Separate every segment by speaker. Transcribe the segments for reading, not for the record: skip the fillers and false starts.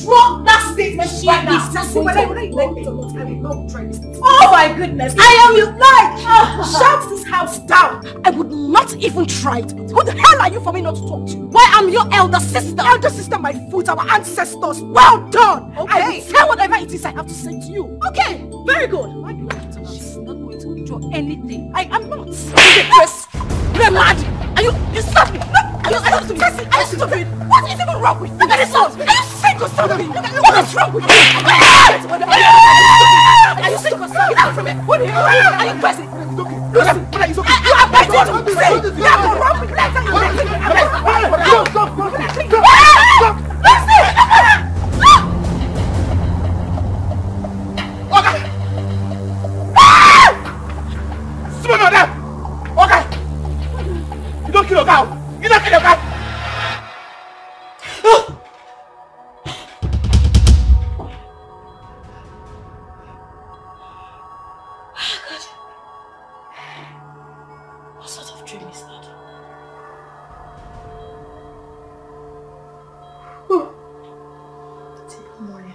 Speaker 1: Drop that statement right now. Oh my goodness. I am your life. Shut this house down. I would not even try it. Who the hell are you for me not to talk to? Why, I'm your elder sister. Elder sister, my foot, our ancestors. Well done. Okay. I will tell whatever it is I have to say to you. Okay, very good. Why do you have to? She's not going to do anything. I am not. You're mad. Are you stop me? Are you stupid? Are you stupid? What is even wrong with you? Look at this house. Are you sick or something? What is wrong with you? Are you sick or something? Get out from it. What are you? Are you crazy? Listen, you are better to say. You have to wrong with letter.
Speaker 2: Stop it! Okay! You don't kill a cow! You don't kill a cow!
Speaker 1: What sort of dream is that? Good morning.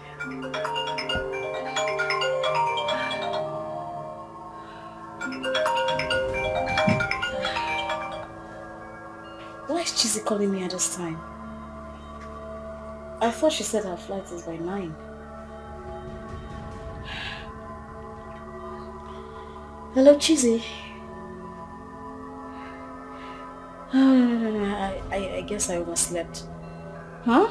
Speaker 1: Why is Chizzy calling me at this time? I thought she said her flight is by 9. Hello, Chizzy. No. I guess I overslept. Huh?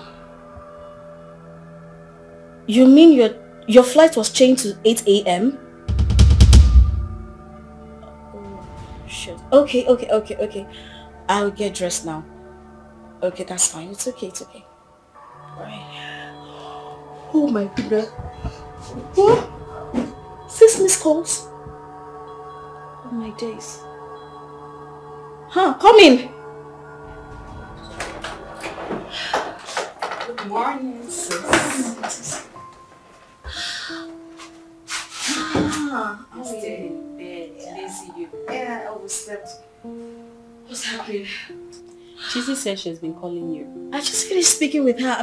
Speaker 1: You mean your flight was changed to 8 a.m.? Oh, shit. Okay. I'll get dressed now. Okay, that's fine. It's okay. Alright. Oh my goodness. What? 6 missed calls? Oh my days. Huh, come in.
Speaker 3: Good morning, sis.
Speaker 1: I'm staying in bed. Lazy you. Yeah, I overslept. What's happening?
Speaker 3: Chizzy said she's been calling you.
Speaker 1: I just finished speaking with her.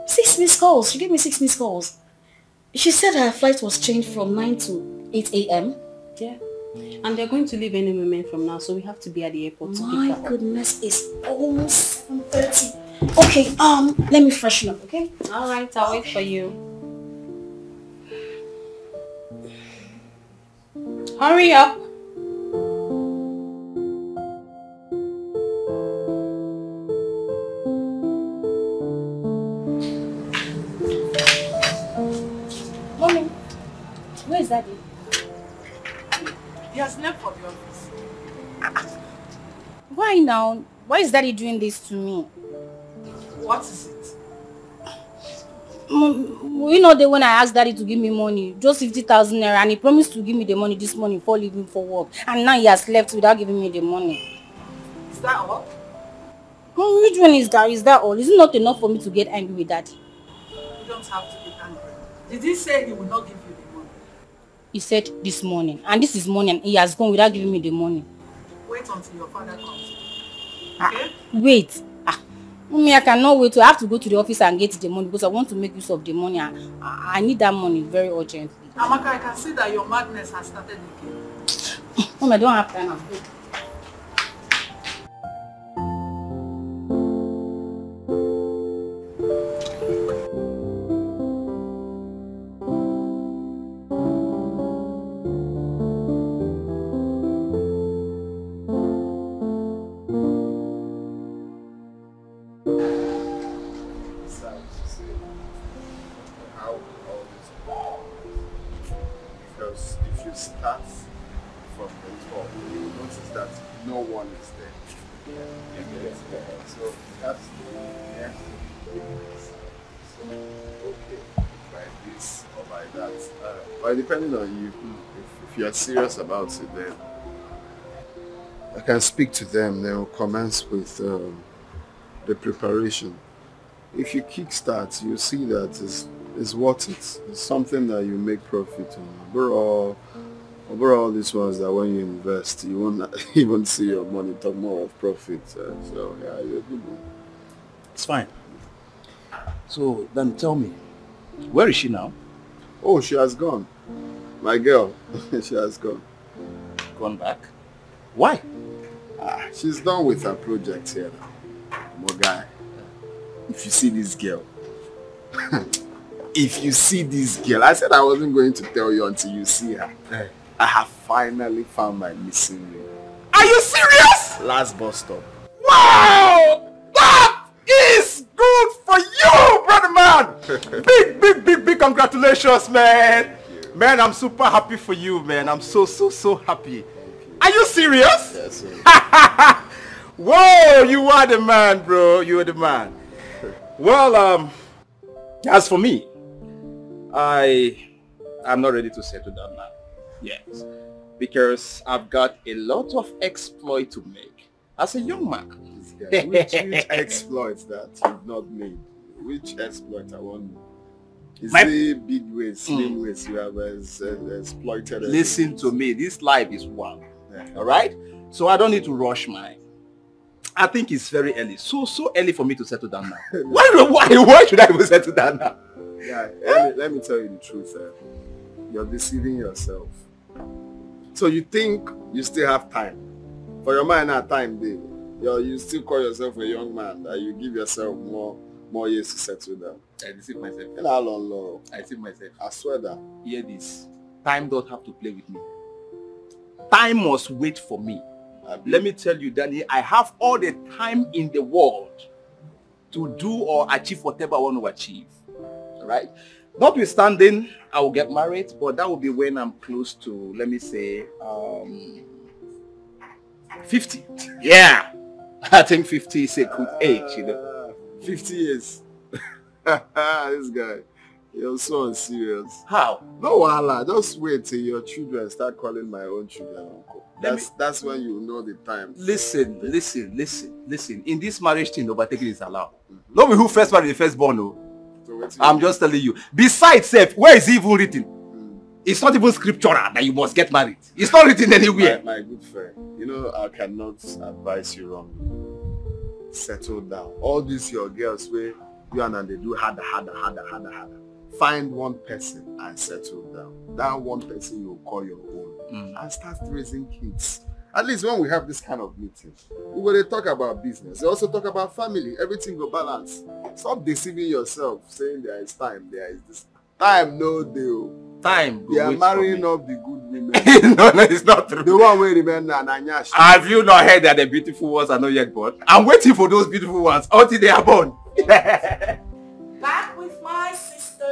Speaker 1: 6 missed calls. She gave me 6 missed calls. She said her flight was changed from 9 to 8 a.m.
Speaker 3: Yeah. And they're going to leave any moment from now, so we have to be at the airport to pick her up.
Speaker 1: My goodness, it's almost 7:30. Okay, let me freshen up, okay?
Speaker 3: Alright, I'll wait for you. Hurry up!
Speaker 1: Mommy, where is Daddy?
Speaker 2: He has left for the office.
Speaker 4: Why now? Why is Daddy doing this to me?
Speaker 2: What is it?
Speaker 4: You know that when I asked Daddy to give me money, just 50,000 naira, and he promised to give me the money this morning before leaving for work, and now he has left without giving me the money.
Speaker 2: Is that all?
Speaker 4: Which one is that? Is that all? Is it not enough for me to get angry with Daddy?
Speaker 2: You don't have to get angry. Did he say he will not give you the money?
Speaker 4: He said this morning, and this is morning, and he has gone without giving me the money.
Speaker 2: Wait until your father comes. Okay?
Speaker 4: Wait. Mommy, I cannot wait. I have to go to the office and get the money because I want to make use of the money. I need that money very urgently.
Speaker 2: Amaka, I can see that your madness has started again.
Speaker 4: Mom, I don't have time.
Speaker 5: Depending on you, if you are serious about it, then I can speak to them. They will commence with the preparation. If you kickstart, you see that it's worth it. It's something that you make profit on. Overall, these ones that when you invest, you won't even see your money talk more of profit. So yeah, you're good.
Speaker 6: It's fine.
Speaker 2: So then tell me, where is she now?
Speaker 5: Oh, she has gone. My girl, she has gone.
Speaker 2: Gone back? Why?
Speaker 5: She's done with her project here now. My guy, if you see this girl, if you see this girl, I said I wasn't going to tell you until you see her. I have finally found my missing ring.
Speaker 2: Are you serious?
Speaker 5: Last bus stop.
Speaker 2: Wow! That is good for you, brother man! Big congratulations, man! Man, I'm super happy for you, man. I'm so happy. Are you serious?
Speaker 5: Yes, sir.
Speaker 2: Whoa, you are the man, bro. You are the man. Well, as for me, I'm not ready to settle down now. Yes. Because I've got a lot of exploit to make as a young man.
Speaker 5: Which exploits that you've not made? Which exploit I want? Is it big ways, slim ways you have exploited?
Speaker 2: Listen to me. This life is one. All right? So I don't need to rush mine. I think it's very early. So early for me to settle down now. Why should I even settle down now?
Speaker 5: Yeah, let me tell you the truth. You're deceiving yourself. So you think you still have time. For your mind at time, babe. You still call yourself a young man. That you give yourself more years to settle down.
Speaker 2: I deceive myself.
Speaker 5: I
Speaker 2: deceive myself.
Speaker 5: I swear that.
Speaker 2: Hear this. Time don't have to play with me. Time must wait for me. Let me tell you, Danny, I have all the time in the world to do or achieve whatever I want to achieve. Alright? Notwithstanding, I will get married, but that will be when I'm close to, let me say, 50. Yeah. I think 50 is a good age, you know.
Speaker 5: 50 years. This guy. You're so unserious.
Speaker 2: How?
Speaker 5: No, Allah. Just wait till your children start calling my own children uncle. That's when you know the time.
Speaker 2: Listen. In this marriage thing, overtaking is allowed. No be who first married the firstborn, no. So I'm just telling you. Besides, where is it even written? It's not even scriptural that you must get married. It's not written anywhere.
Speaker 5: My good friend, you know I cannot advise you wrongly. Settle down. All these your girls where you and they do harder. Find one person and settle down. That one person you call your own and start raising kids. At least when we have this kind of meeting, we will talk about business. They also talk about family. Everything will balance. Stop deceiving yourself, saying there is time, there is this. Time no deal.
Speaker 2: Time.
Speaker 5: They are marrying up the good women.
Speaker 2: No, it's not true.
Speaker 5: The one where remain Nanyash.
Speaker 2: Have you not heard that the beautiful ones are not yet born? I'm waiting for those beautiful ones until they are born.
Speaker 1: Back with my sister.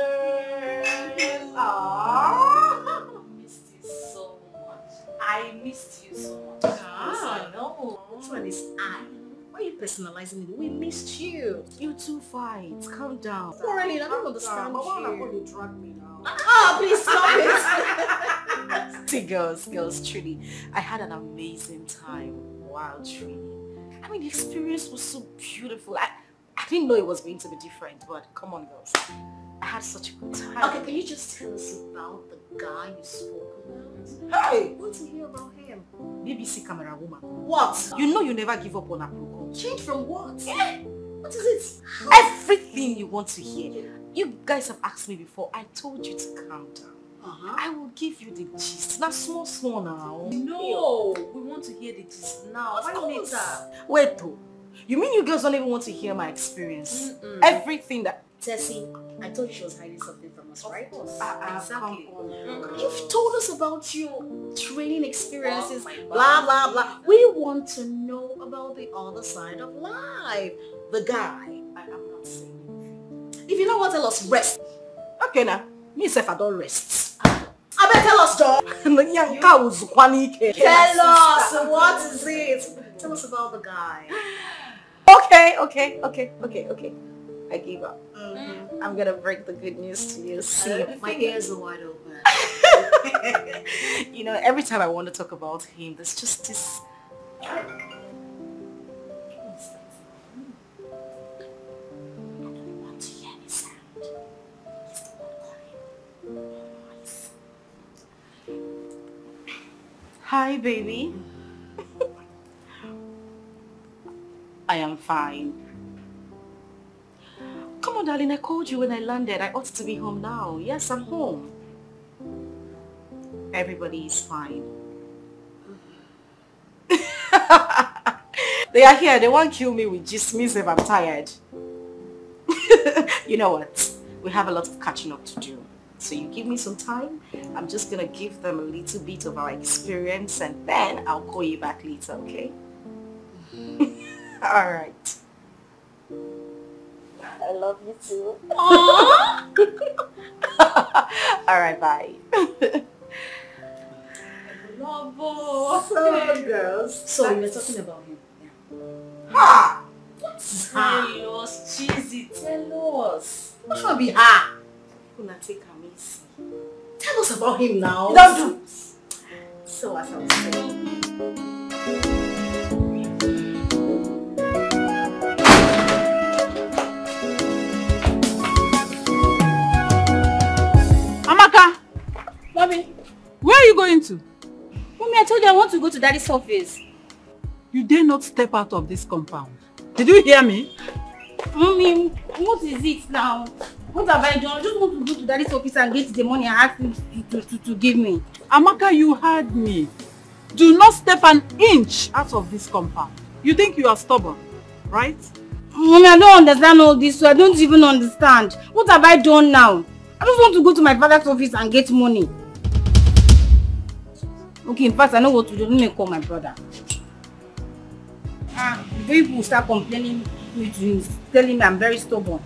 Speaker 1: Aww.
Speaker 6: Missed you so much. I missed you so much. I know. Which one is I? Why are you personalizing it? We missed you.
Speaker 1: You two fight. Calm down.
Speaker 6: Really, I don't understand
Speaker 1: But why
Speaker 6: you.
Speaker 1: not going to drag me now?
Speaker 6: Please stop it. See, girls, truly, I had an amazing time while training. I mean, the experience was so beautiful. I didn't know it was going to be different, but come on, girls. I had such a good time. Okay, can you just tell us about the guy you spoke about?
Speaker 1: Hey!
Speaker 6: I want to hear about him.
Speaker 1: BBC camera woman.
Speaker 6: What?
Speaker 1: You know you never give up on a protocol.
Speaker 6: Change from what? Yeah. What is it?
Speaker 1: Everything you want to hear. You guys have asked me before. I told you to calm down. I will give you the gist. Now small now.
Speaker 6: No, we want to hear the gist now. Why later?
Speaker 1: Wait though. You mean you girls don't even want to hear my experience? Everything that...
Speaker 6: Tessie, I told you she was hiding something from us, right?
Speaker 1: Exactly.
Speaker 6: You've told us about your training experiences, blah, blah, blah. We want to know about the other side of life. The guy.
Speaker 1: I am not saying anything.
Speaker 6: If you don't want to tell us, rest.
Speaker 1: Okay now. Me self, I don't rest.
Speaker 6: I better tell us, dog.
Speaker 1: Tell
Speaker 6: us, what is it? Tell us about the guy.
Speaker 1: Okay. I give up. I'm gonna break the good news to you. See,
Speaker 6: my ears are wide open.
Speaker 1: You know, every time I want to talk about him, there's just this... I don't want to hear any sound. He's the one calling. Hi, baby. I am fine.
Speaker 6: Come on, darling, I called you when I landed. I ought to be home now. Yes, I'm home. Everybody is fine. They are here. They won't kill me with just me if I'm tired. You know what? We have a lot of catching up to do. So you give me some time. I'm just going to give them a little bit of our experience and then I'll call you back later, okay? All right. I love you too. All right, bye.
Speaker 3: Love.
Speaker 6: So, girls.
Speaker 3: So you were talking about him.
Speaker 6: Ha!
Speaker 3: Tell us, cheesy. Tell us.
Speaker 6: What should be ha? Gonna take him easy. Tell us about him now.
Speaker 3: Don't do.
Speaker 6: So as I was saying.
Speaker 1: Amaka!
Speaker 4: Mommy,
Speaker 1: Where are you going to?
Speaker 4: Mommy, I told you I want to go to Daddy's office.
Speaker 1: You dare not step out of this compound. Did you hear me?
Speaker 4: Mommy, what is it now? What have I done? I just want to go to Daddy's office and get the money I asked him to give me.
Speaker 1: Amaka, you heard me. Do not step an inch out of this compound. You think you are stubborn, right?
Speaker 4: Mommy, I don't understand all this, so I don't even understand. What have I done now? I just want to go to my father's office and get money. Okay, in fact, I know what to do. Let me call my brother. Before people start complaining me to him, telling me I'm very stubborn.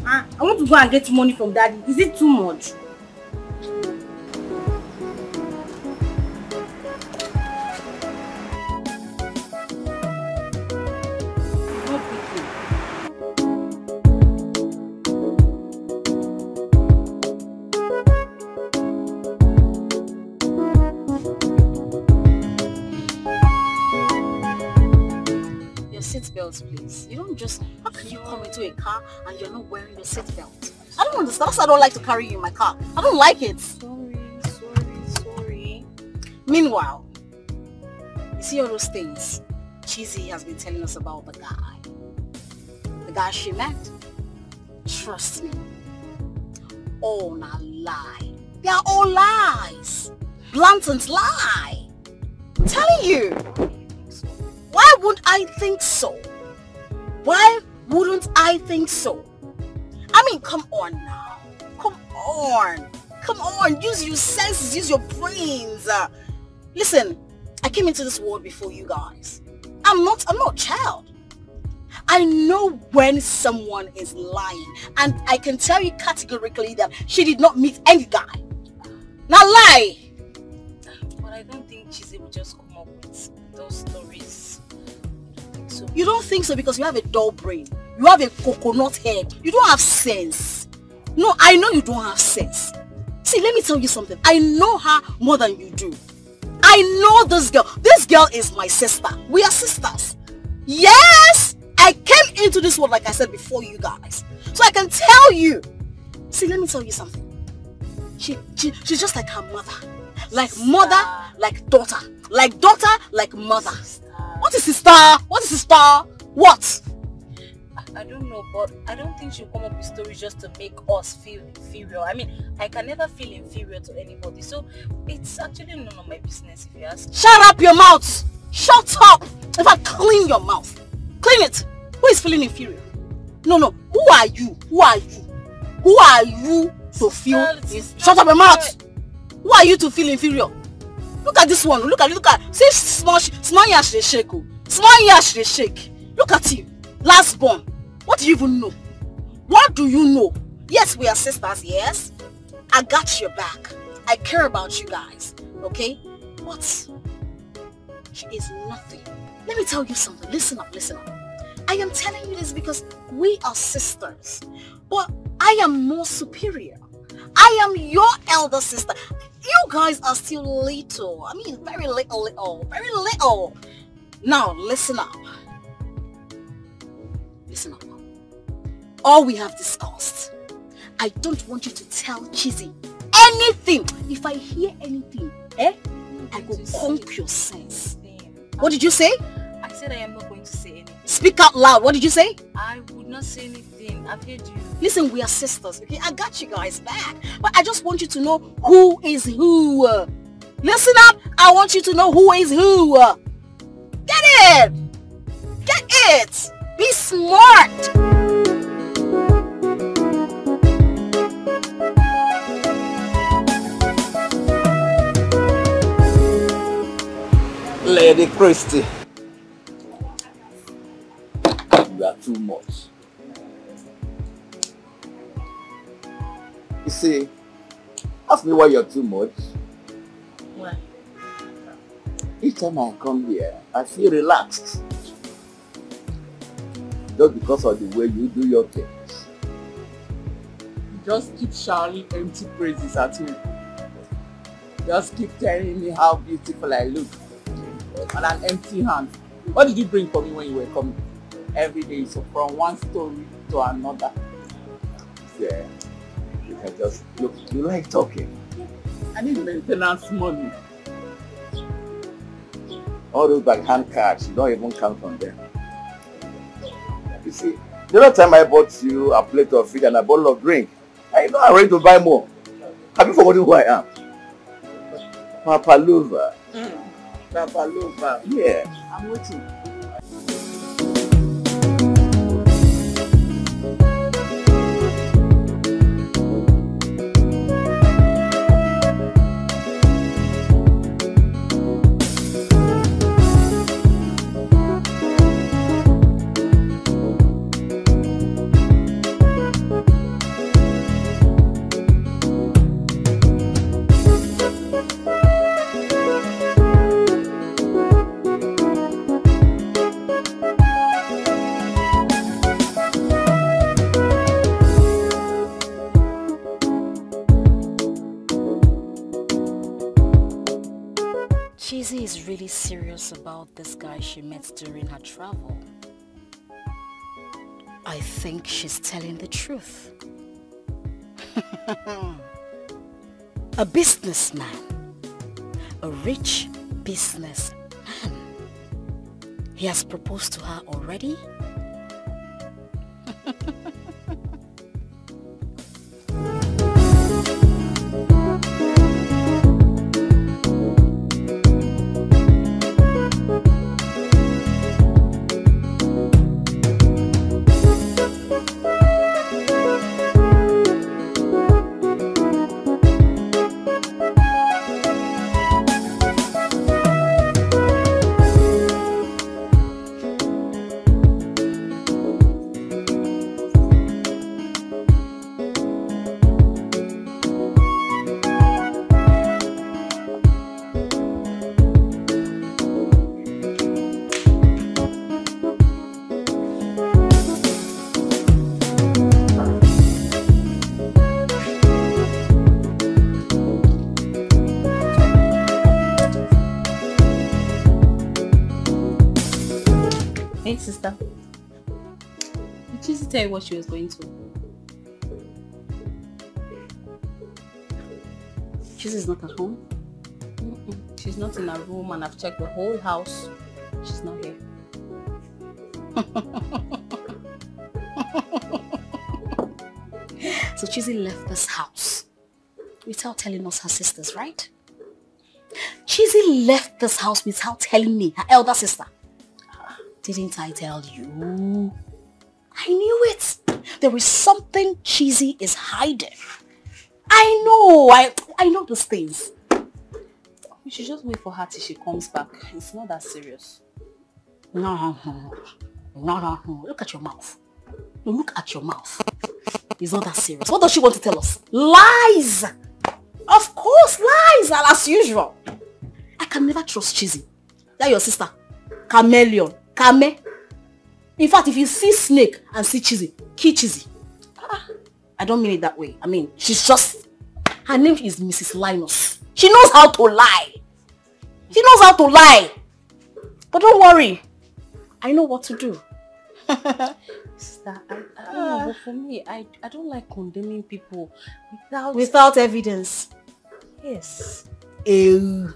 Speaker 4: I want to go and get money from Daddy. Is it too much?
Speaker 6: Seatbelts, please. You don't just, how can you come into a car and you're not wearing your seatbelt? I don't understand. That's why I don't like to carry you in my car. I don't like it. Sorry. Meanwhile, you see all those things Cheesy has been telling us about the guy she met? Trust me. All na lie. They are all lies. Blatant lie. I'm telling you. Why wouldn't I think so? Why wouldn't I think so? I mean, come on now. Come on. Use your senses. Use your brains. Listen, I came into this world before you guys. I'm not a child. I know when someone is lying. And I can tell you categorically that she did not meet any guy. Now lie.
Speaker 4: But I don't think Cheesy will just come up with those stories. So.
Speaker 6: You don't think so because you have a dull brain. You have a coconut head. You don't have sense. No, I know you don't have sense. See, let me tell you something. I know her more than you do. I know this girl. This girl is my sister. We are sisters. Yes! I came into this world, like I said, before you guys. So I can tell you. See, let me tell you something. She's just like her mother. Like mother, like daughter. Like daughter, like mother. What is sister? What?
Speaker 4: I don't know, but I don't think she'll come up with stories just to make us feel inferior. I mean, I can never feel inferior to anybody, so it's actually none of my business if you ask.
Speaker 6: Shut up your mouth! Shut up! In fact, clean your mouth. Clean it! Who is feeling inferior? No. Who are you? Who are you to feel? Shut up your mouth! Who are you to feel inferior? Look at this one. Look at. See, small yash they shake. Small yash they shake. Look at you. Last born. What do you even know? What do you know? Yes, we are sisters, yes. I got your back. I care about you guys. Okay? But she is nothing. Let me tell you something. Listen up. I am telling you this because we are sisters. But I am more superior. I am your elder sister. You guys are still little. I mean, very little. Very little. Now, listen up. Listen up. All we have discussed. I don't want you to tell Cheesy anything. If I hear anything, I go conk your sense. What did you say?
Speaker 4: I said I am not going to say anything.
Speaker 6: Speak out loud. What did you say?
Speaker 4: I would not say anything. fine. I've heard you.
Speaker 1: Listen, we are sisters, okay? I got you guys back. But I just want you to know who is who. Listen up. I want you to know who is who. Get it. Get it. Be smart.
Speaker 2: Lady Christy. You are too much. You see, ask me why you're too much.
Speaker 4: Why?
Speaker 2: Each time I come here, I feel relaxed. Just because of the way you do your things. You just keep shouting empty praises at me. Just keep telling me how beautiful I look. On an empty hand. What did you bring for me when you were coming? Every day, so from one story to another. Yeah. You can just look, you like talking. I need maintenance money. All those backhand cards, you don't even count on them. You see, the other time I bought you a plate of fish and a bottle of drink, I know I'm ready to buy more. Have you forgotten who I am? Papa Luva. Papa Luva. Yeah, I'm waiting.
Speaker 6: Chizzy is really serious about this guy she met during her travel. I think she's telling the truth. A businessman. A rich businessman. He has proposed to her already?
Speaker 3: Hey sister, did Chizzy tell you what she was going to?
Speaker 6: Chizzy's not at home?
Speaker 3: She's not in her room and I've checked the whole house. She's not here.
Speaker 6: So Chizzy left this house without telling us her sisters, right? Chizzy left this house without telling me, her elder sister. Didn't I tell you? I knew it. There is something Chizzy is hiding. I know. I know those things.
Speaker 3: We should just wait for her till she comes back. It's not that serious.
Speaker 6: No. Look at your mouth. No, look at your mouth. It's not that serious. What does she want to tell us? Lies! Of course, lies are as usual. I can never trust Chizzy. That's your sister. Chameleon. Kame. In fact, if you see snake and see Chizzy, kill Chizzy. I don't mean it that way. I mean, she's just... Her name is Mrs. Linus. She knows how to lie. She knows how to lie. But don't worry. I know what to do.
Speaker 3: Sister, I don't know, but for me, I don't like condemning people
Speaker 6: without evidence.
Speaker 3: Yes.
Speaker 6: You're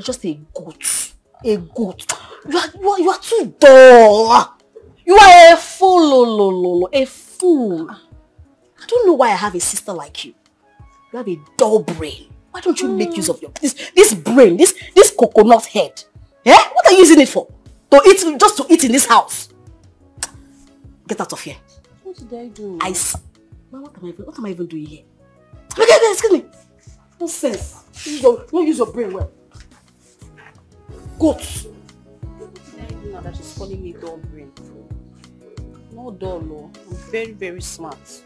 Speaker 6: just a goat. A goat. You are too dull. You are a fool, Lolo, a fool. I don't know why I have a sister like you. You have a dull brain. Why don't you make use of your this brain, this coconut head? Yeah? What are you using it for? To eat, just to eat in this house? Get out of here.
Speaker 3: What did I do?
Speaker 6: What am I even doing here? Okay, excuse me. Nonsense. Don't use your brain well. Goats.
Speaker 3: What did I do now that she's calling me dull brain? Not dull, no. I'm very, very smart.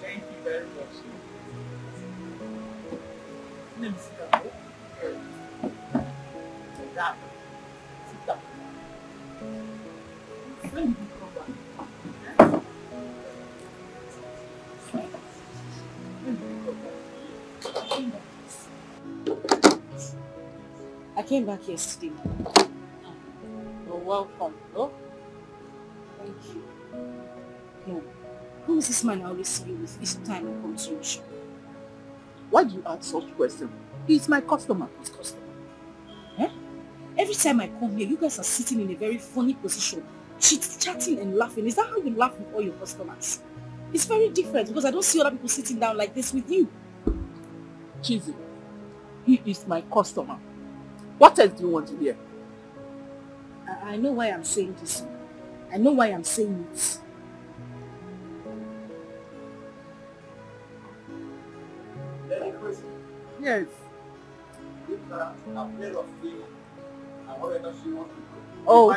Speaker 2: Thank you very much.
Speaker 6: I came back yesterday.
Speaker 3: You're welcome. Oh?
Speaker 6: Thank you. No. Who is this man I always see you with each time I come to your shop?
Speaker 2: Why do you ask such questions? He's my customer.
Speaker 6: His customer. Eh? Every time I come here, you guys are sitting in a very funny position, chatting and laughing. Is that how you laugh with all your customers? It's very different because I don't see other people sitting down like this with you.
Speaker 2: Chizzy, he is my customer. What else do you want to hear?
Speaker 6: I know why I'm saying this. I know why I'm saying it.
Speaker 2: Yes. Oh,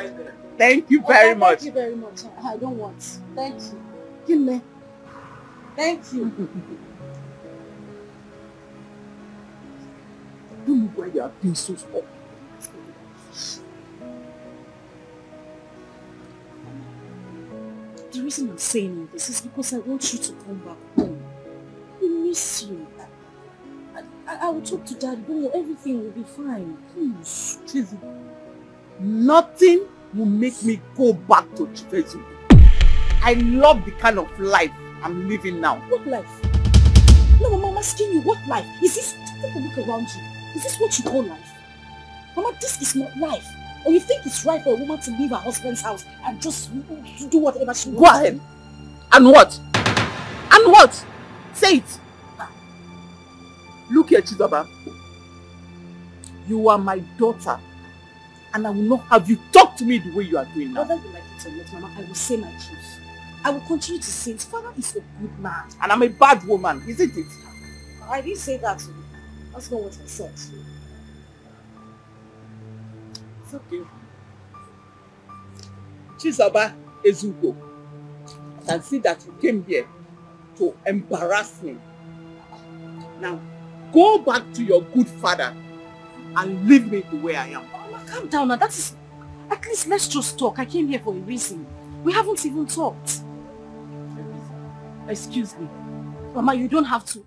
Speaker 2: thank you very much.
Speaker 6: Thank you very much. I don't want. Thank you. Give me. Thank you.
Speaker 2: You know why you are being so stupid.
Speaker 6: The reason I'm saying all this is because I want you to come back home. I miss you. I will talk to Dad. Everything will be fine. Please.
Speaker 2: Chizzy, nothing will make me go back to Chivezu. I love the kind of life I'm living now.
Speaker 6: What life? No, Mama, I'm asking you, what life? Is this, take a look around you. Is this what you call life? Mama, this is not life. Or you think it's right for a woman to leave her husband's house and just do whatever she wants?
Speaker 2: Go ahead. And what? And what? Say it. Look here, Chizaba. You are my daughter. And I will not have you talk to me the way you are doing now.
Speaker 6: Whether you like it or not, Mama, I will say my truth. I will continue to say it. Father is a good man.
Speaker 2: And I'm a bad woman, isn't it?
Speaker 6: I didn't say that to you. That's not what I said.
Speaker 2: It's okay. Chizaba Ezugo, I can see that you came here to embarrass me. Now, go back to your good father and leave me the way I am.
Speaker 6: Mama, calm down now. That is... At least let's just talk. I came here for a reason. We haven't even talked. Excuse me. Mama, you don't have to.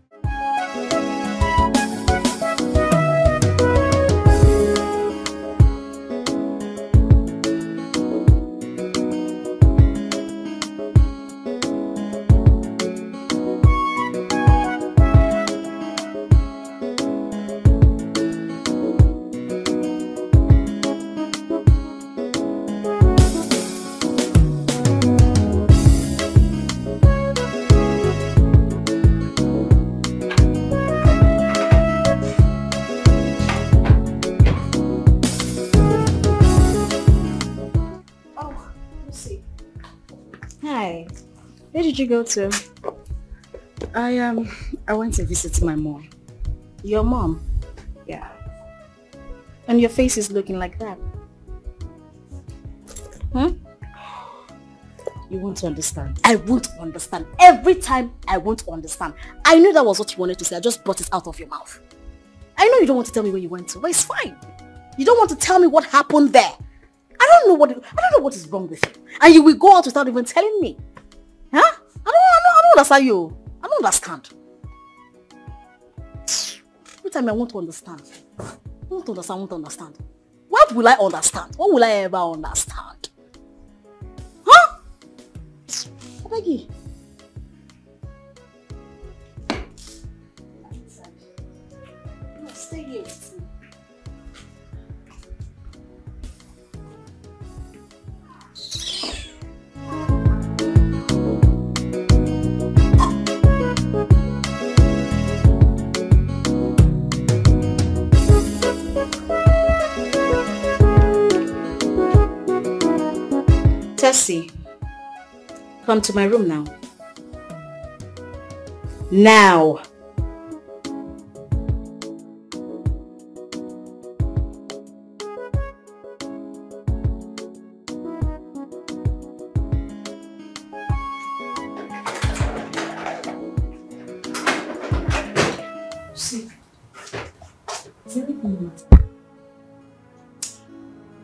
Speaker 6: Where did you go to? I went to visit my mom.
Speaker 3: Your mom?
Speaker 6: Yeah.
Speaker 3: And your face is looking like that.
Speaker 6: You won't understand. I won't understand. Every time I won't understand. I knew that was what you wanted to say. I just brought it out of your mouth. I know you don't want to tell me where you went to, but it's fine. You don't want to tell me what happened there. I don't know what is wrong with you. And you will go out without even telling me. Huh? I don't understand you. I don't understand. Every time I want to understand. I want to understand. What will I understand? What will I ever understand? Huh? I beg you. No, stay here. Tessie, come to my room now. Now! See, is everything good?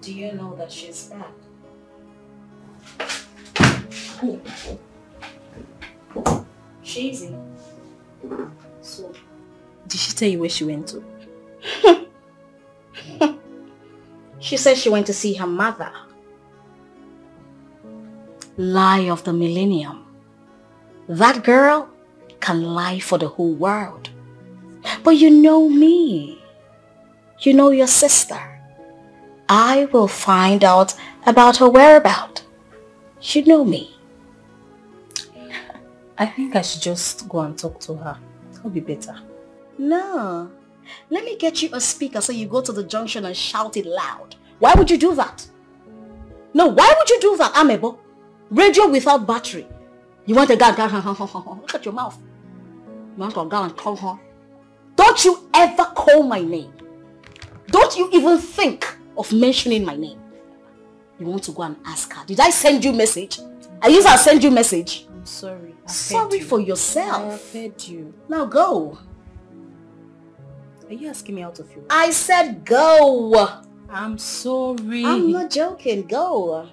Speaker 6: Do you know that she's back? Cheesy. So,
Speaker 3: Did she tell you where she went to?
Speaker 6: She said she went to see her mother. Lie of the millennium. That girl can lie for the whole world. But you know me. You know your sister. I will find out about her whereabouts. You know me.
Speaker 3: I think I should just go and talk to her. That'll be better.
Speaker 6: No. Let me get you a speaker so you go to the junction and shout it loud. Why would you do that? No, why would you do that, Amebo? Radio without battery. You want a gun? Look at your mouth. You want a gun? Don't you ever call my name. Don't you even think of mentioning my name. You want to go and ask her. Did I send you message? I used to send you message.
Speaker 3: I'm sorry.
Speaker 6: Sorry for yourself.
Speaker 3: I have heard you.
Speaker 6: Now go.
Speaker 3: Are you asking me out of your...
Speaker 6: I said go.
Speaker 3: I'm sorry.
Speaker 6: I'm not joking. Go.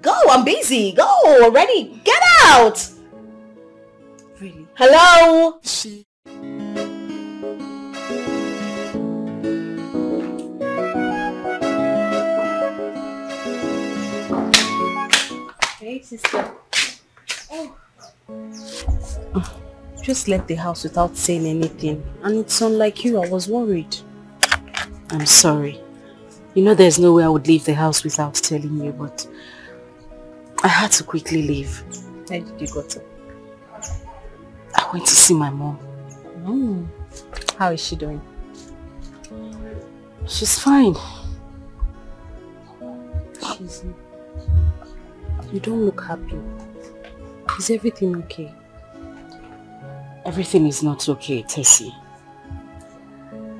Speaker 6: Go. I'm busy. Go already. Get out.
Speaker 3: Really?
Speaker 6: Hello.
Speaker 3: Hey, sister. Oh. Just left the house without saying anything. And it's unlike you. I was worried. I'm sorry. You know there's no way I would leave the house without telling you, but I had to quickly leave. Where did you go to? I went to see my mom. Oh. How is she doing? She's fine. You don't look happy. Is everything okay? Everything is not okay, Tessie.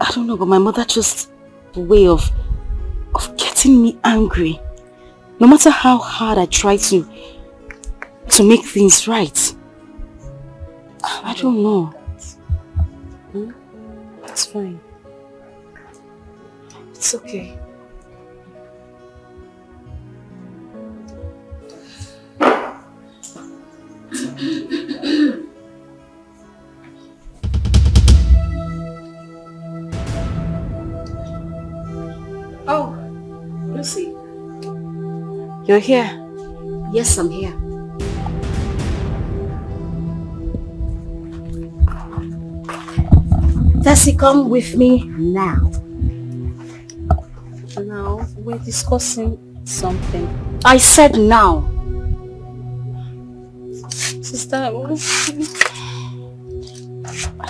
Speaker 3: I don't know, but my mother just a way of getting me angry. No matter how hard I try to make things right. I don't know. It's fine. It's okay.
Speaker 6: Oh, Lucy.
Speaker 3: You're here?
Speaker 6: Yes, I'm here. Tessie, come with me now.
Speaker 3: Now, we're discussing something.
Speaker 6: I said now.
Speaker 3: Sister, I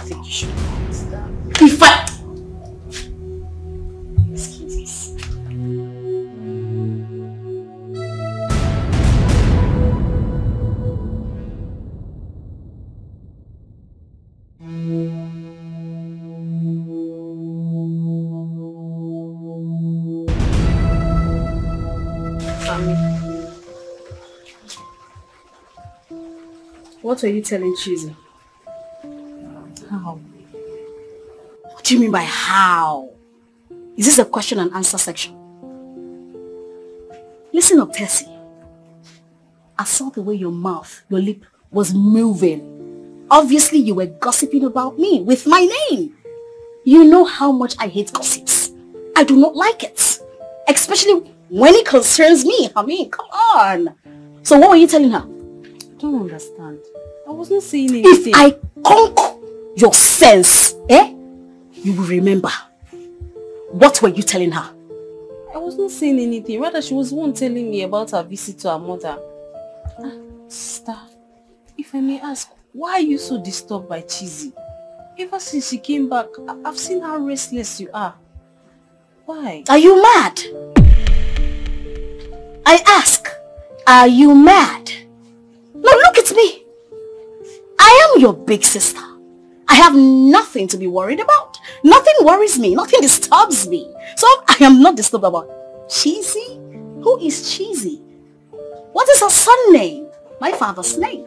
Speaker 3: think you should go.
Speaker 6: If I... Excuses.
Speaker 3: What are you telling Chizzy? How?
Speaker 6: What do you mean by how? Is this a question and answer section? Listen up, Percy. I saw the way your mouth, your lip was moving. Obviously, you were gossiping about me with my name. You know how much I hate gossips. I do not like it. Especially when it concerns me. I mean, come on. So what were you telling her?
Speaker 3: I don't understand. I wasn't saying anything.
Speaker 6: If I conquer your sense, you will remember. What were you telling her?
Speaker 3: I wasn't saying anything. Rather, she was the one telling me about her visit to her mother. Sister, if I may ask, why are you so disturbed by Cheesy? Ever since she came back, I've seen how restless you are. Why?
Speaker 6: Are you mad? I ask, are you mad? Now look at me. I am your big sister. I have nothing to be worried about. Nothing worries me. Nothing disturbs me. So I am not disturbed about Cheesy. Who is Cheesy? What is her son name? My father's name.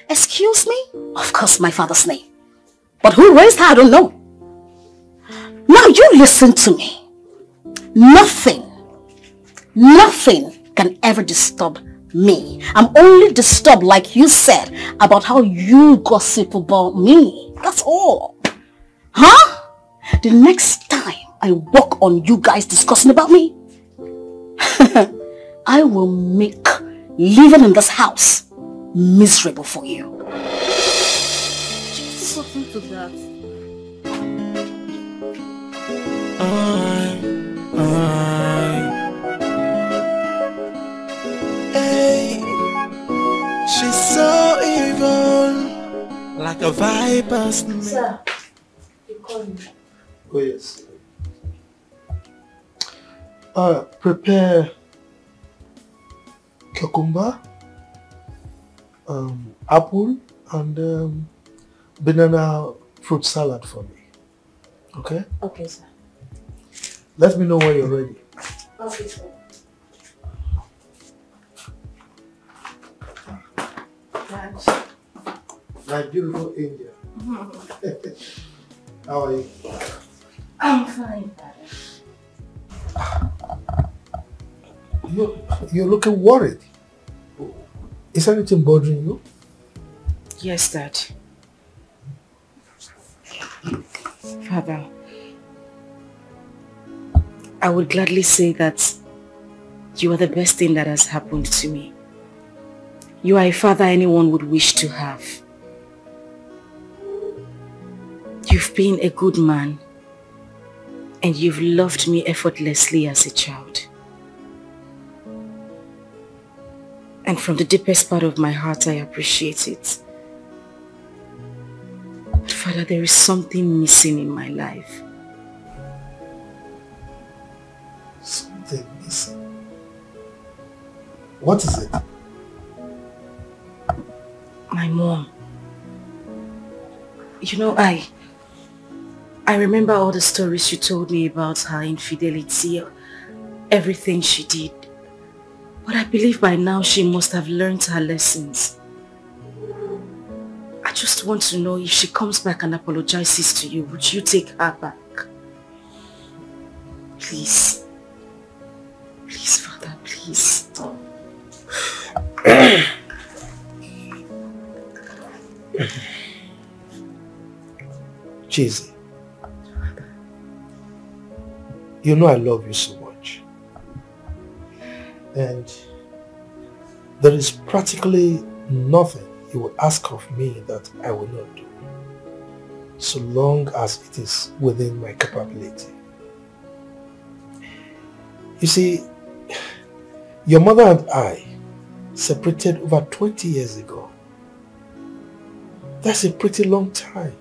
Speaker 6: Excuse me? Of course, my father's name. But who raised her, I don't know. Now you listen to me. Nothing can ever disturb me. I'm only disturbed, like you said, about how you gossip about me. That's all. Huh? The next time I walk on you guys discussing about me, I will make living in this house miserable for you.
Speaker 3: Just something to that.
Speaker 7: Hey, she's so evil, like a viper.
Speaker 6: Sir, you call me.
Speaker 5: Oh yes. Prepare cucumber, apple, and banana fruit salad for me. Okay?
Speaker 6: Okay, sir.
Speaker 5: Let me know when you're ready.
Speaker 6: Okay, sir.
Speaker 5: My beautiful angel. How are you?
Speaker 6: I'm fine, Father.
Speaker 5: You're looking worried. Is anything bothering you?
Speaker 3: Yes, Dad. Father, I would gladly say that you are the best thing that has happened to me. You are a father anyone would wish to have. You've been a good man, and you've loved me effortlessly as a child. And from the deepest part of my heart, I appreciate it. But Father, there is something missing in my life.
Speaker 5: Something missing. What is it?
Speaker 3: My mom. You know, I remember all the stories you told me about her infidelity, everything she did. But I believe by now she must have learned her lessons. I just want to know if she comes back and apologizes to you, would you take her back? Please. Please, Father, please.
Speaker 5: Cheesy. You know I love you so much. And there is practically nothing you will ask of me that I will not do, so long as it is within my capability. You see, your mother and I separated over 20 years ago. That's a pretty long time.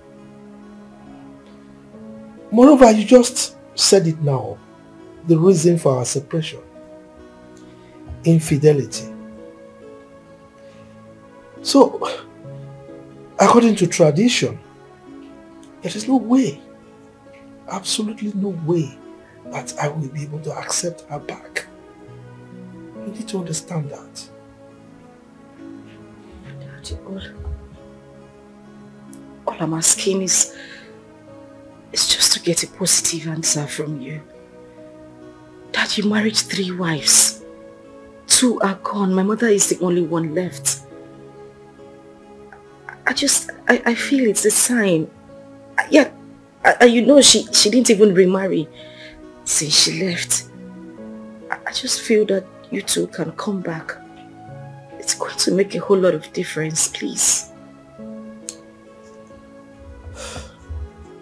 Speaker 5: Moreover, you just said it now, the reason for our separation. Infidelity. So, according to tradition, there is no way, absolutely no way, that I will be able to accept her back. You need to understand that.
Speaker 3: All I'm asking is just to get a positive answer from you. Dad, you married 3 wives. 2 are gone. My mother is the only one left. I feel it's a sign. Yeah, you know she didn't even remarry since she left. I just feel that you two can come back. It's going to make a whole lot of difference, please.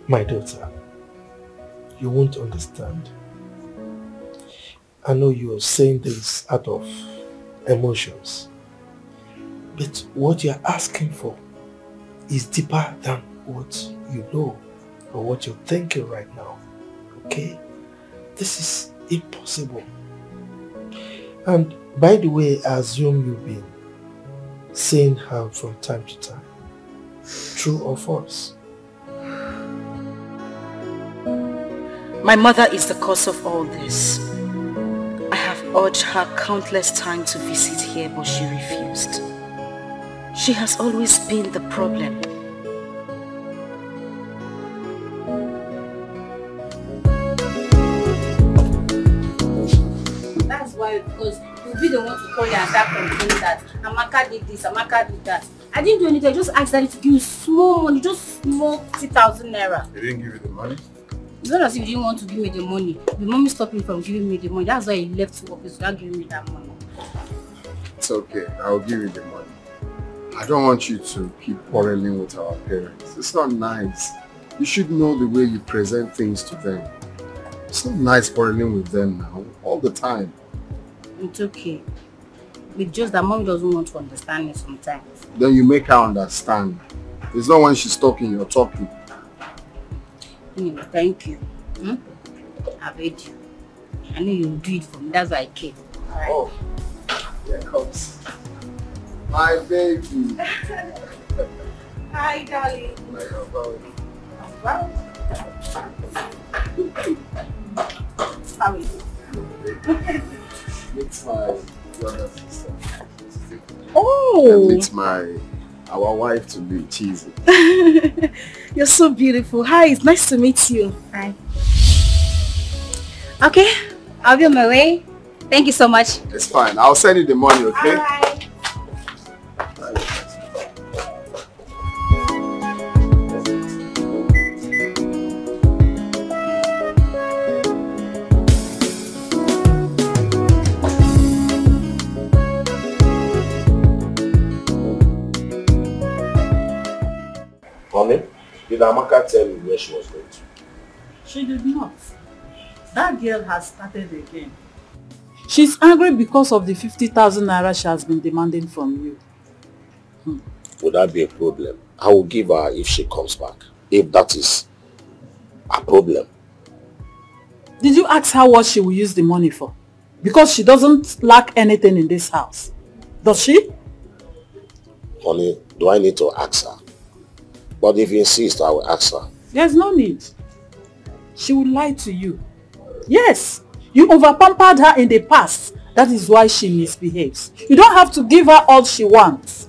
Speaker 8: My daughter, you won't understand. I know you're saying this out of emotions, but what you're asking for is deeper than what you know or what you're thinking right now, okay? This is impossible. And by the way, I assume you've been seeing her from time to time. True or false?
Speaker 3: My mother is the cause of all this. I have urged her countless times to visit here, but she refused. She has always been the problem.
Speaker 4: That's why, because you'll be the one to call you and start complaining that Amaka did this, Amaka did that. I didn't do anything, I just asked Daddy to give you small money, just small 50,000 naira.
Speaker 5: He didn't give you the money?
Speaker 4: It's not as if you didn't want to give me the money. The mommy stopped me from giving me the money. That's why he left work without giving me that money.
Speaker 5: It's okay, I'll give you the money. I don't want you to keep quarreling with our parents. It's not nice. You should know the way you present things to them. It's not nice quarreling with them now, all the time.
Speaker 4: It's okay. It's just that mom doesn't want to understand me sometimes.
Speaker 5: Then you make her understand. It's not when she's talking, you're talking.
Speaker 4: Thank you. I've heard you. I know you'll do it for me. That's why I came. All right.
Speaker 5: Oh, here comes my baby.
Speaker 4: Hi, darling.
Speaker 5: How
Speaker 4: are you?
Speaker 5: Meet my younger sister.
Speaker 3: Oh!
Speaker 5: And meet our wife to be Cheesy.
Speaker 3: You're so beautiful. Hi, it's nice to meet you.
Speaker 4: Hi. Okay, I'll be on my way. Thank you so much.
Speaker 5: It's fine. I'll send you the money, okay?
Speaker 4: All right.
Speaker 9: Honey, did Amaka tell you where she was going to?
Speaker 10: She did not. That girl has started again. She's angry because of the 50,000 naira she has been demanding from you.
Speaker 9: Would that be a problem? I will give her if she comes back. If that is a problem.
Speaker 10: Did you ask her what she will use the money for? Because she doesn't lack anything in this house. Does she?
Speaker 9: Honey, do I need to ask her? But if you insist, I will ask her.
Speaker 10: There's no need. She will lie to you. Yes, you over-pampered her in the past. That is why she misbehaves. You don't have to give her all she wants.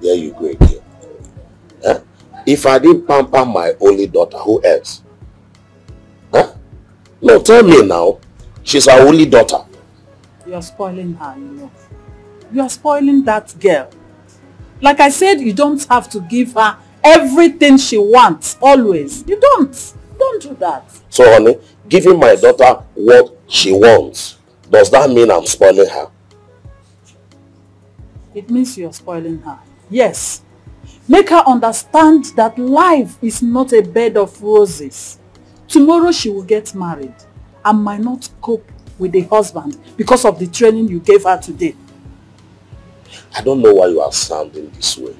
Speaker 9: There you go again. Eh? If I didn't pamper my only daughter, who else? Huh? No, tell me now. She's our only daughter.
Speaker 10: You are spoiling her, you know. You are spoiling that girl. Like I said, you don't have to give her everything she wants, always. You don't. Don't do that.
Speaker 9: So, honey, giving my daughter what she wants, does that mean I'm spoiling her?
Speaker 10: It means you're spoiling her. Yes. Make her understand that life is not a bed of roses. Tomorrow she will get married and might not cope with the husband because of the training you gave her today.
Speaker 9: I don't know why you are sounding this way.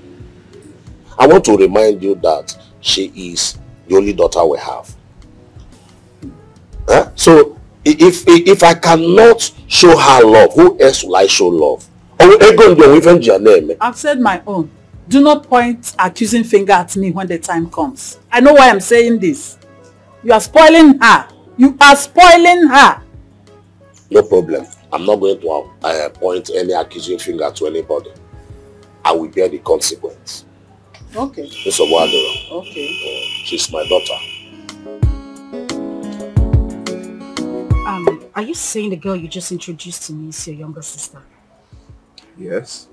Speaker 9: I want to remind you that she is the only daughter we have. Huh? So, if I cannot show her love, who else will I show love?
Speaker 10: I've said my own. Do not point accusing finger at me when the time comes. I know why I'm saying this. You are spoiling her. You are spoiling her.
Speaker 9: No problem. I'm not going to point any accusing finger to anybody. I will bear the consequence.
Speaker 10: Okay.
Speaker 9: Okay. She's my daughter.
Speaker 3: Are you saying the girl you just introduced to me is your younger sister?
Speaker 5: Yes.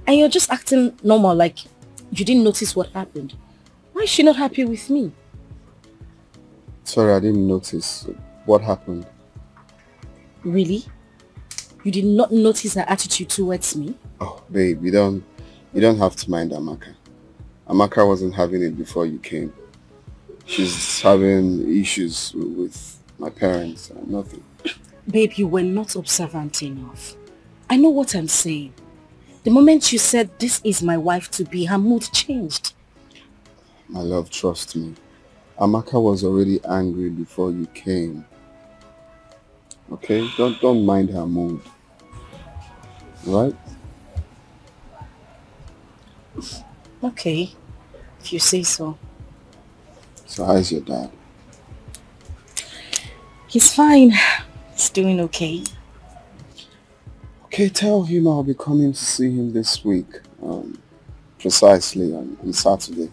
Speaker 3: And you're just acting normal, like you didn't notice what happened. Why is she not happy with me?
Speaker 5: Sorry, I didn't notice. What happened?
Speaker 3: Really? You did not notice her attitude towards me?
Speaker 5: Oh, babe, you don't have to mind Amaka. Amaka wasn't having it before you came. She's having issues with my parents and nothing.
Speaker 3: Babe, you were not observant enough. I know what I'm saying. The moment you said, this is my wife to be, her mood changed.
Speaker 5: My love, trust me. Amaka was already angry before you came. Okay? Don't mind her mood. Right?
Speaker 3: Okay. If you say so.
Speaker 5: So how's your dad?
Speaker 3: He's fine. He's doing okay.
Speaker 5: Okay, tell him I'll be coming to see him this week. Precisely on Saturday.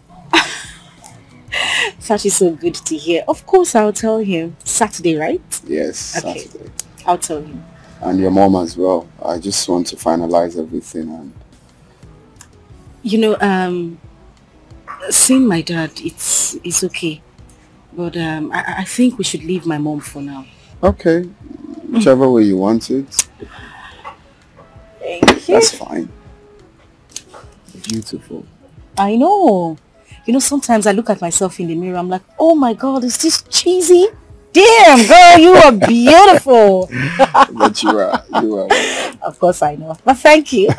Speaker 3: Such is so good to hear. Of course I'll tell him. Saturday, right?
Speaker 5: Yes,
Speaker 3: okay.
Speaker 5: Saturday.
Speaker 3: I'll tell him.
Speaker 5: And your mom as well. I just want to finalize everything and...
Speaker 3: You know, seeing my dad, it's okay. But I think we should leave my mom for now.
Speaker 5: Okay. Whichever way you want it.
Speaker 3: Thank you.
Speaker 5: That's fine. Beautiful.
Speaker 3: I know. You know, sometimes I look at myself in the mirror, I'm like, oh my God, is this cheesy? Damn, girl, you are beautiful.
Speaker 5: But you are.
Speaker 3: Of course I know. But thank you.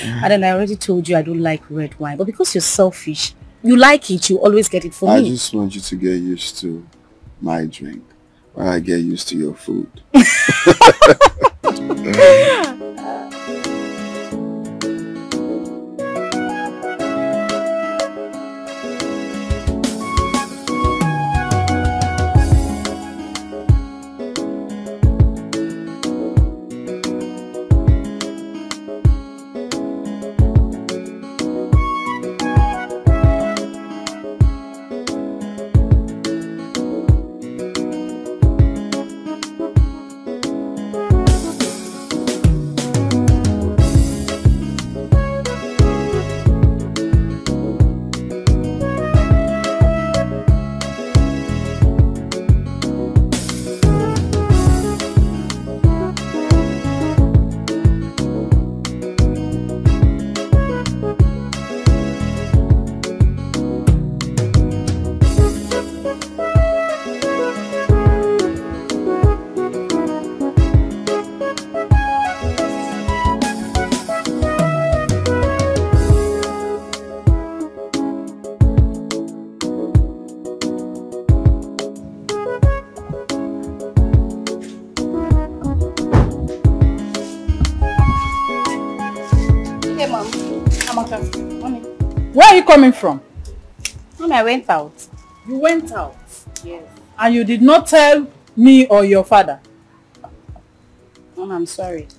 Speaker 3: And then I already told you I don't like red wine. But because you're selfish, you like it, you always get it for me.
Speaker 5: I just want you to get used to my drink while I get used to your food.
Speaker 10: Where are you coming from?
Speaker 3: Mommy, I went out.
Speaker 10: You went out?
Speaker 3: Yes.
Speaker 10: And you did not tell me or your father?
Speaker 3: Mom, I'm sorry.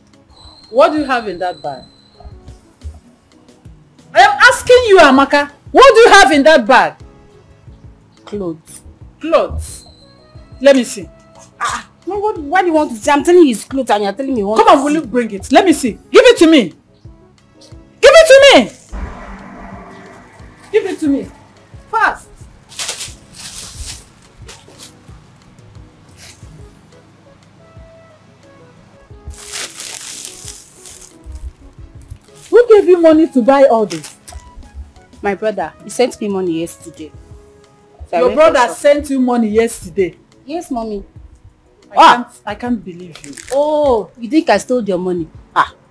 Speaker 10: What do you have in that bag? I am asking you, Amaka. What do you have in that bag?
Speaker 3: Clothes.
Speaker 10: Clothes? Let me see.
Speaker 3: Why do you want to see? I'm telling you it's clothes and you're telling me what.
Speaker 10: Come on, will you bring it? Let me see. Give it to me. Give it to me. Give it to me. Fast. Who gave you money to buy all this?
Speaker 3: My brother. He sent me money yesterday. So
Speaker 10: your brother sent you money yesterday?
Speaker 3: Yes, mommy.
Speaker 10: I can't believe you.
Speaker 3: Oh, you think I stole your money?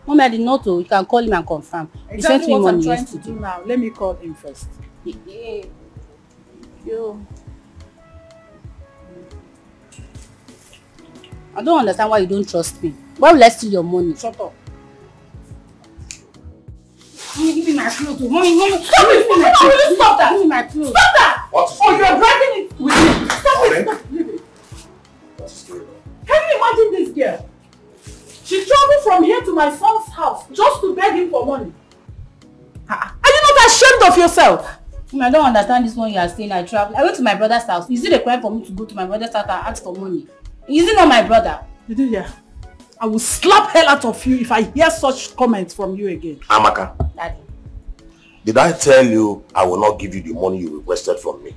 Speaker 3: Mommy, I did not know. You can call him and confirm.
Speaker 10: Exactly
Speaker 3: he sent me
Speaker 10: what
Speaker 3: money
Speaker 10: I'm trying
Speaker 3: yesterday.
Speaker 10: to do now. Let me call him first.
Speaker 3: Yeah. Yo. I don't understand why you don't trust me. Why will I steal your money?
Speaker 10: Shut up.
Speaker 3: Mommy, give me my clothes. Mommy, give me my clothes. Stop that. Give me my clothes.
Speaker 10: Stop that!
Speaker 9: What?
Speaker 10: Oh, you're dragging it with me. Stop it. Stop. Leave it.
Speaker 9: What's the story about?
Speaker 10: Can you imagine this girl? She traveled from here to my son's house just to beg him for money. Are you not ashamed of yourself?
Speaker 4: I don't understand this one you are saying. I travel. I went to my brother's house. Is it a crime for me to go to my brother's house and ask for money? Is it not my brother?
Speaker 10: Did you hear? I will slap hell out of you if I hear such comments from you again.
Speaker 9: Amaka.
Speaker 4: Daddy.
Speaker 9: Did I tell you I will not give you the money you requested from me?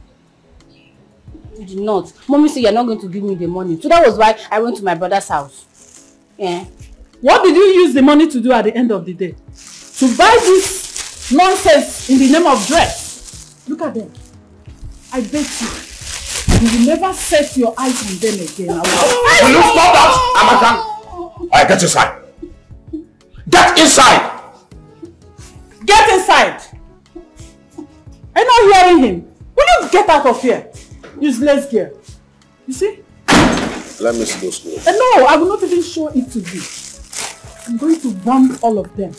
Speaker 4: You did not. Mommy said you're not going to give me the money. So that was why I went to my brother's house. Yeah.
Speaker 10: What did you use the money to do at the end of the day? To buy this nonsense in the name of dress. Look at them. I bet you will never set your eyes on them again.
Speaker 9: Will you stop that, Amaka? Alright, get inside. Get inside!
Speaker 10: Get inside! I'm not hearing him. Will you get out of here? Useless girl. You see?
Speaker 9: Let me see those clothes.
Speaker 10: No, I will not even show it to you. I'm going to burn all of them.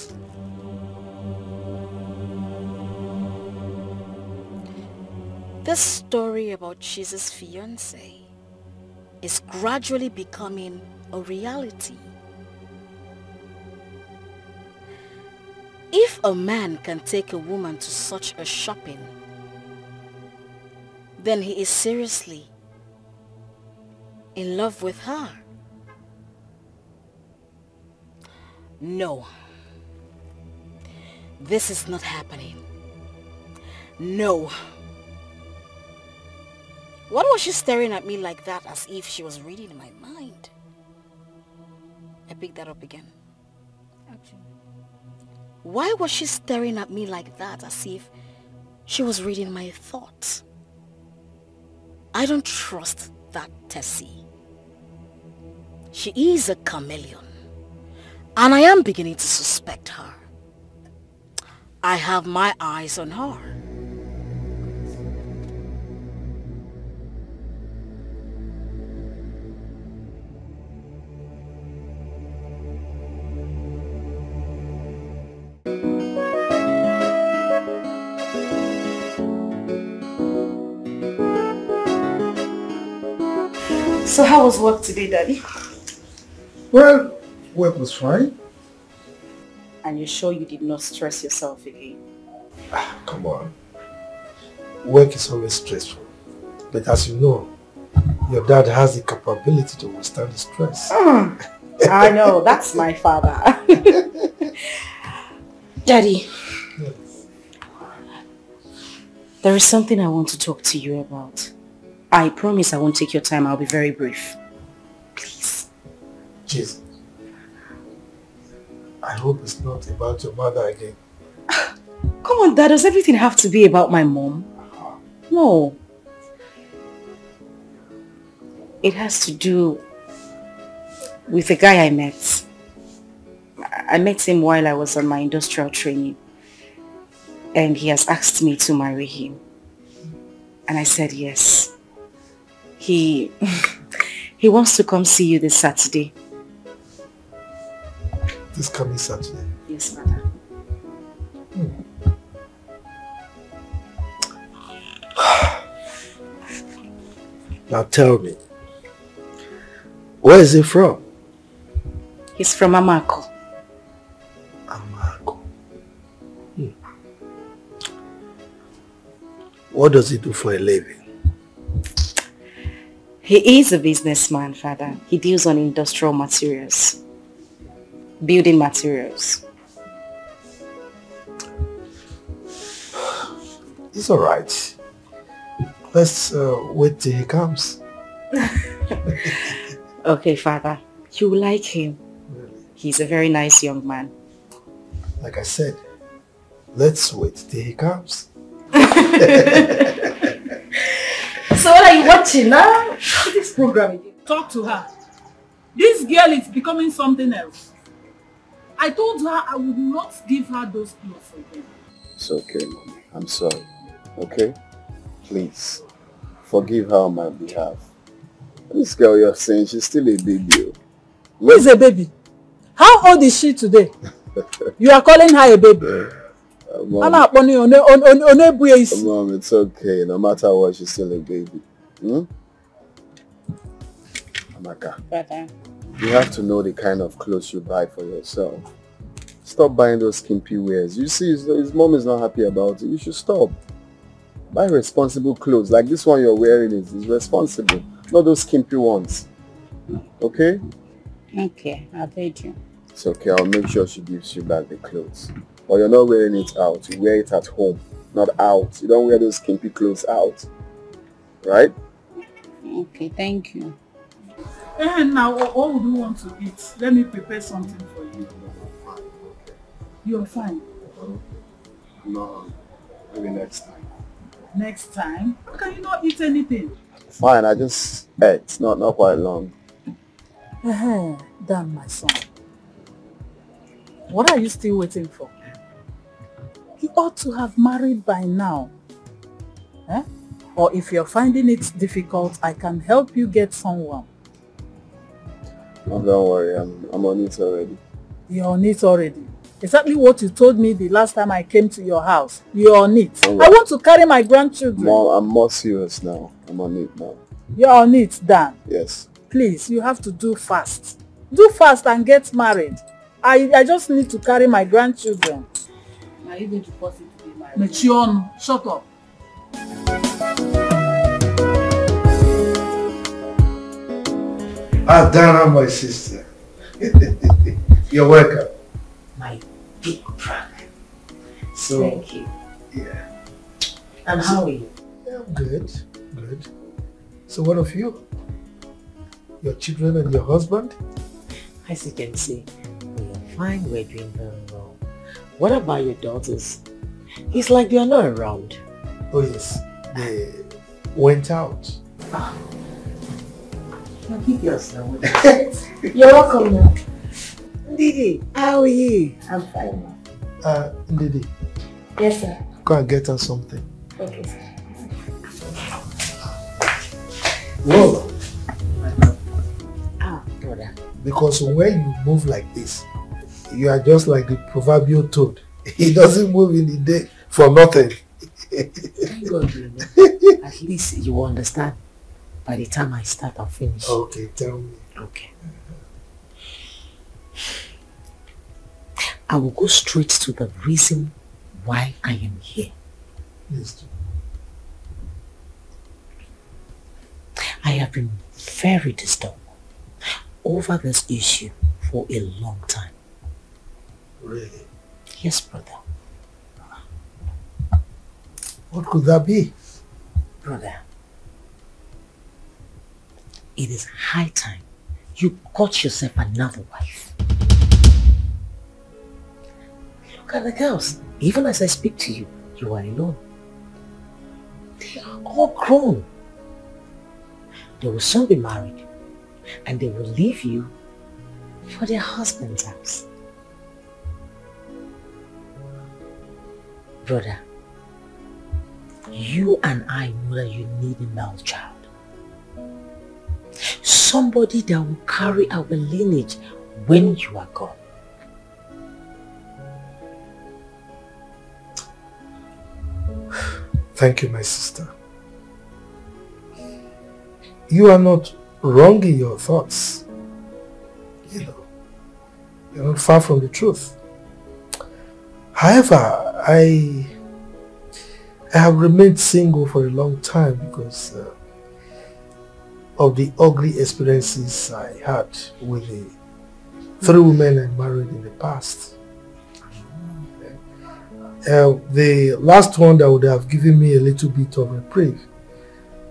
Speaker 11: This story about Jesus' fiancé is gradually becoming a reality. If a man can take a woman to such a shopping, then he is seriously in love with her. No. This is not happening. No. What was she staring at me like that as if she was reading my mind? I picked that up again.
Speaker 4: Okay.
Speaker 11: Why was she staring at me like that as if she was reading my thoughts? I don't trust that Tessie. She is a chameleon, and I am beginning to suspect her. I have my eyes on her.
Speaker 6: So how was work today, Daddy?
Speaker 8: Well, work was fine.
Speaker 6: And you're sure you did not stress yourself again?
Speaker 8: Come on. Work is always stressful. But as you know, your dad has the capability to withstand the stress.
Speaker 6: I know, that's my father. Daddy.
Speaker 8: Yes.
Speaker 6: There is something I want to talk to you about. I promise I won't take your time. I'll be very brief. Please.
Speaker 8: Jesus. I hope it's not about your mother again.
Speaker 6: Come on, Dad. Does everything have to be about my mom? No. It has to do with the guy I met. I met him while I was on my industrial training. And he has asked me to marry him. And I said yes. He wants to come see you this Saturday.
Speaker 8: This coming Saturday?
Speaker 6: Yes, Father.
Speaker 8: Now tell me, where is he from?
Speaker 6: He's from Amako.
Speaker 8: Amako. What does he do for a living?
Speaker 6: He is a businessman, Father. He deals on industrial materials. Building materials.
Speaker 8: It's alright. Let's wait till he comes.
Speaker 6: Okay, Father. You will like him.
Speaker 8: Really?
Speaker 6: He's a very nice young man.
Speaker 8: Like I said, let's wait till he comes.
Speaker 6: So what are you watching now? This program again.
Speaker 10: Talk to her. This girl is becoming something else. I told her I would not give her those clothes again.
Speaker 5: It's okay, Mommy. I'm sorry. Okay? Please, forgive her on my behalf. This girl you're saying, she's still a baby.
Speaker 10: Who is a baby? How old is she today? You are calling her a baby?
Speaker 5: Mom, it's okay. No matter what, she's still a baby. Amaka,
Speaker 4: Brother.
Speaker 5: you have to know the kind of clothes you buy for yourself. Stop buying those skimpy wears. You see, his mom is not happy about it. You should stop. Buy responsible clothes. Like this one you're wearing is responsible. Not those skimpy ones. Okay?
Speaker 3: Okay, I'll pay you.
Speaker 5: It's okay. I'll make sure she gives you back the clothes. But you're not wearing it out. You wear it at home, not out. You don't wear those skimpy clothes out. Right?
Speaker 3: Okay, thank you.
Speaker 10: And now, what would you want to eat? Let me prepare something for you. You're fine.
Speaker 5: No, maybe next time.
Speaker 10: Next time? How can you not eat anything?
Speaker 5: Fine, I just ate. Not quite long.
Speaker 10: Damn, my son. What are you still waiting for? You ought to have married by now. Eh? Or if you're finding it difficult, I can help you get someone.
Speaker 5: Oh, don't worry, I'm on it already.
Speaker 10: You're on it already? Exactly what you told me the last time I came to your house. You're on it.
Speaker 5: Right.
Speaker 10: I want to carry my grandchildren.
Speaker 5: Mom, I'm more serious now. I'm on it now.
Speaker 10: You're on it, Dan?
Speaker 5: Yes.
Speaker 10: Please, you have to do fast. Do fast and get married. I just need to carry my grandchildren.
Speaker 3: Are you going to force it to be married?
Speaker 10: Mechion, shut up.
Speaker 8: Dana, my sister. You're welcome.
Speaker 3: My big prank.
Speaker 8: So,
Speaker 3: thank you.
Speaker 8: Yeah.
Speaker 3: And how are you?
Speaker 8: I'm good. Good. So what of you? Your children and your husband?
Speaker 12: As you can see, we are fine, we're doing very well. What about your daughters? It's like they are not around.
Speaker 8: Oh yes, they went out.
Speaker 12: Keep yourself.
Speaker 3: You're welcome now.
Speaker 12: Didi, how are you?
Speaker 3: I'm fine now.
Speaker 8: Didi.
Speaker 3: Yes, sir.
Speaker 8: Go and get her something.
Speaker 3: Okay, sir.
Speaker 8: Whoa.
Speaker 12: Brother.
Speaker 8: Because when you move like this, you are just like the proverbial toad. He doesn't move in the day for nothing.
Speaker 12: Thank God, you know. At least you will understand. By the time I start, I'll finish.
Speaker 8: Okay, tell me.
Speaker 12: Okay. I will go straight to the reason why I am here.
Speaker 8: Please do.
Speaker 12: I have been very disturbed over this issue for a long time.
Speaker 8: Really?
Speaker 12: Yes, brother.
Speaker 8: What could that be?
Speaker 12: Brother, it is high time you got yourself another wife. Look at the girls. Even as I speak to you, you are alone. They are all grown. They will soon be married and they will leave you for their husband's house. Brother, you and I know that you need a male child. Somebody that will carry our lineage when you are gone.
Speaker 8: Thank you, my sister. You are not wrong in your thoughts. You know, you're not far from the truth. However, I have remained single for a long time because of the ugly experiences I had with the 3 women I married in the past. The last one that would have given me a little bit of reprieve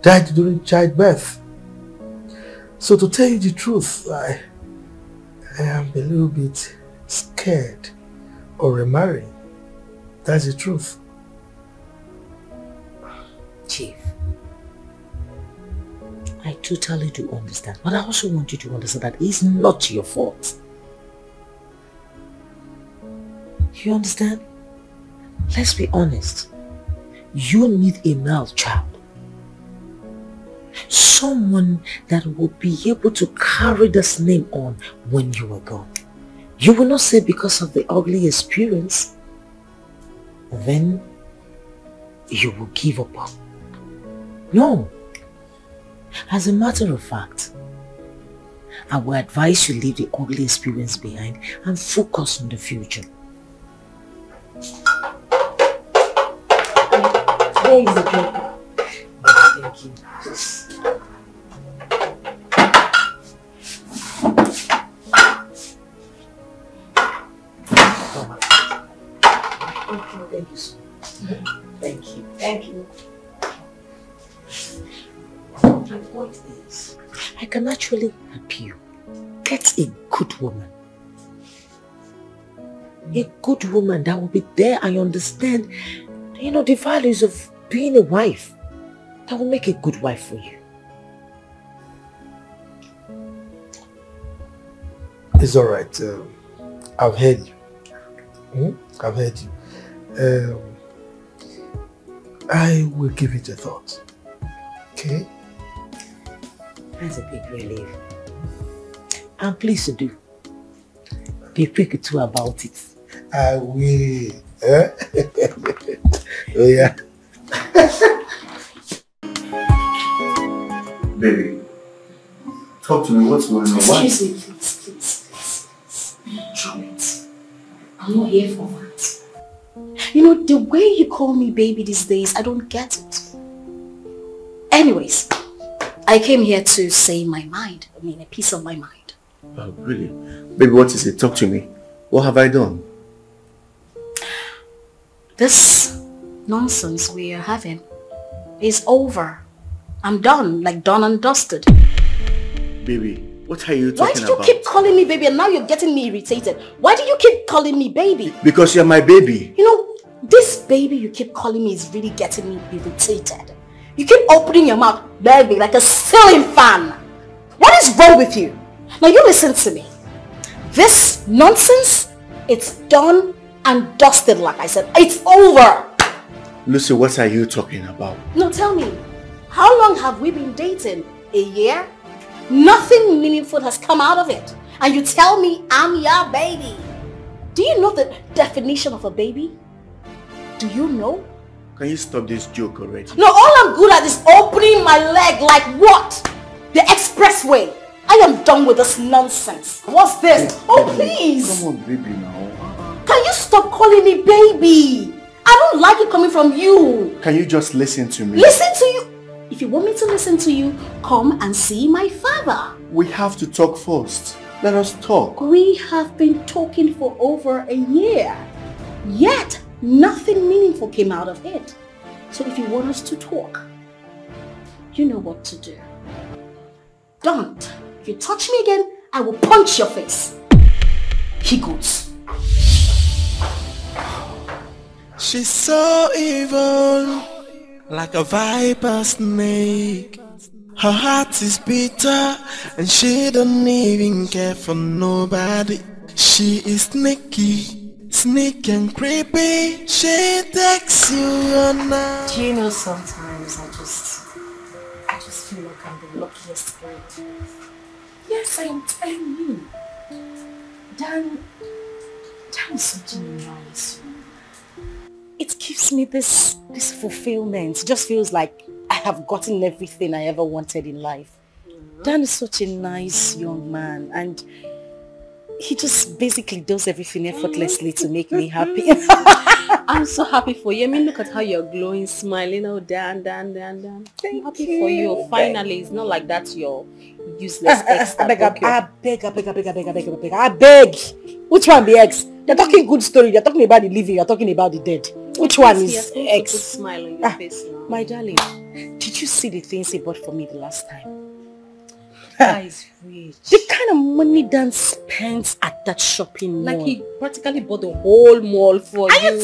Speaker 8: died during childbirth. So to tell you the truth, I am a little bit scared of remarrying. That's the truth.
Speaker 12: Chief, I totally do understand, but I also want you to understand that it's not your fault. You understand? Let's be honest. You need a male child. Someone that will be able to carry this name on when you are gone. You will not say because of the ugly experience, then you will give up. No. As a matter of fact, I will advise you leave the ugly experience behind and focus on the future. Where is the drink? Thank you. Just... Thank you so much. Thank you. Thank you. My point is, I can actually help you get a good woman. A good woman that will be there and understand, the values of being a wife. That will make a good wife for you.
Speaker 8: It's alright. I've heard you. I've heard you. I will give it a thought. Okay?
Speaker 12: That's a big relief. And please do. Be quick too about it.
Speaker 8: I will. Oh yeah.
Speaker 5: Baby, talk to me. What's going on?
Speaker 12: Excuse me, please. Drop it. I'm not here for that. The way you call me baby these days, I don't get it. Anyways, I came here to say my mind. A piece of my mind.
Speaker 5: Oh, really? Baby, what is it? Talk to me. What have I done?
Speaker 12: This nonsense we are having is over. I'm done, like done and dusted.
Speaker 5: Baby, what are you talking about?
Speaker 12: Why do you keep calling me baby and now you're getting me irritated? Why do you keep calling me baby?
Speaker 5: Because you're my baby.
Speaker 12: This baby you keep calling me is really getting me irritated. You keep opening your mouth, baby, like a ceiling fan. What is wrong with you? Now you listen to me. This nonsense, it's done and dusted, like I said. It's over.
Speaker 5: Lucy, what are you talking about?
Speaker 12: No, tell me. How long have we been dating? A year? Nothing meaningful has come out of it. And you tell me I'm your baby. Do you know the definition of a baby? Do you know?
Speaker 5: Can you stop this joke already?
Speaker 12: No, all I'm good at is opening my leg like what? The expressway. I am done with this nonsense. What's this? Oh, please.
Speaker 5: Come on, baby, now.
Speaker 12: Can you stop calling me baby? I don't like it coming from you.
Speaker 5: Can you just listen to me?
Speaker 12: Listen to you? If you want me to listen to you, come and see my father.
Speaker 5: We have to talk first. Let us talk.
Speaker 12: We have been talking for over a year. Yet, nothing meaningful came out of it. So if you want us to talk, you know what to do. Don't. If you touch me again, I will punch your face. He goes.
Speaker 7: She's so evil, like a viper snake. Her heart is bitter, and she don't even care for nobody. She is sneaky and creepy. She takes you on now.
Speaker 6: Do you know, sometimes I just feel like I'm the luckiest girl. Yes, I am telling you. Dan is such a nice one. It gives me this fulfillment. It just feels like I have gotten everything I ever wanted in life. Dan is such a nice young man, and he just basically does everything effortlessly to make me happy.
Speaker 3: I'm so happy for you. I mean, look at how you're glowing, smiling. Oh, Dan. I'm happy for you. Finally, it's not like that your useless ex. I
Speaker 1: beg. Which one the ex? They're talking good story. They're talking about the living. You're talking about the dead. Which one is ex?
Speaker 3: Put smile on your face now.
Speaker 1: My darling, did you see the things he bought for me the last time?
Speaker 3: That is rich.
Speaker 1: The kind of money Dan spends at that shopping mall.
Speaker 3: Like he practically bought the whole mall for you.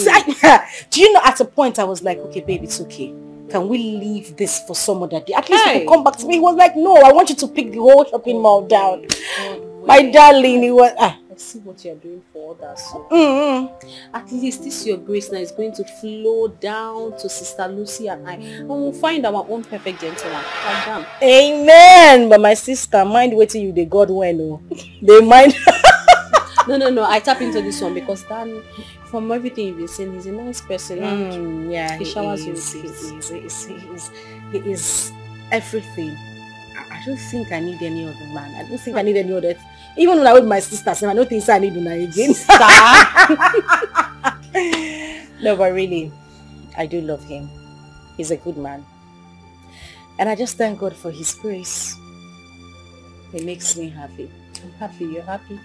Speaker 1: Do you know, at a point I was like, okay, babe, it's okay. Can we leave this for some other day? At least you can come back to me. He was like, no, I want you to pick the whole shopping mall down. My darling, he was...
Speaker 3: I see what you're doing for others. So. At least this your grace now is going to flow down to Sister Lucy and I. And we'll find our own perfect gentleman. Like them.
Speaker 1: Amen. But my sister, mind waiting you, they God when. Oh. They mind...
Speaker 3: No. I tap into this one because Dan, from everything you've been saying, he's a nice person.
Speaker 1: Yeah,
Speaker 3: he showers you
Speaker 1: with he is everything. I don't think I need any other man. I don't think I need any other... Even when I with my sister, I don't think I need one again. No, but really, I do love him.
Speaker 3: He's a good man. And I just thank God for his grace. It makes me happy. I'm happy. You're happy?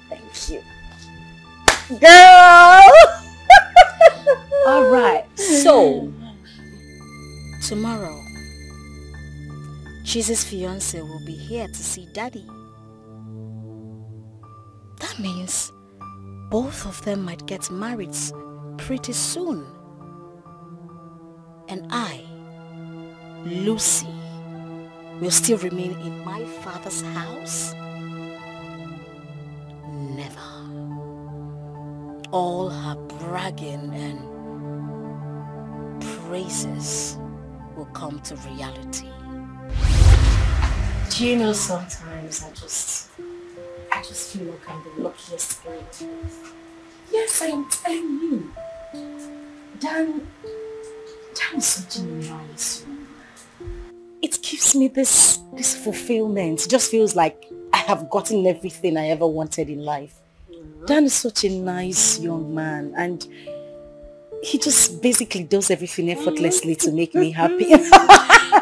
Speaker 3: Thank you. Girl!
Speaker 4: Alright, so tomorrow, Jesus' fiance will be here to see Daddy. That means both of them might get married pretty soon. And I, Lucy, will still remain in my father's house? Never. All her bragging and praises will come to reality.
Speaker 3: Do you know, sometimes I just feel like I'm the luckiest girl. Yes, I am telling you. Dan is such a nice woman. It gives me this fulfillment. It just feels like I have gotten everything I ever wanted in life. Dan is such a nice young man, and he just basically does everything effortlessly to make me happy.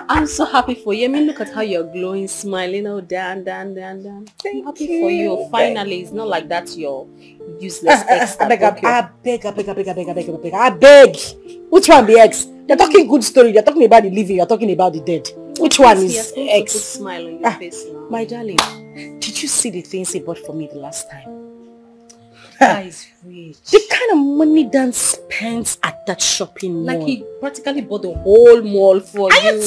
Speaker 6: I'm so happy for you. I mean, look at how you're glowing, smiling. Oh, Dan. I'm happy for you. Finally, it's not like that you're useless ex.
Speaker 1: I beg. Which one the ex? They're talking good story. They're talking about the living. You're talking about the dead. Which one is ex?
Speaker 6: Put smile on your face now.
Speaker 3: My darling, did you see the things he bought for me the last time?
Speaker 6: That is rich.
Speaker 3: The kind of money Dan spends at that shopping mall.
Speaker 6: Like he practically bought the whole mall for you.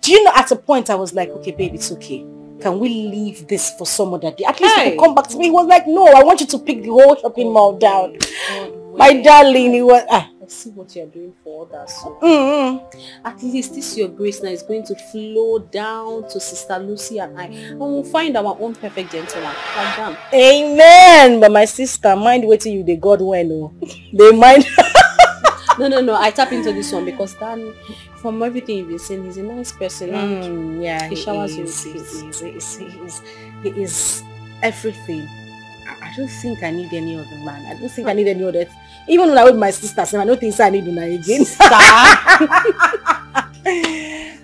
Speaker 3: Do you know, at a point I was like, okay babe, it's okay. Can we leave this for some other day? At least we can come back to me. He was like, no, I want you to pick the whole shopping mall down. My darling, he was...
Speaker 6: I see what you're doing for others. So. At least this your grace now is going to flow down to Sister Lucy and I. And we'll find our own perfect gentleman. Like them.
Speaker 1: Amen. But my sister, mind waiting you, they God when. Oh. They mind...
Speaker 6: No. I tap into this one because Dan, from everything you've been saying, he's a nice person.
Speaker 3: Yeah,
Speaker 6: he showers you with
Speaker 3: he is everything. I don't think I need any other man. I don't think I need any other... Even when I with my sister, I don't think I need one again.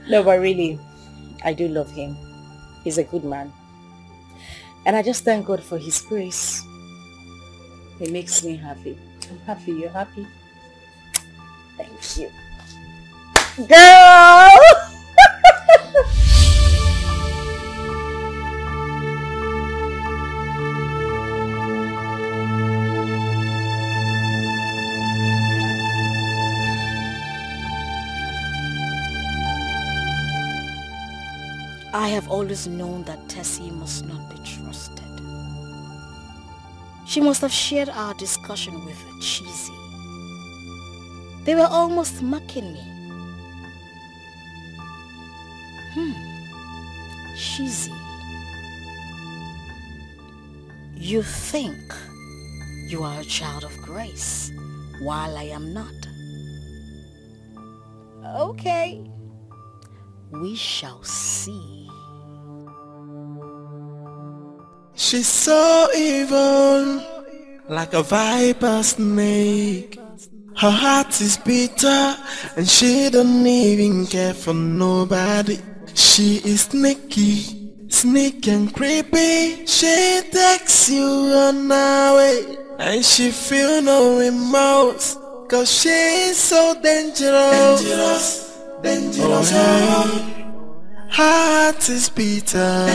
Speaker 3: No, but really, I do love him. He's a good man. And I just thank God for his grace. It makes me happy. I'm happy. You're happy? Thank you. Girl!
Speaker 4: I have always known that Tessie must not be trusted. She must have shared our discussion with Cheesy. They were almost mocking me. Cheesy. You think you are a child of grace, while I am not. Okay. We shall see.
Speaker 7: She's so evil, like a viper snake. Her heart is bitter, and she don't even care for nobody. She is sneaky and creepy. She takes you on her way, and she feel no remorse, cause she is so dangerous. Oh, hey. Heart is bitter.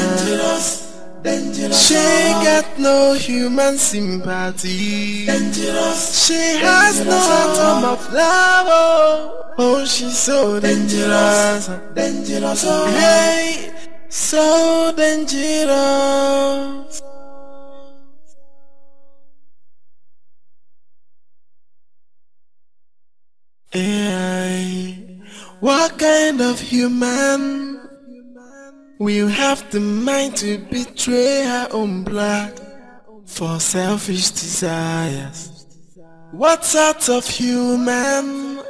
Speaker 7: She got no human sympathy. She has no atom of love. Oh, she's so dangerous. Hey, so dangerous. Hey, what kind of human will have the mind to betray her own blood for selfish desires? What sort of human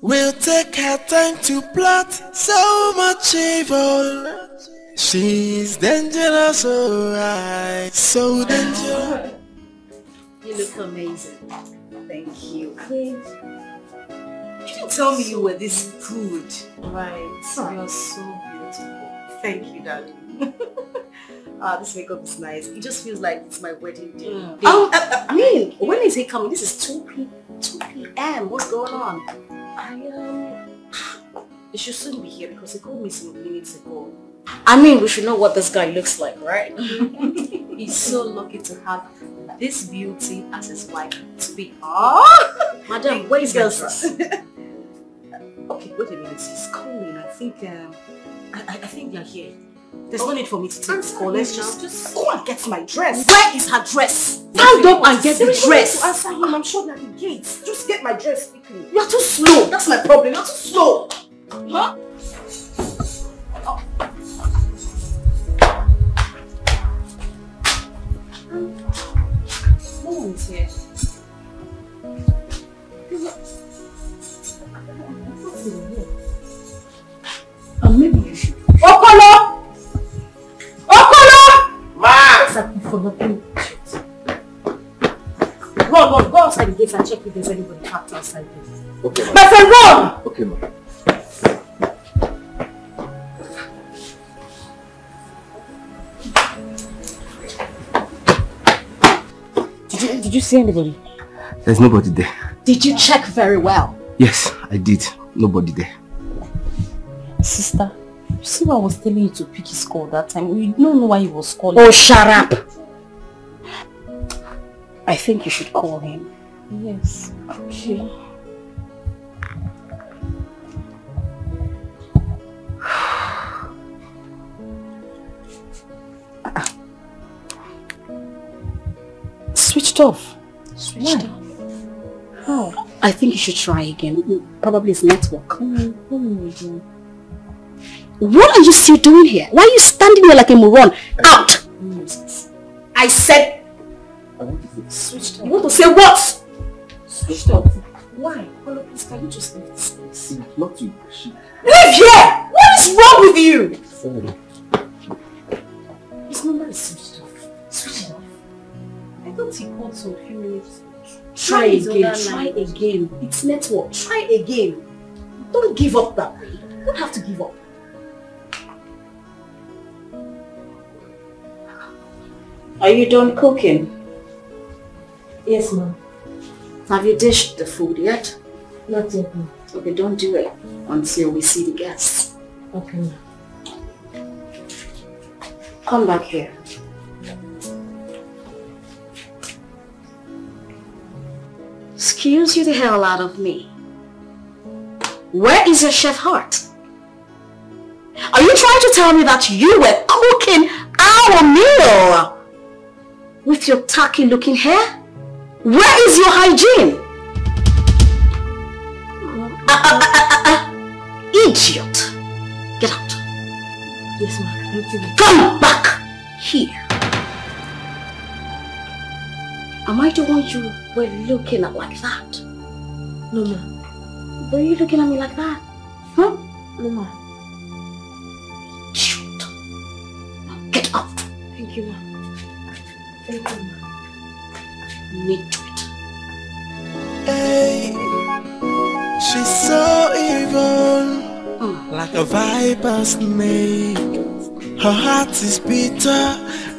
Speaker 7: will take her time to plot so much evil? She's dangerous, alright, so dangerous.
Speaker 3: You look amazing. Thank you.
Speaker 6: You didn't tell me you were this good.
Speaker 3: Right.
Speaker 6: You're so beautiful. Thank you, Daddy. This makeup is nice. It just feels like it's my wedding day. I mean, when is he coming? This is 2 p.m. What's going on? He should soon be here because he called me some minutes ago. I mean, we should know what this guy looks like, right? He's so lucky to have this beauty as his wife to be. Madam, where is girls? Okay, wait a minute. He's calling. I think they're here. There's no need for me to take this call. Let's just go and get my dress. Where is her dress? Stand up and get the dress. To answer him, I'm sure they're at the gates. Just get my dress quickly. You're too slow. That's my problem. You're too slow. Huh? No one's here. Maybe you should. Okolo! Ma! Run, go outside the gates and check if there's anybody trapped outside there.
Speaker 2: Okay, ma.
Speaker 6: My friend, run!
Speaker 2: Okay, ma.
Speaker 6: Did you see anybody?
Speaker 2: There's nobody there.
Speaker 6: Did you check very well?
Speaker 2: Yes, I did. Nobody there.
Speaker 3: Sister, you see why I was telling you to pick his call that time? We don't know why he was calling.
Speaker 6: Oh, shut up! I think you should call him.
Speaker 3: Yes.
Speaker 6: Okay. Switched off. Switched off. How? I think you should try again. Probably his network. What are you still doing here? Why are you standing here like a moron? Out! I said... Switched off. You want to say what? Switched off. Why? Hello, please, can you just leave this place?
Speaker 2: Not you.
Speaker 6: Leave here! What is wrong with you?
Speaker 2: Sorry.
Speaker 6: His number is switched off. Switched off.
Speaker 3: I thought he called some few minutes.
Speaker 6: Try again. It's network. Try again. Don't give up that way. You don't have to give up. Are you done cooking?
Speaker 3: Yes, ma'am.
Speaker 6: Have you dished the food yet?
Speaker 3: Not yet, ma'am.
Speaker 6: Okay, don't do it until we see the guests.
Speaker 3: Okay, ma'am.
Speaker 6: Come back here. Excuse you the hell out of me. Where is your chef heart? Are you trying to tell me that you were cooking our meal with your tacky looking hair? Where is your hygiene? Idiot. Get out.
Speaker 3: Yes, ma'am. Thank you.
Speaker 6: Come back here. Am I the one you were looking at like that?
Speaker 3: No, ma'am.
Speaker 6: Were you looking at me like that? Huh?
Speaker 3: No, ma'am.
Speaker 6: Shoot. Now get out.
Speaker 3: Thank you, ma'am. Thank you, ma'am.
Speaker 6: Need to it.
Speaker 7: Hey, she's so evil, like a viper snake. Her heart is bitter,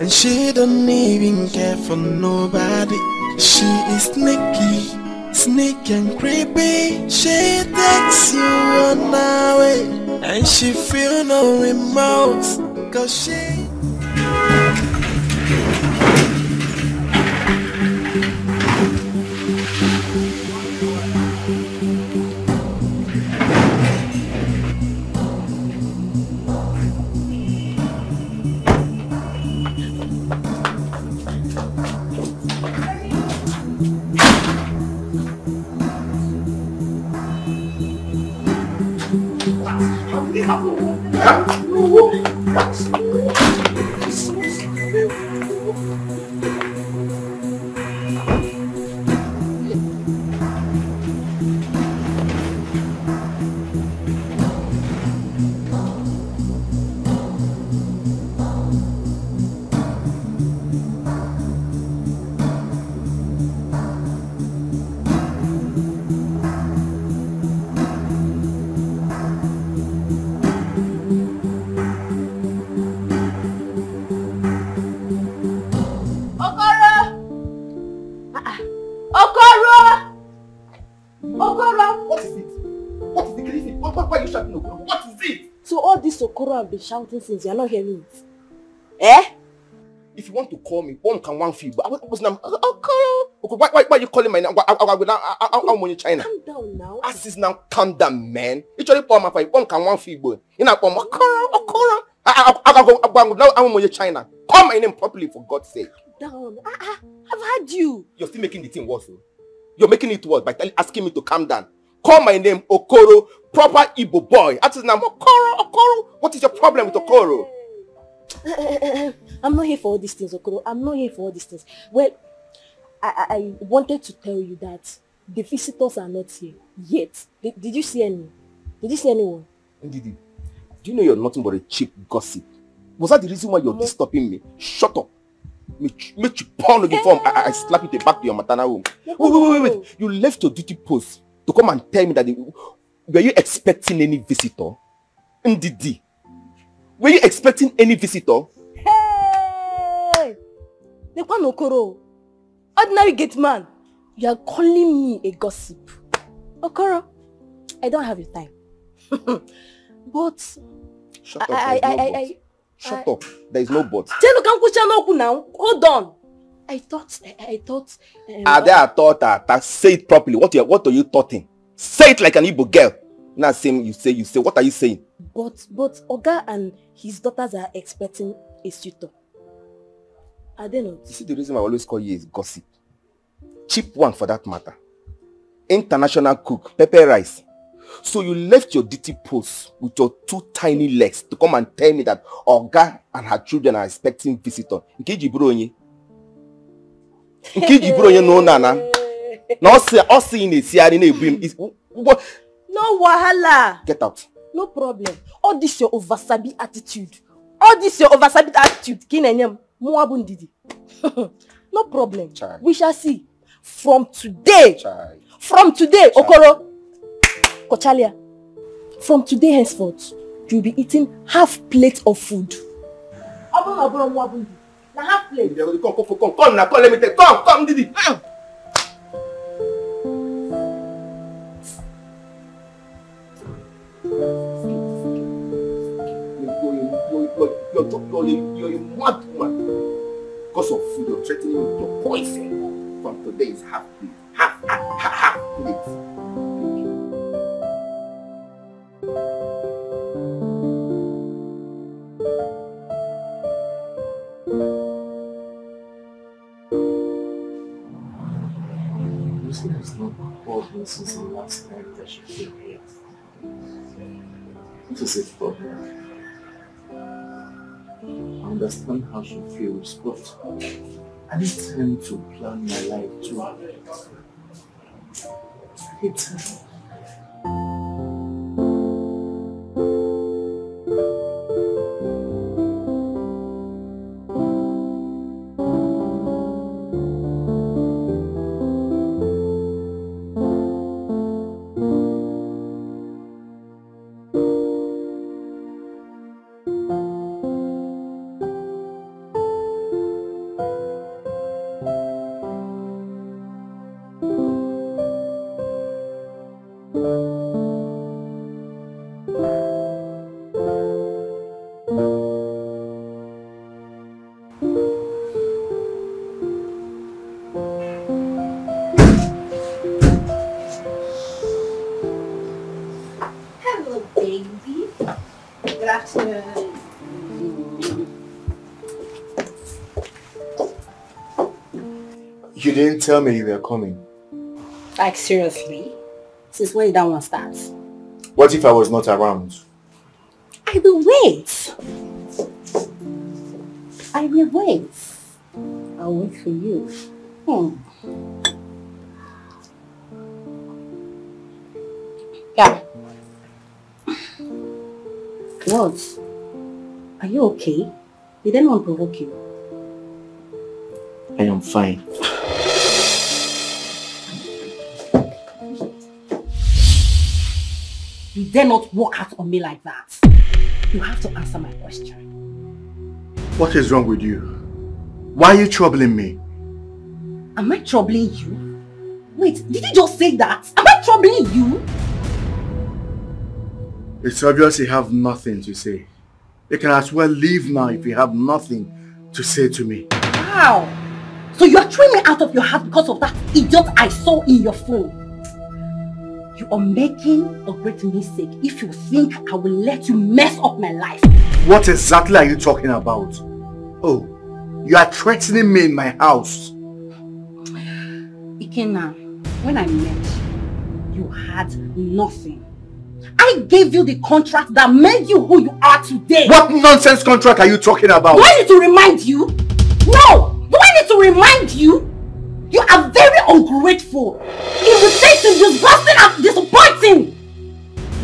Speaker 7: and she don't even care for nobody. She is sneaky and creepy. She takes you on her way, and she feel no remorse, 'cause she...
Speaker 6: Okoro have been shouting since. You're not hearing it. Eh?
Speaker 2: If you want to call me, one can one feel. But why are you calling my name? I'm on China.
Speaker 6: Calm down now.
Speaker 2: Assist now, calm down, man. Literally, one can one feel. You know, Okoro. I'm on China. Call my name properly, for God's sake.
Speaker 6: Down. I've heard you.
Speaker 2: You're still making the thing worse. You're making it worse by asking me to calm down. Call my name Okoro, proper Igbo boy. Assist now, Okoro. What is your problem with Okoro?
Speaker 6: I'm not here for all these things, Okoro. I'm not here for all these things. Well, I wanted to tell you that the visitors are not here yet. Did you see any? Did you see anyone?
Speaker 2: Indeed. Do you know you're nothing but a cheap gossip? Was that the reason why you're disturbing me? Shut up. Make you pound the form. I slap you back to your maternal home. Wait. You left your duty post to come and tell me that were you expecting any visitor? Indeed. Were you expecting any visitor?
Speaker 6: Hey! Nekwan Okoro. Ordinary gate man. You are calling me a gossip. Okoro, I don't have your time. But
Speaker 2: shut up. Shut up. There is no but.
Speaker 6: Now. Hold on. I thought.
Speaker 2: Say it properly. What are you thoughting? Say it like an Igbo girl. Now you say. What are you saying?
Speaker 6: But Oga and his daughters are expecting a suitor. Are they not?
Speaker 2: You see the reason I always call you is gossip. Cheap one for that matter. International cook, pepper rice. So you left your duty post with your 2 tiny legs to come and tell me that Oga and her children are expecting visitor. Nkiji no nana. No see in a siari na ebrim is what?
Speaker 6: No wahala.
Speaker 2: Get out.
Speaker 6: No problem. All this your oversabi attitude. Kinenyam muabundidi. No problem.
Speaker 2: Child.
Speaker 6: We shall see. From today.
Speaker 2: Child.
Speaker 6: Okoro. Kochalia. From today henceforth, you'll be eating half plate of food. Now half plate.
Speaker 2: Come now, let me take. Come, Didi. You're a mad woman. Because of food, you're threatening me with your poison. From today is half plate. Half plate.
Speaker 8: It's not problem since the last time that she came here. What is it problem? I understand how she feels, but I need time to plan my life too. I need time.
Speaker 13: You didn't tell me you were coming.
Speaker 6: Like seriously? Since when did that one start?
Speaker 13: What if I was not around?
Speaker 6: I will wait. I'll wait for you. Yeah. What? Are you okay? Did anyone provoke you?
Speaker 13: I am fine.
Speaker 6: You dare not walk out on me like that. You have to answer my question.
Speaker 13: What is wrong with you? Why are you troubling me?
Speaker 6: Am I troubling you? Wait, did you just say that? Am I troubling you?
Speaker 13: It's obvious you have nothing to say. You can as well leave now if you have nothing to say to me.
Speaker 1: Wow! So you are throwing me out of your house because of that idiot I saw in your phone. You are making a great mistake if you think I will let you mess up my life.
Speaker 13: What exactly are you talking about? Oh, you are threatening me in my house.
Speaker 1: Ikenna, when I met you had nothing. I gave you the contract that made you who you are today.
Speaker 13: What nonsense contract are you talking about?
Speaker 1: Do I need to remind you? No! Do I need to remind you? You are very ungrateful, irritating, disgusting and disappointing.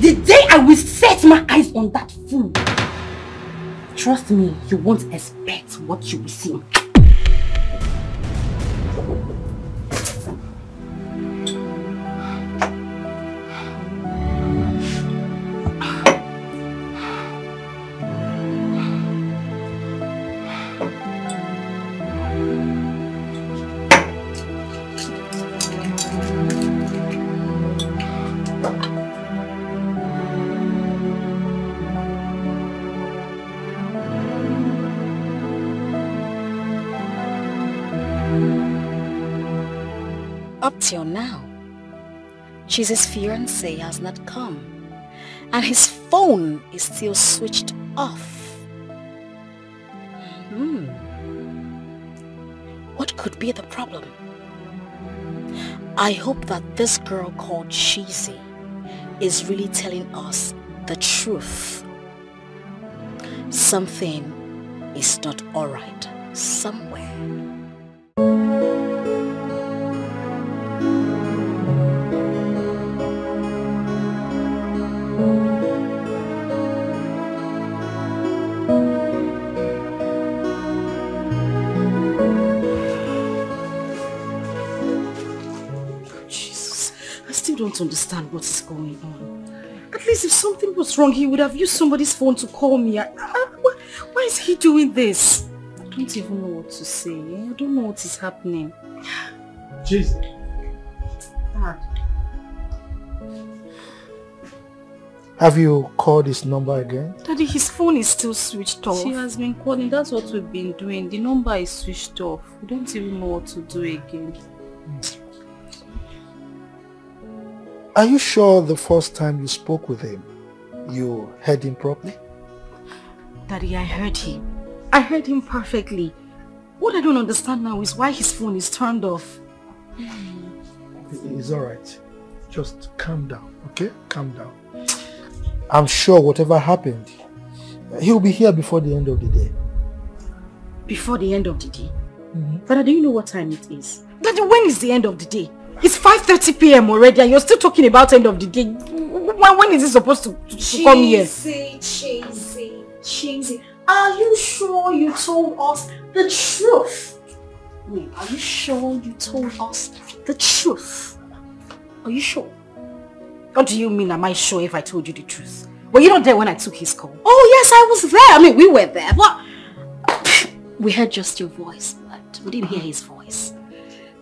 Speaker 1: The day I will set my eyes on that fool, trust me, you won't expect what you will see.
Speaker 11: Up till now, Jesus' fiancé has not come, and his phone is still switched off. What could be the problem? I hope that this girl called Cheesy is really telling us the truth. Something is not alright somewhere.
Speaker 1: I don't understand what is going on. At least if something was wrong, he would have used somebody's phone to call me. Why is he doing this?
Speaker 3: I don't even know what to say. I don't know what is happening.
Speaker 8: Jesus.
Speaker 1: Dad.
Speaker 8: Have you called his number again?
Speaker 1: Daddy, his phone is still switched off.
Speaker 3: She has been calling. That's what we've been doing. The number is switched off. We don't even know what to do again.
Speaker 8: Are you sure the first time you spoke with him, you heard him properly?
Speaker 1: Daddy, I heard him. I heard him perfectly. What I don't understand now is why his phone is turned off.
Speaker 8: It's alright. Just calm down, okay? Calm down. I'm sure whatever happened, he'll be here before the end of the day.
Speaker 1: Before the end of the day? Father, do you know what time it is? Daddy, when is the end of the day? It's 5:30 p.m. already and you're still talking about end of the day. When is he supposed to come here?
Speaker 6: Cheesy. Are you sure you told us the truth?
Speaker 1: Are you sure you told us the truth? Are you sure? What do you mean, am I sure if I told you the truth? Were you not there when I took his call?
Speaker 6: Oh yes, I was there. I mean, we were there. But we heard just your voice, but we didn't hear his voice.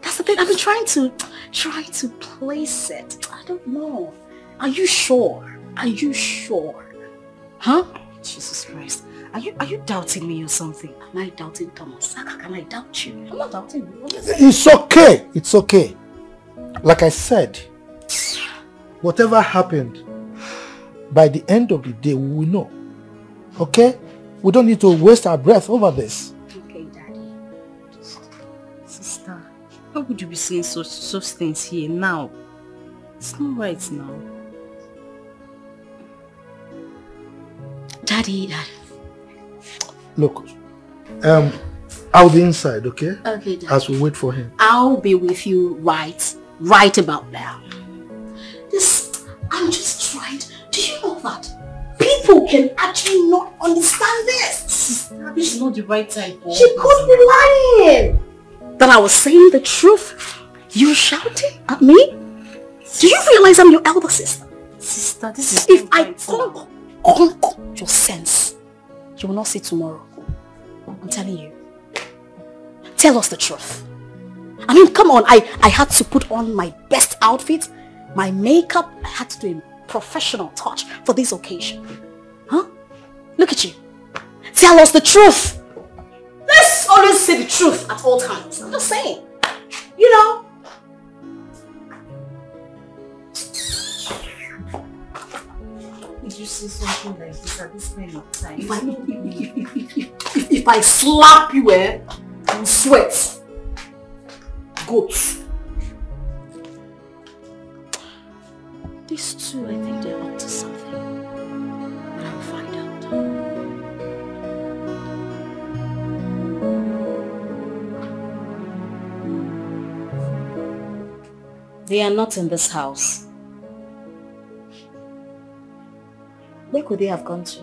Speaker 6: That's the thing. I've been trying to place it. I don't know. Are you sure? Are you sure?
Speaker 1: Huh? Jesus Christ. Are you doubting me or something?
Speaker 6: Am I doubting Thomas? How can I doubt you? I'm not doubting you.
Speaker 8: It's okay. It's okay. Like I said, whatever happened, by the end of the day, we will know. Okay? We don't need to waste our breath over this.
Speaker 6: Okay, Daddy.
Speaker 3: Sister, how would you be saying such things here now? It's not right now.
Speaker 6: Daddy.
Speaker 8: Look, I'll be inside, okay?
Speaker 6: Okay, Daddy.
Speaker 8: As we wait for him.
Speaker 6: I'll be with you right about now. I'm just trying to, do you know that people can actually not understand this?
Speaker 3: This is not the right time for
Speaker 6: She could be lying. That I was saying the truth. You're shouting at me? Do you realize I'm your elder sister?
Speaker 3: Sister, this is
Speaker 6: if I conquer your sense, you will not see tomorrow. I'm telling you. Tell us the truth. I mean, come on, I had to put on my best outfit, my makeup. I had to do a professional touch for this occasion. Huh? Look at you.
Speaker 11: tell us the truth. Let's always say the truth at all times. I'm just saying. You know.
Speaker 6: Did you say something like this at this kind of time?
Speaker 11: If I slap you, you sweat. Goats. These two, I think they're up to something. But I'll find out. They are not in this house. Where could they have gone to?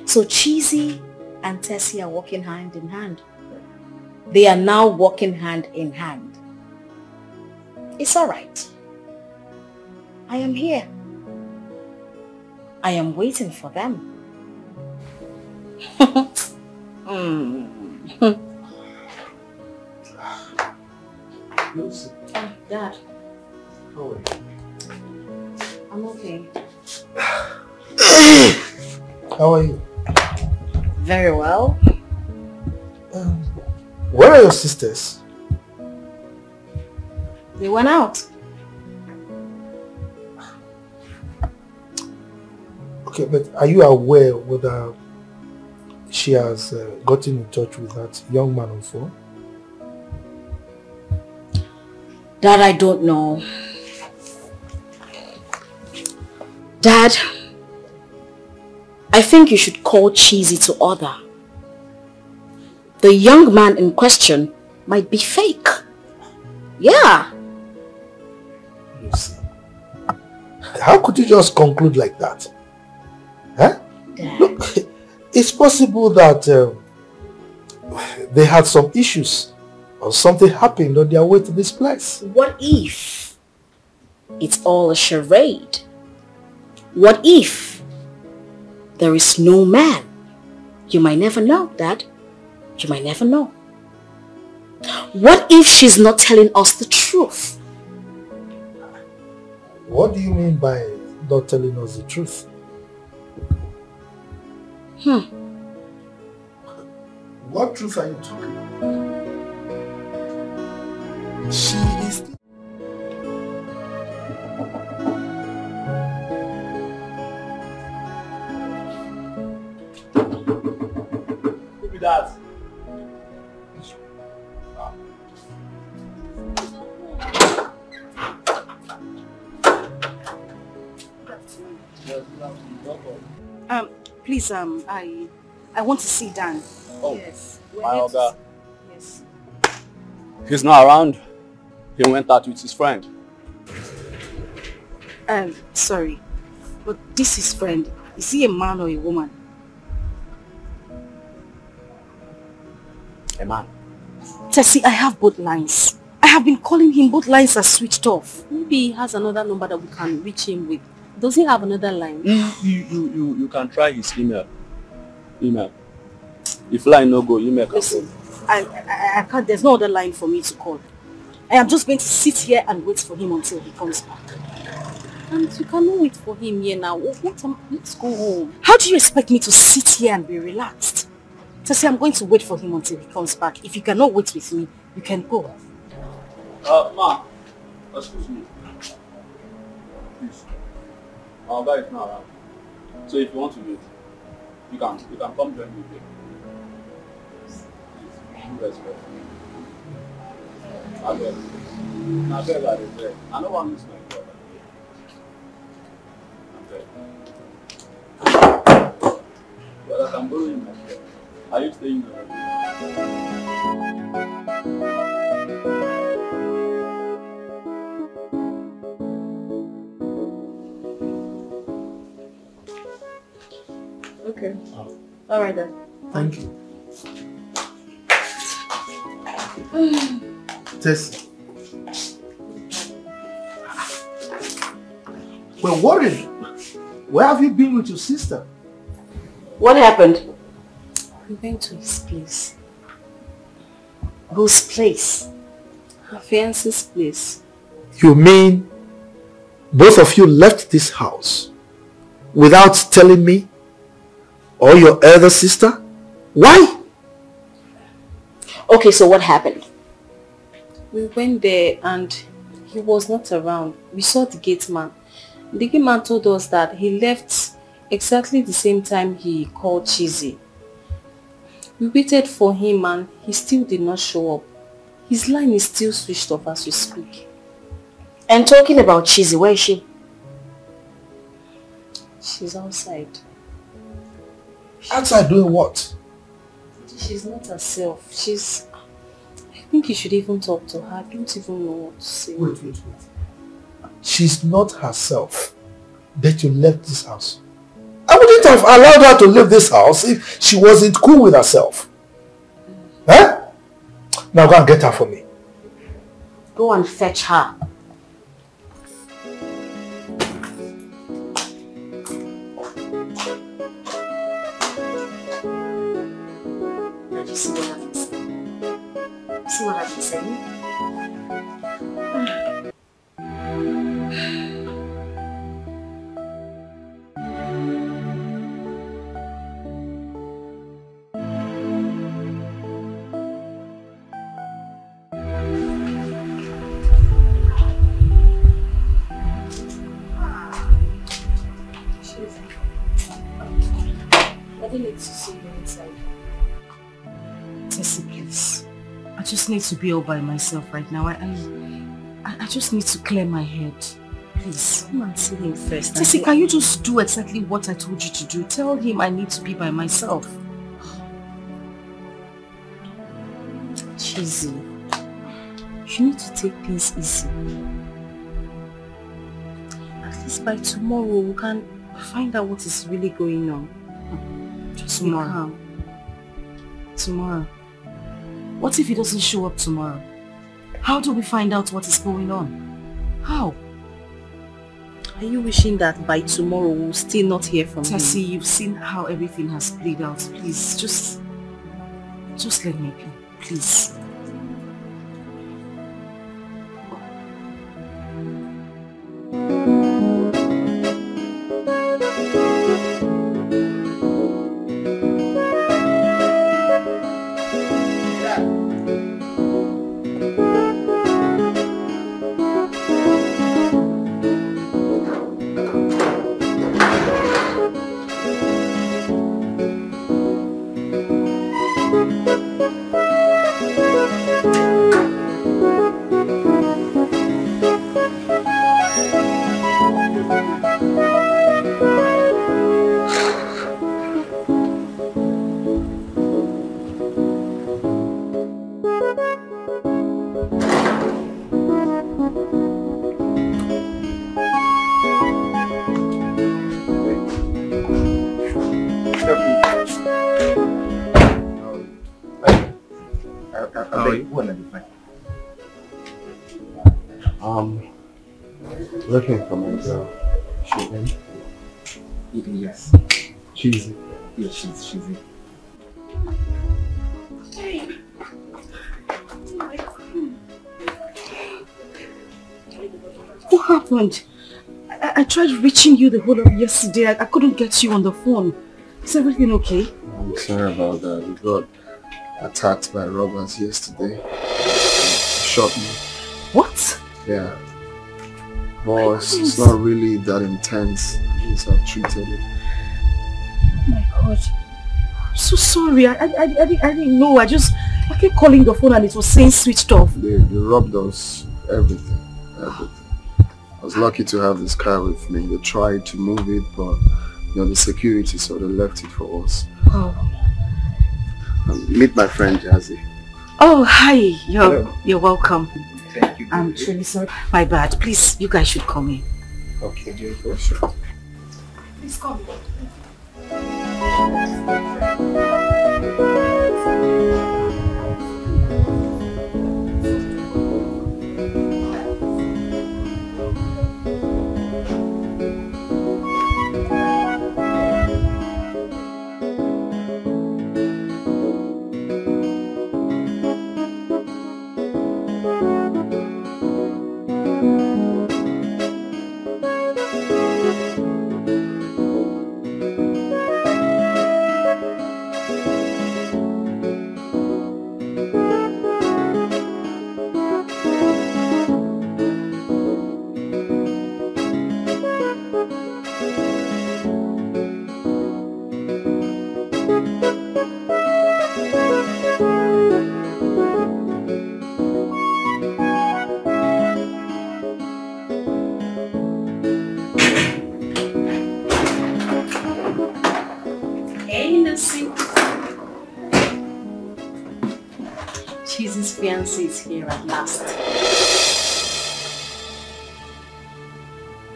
Speaker 11: So Cheesy and Tessie are walking hand in hand. They are now walking hand in hand. It's alright. I am here. I am waiting for them.
Speaker 8: Lucy.
Speaker 11: Oh, Dad.
Speaker 8: How are you?
Speaker 11: I'm okay.
Speaker 8: How are you?
Speaker 11: Very well.
Speaker 8: Where are your sisters?
Speaker 11: They went out.
Speaker 8: Okay, but are you aware whether she has gotten in touch with that young man on phone?
Speaker 11: Dad, I don't know. Dad, I think you should call Cheesy to order. The young man in question might be fake. Yeah.
Speaker 8: Lucy, how could you just conclude like that? Huh?
Speaker 11: Dad.
Speaker 8: Look, it's possible that they had some issues or something happened on their way to this place.
Speaker 11: What if it's all a charade? What if there is no man? You might never know, Dad. You might never know. What if she's not telling us the truth?
Speaker 8: What do you mean by not telling us the truth? What truth are you talking about?
Speaker 7: She is.
Speaker 2: Who be that?
Speaker 6: Please, I want to see Dan.
Speaker 2: Oh,
Speaker 6: yes.
Speaker 2: my Oga.
Speaker 6: Yes.
Speaker 2: He's not around. He went out with his friend.
Speaker 6: Sorry, but this is friend. Is he a man or a woman?
Speaker 2: A man.
Speaker 6: Tessie, I have both lines. I have been calling him, both lines are switched off.
Speaker 3: Maybe he has another number that we can reach him with. Does he have another line?
Speaker 2: You can try his email. If line no go, email can
Speaker 6: Listen, I can't, there's no other line for me to call. I am just going to sit here and wait for him until he comes back.
Speaker 3: And you cannot wait for him here now. Let's go home.
Speaker 6: How do you expect me to sit here and be relaxed? Tessie, I'm going to wait for him until he comes back. If you cannot wait with me, you can go.
Speaker 2: Ma, excuse me. Please. Our guy is not around. So if you want to wait, you can come join me here. Please, respect. I beg. I don't want to lose my brother. I beg. But I can borrow you my share. Are you staying there?
Speaker 6: Okay. All right then.
Speaker 8: Thank you. Tessie. We're worried. Where have you been with your sister?
Speaker 6: What happened?
Speaker 3: We went to his place.
Speaker 6: Whose place?
Speaker 3: Her fiance's place.
Speaker 8: You mean both of you left this house without telling me or your elder sister? Why?
Speaker 3: Okay, so what happened? We went there and he was not around. We saw the gate man. The gate man told us that he left exactly the same time he called Chizzy. We waited for him and he still did not show up. His line is still switched off as we speak.
Speaker 11: And talking about Chizzy, where is she?
Speaker 3: She's outside.
Speaker 8: Outside doing what?
Speaker 3: She's not herself. I think you should even talk to her. I don't even know what to say.
Speaker 8: Wait. She's not herself. But you left this house. I wouldn't have allowed her to leave this house if she wasn't cool with herself. Huh? Now go and get her for me.
Speaker 3: Go and fetch her.
Speaker 11: Did you see what I've been saying? See what I've been saying?
Speaker 3: I need to see you inside.
Speaker 6: Tessie, please. I just need to be all by myself right now. I just need to clear my head. Please.
Speaker 3: Come and see him first.
Speaker 6: Tessie, can you just do exactly what I told you to do? Tell him I need to be by myself.
Speaker 3: Chizzy, you need to take things easy. At least by tomorrow we can find out what is really going on. Just be calm.
Speaker 6: Tomorrow? What if he doesn't show up tomorrow? How do we find out what is going on? How?
Speaker 3: Are you wishing that by tomorrow we'll still not hear from him?
Speaker 6: Tessie, you've seen how everything has played out. Please, just let me be. Please.
Speaker 5: Looking for my girl. She in?
Speaker 2: Yes.
Speaker 5: Cheesy.
Speaker 2: Yes, she's in.
Speaker 6: What happened? I tried reaching you the whole of yesterday. I couldn't get you on the phone. Is everything okay?
Speaker 5: I'm sorry about that. We got attacked by robbers yesterday. They shot me.
Speaker 6: What?
Speaker 5: Yeah. Well, it's not really that intense. At least I've treated it.
Speaker 6: Oh my God. I'm so sorry. I didn't know. I kept calling the phone and it was saying switched off.
Speaker 5: They robbed us. Everything. I was lucky to have this car with me. They tried to move it, but the security, so they left it for us.
Speaker 6: Oh.
Speaker 5: Meet my friend Jazzy.
Speaker 6: Oh, hi. You're welcome.
Speaker 2: Thank you.
Speaker 6: I'm truly sorry. My bad. Please, you guys should come in.
Speaker 5: Okay, dear. Sure.
Speaker 6: Please come.
Speaker 3: Chizzy's fiancé is here at last.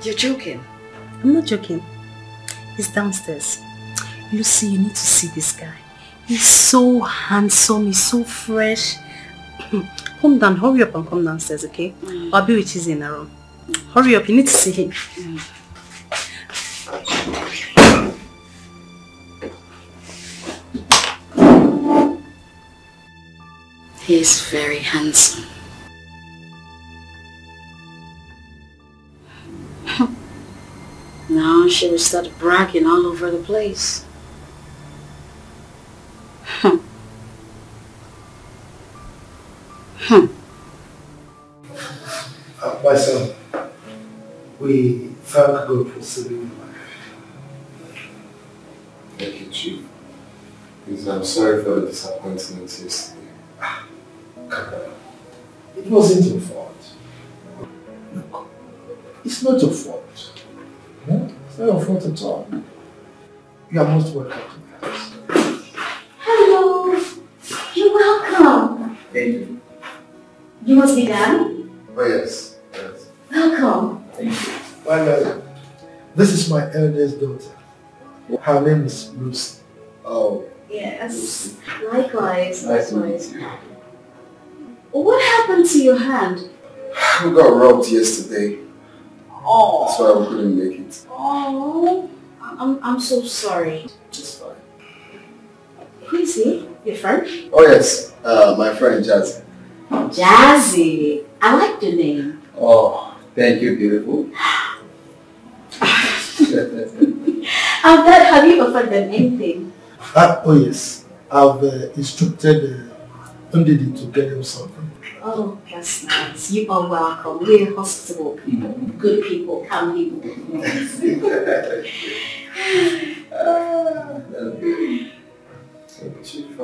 Speaker 6: You're joking?
Speaker 3: I'm not joking. He's downstairs. Lucy, you need to see this guy. He's so handsome, he's so fresh. Calm down, hurry up and come downstairs, okay? I'll be with Chizzy in a room. Hurry up, you need to see him.
Speaker 6: He's very handsome. Now she will start bragging all over the place.
Speaker 8: My son, we thank God for saving your life.
Speaker 5: Thank you, Chief. Please, I'm sorry for the disappointment yesterday.
Speaker 8: It wasn't your fault. Look, it's not your fault. No? It's not your fault at all. You are most welcome to the house.
Speaker 6: Hello. You're welcome.
Speaker 5: Thank you.
Speaker 6: You must be Dan?
Speaker 5: Oh, yes. Yes.
Speaker 6: Welcome.
Speaker 5: Thank you.
Speaker 8: Well, this is my eldest daughter. Her name is Lucy.
Speaker 5: Oh.
Speaker 6: Yes. Likewise.
Speaker 5: Nice to meet you.
Speaker 6: What happened to your hand?
Speaker 5: We got robbed yesterday.
Speaker 6: Oh.
Speaker 5: That's why we couldn't make it.
Speaker 6: Oh. I'm so sorry.
Speaker 5: It's fine.
Speaker 6: Who is he? Your friend?
Speaker 5: Oh, yes. My friend Jazzy.
Speaker 6: Jazzy. I like the name.
Speaker 5: Oh, thank you, beautiful.
Speaker 6: Dad, have you offered them anything?
Speaker 8: Oh yes, I've instructed Ndidi to get him something.
Speaker 6: Oh, that's nice. You are welcome. We're hospitable people, good people, calm people.
Speaker 5: Chief,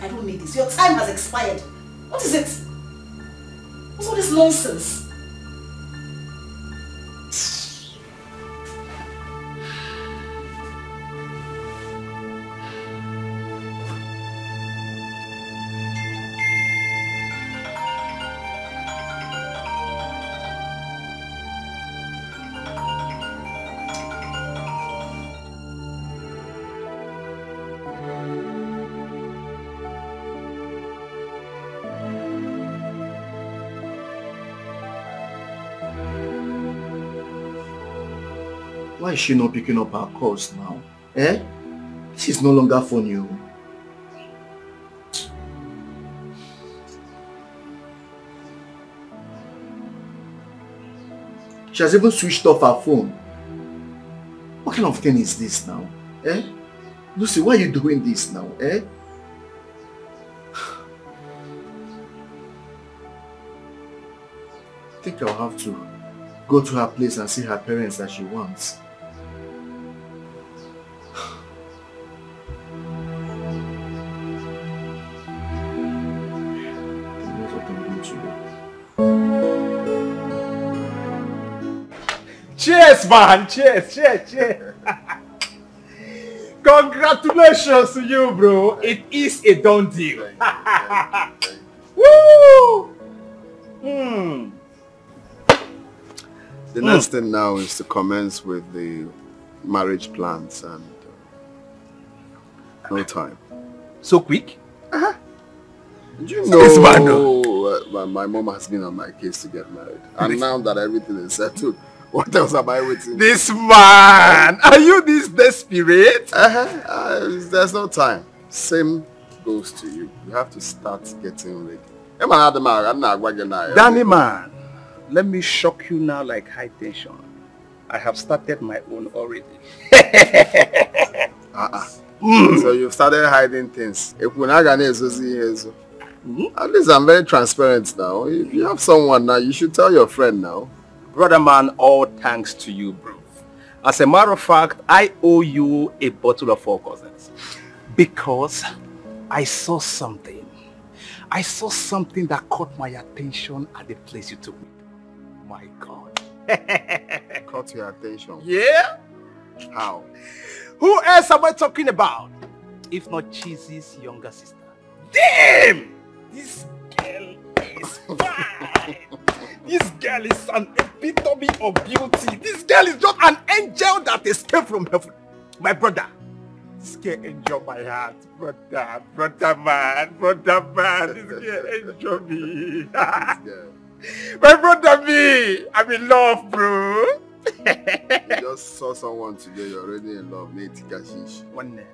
Speaker 6: I don't need this. Your time has expired. What is it? What's all this nonsense?
Speaker 13: Why is she not picking up our calls now? Eh? This is no longer funny. She has even switched off her phone. What kind of thing is this now? Eh? Lucy, why are you doing this now? Eh? I think I'll have to go to her place and see her parents that she wants.
Speaker 2: Cheers, man! Cheers, cheers, cheers! Congratulations to you, bro! It is a done deal. Woo!
Speaker 5: The next thing now is to commence with the marriage plans and no time.
Speaker 2: So quick?
Speaker 5: You know, my mom has been on my case to get married. And now that everything is settled, what else am I waiting?
Speaker 2: This man! Are you this desperate?
Speaker 5: There's no time. Same goes to you. You have to start getting ready.
Speaker 2: Danny man, let me shock you now like high tension. I have started my own already.
Speaker 5: So you've started hiding things. At least I'm very transparent now. If you have someone now, you should tell your friend now.
Speaker 2: Brother man, all thanks to you, bro. As a matter of fact, I owe you a bottle of Four Cousins. Because I saw something. I saw something that caught my attention at the place you took me. My God.
Speaker 5: Caught your attention?
Speaker 2: Yeah?
Speaker 5: How?
Speaker 2: Who else am I talking about? If not Cheesy's younger sister. Damn! This girl is fine. This girl is an epitome of beauty. This girl is just an angel that escaped from heaven. My brother. This girl enjoy my heart. Brother man. This girl enjoy me. My brother me. I'm in love, bro.
Speaker 5: You just saw someone today, you're already in love.
Speaker 2: One name.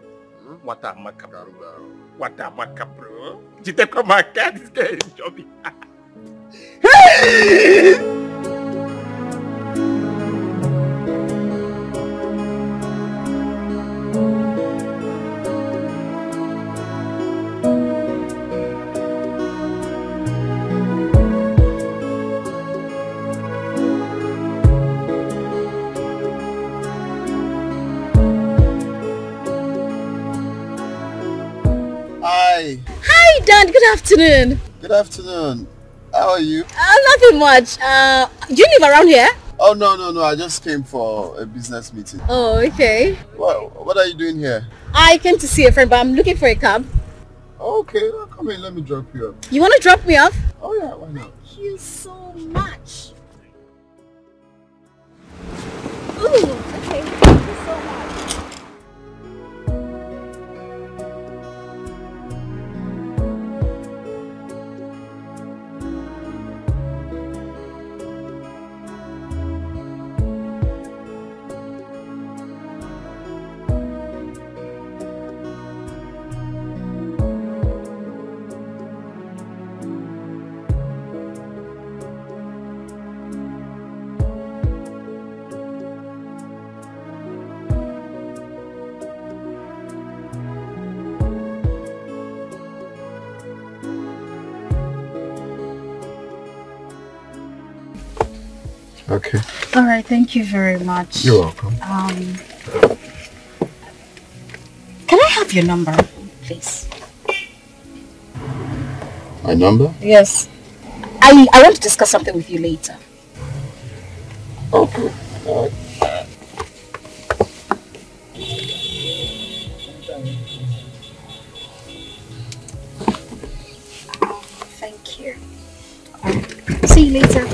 Speaker 2: What a macabre. What a macabre. Did they come back? This girl enjoy me. Hey!
Speaker 11: Hi, Dan. Good afternoon.
Speaker 5: Good afternoon. How are you?
Speaker 11: Nothing much. Do you live around here?
Speaker 5: Oh, no. I just came for a business meeting.
Speaker 11: Oh, okay.
Speaker 5: Well, what are you doing here?
Speaker 11: I came to see a friend, but I'm looking for a cab.
Speaker 5: Okay, come in. Let me drop you up.
Speaker 11: You want to drop me off?
Speaker 5: Oh, yeah. Why not?
Speaker 11: Thank you so much. Ooh, okay. Thank you so much.
Speaker 5: Okay.
Speaker 11: All right, thank you very much.
Speaker 5: You're welcome.
Speaker 11: Can I have your number, please?
Speaker 5: My number?
Speaker 11: Yes. I want to discuss something with you later.
Speaker 5: Okay. All right.
Speaker 11: Thank you. See you later.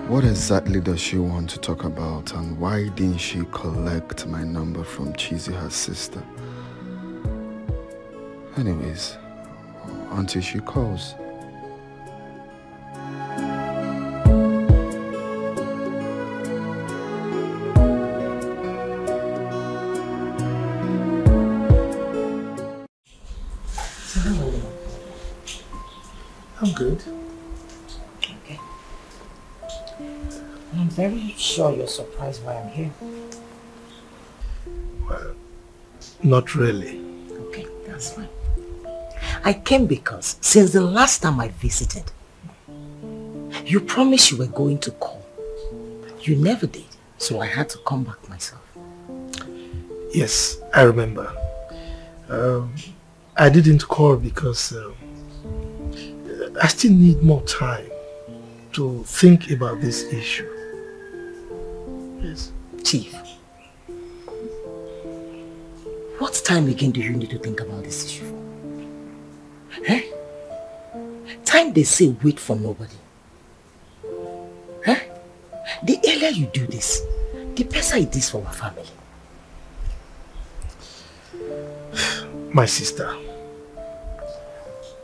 Speaker 5: What exactly does she want to talk about, and why didn't she collect my number from Cheesy, her sister? Anyways, until she calls.
Speaker 8: I'm good.
Speaker 12: Okay. I'm very sure you're surprised why I'm here.
Speaker 8: Well, not really.
Speaker 12: Okay, that's fine. I came because since the last time I visited, you promised you were going to call. You never did, so I had to come back myself.
Speaker 8: Yes, I remember. I didn't call because I still need more time to think about this issue. Yes.
Speaker 12: Chief, what time again do you need to think about this issue for? Eh? Time they say wait for nobody. Huh? The earlier you do this, the better it is for our family.
Speaker 8: My sister,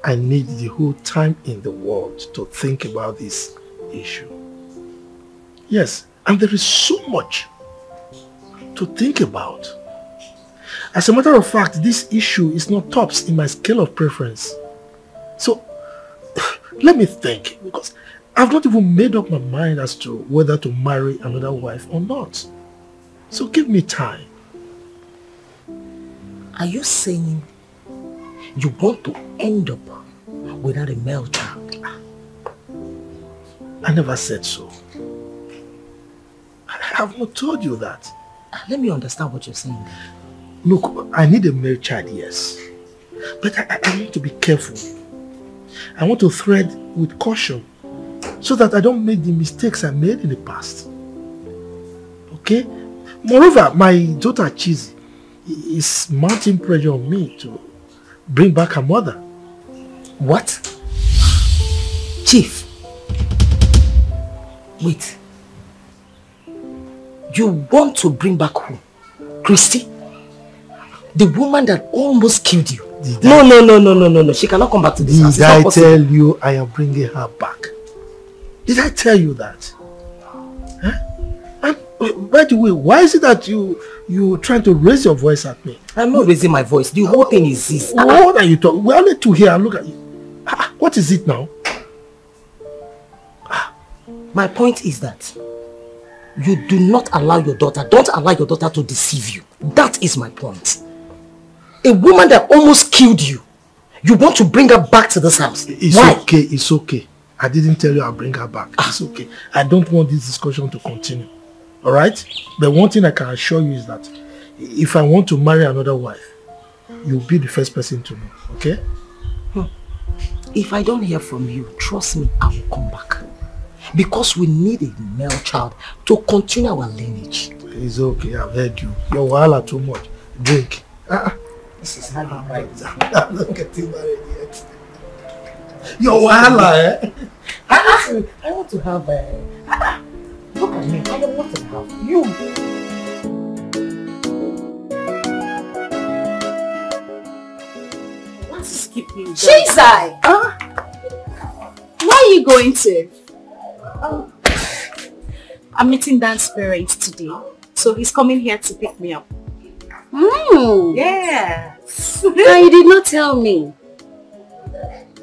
Speaker 8: I need the whole time in the world to think about this issue. Yes, and there is so much to think about. As a matter of fact, this issue is not tops in my scale of preference. So, let me think, because I've not even made up my mind as to whether to marry another wife or not. So give me time.
Speaker 12: Are you saying you want to end up without a male child?
Speaker 8: I never said so. I have not told you that.
Speaker 12: Let me understand what you're saying.
Speaker 8: Look, I need a male child, yes. But I want to be careful. I want to tread with caution so that I don't make the mistakes I made in the past. Okay? Moreover, my daughter Chizzy is mounting pressure on me to bring back her mother.
Speaker 12: What? Chief. Wait. You want to bring back who? Christy? The woman that almost killed you? No. She cannot come back to this house.
Speaker 8: Did I tell you I am bringing her back? Did I tell you that? Huh? And by the way, why is it that you trying to raise your voice at me?
Speaker 12: I'm not raising my voice. The whole thing is this.
Speaker 8: What are you talking? We're only two here and look at you. What is it now?
Speaker 12: My point is that you do not allow your daughter, don't allow your daughter to deceive you. That is my point. A woman that almost killed you, you want to bring her back to this house.
Speaker 8: It's okay. I didn't tell you I'll bring her back. It's okay. I don't want this discussion to continue. Alright? But one thing I can assure you is that if I want to marry another wife, you'll be the first person to know. Okay?
Speaker 12: If I don't hear from you, trust me, I will come back. Because we need a male child to continue our lineage.
Speaker 8: It's okay, I've heard you. Your wahala too much. Drink.
Speaker 12: This is how you right.
Speaker 8: I'm not getting married yet. Your wahala, eh?
Speaker 12: I want to have a... Look at me, I don't want to have you.
Speaker 6: What's keeping you?
Speaker 1: Chizzy! Where are you going to? I'm meeting Dan's parents today, so he's coming here to pick me up. Yes.
Speaker 11: And you did not tell me.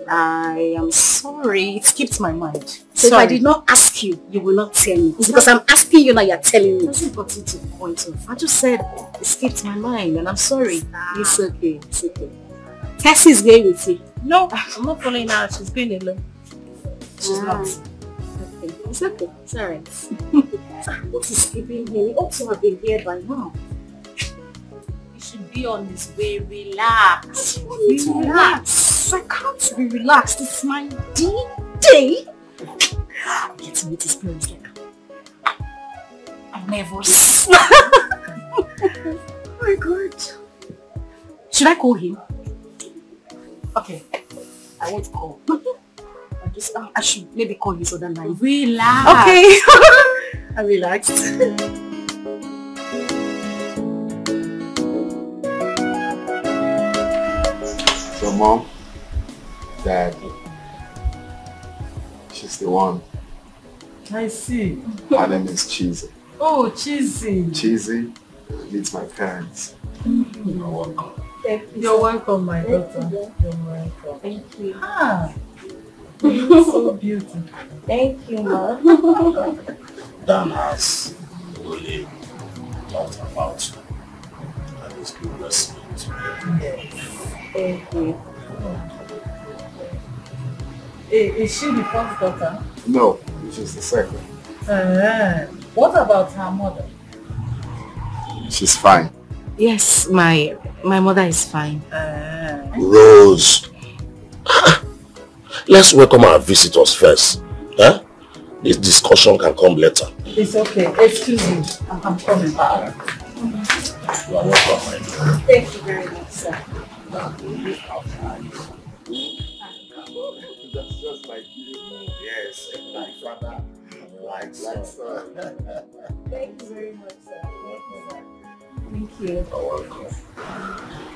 Speaker 1: I am sorry, it skipped my mind.
Speaker 11: So if I did not ask you, you will not tell me. It's because I'm asking you now, you're telling me.
Speaker 1: It doesn't got to the point of. I just said it skipped my mind and I'm sorry.
Speaker 6: It's okay, it's okay. Tessie is going with you.
Speaker 1: No, I'm not following her. She's going alone. She's not.
Speaker 6: Okay. It's okay. It's alright. What is keeping him? He ought to have been here by now.
Speaker 1: He should be on his way. Relax.
Speaker 6: Relax.
Speaker 1: I can't be relaxed. It's my D-Day. I'm getting with his parents like I'm nervous. Oh my god. Should I call him? Okay. I won't call. I should maybe call his other line.
Speaker 6: Relax.
Speaker 1: Okay. I'm relaxed.
Speaker 5: So Mom, Dad, she's the one.
Speaker 10: I see.
Speaker 5: Her name is Chizzy.
Speaker 10: Oh, Chizzy.
Speaker 5: Chizzy meets my parents. You're welcome.
Speaker 10: You're welcome, my daughter. You're welcome.
Speaker 6: Thank you.
Speaker 10: So beautiful.
Speaker 6: Thank you, Ma.
Speaker 9: Dan has really thought about you. And he's progressing to
Speaker 6: Thank you.
Speaker 10: Is she the first daughter?
Speaker 5: No, she's the second.
Speaker 10: What about her mother?
Speaker 5: She's fine.
Speaker 3: Yes, my mother is fine.
Speaker 9: Rose. Let's welcome our visitors first. Huh? This discussion can come later.
Speaker 10: It's okay. Excuse me. I'm coming.
Speaker 9: You are welcome, my dear.
Speaker 6: Thank you very much, sir.
Speaker 5: That's just like you.
Speaker 9: Yes, like father, like son.
Speaker 6: Thank you very much, sir. Thank you.
Speaker 9: You're welcome.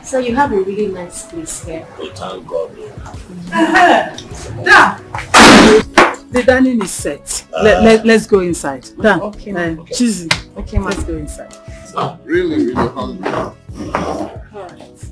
Speaker 6: So you have a really nice place here.
Speaker 9: We thank God.
Speaker 10: The dining is set. Let's go inside. Dan,
Speaker 6: okay.
Speaker 10: Chizzy.
Speaker 6: Okay,
Speaker 10: let's go inside.
Speaker 5: I'm really, really hungry.
Speaker 10: Alright.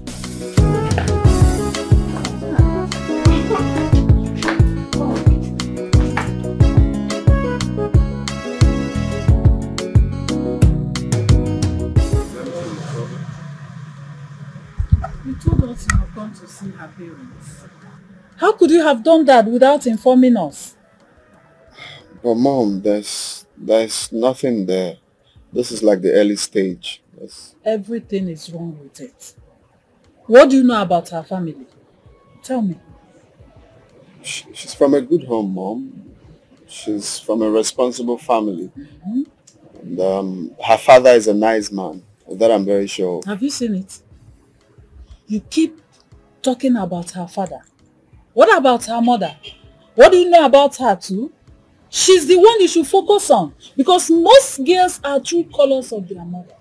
Speaker 10: You told us you have gone to see her parents. How could you have done that without informing us?
Speaker 5: But Mom, there's nothing there. This is like the early stage.
Speaker 10: Everything is wrong with it. What do you know about her family? Tell me.
Speaker 5: She's from a good home, Mom. She's from a responsible family. And, her father is a nice man. That I'm very sure.
Speaker 10: Have you seen it? You keep talking about her father. What about her mother? What do you know about her too? She's the one you should focus on, because most girls are true colors of their mother.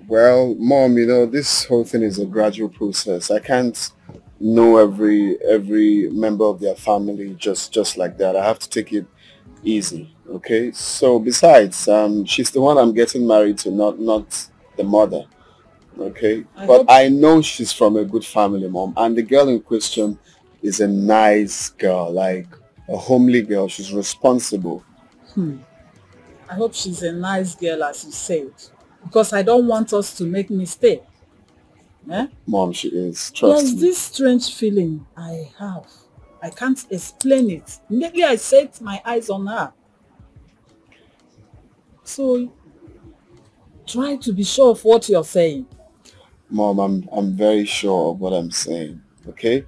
Speaker 5: Well, Mom, you know, this whole thing is a gradual process. I can't know every member of their family just like that. I have to take it easy, okay? So besides, she's the one I'm getting married to, not the mother, okay? I know she's from a good family, Mom, and the girl in question is a nice girl, like a homely girl. She's responsible.
Speaker 10: I hope she's a nice girl, as you said, because I don't want us to make mistake. Eh?
Speaker 5: Mom, she is. Trust
Speaker 10: There's
Speaker 5: me.
Speaker 10: this strange feeling I have. I can't explain it. Immediately I set my eyes on her. So, try to be sure of what you're saying.
Speaker 5: Mom, I'm very sure of what I'm saying, okay?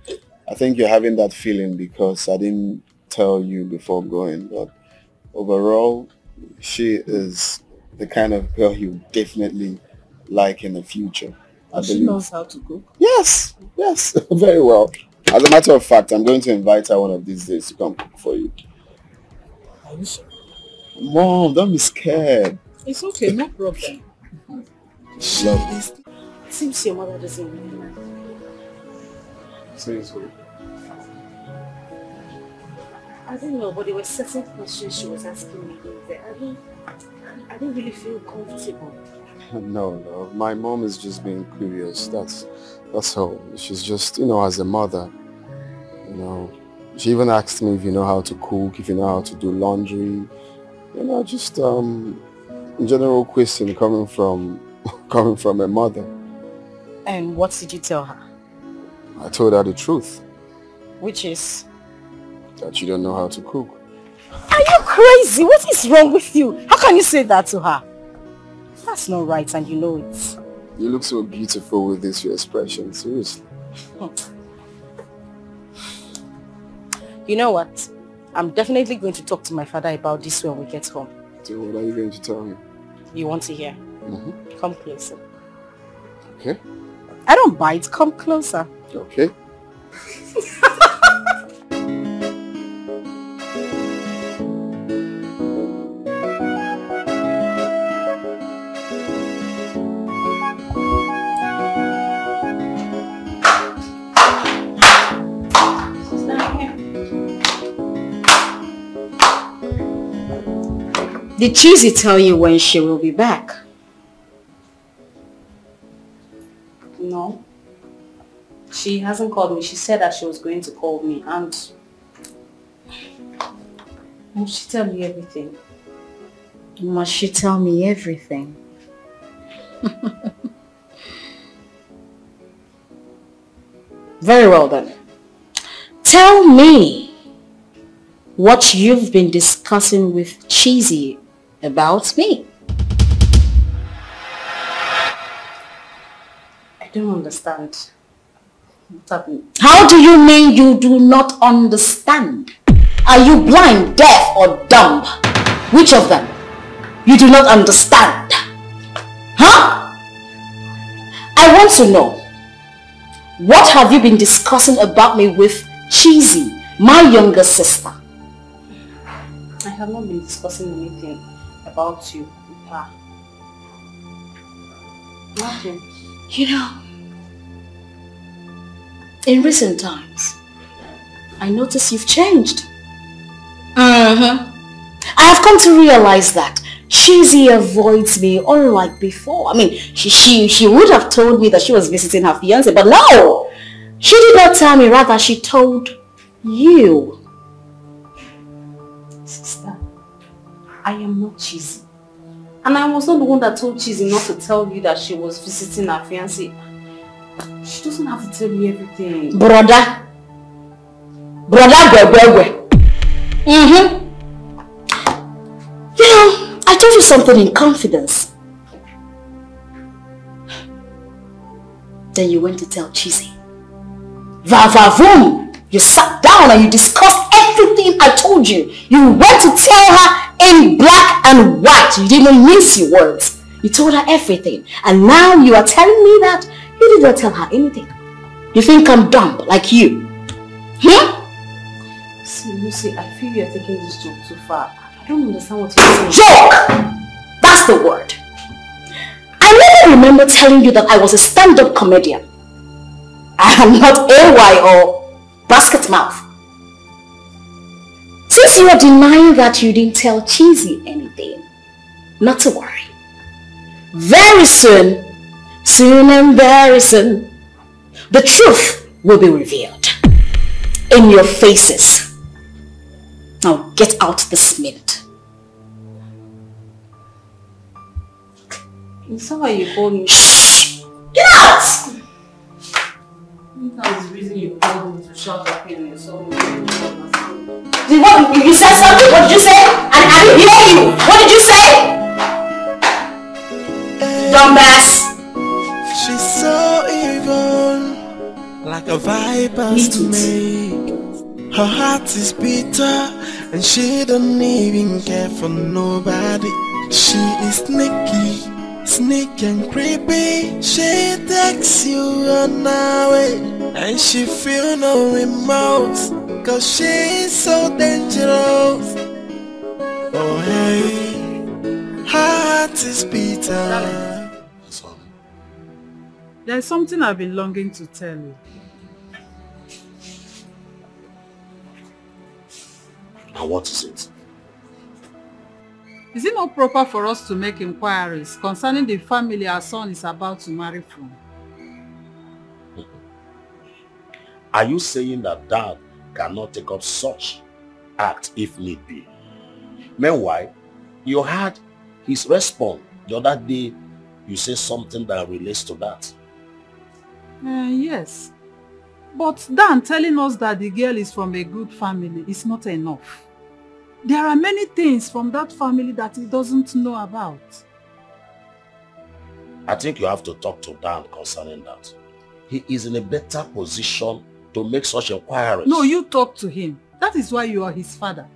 Speaker 5: I think you're having that feeling because I didn't tell you before going, but overall, she is the kind of girl you definitely like in the future.
Speaker 10: She knows how to cook?
Speaker 5: Yes, very well. As a matter of fact, I'm going to invite her one of these days to come cook for you.
Speaker 10: Are you sure?
Speaker 5: Mom, don't be scared.
Speaker 10: It's okay, no problem.
Speaker 5: Love.
Speaker 3: Seems your mother doesn't really like you.
Speaker 5: Seriously?
Speaker 3: I don't know, but there were certain questions she was asking me that I didn't really feel comfortable.
Speaker 5: No, my mom is just being curious. That's all. She's just, as a mother, she even asked me if you know how to cook, if you know how to do laundry, just general question coming from a mother.
Speaker 3: And what did you tell her?
Speaker 5: I told her the truth.
Speaker 3: Which is?
Speaker 5: That you don't know how to cook.
Speaker 3: Are you crazy? What is wrong with you? How can you say that to her? That's not right, and you know it.
Speaker 5: You look so beautiful with this your expression, seriously.
Speaker 3: You know what? I'm definitely going to talk to my father about this when we get home.
Speaker 5: So what are you going to tell him?
Speaker 3: You want to hear? Come closer.
Speaker 5: Okay.
Speaker 3: I don't bite. Come closer.
Speaker 5: Okay.
Speaker 3: Did Chizzy tell you when she will be back?
Speaker 10: No.
Speaker 3: She hasn't called me. She said that she was going to call me, and must she tell me everything?
Speaker 11: Must she tell me everything? Very well then. Tell me what you've been discussing with Cheesy about me.
Speaker 3: I don't understand. What's happening?
Speaker 11: How do you mean you do not understand? Are you blind, deaf, or dumb? Which of them? You do not understand. Huh? I want to know. What have you been discussing about me with Cheesy, my younger sister?
Speaker 3: I have not been discussing anything about you with her. Nothing.
Speaker 11: You know, in recent times, I notice you've changed. I have come to realize that Cheesy avoids me unlike before. I mean, she would have told me that she was visiting her fiancé, but no! She did not tell me, rather she told you.
Speaker 3: Sister, I am not Cheesy. And I was not the one that told Cheesy not to tell you that she was visiting her fiancé. She doesn't have to tell me everything.
Speaker 11: Brother, You know, I told you something in confidence. Then you went to tell Cheesy. Va-va-voom! You sat down and you discussed everything I told you. You went to tell her in black and white. You didn't even mince your words. You told her everything. And now you are telling me that you did not tell her anything. You think I'm dumb like you?
Speaker 3: See, Lucy, I feel you're taking this joke too far. I don't understand what you're saying.
Speaker 11: Joke! That's the word. I never remember telling you that I was a stand-up comedian. I am not AY or basket mouth. Since you are denying that you didn't tell Cheesy anything, not to worry. Very soon, and very soon, the truth will be revealed in your faces. Now get out this minute.
Speaker 3: It's not why you called me.
Speaker 11: Shh! Get out!
Speaker 3: That was the reason you called me to shout at me. So
Speaker 11: you said something? What did you say? I didn't hear you. What did you say? Dumbass.
Speaker 7: She's so evil, like a viper's snake. Her heart is bitter, and she don't even care for nobody. She is sneaky, sneaky and creepy. She takes you on her way, and she feel no remorse, cause she is so dangerous. Oh hey, her heart is bitter.
Speaker 10: There's something I've been longing to tell you.
Speaker 9: And what is it?
Speaker 10: Is it not proper for us to make inquiries concerning the family our son is about to marry from?
Speaker 9: Are you saying that Dad cannot take up such act if need be? Meanwhile, you had his response the other day. You say something that relates to that.
Speaker 10: Yes. But Dan telling us that the girl is from a good family is not enough. There are many things from that family that he doesn't know about.
Speaker 9: I think you have to talk to Dan concerning that. He is in a better position to make such inquiries.
Speaker 10: No, you talk to him. That is why you are his father.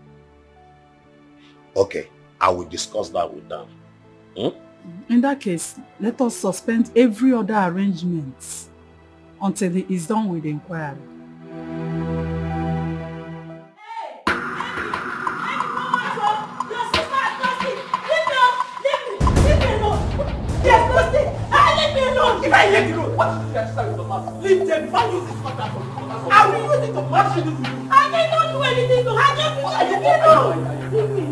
Speaker 9: Okay, I will discuss that with Dan.
Speaker 10: In that case, let us suspend every other arrangement until he is done with the inquiry.
Speaker 2: If I let you go, what is the answer with the mouth? Leave them. If I use this contract for you, I will use it to match you to you. I did not do anything to I just want you to leave me.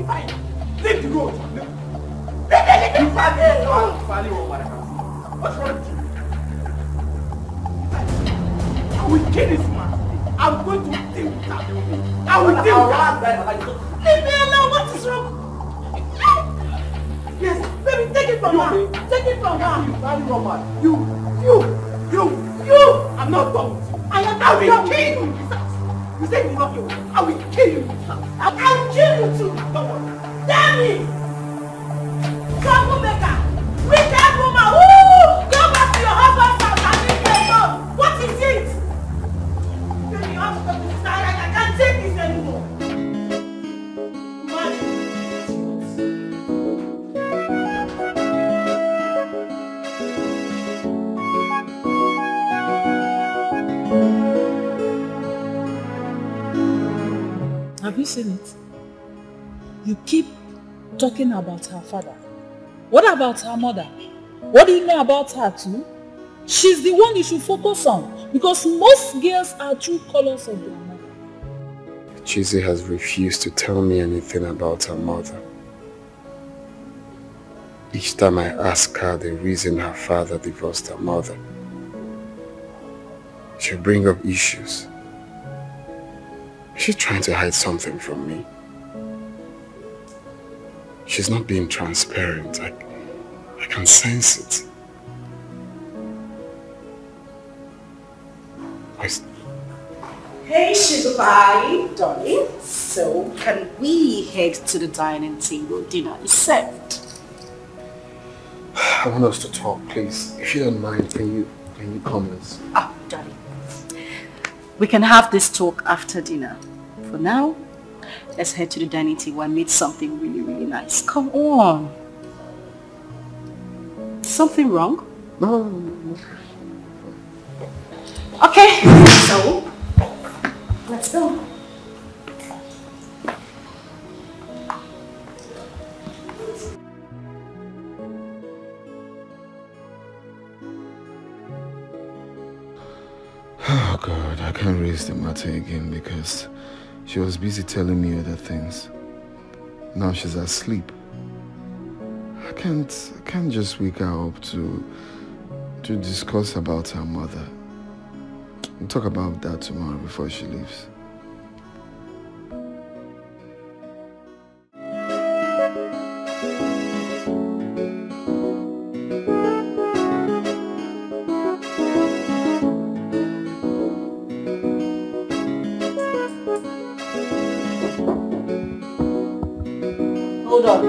Speaker 2: If I leave the road, leave the road. What's wrong with you?
Speaker 1: it from her. Take it from her. You. I'm not done. I will kill you. You said you love you. I will kill you. I will kill you too. Don't worry. Damn it! Troublemaker! Wicked woman! Woo! Go back to your husband's house and leave me alone. What is it? You have to talk to this. I can't take this anymore.
Speaker 10: Have you seen it? You keep talking about her father. What about her mother? What do you know about her too? She's the one you should focus on because most girls are true colors of their mother.
Speaker 14: Chizzy has refused to tell me anything about her mother. Each time I ask her the reason her father divorced her mother, she'll bring up issues. She's trying to hide something from me. She's not being transparent. I can sense it.
Speaker 6: Hey, sugar pie, darling. So, can we head to the dining table? Dinner is served.
Speaker 14: I want us to talk, please. If you don't mind, can you come, please?
Speaker 6: Ah, darling. We can have this talk after dinner. For now, let's head to the dining table and meet something really, really nice. Come on. Something wrong?
Speaker 14: No.
Speaker 6: Okay, so let's go.
Speaker 14: Oh God, I can't raise the matter again because she was busy telling me other things. Now she's asleep. I can't just wake her up to discuss about her mother. We'll talk about that tomorrow before she leaves.
Speaker 6: Hold on.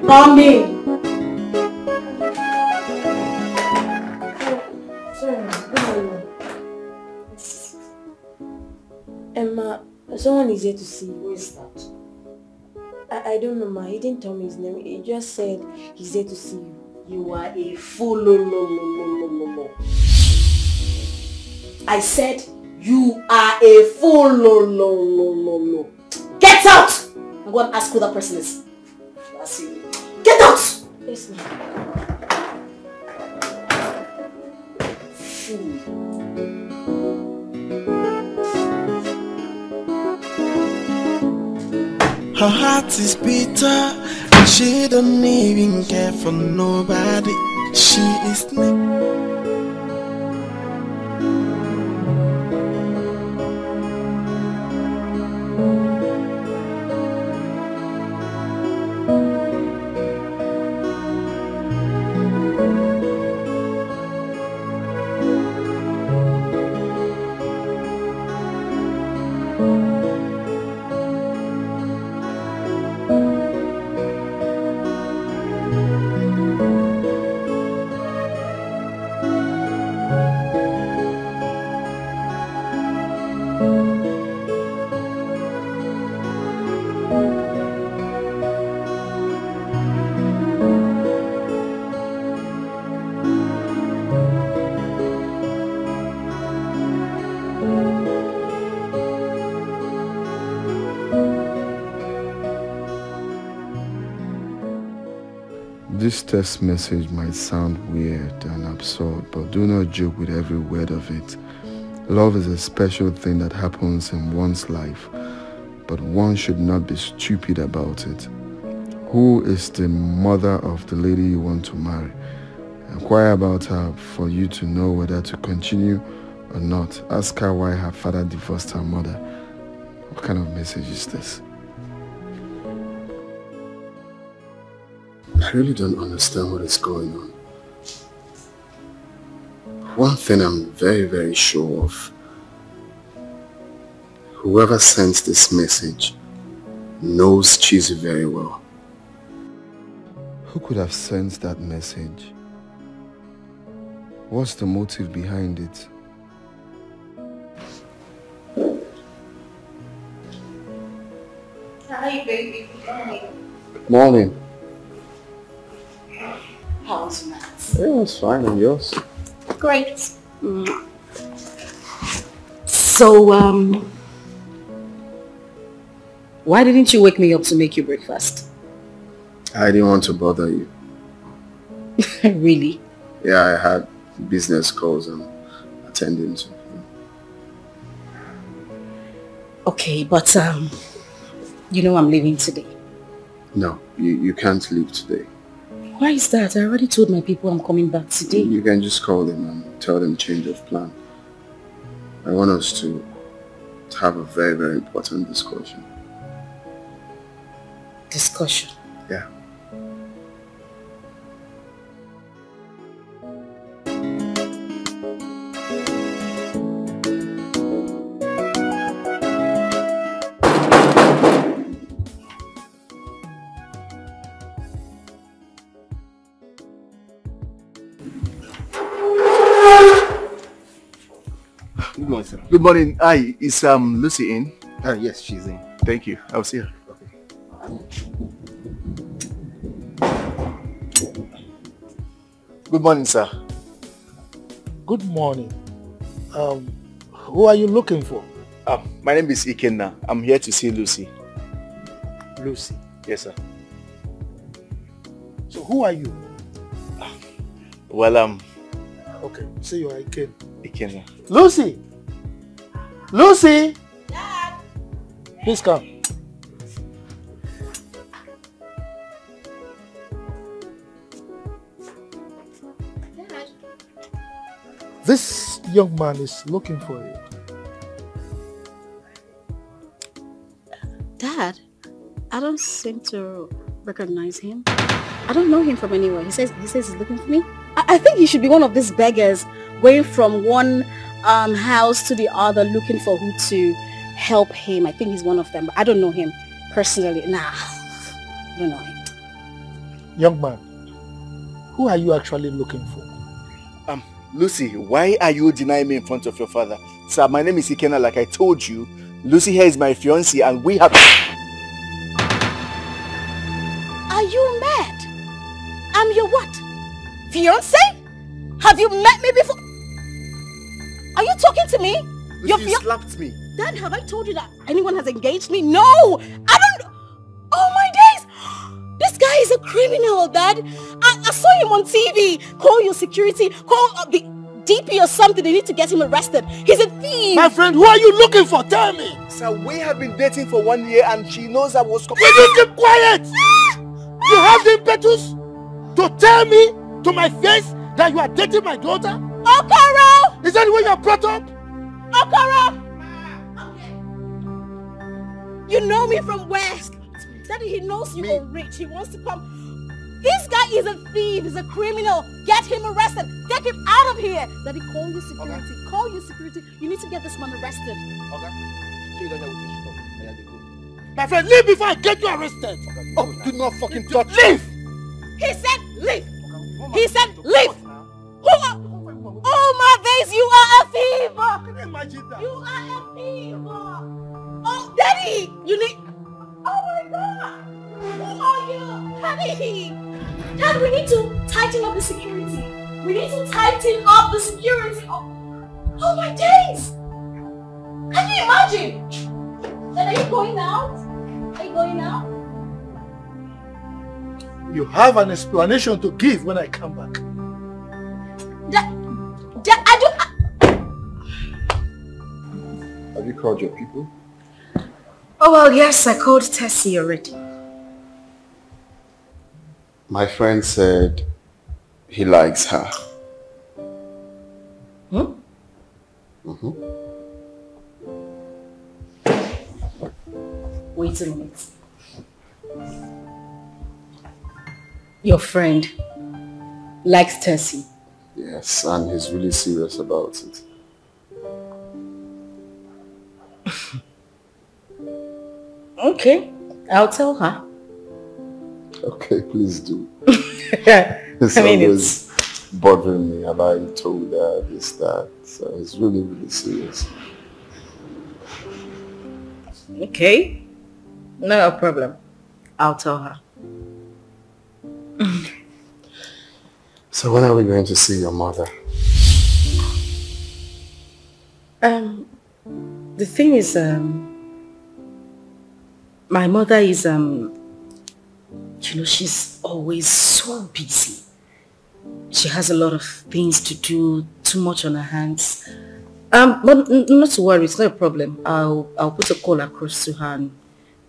Speaker 6: Come in.
Speaker 15: Emma, someone is here to see you. Who is that? I don't know, ma. He didn't tell me his name. He just said he's here to see you.
Speaker 6: You are a fool. No. I said you are a fool. No. Get out! I'm going to ask who that person is. That's you. Get out!
Speaker 15: Yes, ma'am.
Speaker 6: Fool.
Speaker 7: Her heart is bitter and she don't even care for nobody. She is
Speaker 14: This text message might sound weird and absurd, but do not joke with every word of it. Love is a special thing that happens in one's life, but one should not be stupid about it. Who is the mother of the lady you want to marry? Inquire about her for you to know whether to continue or not. Ask her why her father divorced her mother. What kind of message is this?
Speaker 5: I really don't understand what is going on. One thing I'm very, very sure of. Whoever sends this message knows Chizzy very well.
Speaker 14: Who could have sent that message? What's the motive behind it?
Speaker 6: Hi, baby. Good morning.
Speaker 5: Good morning.
Speaker 6: How's Matt?
Speaker 5: Yeah, it's fine. And yours?
Speaker 6: Great.
Speaker 3: So, why didn't you wake me up to make you breakfast?
Speaker 5: I didn't want to bother you.
Speaker 3: Really?
Speaker 5: Yeah, I had business calls I'm attending to.
Speaker 3: Okay, but you know I'm leaving today.
Speaker 5: No, you can't leave today.
Speaker 3: Why is that? I already told my people I'm coming back today.
Speaker 5: You can just call them and tell them change of plan. I want us to have a very, very important discussion.
Speaker 3: Discussion?
Speaker 5: Yeah.
Speaker 13: Good morning, sir. Good morning. Hi, is Lucy in? Yes, she's in. Thank you. I'll see her. Okay. Good morning, sir.
Speaker 8: Good morning. Who are you looking for?
Speaker 13: My name is Ikenna. I'm here to see Lucy.
Speaker 8: Lucy.
Speaker 13: Yes, sir.
Speaker 8: So who are you?
Speaker 13: Well,
Speaker 8: Okay, say you are Iken.
Speaker 13: Ikenna.
Speaker 8: Lucy! Lucy! Dad! Please come.
Speaker 6: Dad.
Speaker 8: This young man is looking for you.
Speaker 3: Dad, I don't seem to recognize him. I don't know him from anywhere. He says he's looking for me. I think he should be one of these beggars going from one house to the other looking for who to help him. I think he's one of them, but I don't know him personally. Nah, I don't know him.
Speaker 8: Young man, who are you actually looking for?
Speaker 13: Lucy, why are you denying me in front of your father? Sir, my name is Ikenna, like I told you. Lucy here is my fiancée and we have...
Speaker 3: Are you mad? I'm your what? Fiancé? Have you met me before? Are you talking to me?
Speaker 13: Lucy, you slapped me.
Speaker 3: Dad, have I told you that anyone has engaged me? No! I don't... Oh my days! This guy is a criminal, Dad. I saw him on TV. Call your security. Call the DP or something. They need to get him arrested. He's a thief.
Speaker 8: My friend, who are you looking for? Tell me.
Speaker 13: Sir, we have been dating for 1 year and she knows I was...
Speaker 8: Will you keep quiet? You have the impetus to tell me to my face that you are dating my daughter?
Speaker 3: Okoro!
Speaker 8: Is that the way you are brought up?
Speaker 3: Okoro! You know me from West. Daddy, he knows you are rich. He wants to come. This guy is a thief. He's a criminal. Get him arrested. Get him out of here. Daddy, call your security. Okay. Call your security. You need to get this man arrested.
Speaker 13: Okay.
Speaker 8: My friend, leave before I get you arrested.
Speaker 13: Oh, do not fucking touch me.
Speaker 8: Leave!
Speaker 3: He said leave. He said leave. Oh my days, you are a thief.
Speaker 8: Can you imagine that?
Speaker 3: You are a thief. Oh, Daddy, you need... Oh my God. Who are you? Daddy. Dad, we need to tighten up the security. We need to tighten up the security. Oh my days. Can you imagine? Dad, are you going out? Are you going out?
Speaker 8: You have an explanation to give when I come back.
Speaker 5: Have you called your people?
Speaker 3: Oh, well, yes, I called Tessie already.
Speaker 5: My friend said he likes her.
Speaker 3: Hmm?
Speaker 5: Mm-hmm.
Speaker 3: Wait a minute. Your friend likes Tessie.
Speaker 14: Yes, and he's really serious about it.
Speaker 3: Okay, I'll tell her.
Speaker 14: Okay, please do.
Speaker 3: I
Speaker 14: It's
Speaker 3: mean,
Speaker 14: always bothering me. Have I told her this, that? So it's really, really serious.
Speaker 3: Okay, no problem. I'll tell her.
Speaker 14: So when are we going to see your mother?
Speaker 3: The thing is, my mother is, she's always so busy. She has a lot of things to do, too much on her hands. But not to worry, it's not a problem. I'll put a call across to her and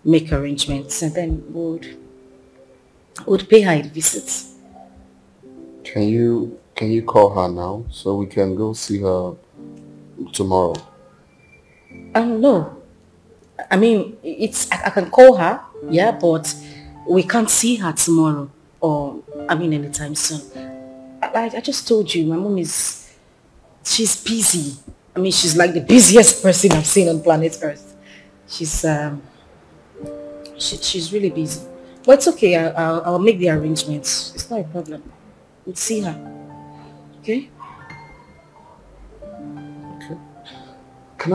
Speaker 3: make arrangements, and then would pay her a visit.
Speaker 14: Can you call her now so we can go see her tomorrow?
Speaker 3: No. I mean, I can call her, yeah, but we can't see her tomorrow or, anytime soon. I just told you, my mom she's busy. I mean, she's like the busiest person I've seen on planet Earth. She's really busy. But it's okay, I'll make the arrangements. It's not a problem. We'll see her. Okay?
Speaker 14: Okay. Can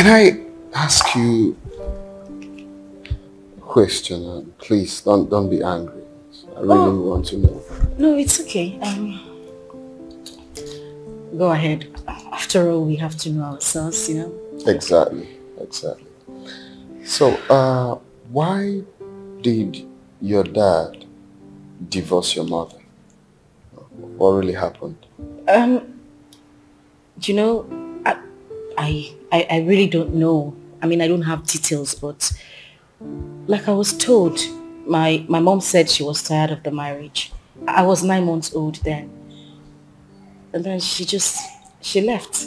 Speaker 14: I ask you a question? Please don't be angry. I really want to know.
Speaker 3: No, it's okay. Go ahead. After all, we have to know ourselves, you know?
Speaker 14: Exactly. So, why did your dad divorce your mother? What really happened?
Speaker 3: You know, I really don't know. I mean, I don't have details, but like I was told, my mom said she was tired of the marriage. I was 9 months old then. And then she left.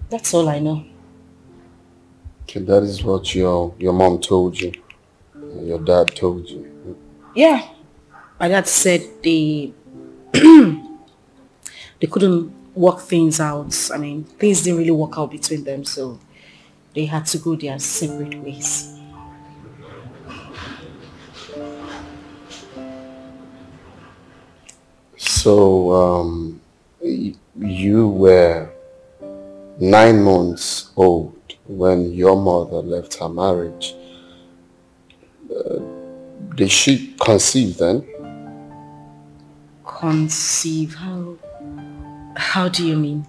Speaker 3: That's all I know.
Speaker 14: Okay, that is what your mom told you. Your dad told you.
Speaker 3: Yeah. My dad said they couldn't work things out. I mean, things didn't really work out between them, so they had to go their separate ways.
Speaker 14: So, you were 9 months old when your mother left her marriage. Did she conceive then?
Speaker 3: Conceive? How do you mean?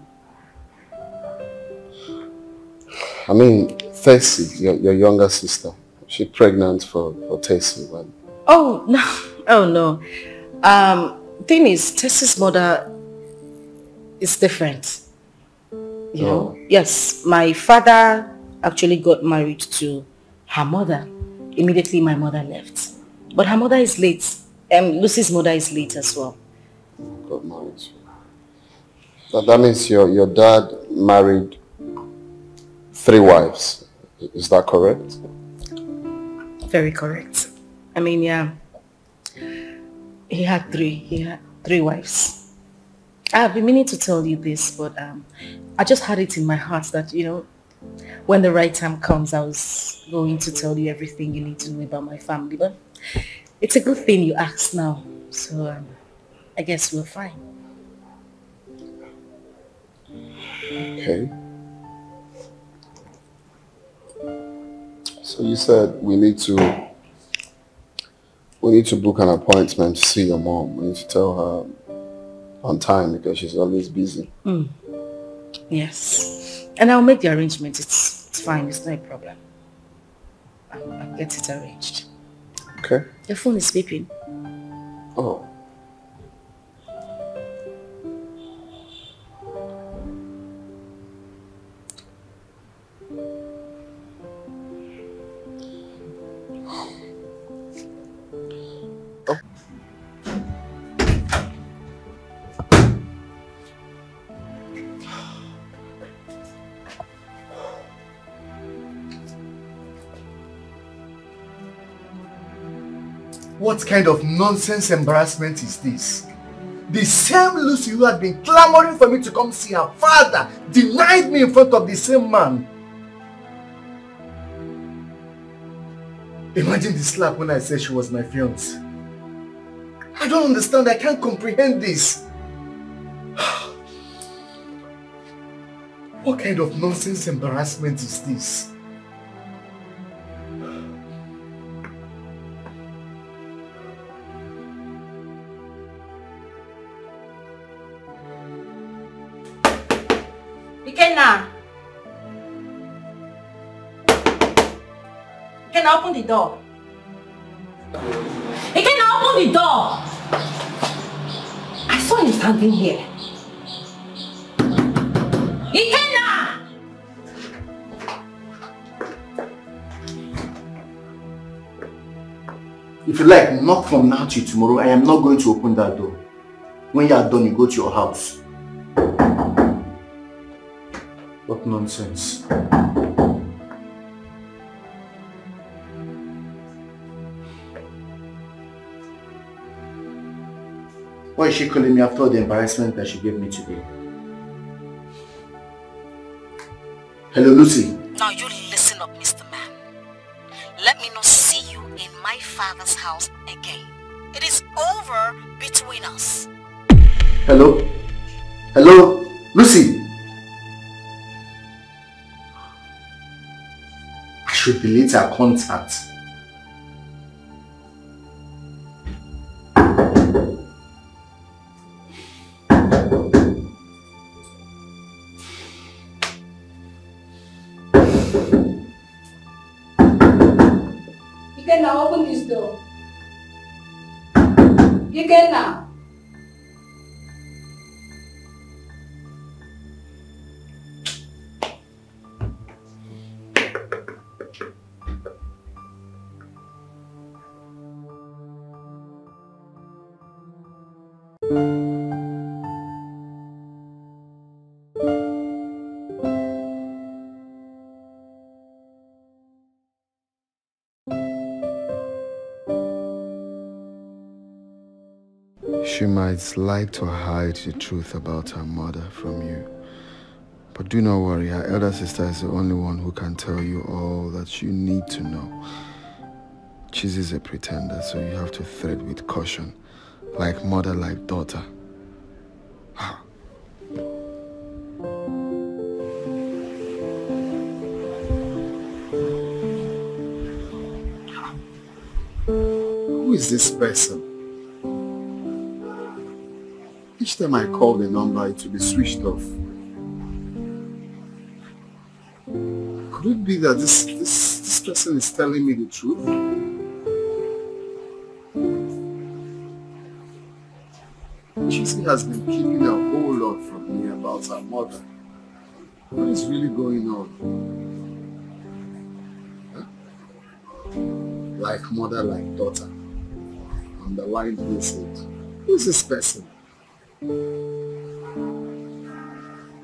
Speaker 14: I mean, Tessie, your younger sister. She's pregnant for Tessie when?
Speaker 3: Oh, no. Oh, no. Thing is, Tessie's mother is different. You know? Yes, my father actually got married to her mother. Immediately my mother left. But her mother is late. Lucy's mother is late as well.
Speaker 14: Got married. So that means your dad married 3 wives. Is that correct?
Speaker 3: Very correct. I mean, yeah. He had 3. He had 3 wives. I've been meaning to tell you this, but I just had it in my heart that, you know, when the right time comes, I was going to tell you everything you need to know about my family. But it's a good thing you asked now. So I guess we're fine.
Speaker 14: Okay. So you said we need to book an appointment to see your mom. We need to tell her on time because she's always busy.
Speaker 3: Yes. And I'll make the arrangements. It's fine. It's not a problem. I'll get it arranged.
Speaker 14: Okay.
Speaker 3: Your phone is beeping.
Speaker 14: Oh.
Speaker 13: What kind of nonsense embarrassment is this? The same Lucy who had been clamoring for me to come see her father denied me in front of the same man. Imagine the slap when I said she was my fiancée. I don't understand. I can't comprehend this. What kind of nonsense embarrassment is this?
Speaker 6: Ikenna! Ikenna, open the door. Ikenna, open the door! I saw you standing here. Ikenna!
Speaker 13: If you like, knock from now till tomorrow. I am not going to open that door. When you are done, you go to your house. What nonsense. Why is she calling me after the embarrassment that she gave me today? Hello, Lucy.
Speaker 12: Now you listen up, Mr. Man. Let me not see you in my father's house again. It is over between us.
Speaker 13: Hello? Hello? Lucy? I should delete her contact.
Speaker 10: You can now open this door. You can now.
Speaker 14: She might like to hide the truth about her mother from you. But do not worry, her elder sister is the only one who can tell you all that you need to know. She's a pretender, so you have to tread with caution. Like mother, like daughter.
Speaker 5: Who is this person? Each time I call the number, it will be switched off. Could it be that this person is telling me the truth? Chizzy has been keeping a whole lot from me about her mother. What is really going on? Huh? Like mother, like daughter. Underlined message. Who is this person?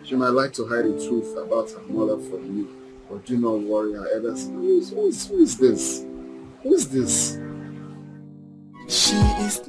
Speaker 5: She might like to hide the truth about her mother from you, but do not worry, her elders. Who is this? Who is this?
Speaker 7: She is...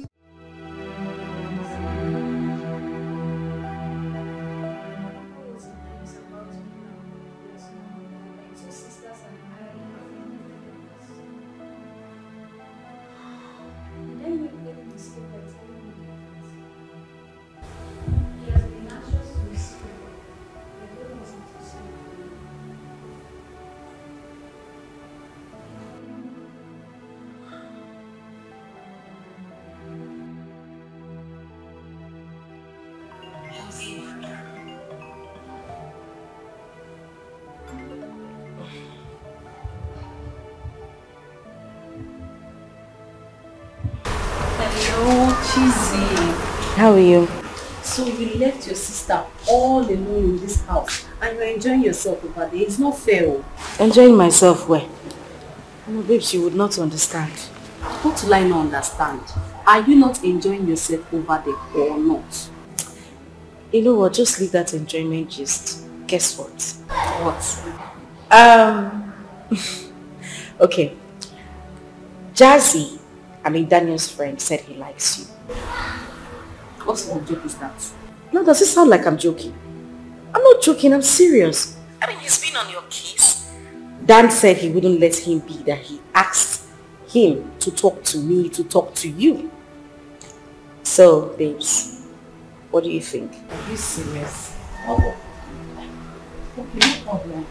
Speaker 6: How are you? So you left your sister all alone in this house and you're enjoying yourself over there. It's not fair. Enjoying myself where? No, babes, you would not understand. What will I not understand? Are you not enjoying yourself over there or not? You know what? Just leave that enjoyment gist. Guess what? What? Okay. Jazzy I mean, Daniel's friend said he likes you. What sort of joke is that? No, does it sound like I'm joking? I'm not joking, I'm serious. I mean, he's been on your case. Dan said he wouldn't let him be, that he asked him to talk to me, to talk to you. So, babes, what do you think?
Speaker 10: Are you serious? Oh. Okay, no problem.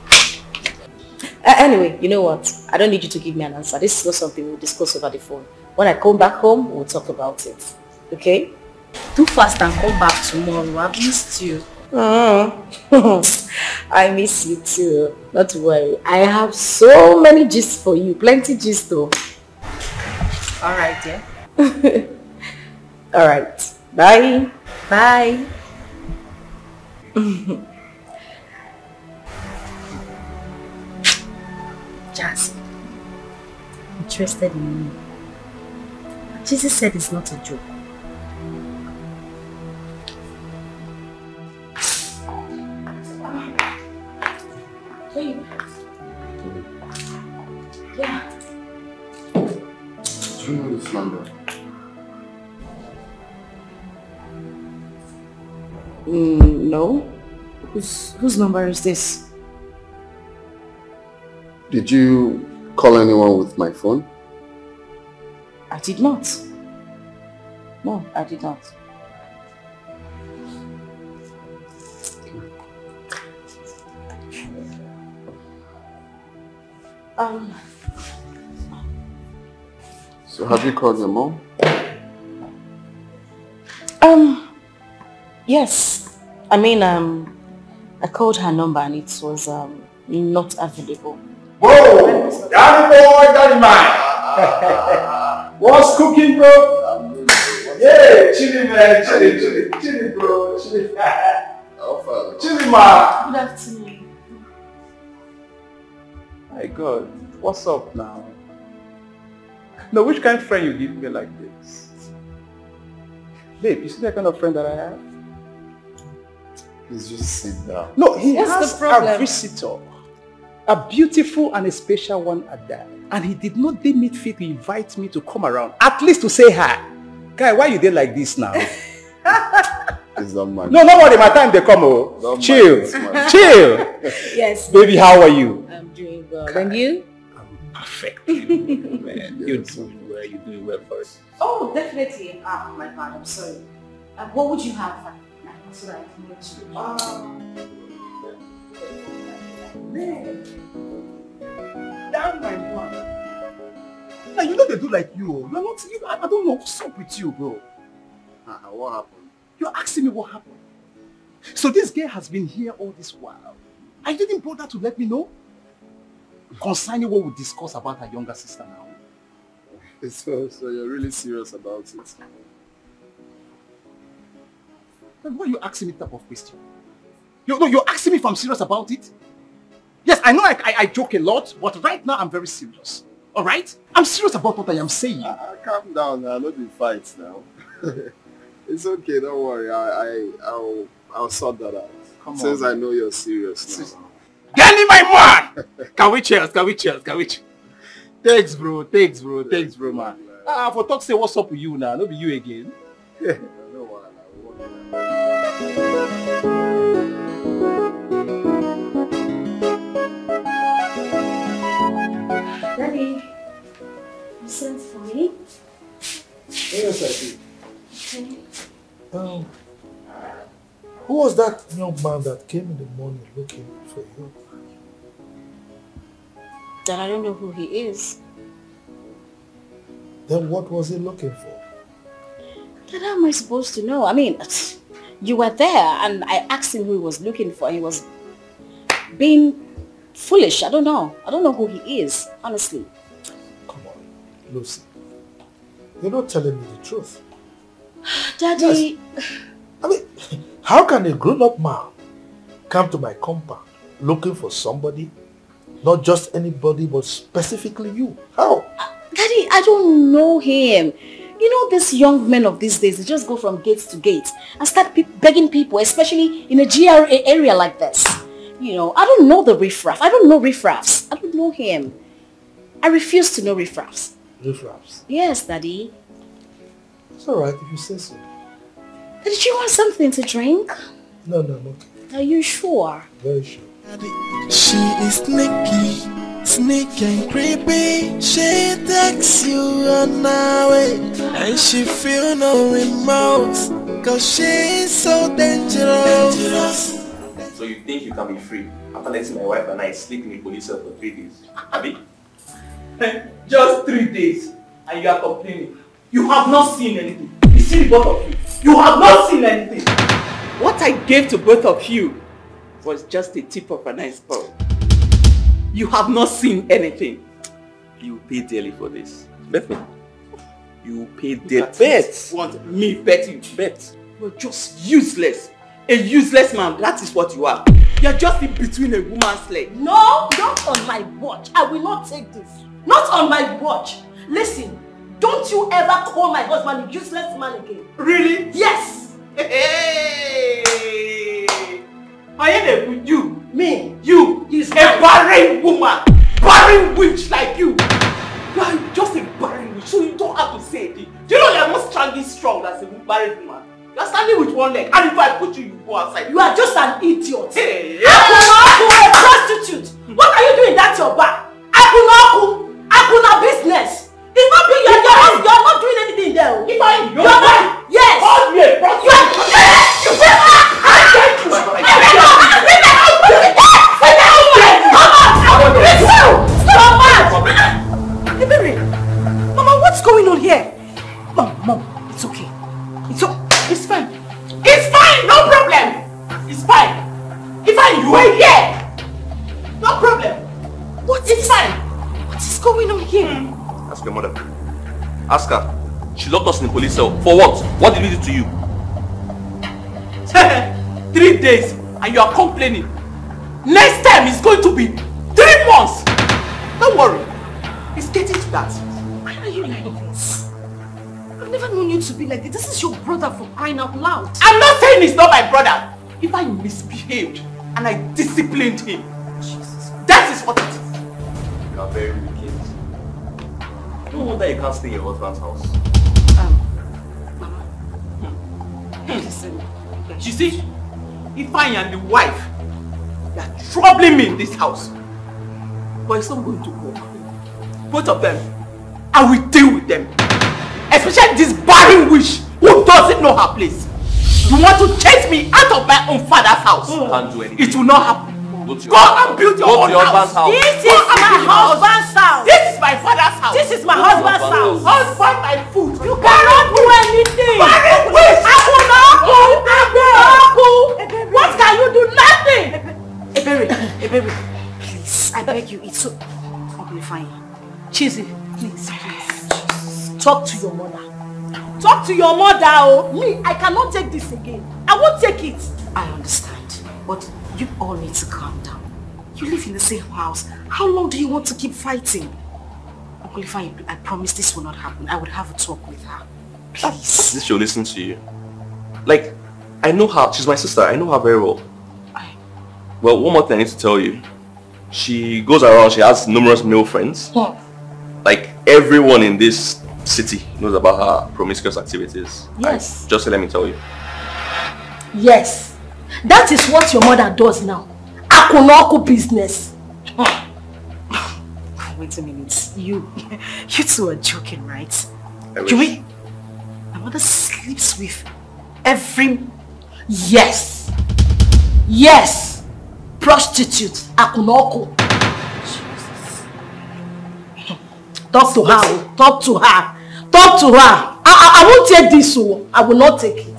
Speaker 6: Anyway, you know what? I don't need you to give me an answer. This is not something we'll discuss over the phone. When I come back home, we'll talk about it. Okay?
Speaker 4: Too fast and come back tomorrow. I've missed you.
Speaker 6: I miss you too. Not to worry. I have so many gists for you. Plenty gists though.
Speaker 4: Alright, yeah.
Speaker 6: Alright. Bye.
Speaker 4: Bye. Jazz, interested in me. Jesus said it's not a joke.
Speaker 6: Yeah.
Speaker 5: Do you know this number?
Speaker 6: No. Whose number is this?
Speaker 5: Did you call anyone with my phone?
Speaker 6: I did not. No, I did not.
Speaker 5: So have you called your mom?
Speaker 6: Yes. I mean, I called her number and it was not available.
Speaker 2: Whoa! Daddy boy, daddy man! What's cooking, bro? Yeah, chilling, man, chilling, bro, chilling. Chilling, man.
Speaker 6: Good afternoon.
Speaker 2: My God, what's up now? No, which kind of friend you give me like this? Babe, you see that kind of friend that I have?
Speaker 5: Please just sit down.
Speaker 2: No, he
Speaker 6: What's
Speaker 2: has
Speaker 6: the problem?
Speaker 2: a visitor. A beautiful and a special one at that. And he did not deem it fit to invite me to come around. At least to say hi. Guy, why you did like this now?
Speaker 5: It's not my
Speaker 2: No, don't worry, my time they come. Oh.
Speaker 5: Don't
Speaker 2: Chill.
Speaker 5: mind,
Speaker 2: Chill.
Speaker 6: Yes.
Speaker 2: Baby, how are you?
Speaker 6: I'm doing well. And you?
Speaker 2: I'm perfect. Man, you're doing well. You're doing well for us.
Speaker 6: Oh, definitely. Ah, my God, I'm sorry. What would you have? So that I can let you.
Speaker 2: Man. Damn my God. Now you know they do like you. You're not. I don't know what's up with you, bro.
Speaker 5: What happened?
Speaker 2: You're asking me what happened. So this girl has been here all this while. I didn't bother to let me know concerning what we discuss about her younger sister now.
Speaker 5: So you're really serious about it?
Speaker 2: Why are you asking me that type of question? You're asking me if I'm serious about it? Yes, I know I joke a lot, but right now I'm very serious. Alright? I'm serious about what I am saying.
Speaker 5: Calm down now, not be fights now. It's okay, don't worry. I'll sort that out. Since I know you're serious now.
Speaker 2: Get in my man! Can we cheers? Thanks bro, man. For talk say what's up with you now, not be you again.
Speaker 15: Daddy, you sent for me?
Speaker 8: Yes, I did.
Speaker 15: Okay.
Speaker 8: Who was that young man that came in the morning looking for you?
Speaker 6: Then I don't know who he is.
Speaker 8: Then what was he looking for?
Speaker 6: Then how am I supposed to know? I mean, you were there and I asked him who he was looking for and he was being foolish. I don't know who he is, honestly.
Speaker 8: Come on, Lucy. You're not telling me the truth.
Speaker 6: Daddy...
Speaker 8: Yes. I mean, how can a grown-up man come to my compound looking for somebody, not just anybody, but specifically you? How?
Speaker 6: Daddy, I don't know him. You know, these young men of these days, they just go from gate to gate and start begging people, especially in a GRA area like this. You know, I don't know the riffraff. I don't know riffraffs. I don't know him. I refuse to know riffraffs.
Speaker 8: Riffraffs?
Speaker 11: Yes, Daddy.
Speaker 8: It's alright if you say so.
Speaker 11: Daddy, do you want something to drink?
Speaker 8: No, I'm okay.
Speaker 11: Are you sure?
Speaker 8: Very sure.
Speaker 7: She is sneaky, sneaky and creepy. She takes you on her way, and she feel no remorse, cause she is so dangerous.
Speaker 2: So you think you can be free after letting my wife and I sleep in a police cell for 3 days? Abi? Just 3 days and you are complaining. You have not seen anything. You see the both of you. You have not seen anything. What I gave to both of you was just the tip of an iceberg. You have not seen anything. You pay dearly for this. Bet me. You pay dearly. Bet. Want me bet you? Bet. You're just useless. A useless man. That is what you are. You're just in between a woman's leg.
Speaker 1: No, not on my watch. I will not take this. Not on my watch. Listen, don't you ever call my husband a useless man again. Really? Yes.
Speaker 2: Hey! I ain't with you.
Speaker 1: Me.
Speaker 2: You.
Speaker 1: He's
Speaker 2: a barren woman. Barren witch like you. You are just a barren witch, so you don't have to say anything. Do you know you are not standing strong as a barren woman? You are standing with one leg, and if I put you, you go outside.
Speaker 1: You are just an idiot.
Speaker 2: Hey!
Speaker 1: Akunaku, a prostitute. What are you doing that your back? Akuna business. It's not being you're not doing anything there.
Speaker 2: If I know
Speaker 1: not, yes.
Speaker 2: Call me a prostitute.
Speaker 1: Mama, what's going on here? Mom, it's okay. It's fine.
Speaker 2: It's fine, no problem. It's fine. If you are here, no problem. It's fine.
Speaker 1: What is going on here?
Speaker 2: Ask your mother. Ask her. She locked us in the police cell. For what? What did we do to you? 3 days and you are complaining. Next time it's going to be 3 months. Don't worry. It's getting to that.
Speaker 1: Why are you like this? I've never known you to be like this. This is your brother, for crying out loud.
Speaker 2: I'm not saying he's not my brother. If I misbehaved and I disciplined him, Jesus, that is what it is. You are very wicked. No wonder you can't stay in your husband's house.
Speaker 1: Listen.
Speaker 2: You see, if I am the wife, they are troubling me in this house. But it's not going to work. Both of them, I will deal with them. Especially this barren witch who doesn't know her place. You want to chase me out of my own father's house? Can't do anything. It will not happen. Go and build your own house.
Speaker 1: This is my husband's house.
Speaker 2: This is my father's house.
Speaker 1: This is my husband's house.
Speaker 2: Husband my food.
Speaker 1: You cannot do anything.
Speaker 2: Barren witch.
Speaker 1: What can you do? Nothing.
Speaker 6: Ebere, please, I beg you, it's so ugly fine.
Speaker 1: Chizzy, please. Talk to your mother. Talk to your mother, oh. Me, I cannot take this again. I won't take it.
Speaker 6: I understand, but you all need to calm down. You live in the same house. How long do you want to keep fighting? Uncle Ifeanyi, I promise this will not happen. I would have a talk with her. Please.
Speaker 2: This she'll listen to you. Like, I know her. She's my sister. I know her very well. Well, one more thing I need to tell you. She goes around. She has numerous male friends. Like, everyone in this city knows about her promiscuous activities.
Speaker 1: Yes.
Speaker 2: Just let me tell you.
Speaker 1: Yes. That is what your mother does now. Akunoku business.
Speaker 6: Wait a minute. You two are joking, right?
Speaker 2: You
Speaker 6: mean my mother sleeps with every...
Speaker 1: Yes. Yes. Prostitute. Akunoku. Talk to her. Talk to her. Talk to her. I won't take this. So I will not take it.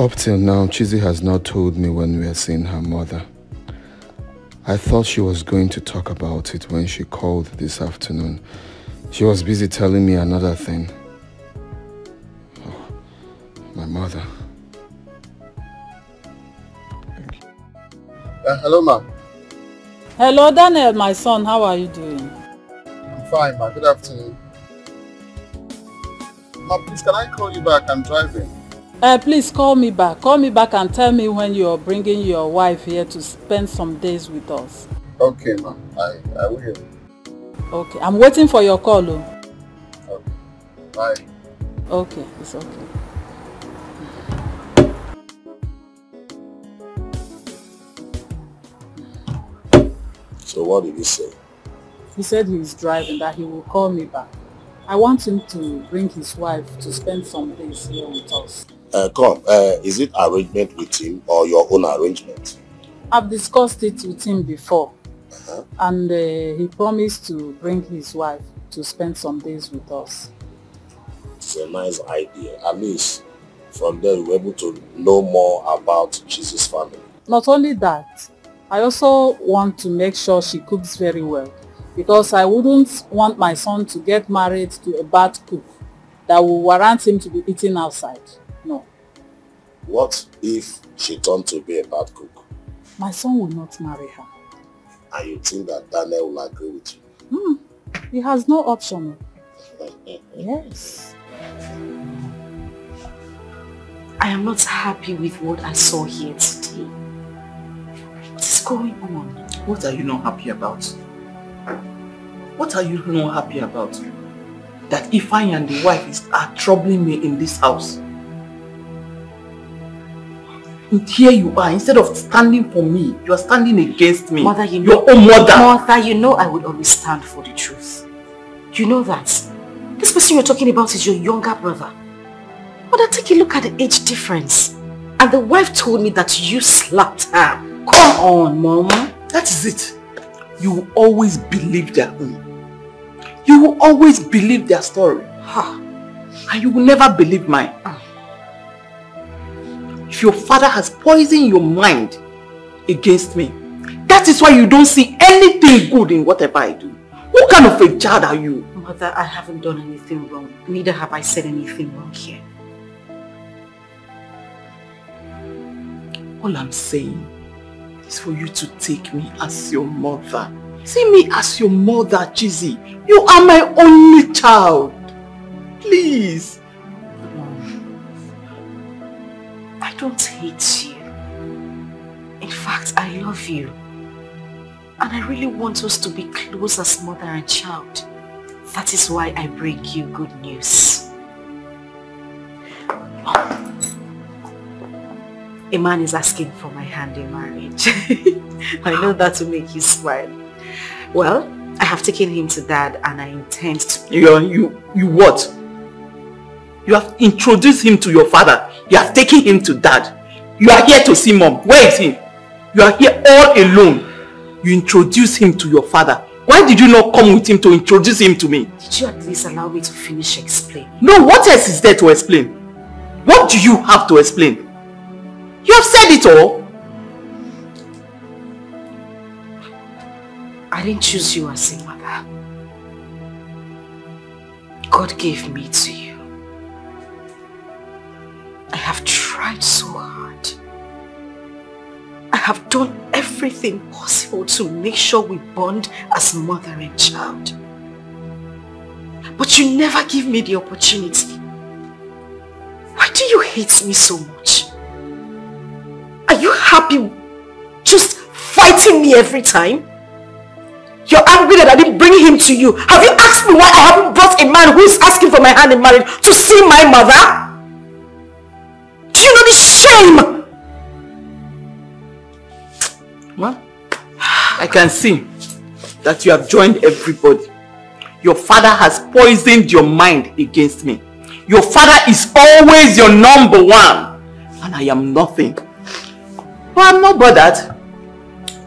Speaker 14: Up till now, Chizzy has not told me when we are seeing her mother. I thought she was going to talk about it when she called this afternoon. She was busy telling me another thing. Oh, my mother.
Speaker 5: Hello, ma'am.
Speaker 10: Hello, Daniel, my son. How are you doing?
Speaker 5: I'm fine, ma'am. Good afternoon. Ma'am, please, can I call you back? I'm driving.
Speaker 10: Please call me back. Call me back and tell me when you're bringing your wife here to spend some days with us.
Speaker 5: Okay, ma'am. I will.
Speaker 10: Okay, I'm waiting for your call. Oh.
Speaker 5: Okay. Bye.
Speaker 10: Okay, it's okay.
Speaker 9: So what did he say?
Speaker 10: He said he's driving, that he will call me back. I want him to bring his wife to spend some days here with us.
Speaker 9: Is it arrangement with him or your own arrangement?
Speaker 10: I've discussed it with him before. And he promised to bring his wife to spend some days with us.
Speaker 9: It's a nice idea. At least from there we're able to know more about Chizzy's family.
Speaker 10: Not only that, I also want to make sure she cooks very well. Because I wouldn't want my son to get married to a bad cook that will warrant him to be eating outside. No.
Speaker 9: What if she turned to be a bad cook?
Speaker 10: My son will not marry her.
Speaker 9: And you think that Daniel will agree with you?
Speaker 10: He has no option. Yes.
Speaker 6: I am not happy with what I saw here today. What is going on?
Speaker 2: What are you not happy about? What are you not happy about? That Ifeanyi and the wife are troubling me in this house. And here you are, instead of standing for me, you are standing against me.
Speaker 6: Mother, you know,
Speaker 2: your own mother.
Speaker 6: Mother, you know I would always stand for the truth. You know that. This person you're talking about is your younger brother. Mother, take a look at the age difference. And the wife told me that you slapped her. Come on, Mom.
Speaker 2: That is it. You will always believe their own. You will always believe their story. And you will never believe mine. If your father has poisoned your mind against me, that is why you don't see anything good in whatever I do. What kind of a child are you?
Speaker 6: Mother, I haven't done anything wrong. Neither have I said anything wrong here.
Speaker 2: All I'm saying is for you to take me as your mother. See me as your mother, Chizzy. You are my only child. Please.
Speaker 6: I don't hate you. In fact, I love you. And I really want us to be close as mother and child. That is why I bring you good news. A man is asking for my hand in marriage. I know that will make you smile. Well, I have taken him to Dad and I intend to...
Speaker 2: You what? You have introduced him to your father. You have taken him to Dad. You are here to see Mom. Where is he? You are here all alone. You introduced him to your father. Why did you not come with him to introduce him to me?
Speaker 6: Did you at least allow me to finish explaining?
Speaker 2: No, what else is there to explain? What do you have to explain? You have said it all.
Speaker 6: I didn't choose you as a mother. God gave me to you. I have tried so hard. I have done everything possible to make sure we bond as mother and child. But you never give me the opportunity. Why do you hate me so much? Are you happy just fighting me every time? You're angry that I didn't bring him to you. Have you asked me why I haven't brought a man who is asking for my hand in marriage to see my mother? Do you know the shame?
Speaker 2: Well, I can see that you have joined everybody. Your father has poisoned your mind against me. Your father is always your number one. And I am nothing. But I'm not bothered.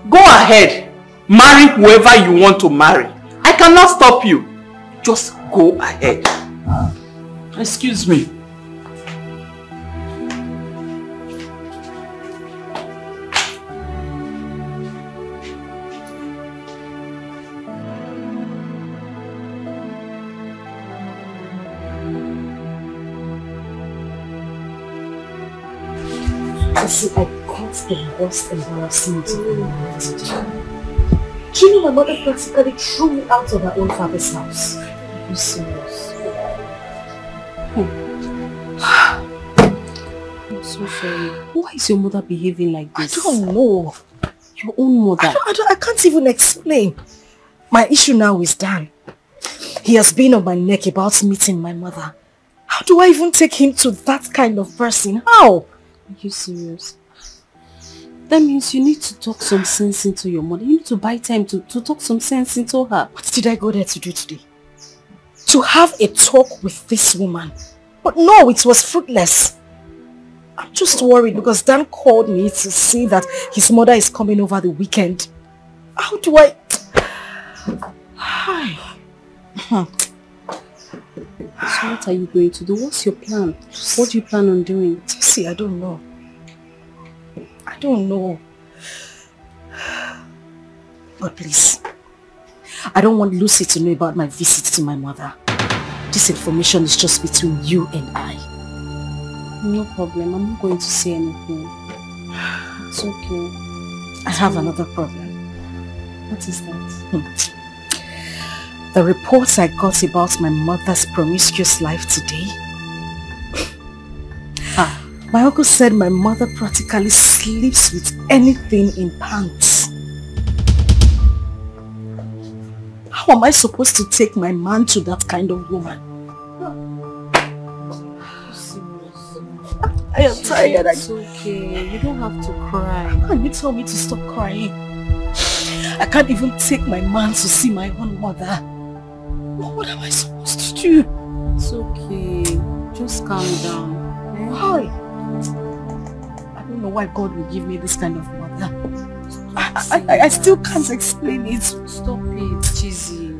Speaker 2: Go ahead. Marry whoever you want to marry. I cannot stop you. Just go ahead. Excuse me.
Speaker 12: See, I got the worst embarrassment in my life today. Do you know my mother practically threw me out of her own father's house? Are you serious?
Speaker 3: I'm so sorry. Why is your mother behaving like this?
Speaker 6: I don't know.
Speaker 3: Your own mother?
Speaker 6: I can't even explain. My issue now is Dan. He has been on my neck about meeting my mother. How do I even take him to that kind of person? How?
Speaker 3: Are you serious? That means you need to talk some sense into your mother. You need to buy time to talk some sense into her.
Speaker 6: What did I go there to do today? To have a talk with this woman. But no, it was fruitless. I'm just worried because Dan called me to see that his mother is coming over the weekend. How do I... Hi.
Speaker 3: So what are you going to do? What's your plan? What do you plan on doing?
Speaker 6: See, I don't know. I don't know. But please, I don't want Lucy to know about my visit to my mother. This information is just between you and I.
Speaker 3: No problem. I'm not going to say anything. It's okay.
Speaker 6: I have another problem.
Speaker 3: What is that?
Speaker 6: The reports I got about my mother's promiscuous life today. My uncle said my mother practically sleeps with anything in pants. How am I supposed to take my man to that kind of woman? I am tired.
Speaker 3: It's okay. You don't have to cry.
Speaker 6: How can you tell me to stop crying? I can't even take my man to see my own mother. What am I supposed to do?
Speaker 3: It's okay. Just calm down.
Speaker 6: Why? I don't know why God will give me this kind of mother. I still can't explain it.
Speaker 3: Stop it, Chizzy.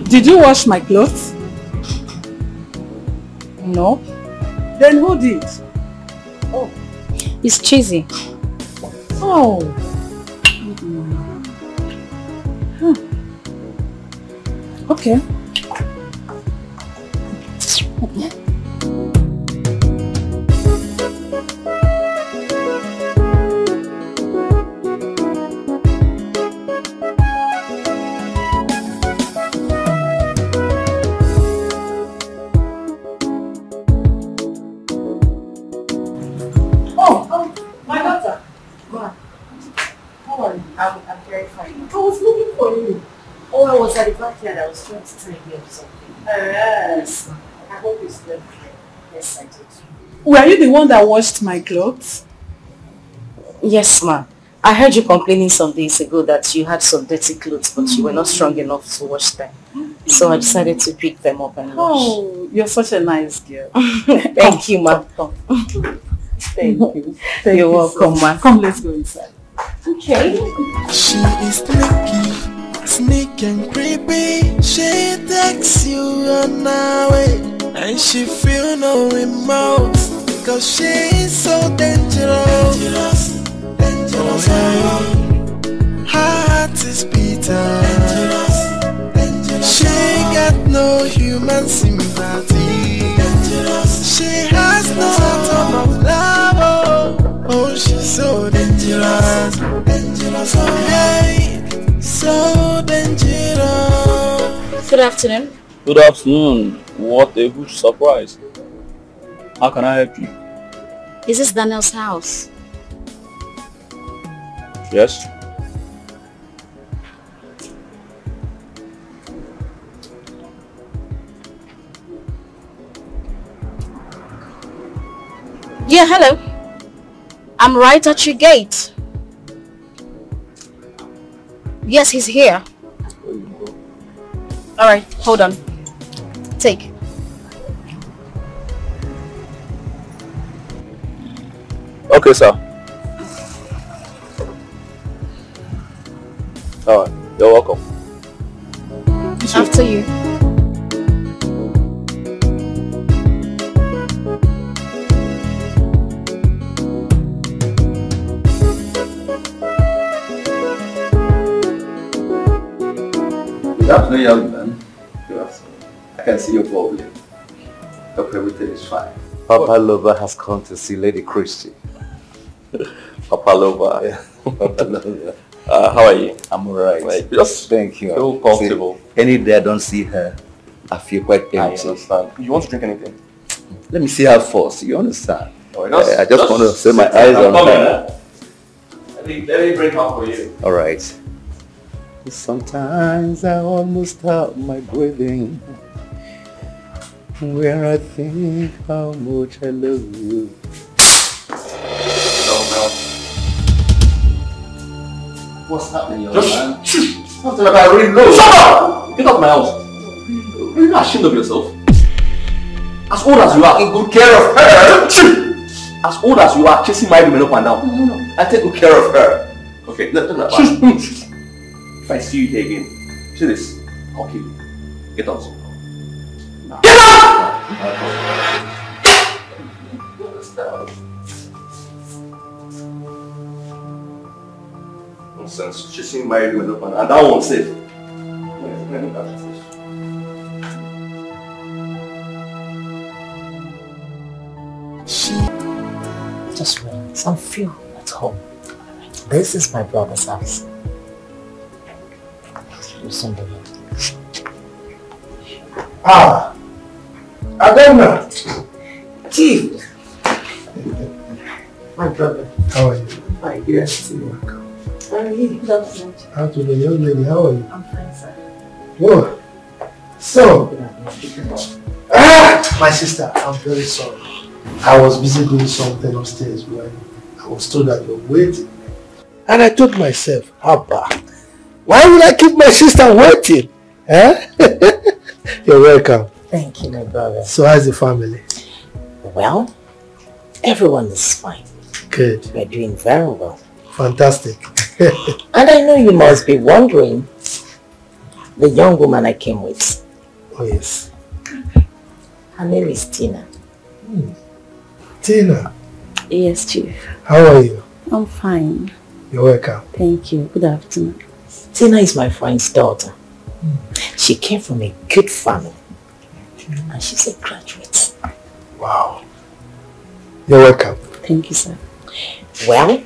Speaker 10: Did you wash my clothes?
Speaker 6: No.
Speaker 10: Then who did?
Speaker 6: Oh,
Speaker 3: it's Chizzy.
Speaker 10: Oh. Okay.
Speaker 12: I was trying to tell you something. Yes. I hope it's not clear. Yes, I did.
Speaker 10: Were you the one that washed my clothes?
Speaker 6: Yes, ma. I heard you complaining some days ago that you had some dirty clothes, but you were not strong enough to wash them. So I decided to pick them up and wash.
Speaker 10: Oh, you're such a nice girl.
Speaker 6: Thank you, ma.
Speaker 10: Thank you.
Speaker 6: You're welcome, ma.
Speaker 10: Come, let's go inside.
Speaker 6: Okay.
Speaker 7: She is sneak and creepy. She takes you on her way, and she feel no remorse, cause she is so dangerous. Oh, yeah. Her heart is bitter. She got no human sympathy. She has no atom of love. Oh, she's so dangerous. Oh, hey, so dangerous.
Speaker 6: Good afternoon.
Speaker 16: Good afternoon. What a huge surprise. How can I help you?
Speaker 11: Is this Daniel's house?
Speaker 16: Yes.
Speaker 11: Yeah, hello. I'm right at your gate. Yes, he's here.
Speaker 3: Alright, hold on. Take.
Speaker 16: Okay, sir. Alright, you're welcome.
Speaker 3: After you.
Speaker 17: Good afternoon, young man. Good afternoon. I can see your problem. Hope everything is fine.
Speaker 9: Papa Lover has come to see Lady Christie.
Speaker 16: Papa Lover.
Speaker 9: Yeah.
Speaker 16: How are you?
Speaker 9: I'm alright.
Speaker 16: Like, just
Speaker 9: thank you.
Speaker 16: feel comfortable.
Speaker 9: See, any day I don't see her, I feel quite empty.
Speaker 16: I understand. You want to drink anything?
Speaker 9: Let me see her first. You understand?
Speaker 16: Oh,
Speaker 9: I just want to set my eyes on her.
Speaker 16: Let me bring her for you.
Speaker 9: Alright. Sometimes I almost stop my breathing when I think how much I love you.
Speaker 17: What's happening, young
Speaker 16: Just
Speaker 17: man?
Speaker 16: something like I really know. Shut up! Get out of my house. Are you not ashamed of yourself? As old as you are, take good care of her. As old as you are, chasing my women up and down. No. I take good care of her. Okay, if I see you here again, see this, I'll kill you. Get out. Get out! Nonsense, chasing my women up and that one's safe.
Speaker 12: Just relax and feel at home. This is my brother's house.
Speaker 8: Ah, Adana, Chief.
Speaker 12: My brother.
Speaker 8: How are you?
Speaker 12: Fine, yes.
Speaker 8: Welcome.
Speaker 12: How are you? Good afternoon.
Speaker 8: Afternoon, young lady. How are you?
Speaker 12: I'm fine, sir.
Speaker 8: Good. So, my sister, I'm very sorry. I was busy doing something upstairs when I was told that you're waiting. And I told myself, Abba, why would I keep my sister waiting? Eh? You're welcome.
Speaker 12: Thank you, my brother.
Speaker 8: So how's the family?
Speaker 12: Well, everyone is fine.
Speaker 8: Good.
Speaker 12: We're doing very well.
Speaker 8: Fantastic.
Speaker 12: And I know you must be wondering the young woman I came with.
Speaker 8: Oh, yes.
Speaker 12: Her name is Tina.
Speaker 8: Tina.
Speaker 11: Yes, Chief.
Speaker 8: How are you?
Speaker 11: I'm fine.
Speaker 8: You're welcome.
Speaker 11: Thank you. Good afternoon.
Speaker 12: Tina is my friend's daughter. She came from a good family. And she's a graduate.
Speaker 8: Wow. You're welcome.
Speaker 11: Thank you, sir.
Speaker 12: Well,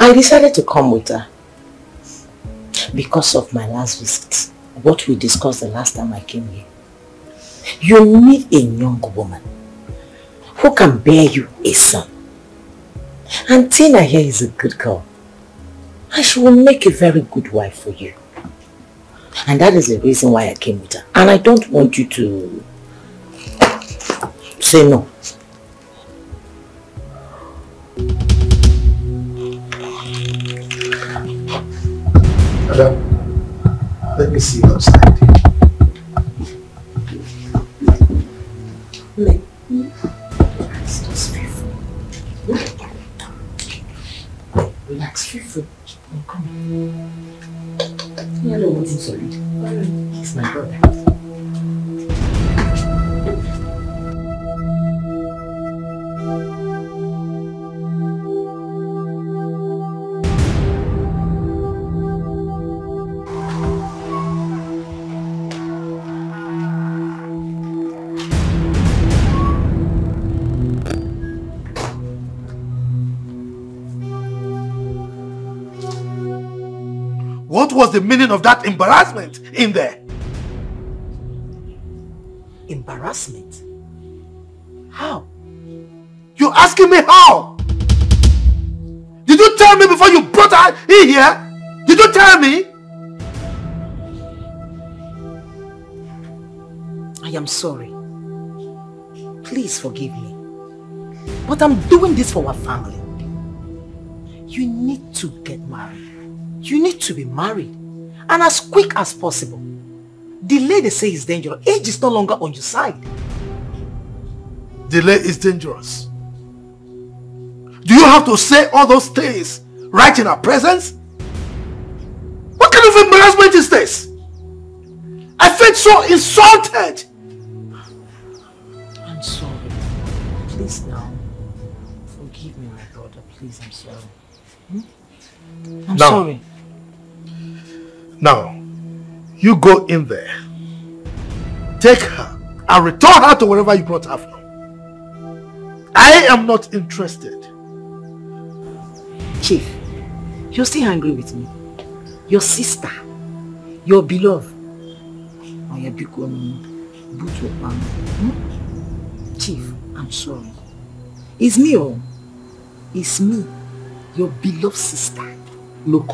Speaker 12: I decided to come with her because of my last visit. What we discussed the last time I came here. You need a young woman who can bear you a son. And Tina here is a good girl. And she will make a very good wife for you. And that is the reason why I came with her. And I don't want you to say no.
Speaker 8: Madam, let me see you outside.
Speaker 12: Relax, just feel free. Relax, feel free. Come on. Yeah, no, what's sorry. He's my brother.
Speaker 8: What was the meaning of that embarrassment in there?
Speaker 12: Embarrassment? How?
Speaker 8: You're asking me how? Did you tell me before you brought her in here? Did you tell me?
Speaker 12: I am sorry. Please forgive me. But I'm doing this for our family. You need to get married. You need to be married. And as quick as possible. Delay, they say, is dangerous. Age is no longer on your side.
Speaker 8: Delay is dangerous. Do you have to say all those things right in our presence? What kind of embarrassment is this? I felt so insulted.
Speaker 12: I'm sorry. Please now. Forgive me, my brother. Please, I'm sorry. I'm sorry.
Speaker 8: Now, you go in there. Take her and return her to wherever you brought her from. I am not interested.
Speaker 12: Chief, you're still angry with me. Your sister, your beloved. Oh, your big woman. Chief, I'm sorry. It's me, oh. It's me, your beloved sister.
Speaker 8: Look,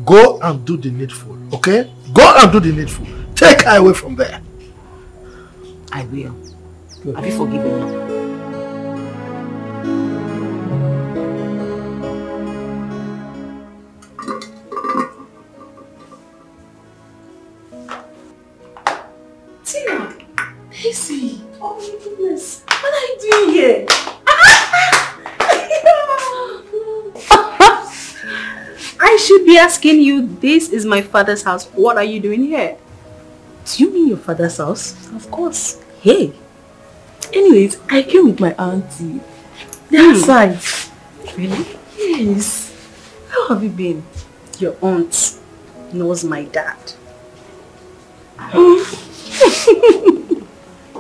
Speaker 8: go and do the needful, okay? Go and do the needful. Take her away from there.
Speaker 12: I will. Good. Have you forgiven me?
Speaker 6: Tina! Daisy! Oh my goodness! What are you doing here?
Speaker 3: I should be asking you, this is my father's house. What are you doing here?
Speaker 6: Do you mean your father's house?
Speaker 3: Of course.
Speaker 6: Hey! Anyways, I came with my auntie. They're outside.
Speaker 3: Really?
Speaker 6: Yes. How have you been?
Speaker 3: Your aunt knows my dad.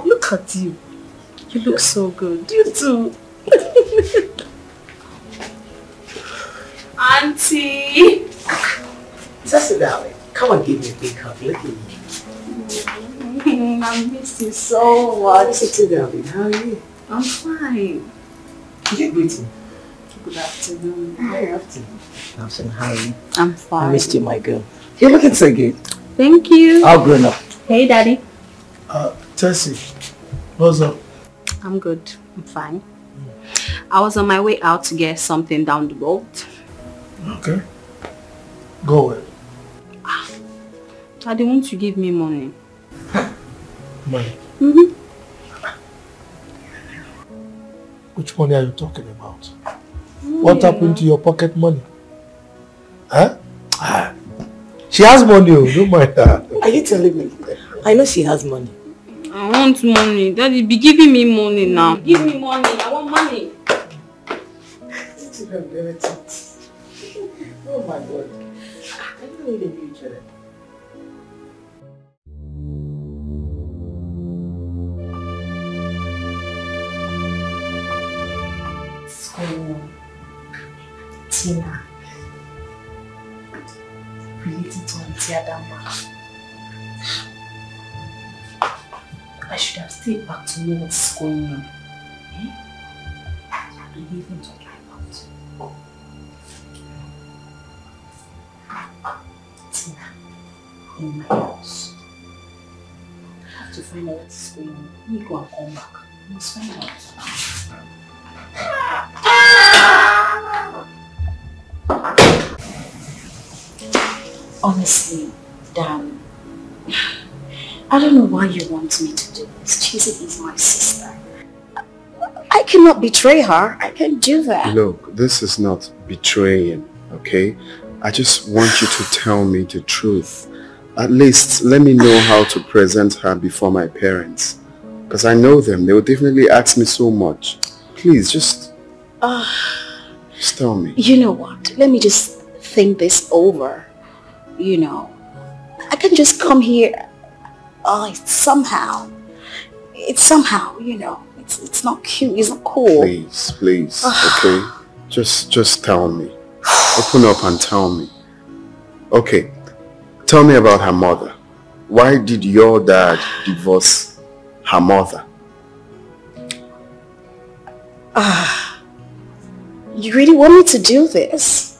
Speaker 6: Look at you.
Speaker 3: You look so good.
Speaker 6: You too.
Speaker 3: Auntie!
Speaker 12: Just darling, come and give me a big hug. Look at me.
Speaker 3: I miss you so much.
Speaker 12: Sit darling, how are you?
Speaker 3: I'm fine.
Speaker 12: Did you greet me?
Speaker 3: Good afternoon.
Speaker 12: Good afternoon. I'm saying, how are you?
Speaker 3: I'm fine.
Speaker 12: I missed you, my girl. You're looking so good.
Speaker 3: Thank you.
Speaker 12: How grown up?
Speaker 3: Hey, Daddy.
Speaker 8: Tessie, what's up?
Speaker 3: I'm good. I'm fine. I was on my way out to get something down the road.
Speaker 8: Okay. Go ahead.
Speaker 3: Daddy, won't you give me money?
Speaker 8: Money?
Speaker 3: Mm-hmm.
Speaker 8: Which money are you talking about? What happened to your pocket money? Huh? She has money, don't mind her.
Speaker 12: Are you telling me? I know she has money.
Speaker 3: I want money. Daddy, be giving me money now. Give me money. I want money.
Speaker 12: Oh my God. I don't know they knew each other.
Speaker 6: So, Tina, related to Auntie Adama, I should have stayed back to know what's going on. Eh? And leave him to drive out. Tina, in my house, I have to find out what's going on. Let me go and come back. I must find out. Honestly, Dan, I don't know why you want me to do this. Chizzy is my sister.
Speaker 11: I cannot betray her. I can't do that.
Speaker 14: Look, this is not betraying, okay? I just want you to tell me the truth. At least let me know how to present her before my parents. Because I know them. They will definitely ask me so much. Please, just tell me.
Speaker 11: You know what? Let me just think this over. You know, I can just come here. It's somehow, you know, it's not cute. It's not cool.
Speaker 14: Please, okay? Just tell me. Open up and tell me. Okay, tell me about her mother. Why did your dad divorce her mother?
Speaker 11: You really want me to do this?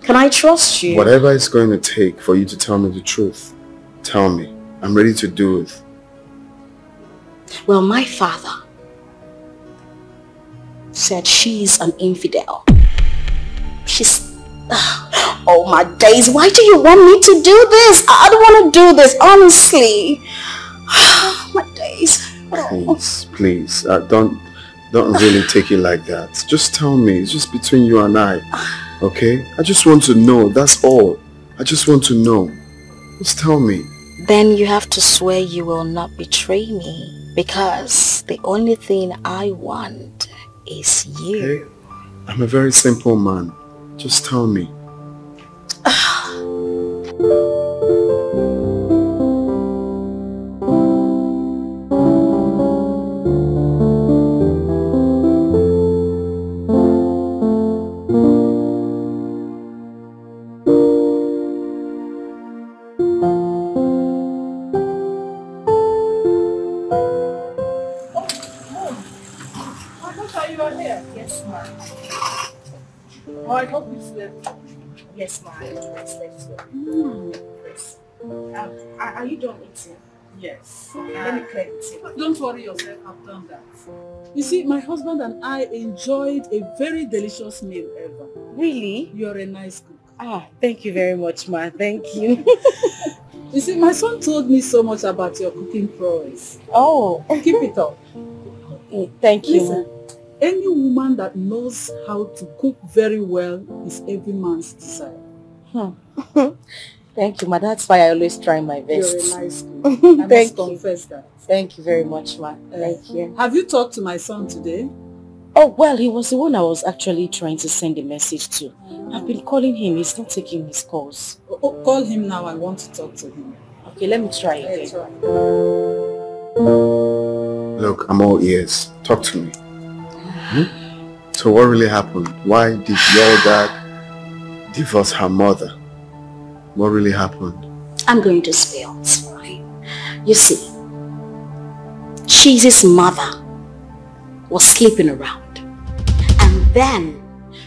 Speaker 11: Can I trust you?
Speaker 14: Whatever it's going to take for you to tell me the truth, tell me. I'm ready to do it.
Speaker 11: Well, my father said she's an infidel. She's... Oh my days, why do you want me to do this? I don't want to do this, honestly. My days.
Speaker 14: Please, don't really take it like that. Just tell me. It's just between you and I, okay? I just want to know. That's all. I just want to know. Just tell me.
Speaker 11: Then you have to swear you will not betray me, because the only thing I want is you.
Speaker 14: Okay. I'm a very simple man. Just tell me.
Speaker 6: Yes, ma'am. I slept well. Yes. Are you done eating?
Speaker 10: Yes.
Speaker 6: Okay, let me clear the table.
Speaker 10: Don't worry yourself, I've done that. You see, my husband and I enjoyed a very delicious meal ever.
Speaker 6: Really?
Speaker 10: You're a nice cook.
Speaker 6: Thank you very much, ma. Thank you.
Speaker 10: You see, my son told me so much about your cooking prowess.
Speaker 6: Oh.
Speaker 10: Keep it up.
Speaker 6: Thank you.
Speaker 10: Listen, any woman that knows how to cook very well is every man's desire.
Speaker 6: Thank you, ma. That's why I always try my best.
Speaker 10: You're a nice cook. I must confess that.
Speaker 6: Thank you very much, ma. Thank you.
Speaker 10: Have you talked to my son today?
Speaker 3: Oh, well, he was the one I was actually trying to send a message to. I've been calling him. He's not taking his calls.
Speaker 10: Call him now. I want to talk to him.
Speaker 3: Okay, let me try again.
Speaker 14: Look, I'm all ears. Talk to me. So what really happened? Why did your dad divorce her mother? What really happened?
Speaker 11: I'm going to spill. It's fine. You see, Cheesy's mother was sleeping around. And then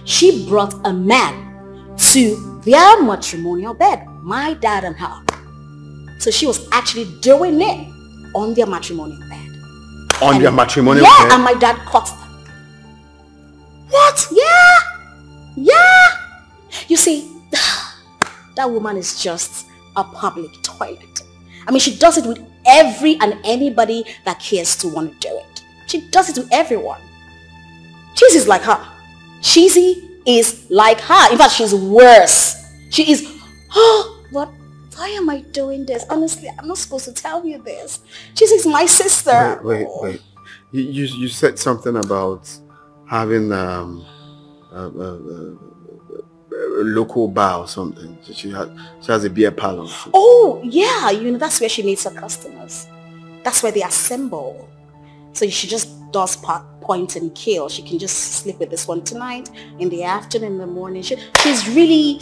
Speaker 11: she brought a man to their matrimonial bed, my dad and her. So she was actually doing it on their matrimonial bed.
Speaker 14: On their matrimonial
Speaker 11: bed?
Speaker 14: bed?
Speaker 11: And my dad caught them.
Speaker 14: What?
Speaker 11: Yeah. You see, that woman is just a public toilet. I mean, she does it with every and anybody that cares to want to do it. She does it to everyone. Cheesy is like her. Cheesy is like her. In fact, she's worse. She is, why am I doing this? Honestly, I'm not supposed to tell you this. Cheesy is my sister.
Speaker 14: Wait. You said something about having a local bar or something. So she has a beer parlor.
Speaker 11: Oh, yeah. That's where she meets her customers. That's where they assemble. So she just does point and kill. She can just sleep with this one tonight, in the afternoon, in the morning. She's really,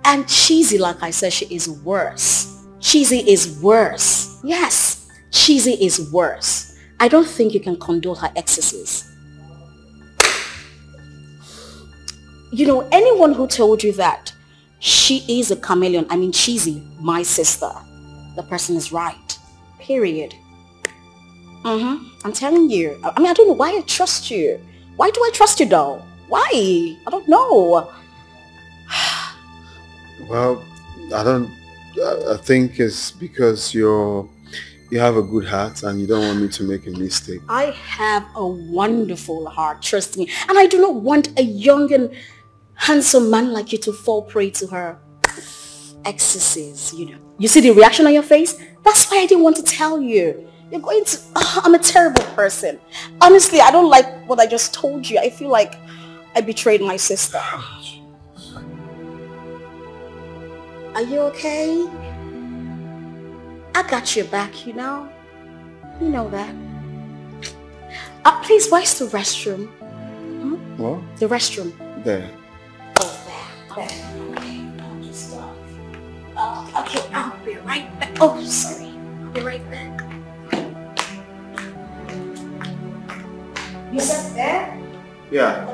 Speaker 11: And Cheesy, like I said, she is worse. Cheesy is worse. Yes, Cheesy is worse. I don't think you can condone her excesses. Anyone who told you that she is a chameleon, I mean Cheesy, my sister, the person is right. Period. I'm telling you. I mean, I don't know why I trust you. Why do I trust you though? Why? I don't know.
Speaker 14: Well, I think it's because you have a good heart and you don't want me to make a mistake.
Speaker 11: I have a wonderful heart, trust me. And I do not want a young and handsome man like you to fall prey to her excesses, You see the reaction on your face? That's why I didn't want to tell you. You're going to... I'm a terrible person. Honestly, I don't like what I just told you. I feel like I betrayed my sister. Are you okay? I got your back, You know that. Please, where's the restroom?
Speaker 14: What?
Speaker 11: The restroom.
Speaker 14: There.
Speaker 11: Oh, there. Okay, I'll just okay, I'll be right back. Oh, sorry. I'll be right back. You said there?
Speaker 14: Yeah.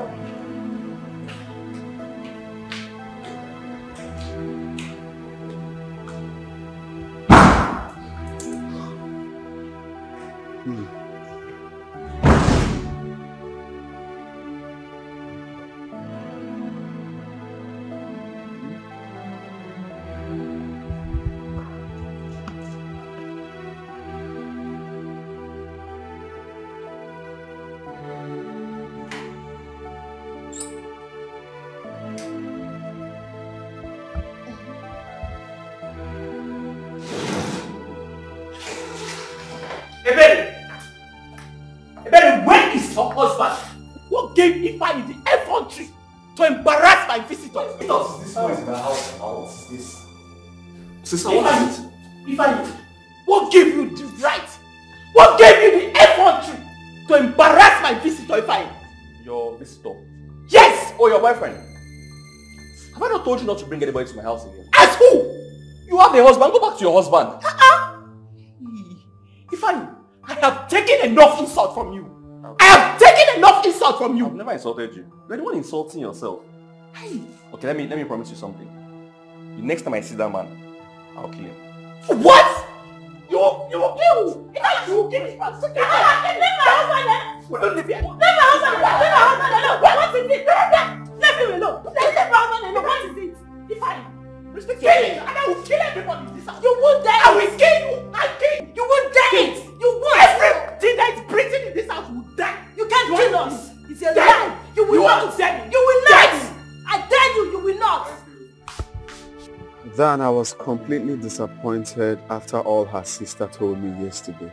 Speaker 2: gave Ifeanyi the effrontery to embarrass my visitors?
Speaker 17: This noise in my house. What is this?
Speaker 2: Sister, what is it? Ifeanyi, what gave you the right? What gave you the effrontery to embarrass my visitor, Ifeanyi?
Speaker 16: Your visitor?
Speaker 2: Yes!
Speaker 16: Oh, your boyfriend? Have I not told you not to bring anybody to my house again?
Speaker 2: As who?
Speaker 16: You have a husband. Go back to your husband.
Speaker 2: Ifeanyi, I have taken enough insult from you. I have taken enough insult from you.
Speaker 16: I've never insulted you. You're the one insulting yourself.
Speaker 2: Hey.
Speaker 16: Okay, let me promise you something. The next time I see that man, I'll kill him.
Speaker 2: What? You will kill? Ifeanyi, you will kill this man. Leave my husband. We don't live here. Leave my husband. Leave my husband alone. What is it? Leave him alone. Leave my husband alone. What is it? Ifeanyi. Respect your name, and I will kill everybody in this house. You won't dare. I will kill you. I'll kill you. You won't dare it. You won't. Everything that is breathing in this house will die. You can't kill us. It's a lie. You will not. You will not. I dare you. You will not.
Speaker 14: Then I was completely disappointed after all her sister told me yesterday.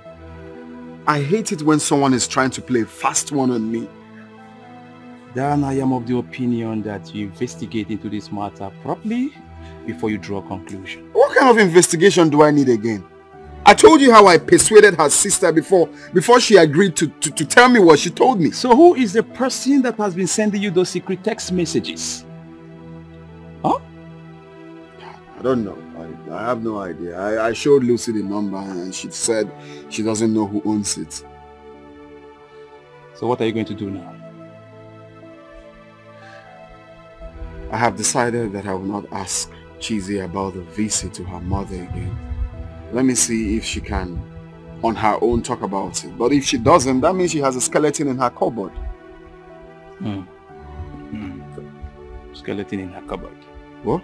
Speaker 14: I hate it when someone is trying to play a fast one on me.
Speaker 2: Then I am of the opinion that you investigate into this matter properly before you draw a conclusion.
Speaker 14: What kind of investigation do I need again? I told you how I persuaded her sister before she agreed to tell me what she told me.
Speaker 2: So who is the person that has been sending you those secret text messages? Huh?
Speaker 14: I don't know. I have no idea. I showed Lucy the number and she said she doesn't know who owns it.
Speaker 2: So what are you going to do now?
Speaker 14: I have decided that I will not ask Cheesy about the visit to her mother again. Let me see if she can, on her own, talk about it. But if she doesn't, that means she has a skeleton in her cupboard.
Speaker 2: Skeleton in her cupboard.
Speaker 14: What?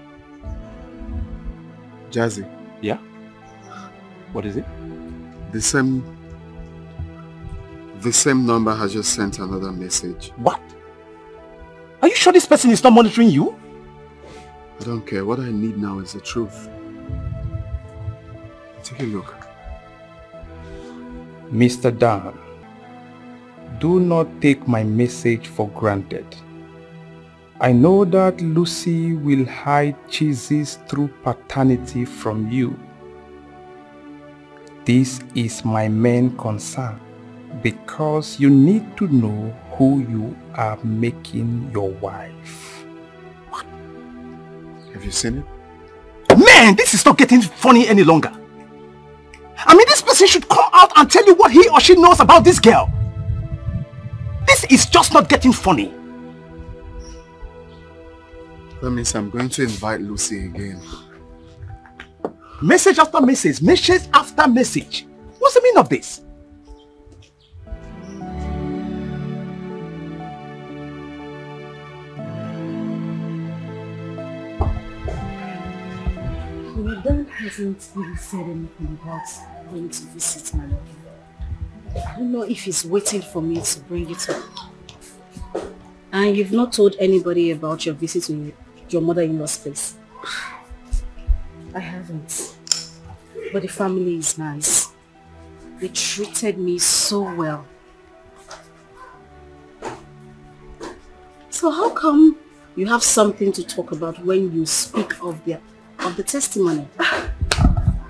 Speaker 14: Jazzy.
Speaker 2: Yeah? What is it?
Speaker 14: The same number has just sent another message.
Speaker 2: What? Are you sure this person is not monitoring you?
Speaker 14: I don't care. What I need now is the truth. Take a look.
Speaker 2: Mr. Dan, do not take my message for granted. I know that Lucy will hide Cheesy's true paternity from you. This is my main concern because you need to know who you are making your wife.
Speaker 14: What? Have you seen it?
Speaker 2: Man, this is not getting funny any longer. I mean, this person should come out and tell you what he or she knows about this girl. This is just not getting funny.
Speaker 14: That means I'm going to invite Lucy again.
Speaker 2: Message after message, message after message. What's the meaning of this?
Speaker 3: My dad hasn't really said anything about going to visit my mother. I don't know if he's waiting for me to bring it up. And you've not told anybody about your visit to your mother-in-law's place? I haven't. But the family is nice. They treated me so well. So how come you have something to talk about when you speak of the testimony?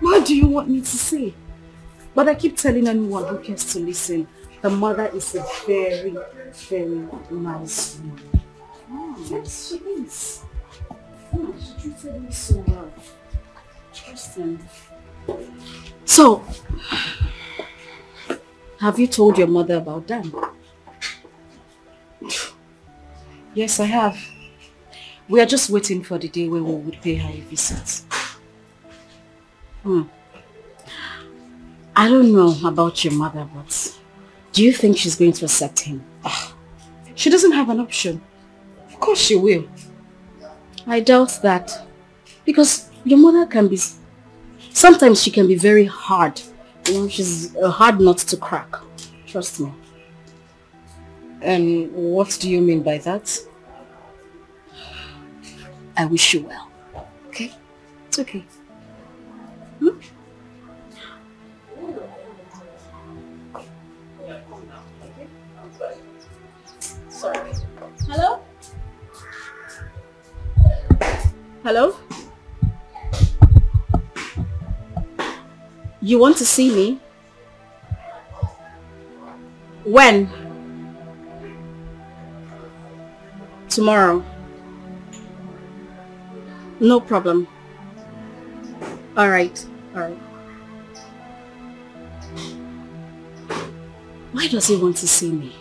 Speaker 3: What do you want me to say? But I keep telling anyone who cares to listen, the mother is a very, very nice woman. Yes, she is. Oh, she treated me so well. Trust him. So, have you told your mother about Dan? Yes, I have. We are just waiting for the day when we would pay her a visit. I don't know about your mother, but do you think she's going to accept him? She doesn't have an option. Of course she will. I doubt that. Because your mother can be... Sometimes she can be very hard. You know, she's a hard nut to crack. Trust me. And what do you mean by that? I wish you well. Okay? It's okay. Sorry. Hello? Hello? You want to see me? When? Tomorrow. No problem. Alright. Alright. Why does he want to see me?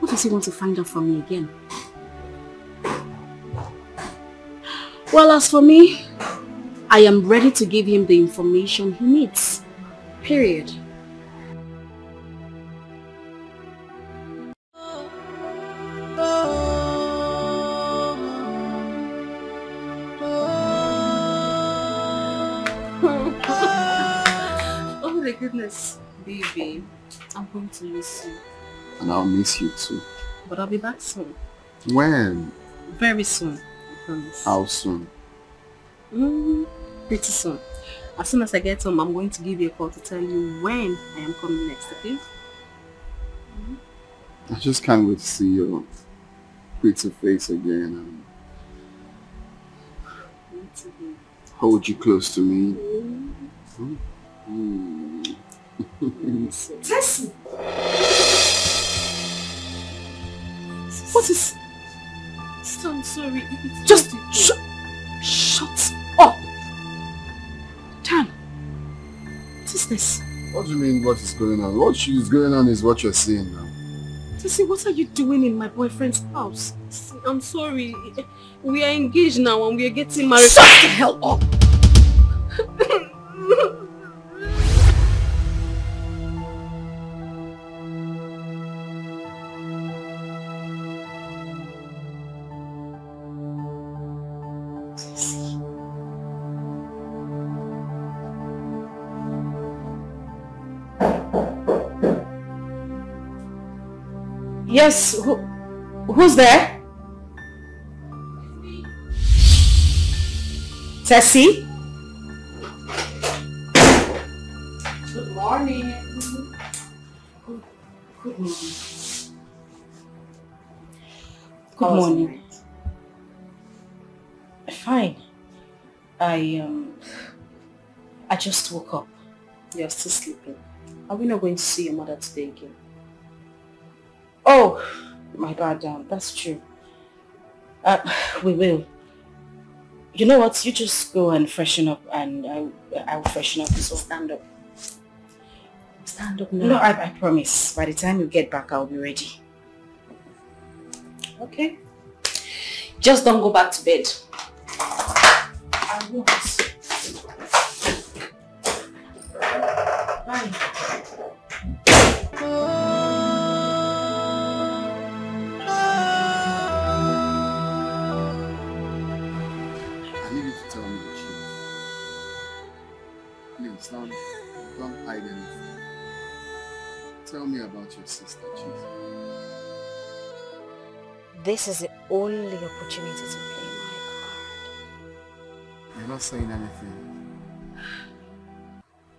Speaker 3: What does he want to find out from me again? Well, as for me, I am ready to give him the information he needs. Period. Oh my goodness, baby. I'm going to miss you.
Speaker 14: And I'll miss you too.
Speaker 3: But I'll be back soon.
Speaker 14: When?
Speaker 3: Very soon, I promise.
Speaker 14: How soon?
Speaker 3: Pretty soon. As soon as I get home, I'm going to give you a call to tell you when I am coming next, okay?
Speaker 14: I just can't wait to see your pretty face again and hold you close to me.
Speaker 1: Tessie!
Speaker 3: What is... I'm sorry.
Speaker 1: Just shut up! Dan, what is this?
Speaker 14: What do you mean what is going on? What is going on is what you're seeing now.
Speaker 3: Tessie, what are you doing in my boyfriend's house? I'm sorry. We are engaged now and we are getting married.
Speaker 1: Shut the hell up!
Speaker 3: Yes, who's there? Tessie? Good morning. Good morning. Good morning. Fine. I just woke up. You're still sleeping. Are we not going to see your mother today again? Oh, my bad, that's true. We will. You know what? You just go and freshen up and I'll freshen up. So stand up. Stand up now. No, I promise. By the time you get back, I'll be ready. Okay? Just don't go back to bed. I won't. Bye.
Speaker 14: Please, don't hide anything. Tell me about your sister, Jesus.
Speaker 11: This is the only opportunity to play my card.
Speaker 14: You're not saying anything.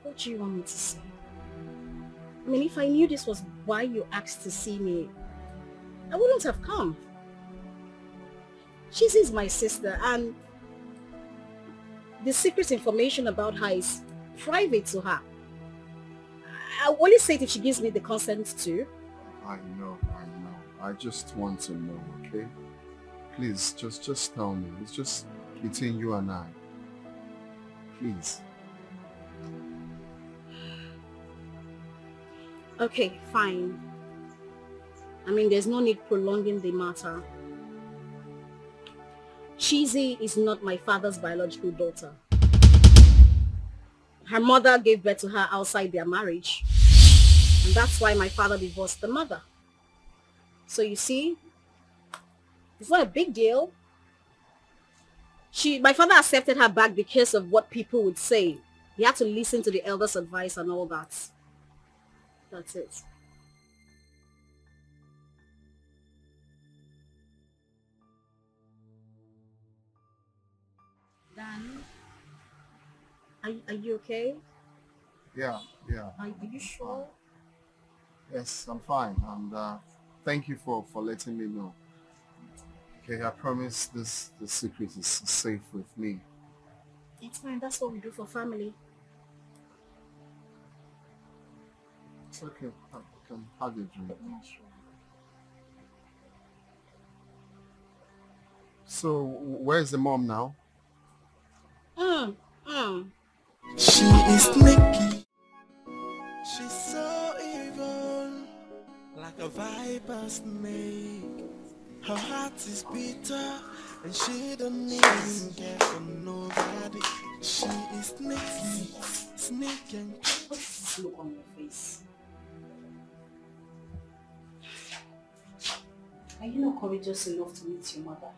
Speaker 3: What do you want me to say? I mean, if I knew this was why you asked to see me, I wouldn't have come. She is my sister and the secret information about her is private to her. I'll only say it if she gives me the consent to.
Speaker 14: I know. I just want to know, okay? Please, just tell me. It's just between you and I. Please.
Speaker 3: Okay, fine. I mean, there's no need prolonging the matter. Chizzy is not my father's biological daughter. Her mother gave birth to her outside their marriage. And that's why my father divorced the mother. So you see, it's not a big deal. My father accepted her back because of what people would say. He had to listen to the elders' advice and all that. That's it. Dan, are you okay?
Speaker 14: Yeah.
Speaker 3: Are you sure?
Speaker 14: Yes, I'm fine. And
Speaker 5: thank you for letting me know. Okay, I promise the secret is safe with me.
Speaker 6: It's fine. That's what we do for family.
Speaker 5: It's okay. I can have your drink.
Speaker 6: Yeah, sure.
Speaker 5: So, where's the mom now?
Speaker 7: She is sneaky. She's so evil, like a viper snake. Her heart is bitter, and she don't even care for nobody. She is sneaky, sneaky.
Speaker 6: What's this look on your face? Are you not courageous enough to meet your mother?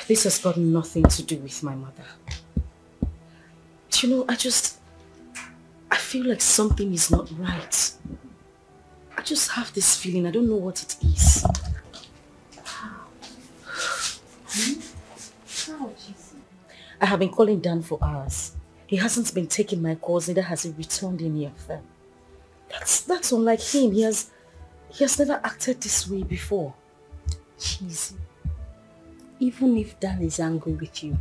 Speaker 3: This has got nothing to do with my mother. You know, I feel like something is not right. I just have this feeling. I don't know what it is. I have been calling Dan for hours. He hasn't been taking my calls, neither has he returned any of them. That's unlike him. He has never acted this way before.
Speaker 6: Cheesy. Even if Dan is angry with you,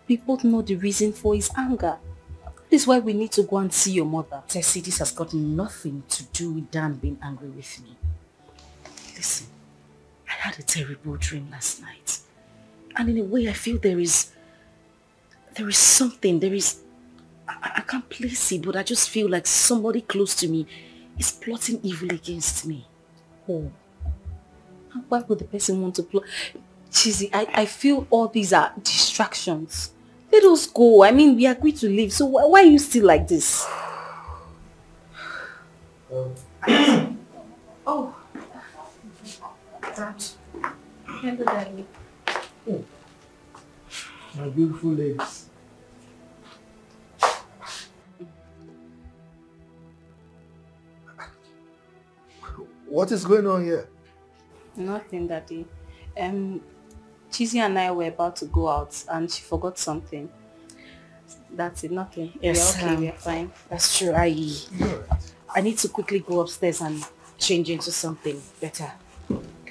Speaker 6: we both know the reason for his anger. This is why we need to go and see your mother.
Speaker 3: Tessie, this has got nothing to do with Dan being angry with me. Listen, I had a terrible dream last night. And in a way, I feel there is something, I can't place it, but I just feel like somebody close to me is plotting evil against me.
Speaker 6: Oh. Why would the person want to plot? Cheesy, I feel all these are distractions. Let us go. I mean, we agreed to leave, so why are you still like this?
Speaker 15: Oh. Dad. Hello, Daddy.
Speaker 8: Oh. My beautiful ladies. What is going on here?
Speaker 6: Nothing, Daddy. Cheesy and I were about to go out and she forgot something. That's it, nothing.
Speaker 3: Yes,
Speaker 6: we're okay, we're fine.
Speaker 3: That's true. I need to quickly go upstairs and change into something better.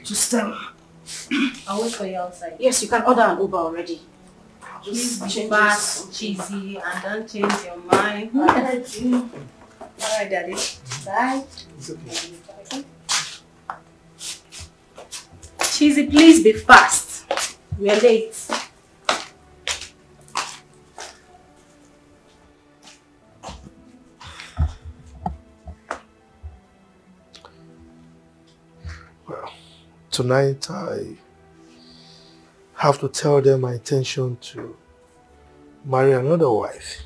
Speaker 3: Just
Speaker 6: I'll wait for you outside.
Speaker 3: Yes, you can order an Uber already.
Speaker 6: Please be fast, Cheesy, and don't change your mind. Alright, Daddy. Bye.
Speaker 8: It's okay.
Speaker 6: Cheesy, please be fast. We are late.
Speaker 8: Well, tonight I have to tell them my intention to marry another wife.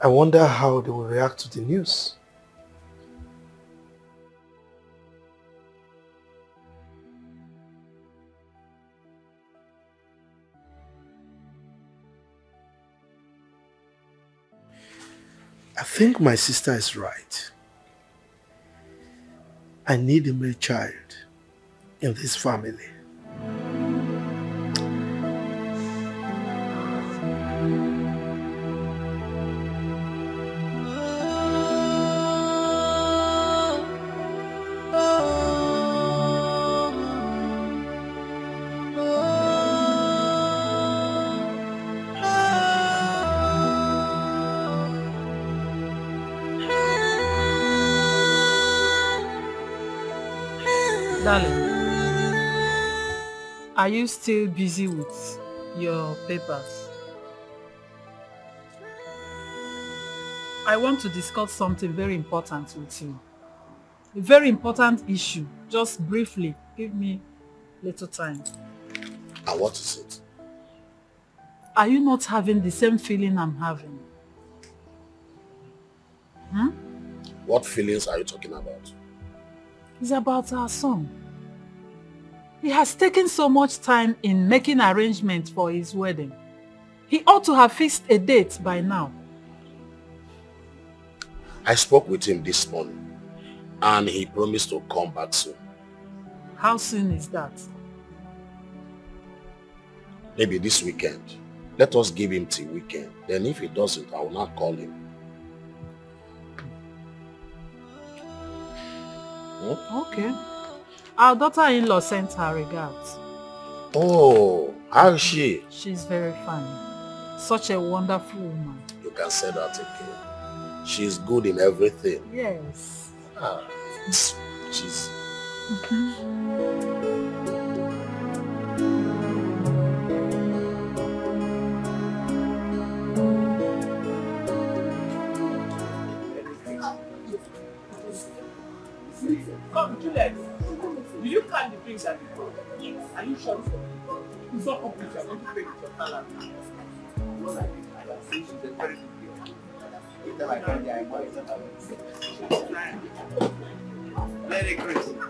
Speaker 8: I wonder how they will react to the news. I think my sister is right. I need a male child in this family.
Speaker 10: Darling, are you still busy with your papers? I want to discuss something very important with you. A very important issue. Just briefly, give me little time.
Speaker 9: And what is it?
Speaker 10: Are you not having the same feeling I'm having?
Speaker 9: What feelings are you talking about?
Speaker 10: It's about our son. He has taken so much time in making arrangements for his wedding. He ought to have fixed a date by now.
Speaker 9: I spoke with him this morning and he promised to come back soon.
Speaker 10: How soon is that?
Speaker 9: Maybe this weekend. Let us give him till weekend. Then if he doesn't, I will not call him.
Speaker 10: Okay. Our daughter-in-law sent her regards.
Speaker 9: Oh, how is she?
Speaker 10: She's very fine. Such a wonderful woman.
Speaker 9: You can say that again. She's good in everything.
Speaker 10: Yes.
Speaker 9: Ah, she's...
Speaker 2: Come, Juliet. Do you count the drinks at the bar? Yes. Are you sure for me? It's not complete. You're going to pay with your salary. Not like this. I can see she's a very good girl. If them I can't, I'm more Merry Christmas.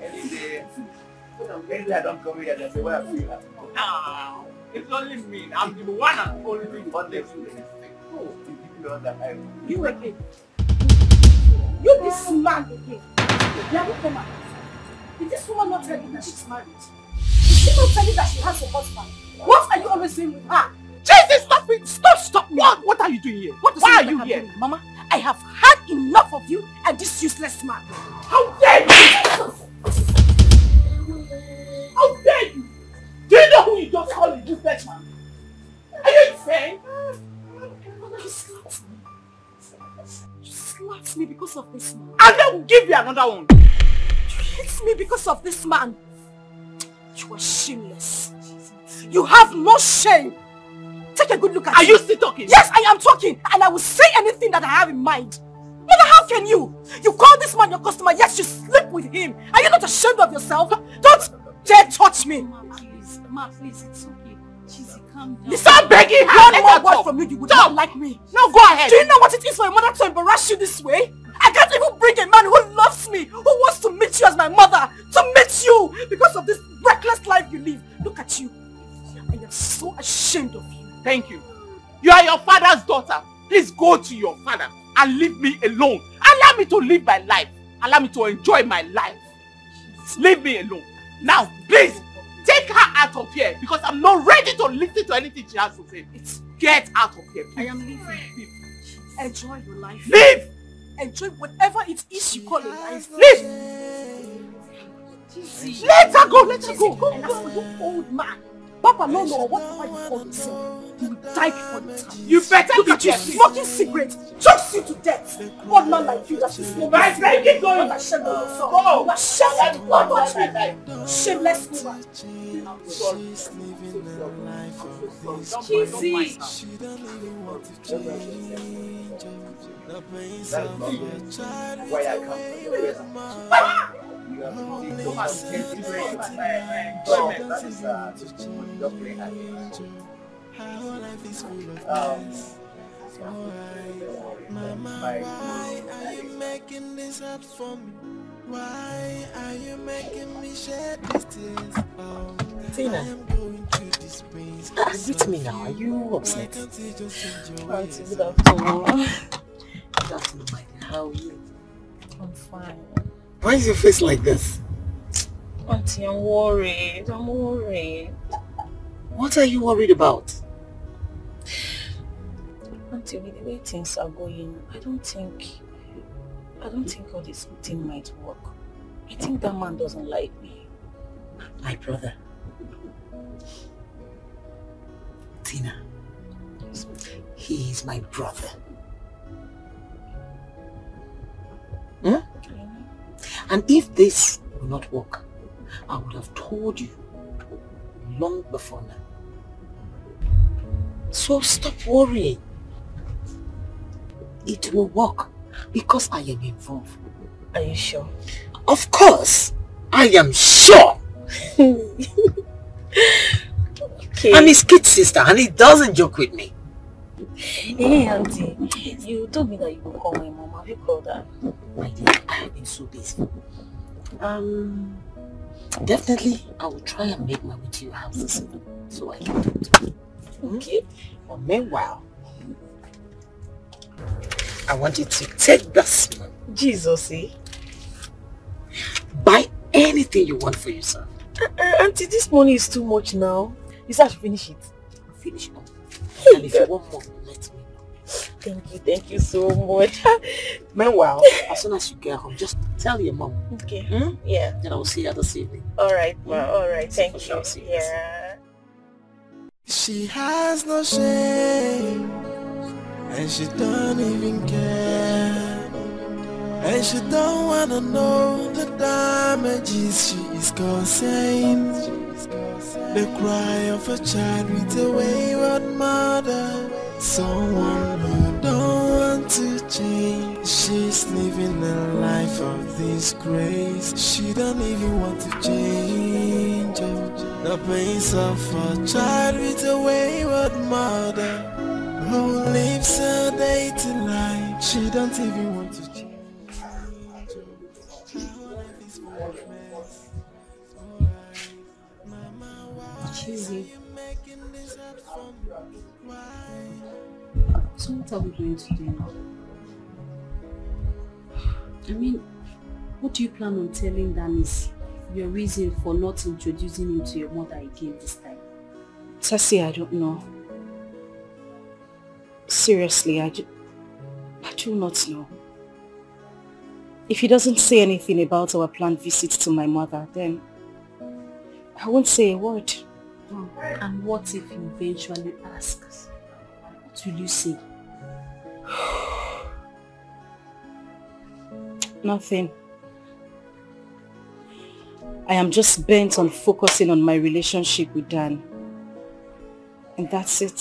Speaker 2: Any day I don't come here, they say, where are you? Ah, it's only me. I'm the one and only one next to the Oh, you again. You this man again. Did this woman not tell you that she's married? Did she not tell you that she has a husband? What are you always doing with her? Jesus, stop it! Stop me! What are you doing here? Why are you here? Mama, I have had enough of you and this useless man. How dare you! How dare you! Do you know who you just called a useless man? Are you insane? You slapped me. You slapped me because of this man. And then we'll give you another one. You hit me because of this man. You are shameless. You have no shame. Take a good look at you. Are you still talking? Yes, I am talking. And I will say anything that I have in mind. Mother, how can you? You call this man your customer, yes, you sleep with him. Are you not ashamed of yourself? Don't dare touch me.
Speaker 4: Ma, please, it's okay. Cheesy, calm down.
Speaker 2: Listen, I'm begging one more word from you, you would not like me. No, go ahead. Do you know what it is for a mother to embarrass you this way? I can't even bring a man who loves me, who wants to meet you as my mother, to meet you because of this reckless life you live. Look at you. I am so ashamed of you. Thank you. You are your father's daughter. Please go to your father and leave me alone. Allow me to live my life. Allow me to enjoy my life. Leave me alone. Now, please, take her out of here because I'm not ready to listen to anything she has to say. Get out of here, please. I am leaving. Leave. Enjoy your life. Leave! Enjoy whatever it is you call a life. Leave! Let her go, let her go. And as for you old man, Papa no, whatever you call yourself, you will die before the time. You better look at you smoking cigarettes, chokes you to death. Old man like you that you smoke. My friend, keep going. Not ashamed of yourself. Go. You are shameless. Don't touch me. Shameless woman. I'm sorry. Cheesy. That's not why I come from. You have too much consideration and enjoyment. That is just play happy.
Speaker 7: Why are you making this up for me? Why are you making me shed these tears? Oh,
Speaker 12: Tina,
Speaker 7: I am going through this pain.
Speaker 12: Greet me now. Are you upset?
Speaker 4: Auntie, good afternoon.
Speaker 12: Good afternoon, my dear. How are you?
Speaker 4: I'm fine.
Speaker 12: Why is your face like this?
Speaker 4: Auntie, I'm worried.
Speaker 12: What are you worried about?
Speaker 4: Auntie, with the way things are going, I don't think all this thing might work. I think that man doesn't like me.
Speaker 12: My brother. Tina. He is my brother. Hmm? And if this will not work, I would have told you long before now. So stop worrying. It will work because I am involved.
Speaker 4: Are you sure?
Speaker 12: Of course, I am sure.
Speaker 4: Okay.
Speaker 12: I'm his kid sister and he doesn't joke with me.
Speaker 4: Hey, Auntie, you told me that you would call my mom. Have you called her?
Speaker 12: My dear, I have been so busy. Definitely, I will try and make my way to your house this evening so I can talk to you.
Speaker 4: Okay.
Speaker 12: But meanwhile, I want you to take this money.
Speaker 4: Jesus, eh?
Speaker 12: Buy anything you want for yourself. Auntie, this money is too much now. You start to finish it.
Speaker 3: Finish it. And if you want more, let me know.
Speaker 12: Thank you so much. Meanwhile,
Speaker 3: as soon as you get home, just tell your mom.
Speaker 12: Okay. Yeah.
Speaker 3: Then I will see you this evening.
Speaker 12: Alright, alright. Thank you.
Speaker 3: Sure,
Speaker 12: Yeah.
Speaker 7: She has no shame, and she don't even care, and she don't wanna know the damages she is causing. The cry of a child with a wayward mother, someone who don't want to change. She's living a life of disgrace. She don't even want to change. The pains of a child with a wayward mother who lives a daily life. She don't even want to change.
Speaker 3: Cheesy. So what are we going to do now? I mean, what do you plan on telling Dan is your reason for not introducing him to your mother again this time?
Speaker 6: Tessie, I don't know. Seriously, I do not know. If he doesn't say anything about our planned visit to my mother, then I won't say a word.
Speaker 3: Oh, and what if he eventually asks? What will you say?
Speaker 6: Nothing. I am just bent on focusing on my relationship with Dan. And that's it.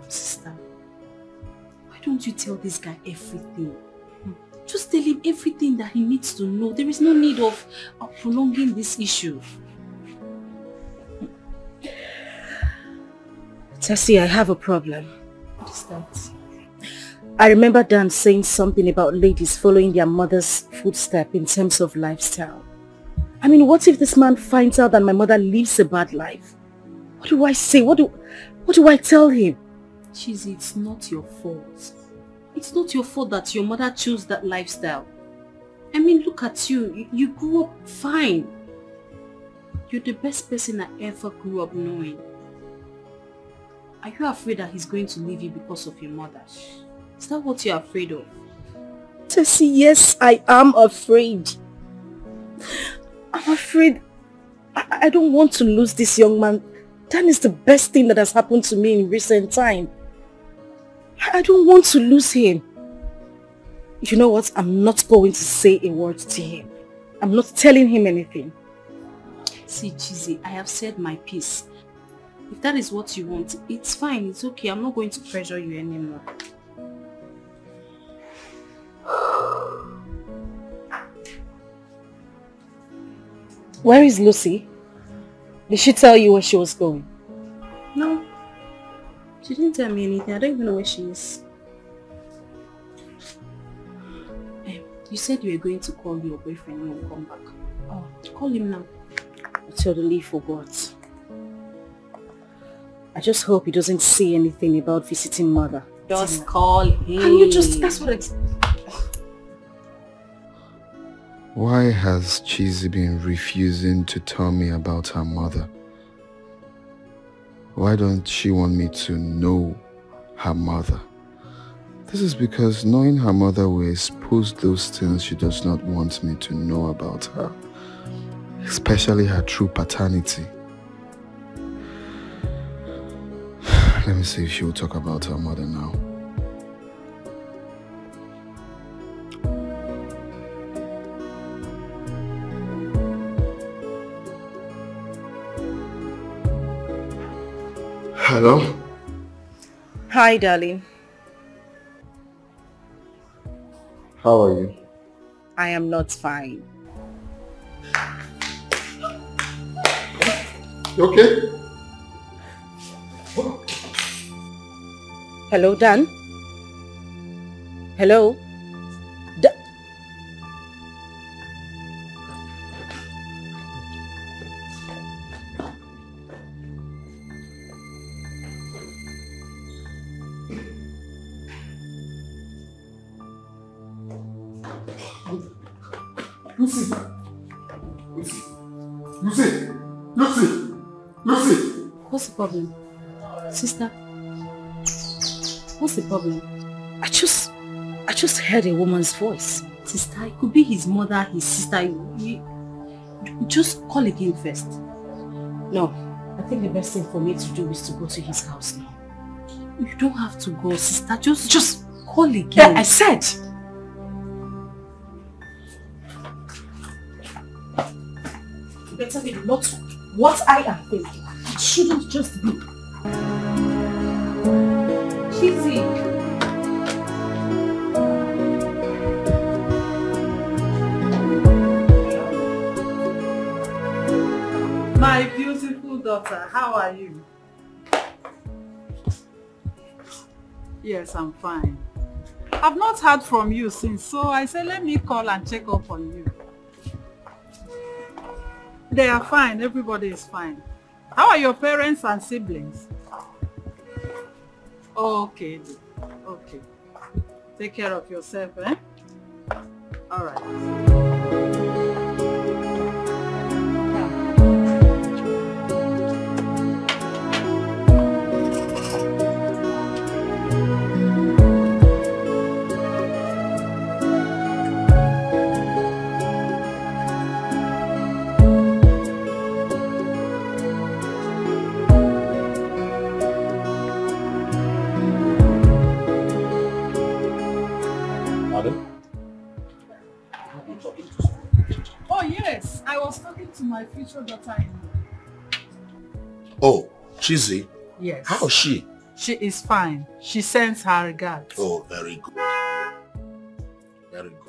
Speaker 3: Sister, why don't you tell this guy everything? Just tell him everything that he needs to know. There is no need of prolonging this issue.
Speaker 6: Tessie, I have a problem.
Speaker 3: What is that?
Speaker 6: I remember Dan saying something about ladies following their mother's footsteps in terms of lifestyle. I mean, what if this man finds out that my mother lives a bad life? What do I say? What do I tell him?
Speaker 3: Cheesy, it's not your fault. It's not your fault that your mother chose that lifestyle. I mean, look at you. You grew up fine. You're the best person I ever grew up knowing. Are you afraid that he's going to leave you because of your mother? Is that what you're afraid of?
Speaker 6: Tessie, yes, I am afraid. I'm afraid. I don't want to lose this young man. Dan is the best thing that has happened to me in recent time. I don't want to lose him. You know what? I'm not going to say a word to him. I'm not telling him anything.
Speaker 3: See, Cheesy, I have said my piece. If that is what you want, it's fine. It's okay. I'm not going to pressure you anymore.
Speaker 6: Where is Lucy? Did she tell you where she was going?
Speaker 3: No. She didn't tell me anything. I don't even know where she is. You said you were going to call your boyfriend when you come back. Oh, call him now.
Speaker 6: I totally forgot. I just hope he doesn't say anything about visiting mother.
Speaker 3: Just call him.
Speaker 6: Can you just... That's what it's...
Speaker 14: Why has Cheesy been refusing to tell me about her mother? Why don't she want me to know her mother? This is because knowing her mother will expose those things she does not want me to know about her, especially her true paternity. Let me see if she will talk about her mother now.
Speaker 5: Hello?
Speaker 6: Hi, darling.
Speaker 5: How are you?
Speaker 6: I am not fine.
Speaker 5: You okay?
Speaker 6: Hello, Dan? Hello?
Speaker 5: Lucy! Lucy!
Speaker 13: Lucy! Lucy! Lucy!
Speaker 3: What's the problem? Sister? What's the problem? I just heard a woman's voice. Sister, it could be his mother, his sister. Just call again first. No, I think the best thing for me to do is to go to his house now. You don't have to go, sister. Just call again.
Speaker 10: Yeah, I said.
Speaker 3: Better be not what I am thinking. It shouldn't just be. Cheesy.
Speaker 10: My beautiful daughter, how are you? Yes, I'm fine. I've not heard from you since, so I said let me call and check up on you. They are fine, everybody is fine. How are your parents and siblings? Okay, okay. Take care of yourself, eh? All right. Oh yes, I was talking to my future daughter-in-law.
Speaker 9: Oh, Chizzy?
Speaker 10: Yes.
Speaker 9: How is she?
Speaker 10: She is fine. She sends her regards.
Speaker 9: Oh, very good. Very good.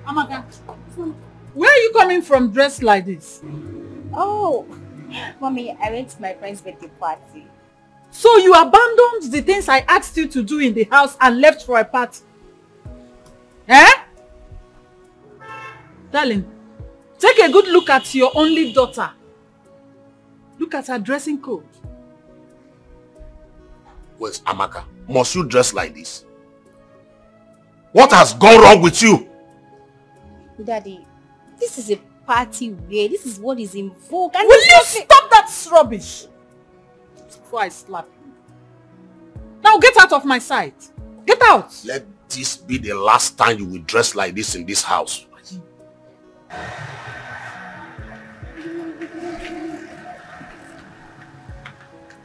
Speaker 10: Amaka, where are you coming from dressed like this?
Speaker 4: Oh, Mommy, I went to my friend's birthday party.
Speaker 10: So you abandoned the things I asked you to do in the house and left for a party? Eh? Darling, take a good look at your only daughter. Look at her dressing code.
Speaker 9: Wait, Amaka, must you dress like this? What has gone wrong with you?
Speaker 4: Daddy, this is a party wear. This is what is in vogue.
Speaker 10: Will you stop that rubbish before I slap you? Now get out of my sight. Get out.
Speaker 9: Let this be the last time you will dress like this in this house.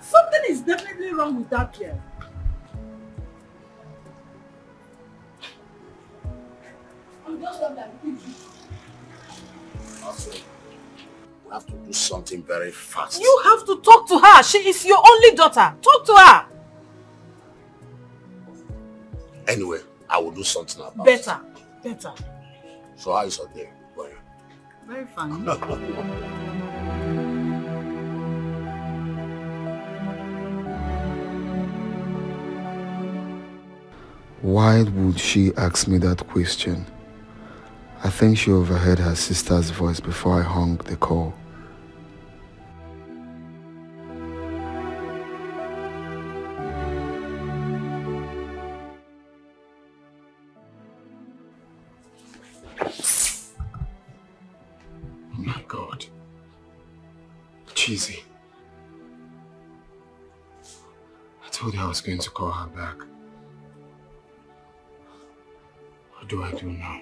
Speaker 10: Something is definitely wrong with that girl.
Speaker 9: Also, we have to do something very fast.
Speaker 10: You have to talk to her. She is your only daughter. Talk to her.
Speaker 9: Anyway, I will do something about it.
Speaker 10: Better.
Speaker 9: So how is your day?
Speaker 10: Very fine.
Speaker 14: Why would she ask me that question? I think she overheard her sister's voice before I hung the call.
Speaker 8: Oh my God. Cheesy. I told her I was going to call her back. What do I do now?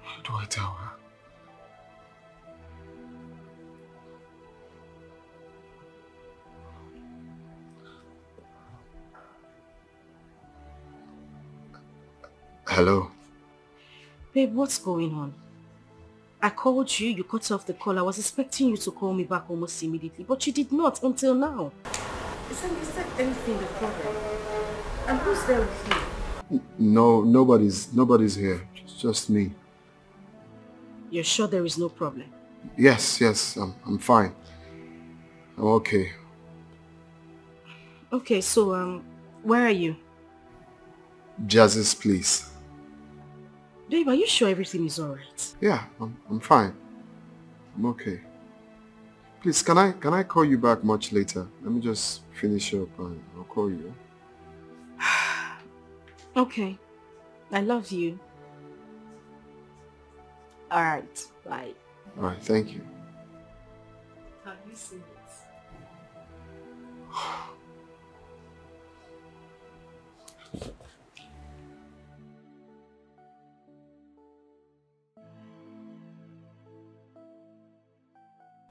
Speaker 8: What do I tell her? Hello?
Speaker 3: Babe, what's going on? I called you, you cut off the call. I was expecting you to call me back almost immediately, but you did not until now. Is that anything the problem? And who's there with you?
Speaker 14: No, nobody's here. It's just me.
Speaker 3: You're sure there is no problem?
Speaker 14: Yes, I'm fine. I'm okay.
Speaker 3: Okay, so, where are you?
Speaker 14: Jazz's place.
Speaker 3: Babe, are you sure everything is alright?
Speaker 14: Yeah, I'm fine. I'm okay. Please, can I call you back much later? Let me just finish up and I'll call you.
Speaker 3: Okay. I love you. Alright, bye.
Speaker 14: Alright, thank you.
Speaker 3: Have you seen it?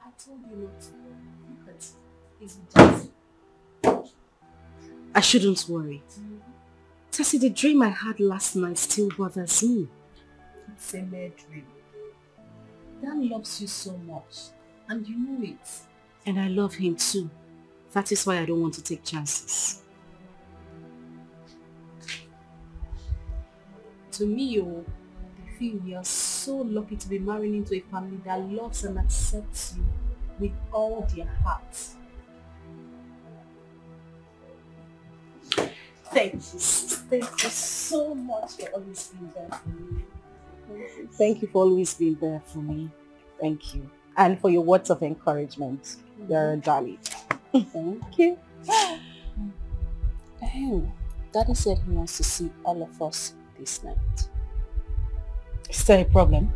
Speaker 3: I told you not to worry. Look at it's just... I shouldn't worry. Tessie, the dream I had last night still bothers me.
Speaker 10: It's a mere dream. Dan loves you so much, and you know it.
Speaker 3: And I love him too. That is why I don't want to take chances. To me, I feel you are so lucky to be marrying into a family that loves and accepts you with all their hearts. Thank you. Thank you so much for always being there for me. Thank you for always being there for me. Thank you. And for your words of encouragement. You're a darling. Thank you.
Speaker 4: Daddy said he wants to see all of us this night.
Speaker 3: Is there a problem?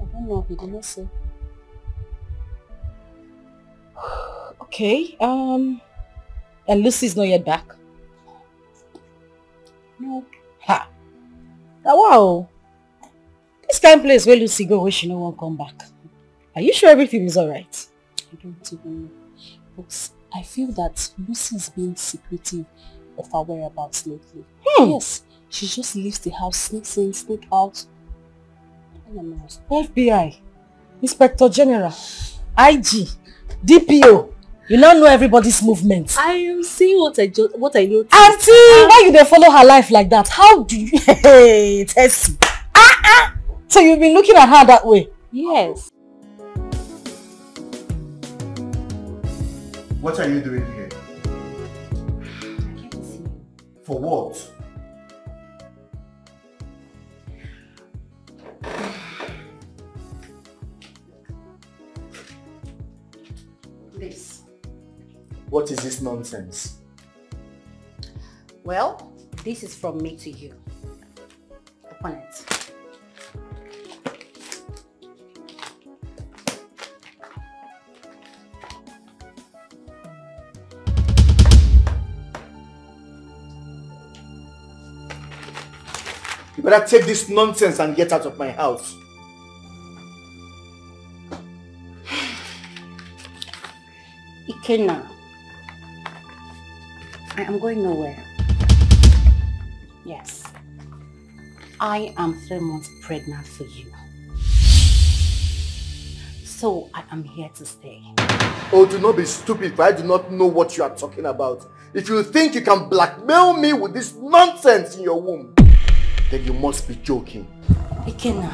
Speaker 4: I don't know, he did not say.
Speaker 3: Okay, and Lucy's not yet back?
Speaker 4: No.
Speaker 3: Ha! Wow! This kind of place where Lucy go, where she no one come back. Are you sure everything is alright?
Speaker 4: I don't even know. But I feel that Lucy is being secretive of her whereabouts lately. Yes, she just leaves the house, sneaks in, sneaks out. I don't know.
Speaker 3: FBI, Inspector General, IG, DPO. You now know everybody's movements.
Speaker 4: I am seeing what I noticed.
Speaker 3: Auntie, why you dey follow her life like that? How do you... Hey, Tessie. So you've been looking at her that way?
Speaker 4: Yes.
Speaker 13: What are you doing here? For what?
Speaker 6: This.
Speaker 13: What is this nonsense?
Speaker 6: Well, this is from me to you. Open it.
Speaker 13: You better take this nonsense and get out of my house.
Speaker 6: Ikenna, I am going nowhere. Yes, I am 3 months pregnant for you. So I am here to stay.
Speaker 13: Oh, do not be stupid, for I do not know what you are talking about. If you think you can blackmail me with this nonsense in your womb, then you must be joking.
Speaker 6: Ikenna,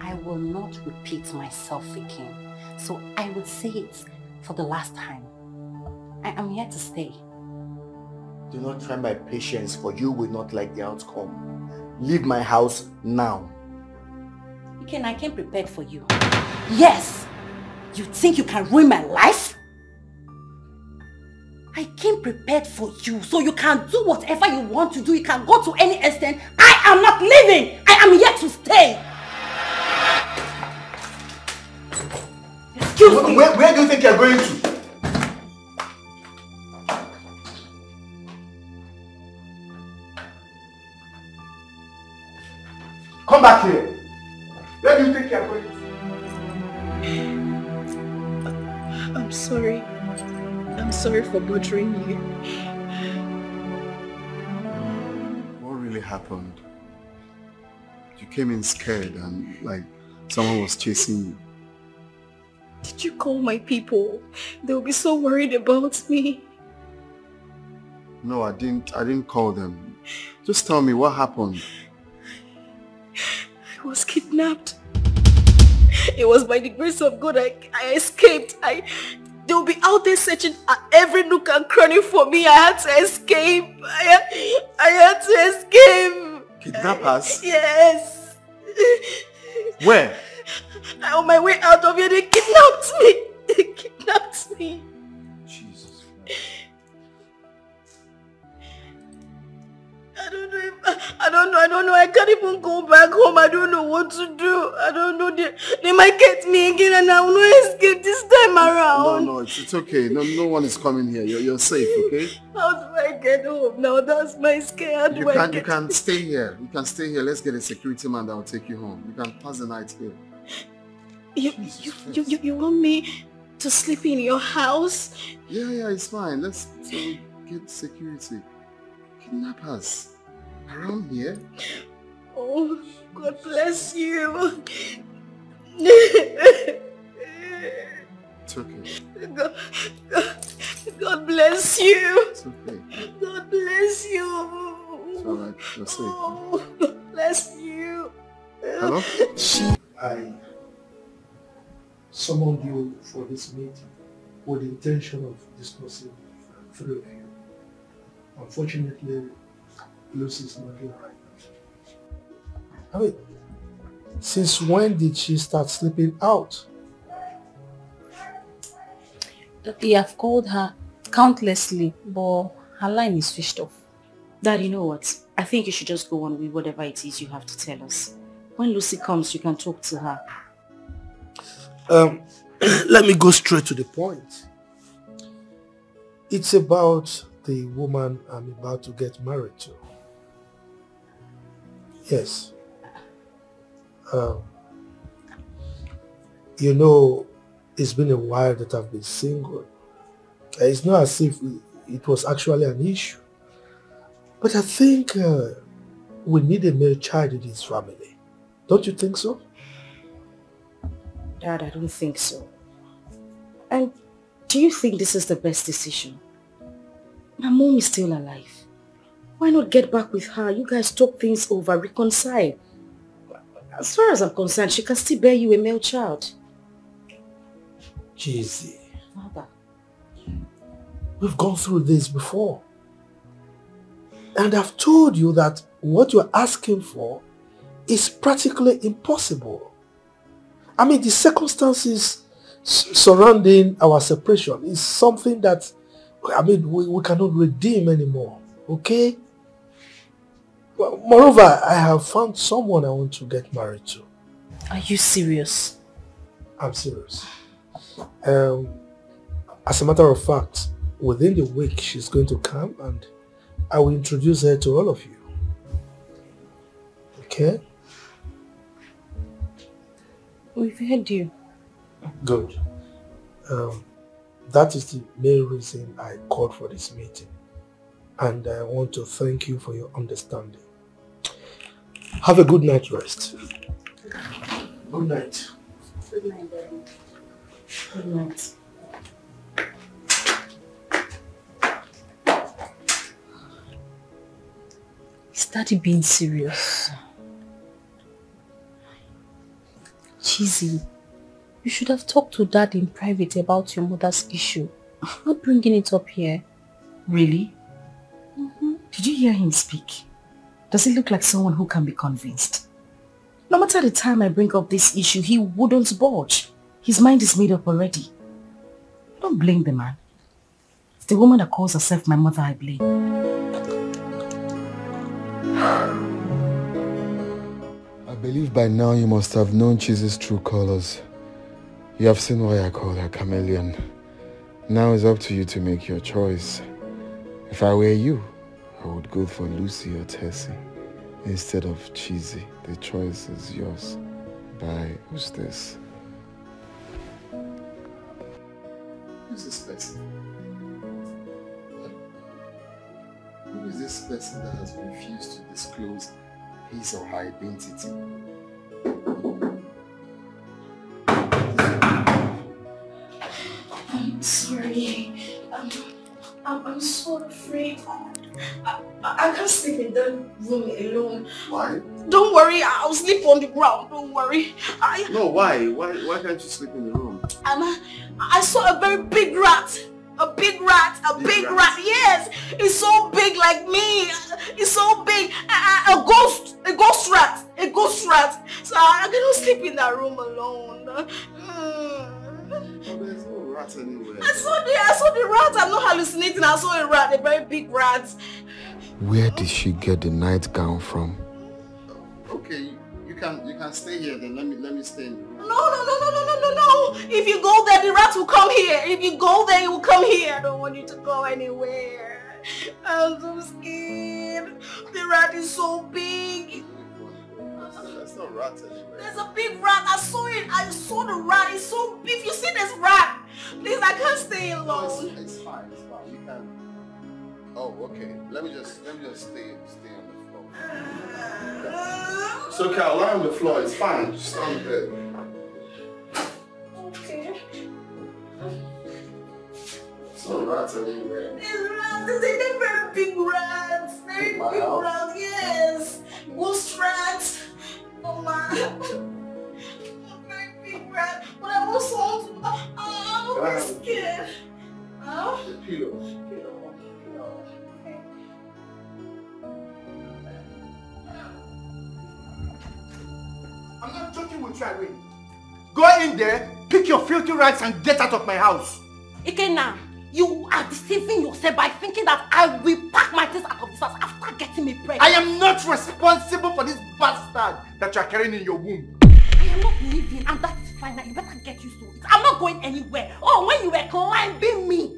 Speaker 6: I will not repeat myself again. So I will say it for the last time. I am here to stay.
Speaker 13: Do not try my patience, for you will not like the outcome. Leave my house now.
Speaker 6: Ikenna, I came prepared for you. Yes! You think you can ruin my life? I came prepared for you, so you can do whatever you want to do. You can go to any extent. I am not leaving! I am here to stay! Excuse me!
Speaker 13: Where do you think you are going to? Come back here! Where do you think you are going to?
Speaker 10: I'm sorry. I'm sorry for bothering you.
Speaker 14: What really happened? You came in scared and like someone was chasing you.
Speaker 10: Did you call my people? They'll be so worried about me.
Speaker 14: No, I didn't call them. Just tell me what happened.
Speaker 10: I was kidnapped.
Speaker 6: It was by the grace of God I escaped. They'll be out there searching at every nook and cranny for me. I had to escape. I had to escape.
Speaker 2: Kidnappers?
Speaker 6: Yes.
Speaker 2: Where?
Speaker 6: On my way out of here, they kidnapped me. They kidnapped me.
Speaker 2: Jesus.
Speaker 6: I don't know. I can't even go back home. I don't know what to do. I don't know. They might get me again and I will not escape this time around.
Speaker 5: No, it's okay. No one is coming here. You're safe, okay?
Speaker 6: How do I get home now? That's my scare.
Speaker 5: You can stay here. You can stay here. Let's get a security man that will take you home. You can pass the night here.
Speaker 6: You want me to sleep in your house?
Speaker 5: Yeah, it's fine. Let's get security. Kidnappers around here?
Speaker 6: Oh, God bless you.
Speaker 5: It's okay.
Speaker 6: God bless you.
Speaker 5: It's okay.
Speaker 6: God bless you.
Speaker 5: It's alright. You're safe.
Speaker 6: Oh, God bless you.
Speaker 5: Hello?
Speaker 8: I summoned you for this meeting with the intention of discussing three of you. Unfortunately, Lucy is not here right now. I mean, since when did she start sleeping out?
Speaker 3: You have called her countlessly, but her line is switched off.
Speaker 6: Dad, you know what? I think you should just go on with whatever it is you have to tell us. When Lucy comes, you can talk to her.
Speaker 8: Let me go straight to the point. It's about the woman I'm about to get married to. Yes. You know, it's been a while that I've been single. It's not as if it was actually an issue. But I think we need a male child in this family. Don't you think so?
Speaker 6: Dad, I don't think so. And do you think this is the best decision? My mom is still alive. Why not get back with her? You guys talk things over, reconcile. As far as I'm concerned, she can still bear you a male child.
Speaker 8: Jeezy.
Speaker 6: Father.
Speaker 8: We've gone through this before. And I've told you that what you're asking for is practically impossible. I mean, the circumstances surrounding our separation is something that, I mean, we cannot redeem anymore, okay? Well, moreover, I have found someone I want to get married to.
Speaker 6: Are you serious?
Speaker 8: I'm serious. As a matter of fact, within the week she's going to come and I will introduce her to all of you. Okay?
Speaker 6: We've heard you.
Speaker 8: Good. That is the main reason I called for this meeting. And I want to thank you for your understanding. Have a good night rest. Good night.
Speaker 6: Good night, Daddy. Good night. Is Daddy being serious? Cheesy. You should have talked to Dad in private about your mother's issue. Not bringing it up here. Really? Did you hear him speak? Does he look like someone who can be convinced? No matter the time I bring up this issue, he wouldn't budge. His mind is made up already. Don't blame the man. It's the woman that calls herself my mother I blame.
Speaker 14: I believe by now you must have known Cheese's true colors. You have seen why I call her chameleon. Now it's up to you to make your choice. If I were you, I would go for Lucy or Tessie instead of Cheesy. The choice is yours. Bye. Who's this?
Speaker 5: Who's this person? Who is this person that has refused to disclose his or her identity?
Speaker 6: I'm sorry. I'm so afraid. I can't sleep in that room alone.
Speaker 5: Why?
Speaker 6: Don't worry, I'll sleep on the ground. Don't worry.
Speaker 5: No, why? Why can't you sleep in the room?
Speaker 6: I saw a very big rat. A big rat. Yes, it's so big like me. It's so big. A ghost rat. So I cannot sleep in that room alone.
Speaker 5: There's no rat anywhere.
Speaker 6: I saw the rat. I'm not hallucinating. I saw a rat, a very big rat.
Speaker 14: Where did she get the nightgown from?
Speaker 5: Okay, you can stay here then. Let me stay in the room.
Speaker 6: No. If you go there, the rat will come here. If you go there, it will come here. I don't want you to go anywhere. I'm so scared. The rat is so big.
Speaker 5: There's no rat anywhere.
Speaker 6: There's a big rat. I saw it. I saw the rat. It's so big. If you see this rat, please, I can't stay alone.
Speaker 5: No, it's fine. You can. Oh, okay. Let me just stay on the floor. It's okay. I'll lie on the floor. It's fine. Just stay on the bed.
Speaker 6: Okay.
Speaker 5: There's no rats anywhere.
Speaker 6: There's rats. They're very big rats. Very big rats. Yes. Ghost rats. Oh my. Very big rat. But I also want to. I'm scared.
Speaker 5: The pillow.
Speaker 6: Okay.
Speaker 13: I'm not joking with you, Irene. Go in there, pick your filthy rats and get out of my house.
Speaker 1: Ikenna, you are deceiving yourself by thinking that I will pack my things out of this house after getting me pregnant.
Speaker 13: I am not responsible for this bastard that you are carrying in your womb.
Speaker 1: I am not leaving, and that is fine. Now you better get used to it. I'm not going anywhere. Oh, when you were climbing me,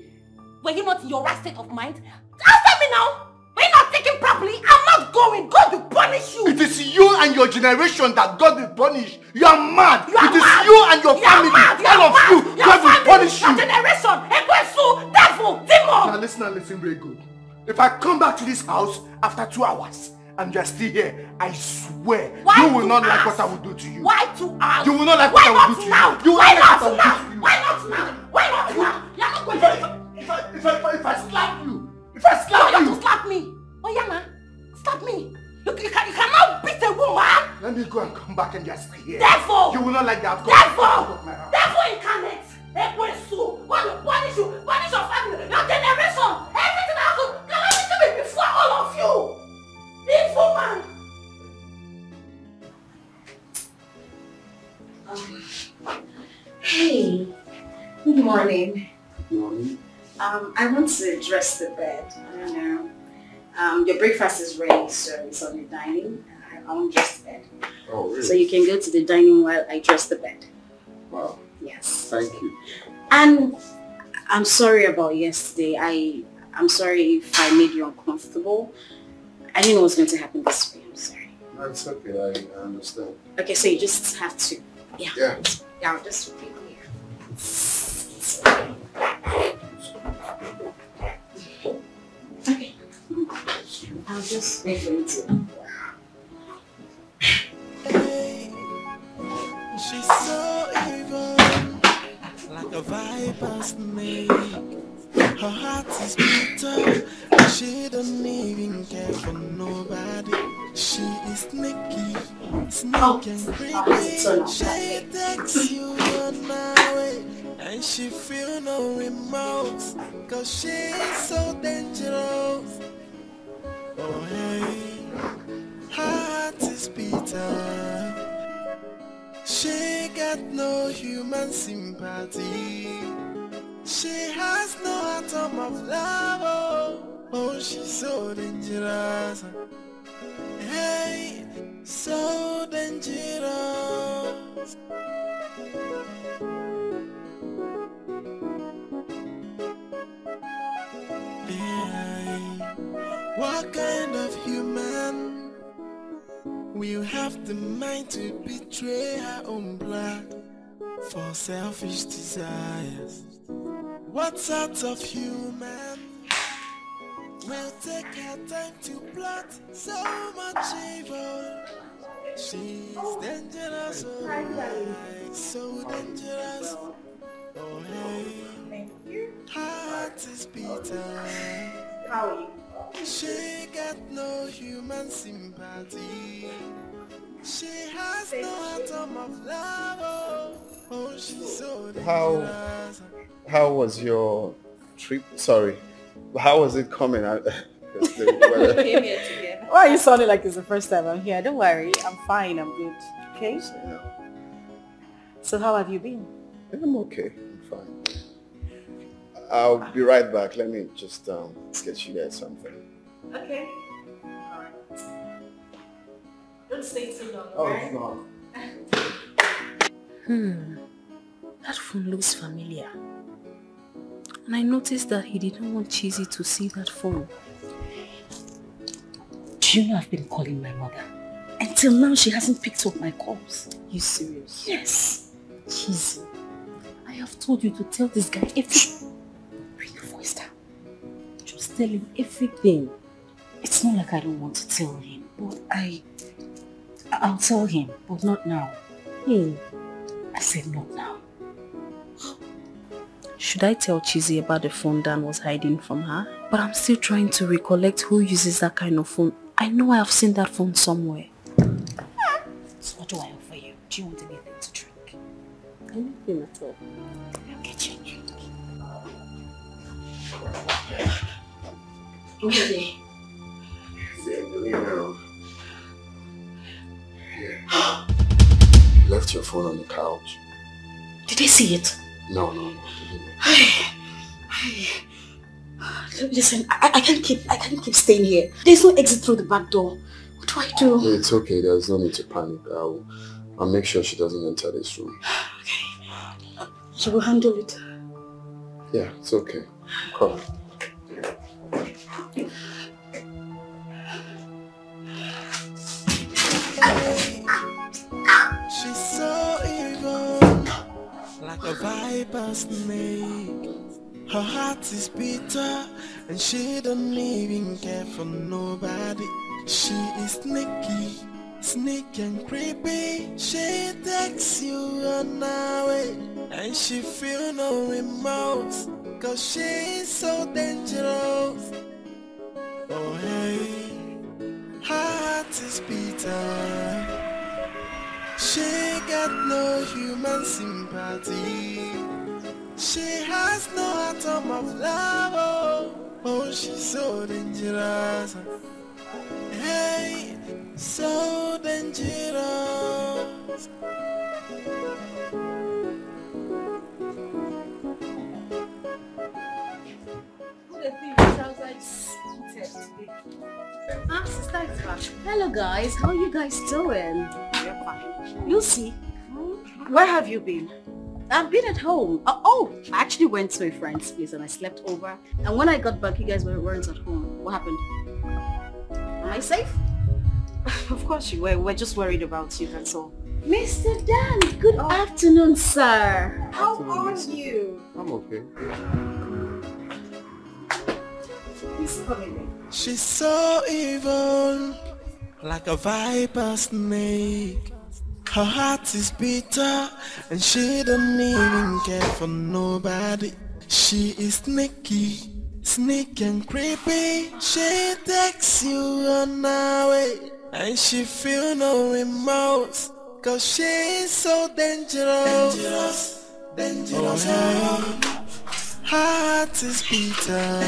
Speaker 1: were you not in your right state of mind? Answer me now. Were you not thinking properly? I'm not going. God will punish you.
Speaker 13: It is you and your generation that God will punish. You are mad.
Speaker 1: You are
Speaker 13: it is
Speaker 1: mad.
Speaker 13: you and your family. All of you. God will punish you.
Speaker 1: Your generation. Ekwesu, devil, demon.
Speaker 13: Now listen very good. If I come back to this house after 2 hours and you are still here, I swear you will not like what I will do to you.
Speaker 1: Why 2 hours?
Speaker 13: You will not like what I will do to you. You will
Speaker 1: Why
Speaker 13: not
Speaker 1: not
Speaker 13: like
Speaker 1: now?
Speaker 13: what I will do to you.
Speaker 1: Why not now? Why not now? You're not going to.
Speaker 13: If I slap you,
Speaker 1: You slap me. Oh yeah, man. Slap me. You cannot beat a woman.
Speaker 13: Let me go and come back and just stay here.
Speaker 1: Devil.
Speaker 13: You will not like that.
Speaker 1: Devil incarnate. Ekwesu. God will punish you. Punish your family. Your generation. Everything else will calamity me before all of you. Evil man.
Speaker 6: Hey. Good morning.
Speaker 5: Good morning.
Speaker 6: I want to dress the bed. I don't know. Your breakfast is ready, so it's on the dining. I want to dress the bed.
Speaker 5: Oh, really?
Speaker 6: So you can go to the dining while I dress the bed.
Speaker 5: Wow.
Speaker 6: Yes.
Speaker 5: Thank you.
Speaker 6: And I'm sorry about yesterday. I'm sorry if I made you uncomfortable. I didn't know what was going to happen this way. I'm sorry.
Speaker 5: No, it's okay. I understand.
Speaker 6: Okay, so you just have to. Yeah. I'll just be here. Okay. I'll just wait for you to.
Speaker 7: She's so evil, like a viper's snake. Her heart is bitter, and she don't even care for nobody. She is sneaky, and creepy. She takes you on her way, and she feel no remorse, 'cause she is so dangerous. Oh hey, her heart is bitter. She got no human sympathy. She has no atom of love. Oh, she's so dangerous. Hey, so dangerous. Yeah. What kind of human will have the mind to betray her own blood for selfish desires? What sort of human will take her time to plot so much evil? She's dangerous, oh, so dangerous. Oh hey, her heart is beating.
Speaker 6: How are you?
Speaker 7: She got no human sympathy. She has no atom of love. Oh, she's so dangerous.
Speaker 5: How was your trip? Sorry, how was it coming?
Speaker 6: We came here together.
Speaker 3: Why are you sounding like it's the first time I'm here? Don't worry, I'm fine, I'm good. Okay? So how have you been?
Speaker 5: I'm okay, I'm fine. I'll be right back. Let me just get you guys something.
Speaker 6: Okay. Alright. Don't stay too long,
Speaker 5: Oh,
Speaker 6: right?
Speaker 5: it's not.
Speaker 3: That phone looks familiar. And I noticed that he didn't want Chizzy to see that phone.
Speaker 12: Do you know I've been calling my mother? Until now, she hasn't picked up my calls.
Speaker 3: You serious?
Speaker 12: Yes.
Speaker 3: Chizzy, I have told you to tell this guy everything.
Speaker 12: Bring your voice down.
Speaker 3: Just tell him everything.
Speaker 12: It's not like I don't want to tell him, but I'll tell him, but not now. I said not now.
Speaker 3: Should I tell Chizzy about the phone Dan was hiding from her? But I'm still trying to recollect who uses that kind of phone. I know I have seen that phone somewhere.
Speaker 12: So what do I offer you? Do you want anything to drink?
Speaker 3: Anything at all.
Speaker 12: I'll get you a drink.
Speaker 5: Okay. Billionaire. Yeah. You left your phone on the couch.
Speaker 12: Did they see it?
Speaker 5: No.
Speaker 12: Listen, I can't keep staying here. There's no exit through the back door. What do I do?
Speaker 5: It's okay. There's no need to panic. I'll make sure she doesn't enter this room.
Speaker 12: Okay. She will handle it.
Speaker 5: Yeah, it's okay. Come.
Speaker 7: She's so evil, like a viper snake. Her heart is bitter, and she don't even care for nobody. She is sneaky and creepy. She takes you on her way, and she feel no remorse, cause she is so dangerous. Oh hey, her heart is bitter. She got no human sympathy. She has no atom of love. Oh, she's so dangerous. Hey, so dangerous.
Speaker 6: Sister is back.
Speaker 3: Hello guys, how are you guys doing?
Speaker 6: We're fine.
Speaker 3: Lucy, where have you been? I've been at home. I actually went to a friend's place and I slept over. And when I got back, you guys weren't at home. What happened? Am I safe? Of course you were. We're just worried about you, that's all. Mr. Dan, good afternoon, sir.
Speaker 6: How are you?
Speaker 5: I'm okay.
Speaker 6: Please come in.
Speaker 7: She's so evil, like a viper snake. Her heart is bitter, and she don't even care for nobody. She is sneaky and creepy. She takes you on her way, and she feel no remorse, cause she is so dangerous. Oh, hey. Her heart is bitter.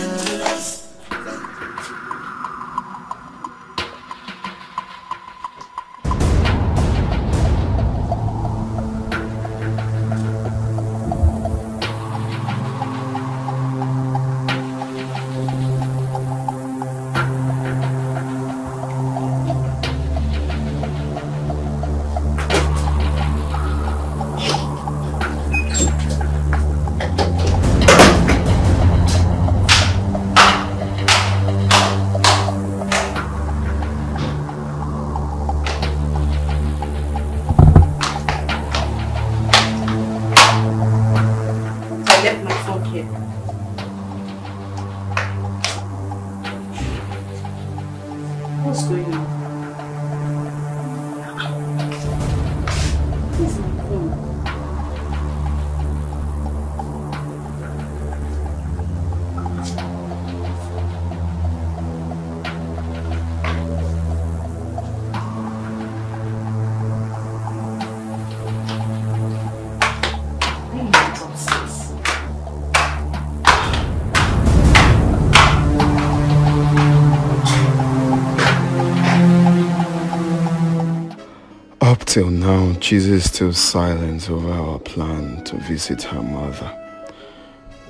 Speaker 14: Till now, Chizi is still silent over our plan to visit her mother,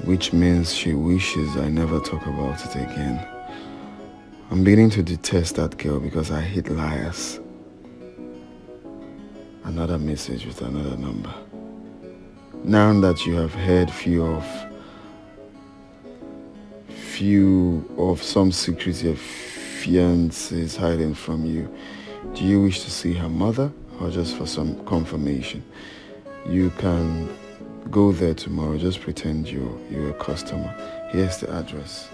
Speaker 14: which means she wishes I never talk about it again. I'm beginning to detest that girl because I hate liars. Another message with another number. Now that you have heard few of some secrets your fiancé is hiding from you, do you wish to see her mother or just for some confirmation? You can go there tomorrow. Just pretend you're a customer. Here's the address.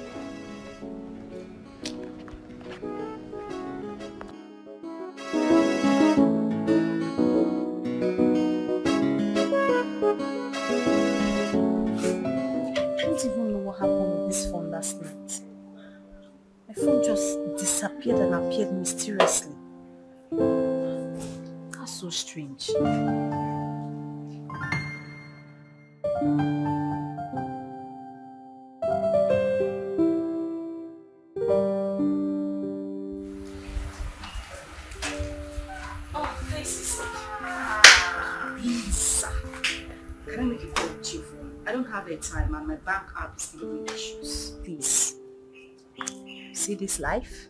Speaker 6: Disappeared and appeared mysteriously. That's so strange. Oh, please. Please. Can I make a call to you? I don't have a time and my bank app is giving me issues. Please. See this life?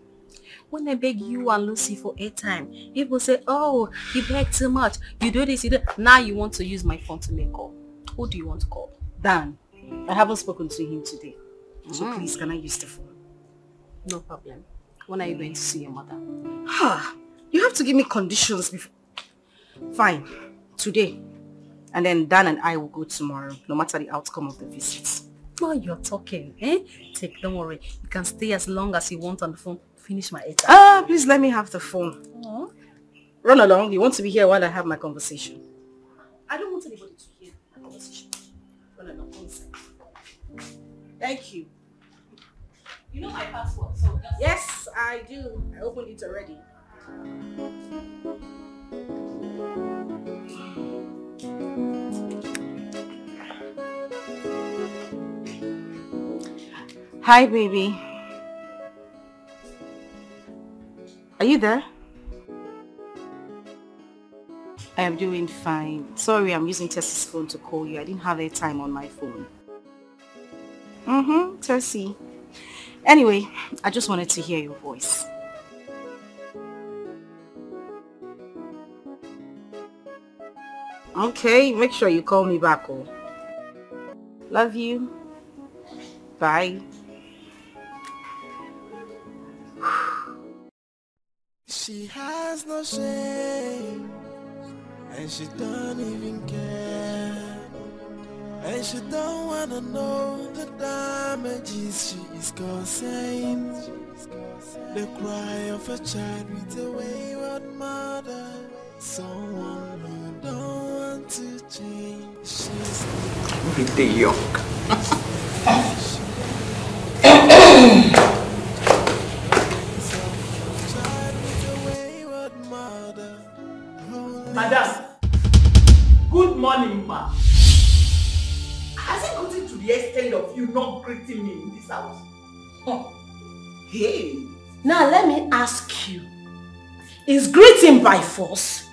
Speaker 6: When I beg you and Lucy for airtime, people say, oh, you beg too much. You do this, you do. Now you want to use my phone to make call. Who do you want to call? Dan. I haven't spoken to him today. So please, can I use the phone? No problem. When are you going to see your mother? You have to give me conditions before. Fine. Today. And then Dan and I will go tomorrow, no matter the outcome of the visit. Oh, you're talking, eh? Don't worry. You can stay as long as you want on the phone. Finish my airtime. Please let me have the phone. Run along. You want to be here while I have my conversation? I don't want anybody to hear my conversation. Run along. One second. Thank you. You know my password, so yes, I do. I opened it already. Hi, baby. Are you there? I am doing fine. Sorry, I'm using Tessie's phone to call you. I didn't have airtime on my phone. Tessie. Anyway, I just wanted to hear your voice. Okay, make sure you call me back, oh. Love you. Bye.
Speaker 7: She has no shame, and she don't even care, and she don't wanna know the damages she is causing. The cry of a child with a wayward mother, someone who don't want to change. She's
Speaker 2: pretty young.
Speaker 18: Madam, good morning, ma. Has it gotten to the extent of you not greeting me in this house? Hey.
Speaker 1: Now let me ask you, is greeting by force?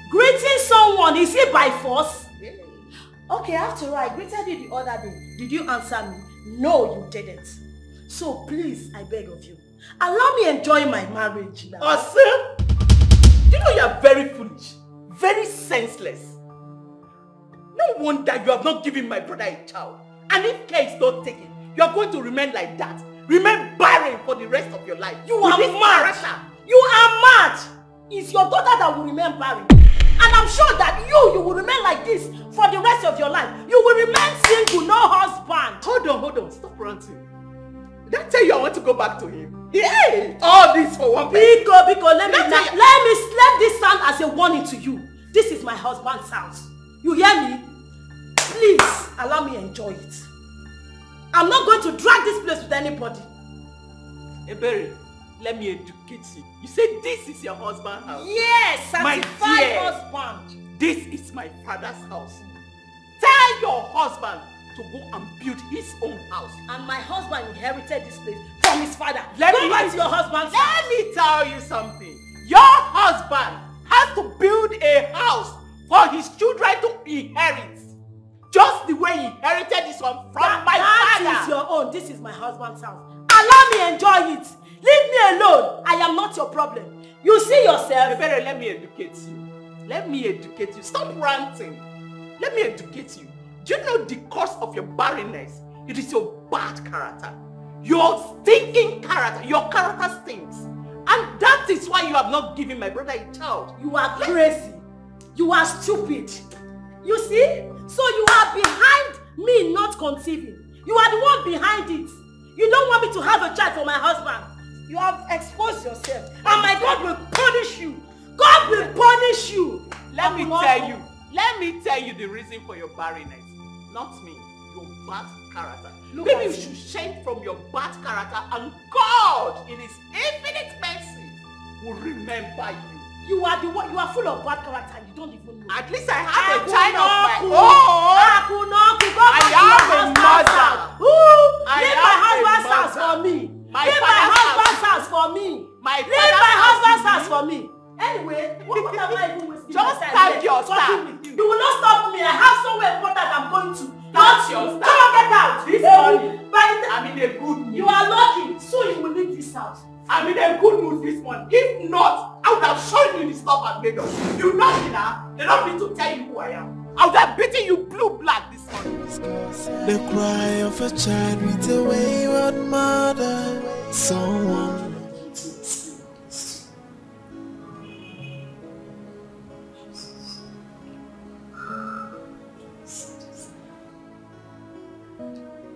Speaker 1: Greeting someone, is it by force? Okay, after all, I greeted you the other day. Did you answer me? No, you didn't. So please, I beg of you, allow me enjoy my marriage now.
Speaker 18: Sir, you know you are very foolish, very senseless. No wonder you have not given my brother a child. And if care is not taken, you are going to remain like that. Remain barren for the rest of your life.
Speaker 1: You are mad. You are mad. It's your daughter that will remain barren. And I'm sure that you will remain like this for the rest of your life. You will remain single, no husband.
Speaker 18: Hold on. Stop ranting. Did I tell you I want to go back to him? Yeah. All this for one person.
Speaker 1: Biko, let this sound as a warning to you. This is my husband's house. You hear me? Please, allow me enjoy it. I'm not going to drag this place with anybody.
Speaker 18: Ebere, let me educate you. You say this is your husband's house?
Speaker 1: Yes,
Speaker 18: my dear
Speaker 1: husband.
Speaker 18: This is my father's house. Tell your husband to go and build his own house.
Speaker 1: And my husband inherited this place from his father.
Speaker 18: Let me tell you something. Your husband has to build a house for his children to inherit. Just the way he inherited this one from my father.
Speaker 1: That is your own. This is my husband's house. Allow me enjoy it. Leave me alone. I am not your problem. You see yourself.
Speaker 18: Better let me educate you. Let me educate you. Stop ranting. Let me educate you. Do you know the cause of your barrenness? It is your bad character. Your stinking character. Your character stinks. And that is why you have not given my brother a child.
Speaker 1: You are crazy. You are stupid. You see? So you are behind me not conceiving. You are the one behind it. You don't want me to have a child for my husband. You have exposed yourself. And my God will punish you. God will punish you.
Speaker 18: Let me tell you the reason for your barrenness. Not me. Your bad character. Maybe you should change from your bad character, and God, in his infinite mercy, will remember you.
Speaker 1: You are the one. You are full of bad character. You don't even know.
Speaker 18: At least I have a child of my own. I have a mother.
Speaker 1: Leave my husband's house for me. Leave my husband's house for me. Leave my husband's house for me. Anyway, what am I even wasting?
Speaker 18: Just stand your stand.
Speaker 1: You will not stop me. I have somewhere important I'm going to.
Speaker 18: That's your stand.
Speaker 1: Come on, get out.
Speaker 18: This morning, I'm in a good mood.
Speaker 1: You are lucky. So you will leave this house.
Speaker 18: I'm in a good mood this morning. If not, I would have shown you the stuff I've made of. You know me now. They don't need to tell you who I am. I would have beaten you blue-black this morning.
Speaker 7: The cry of a child with a wayward mother. Someone.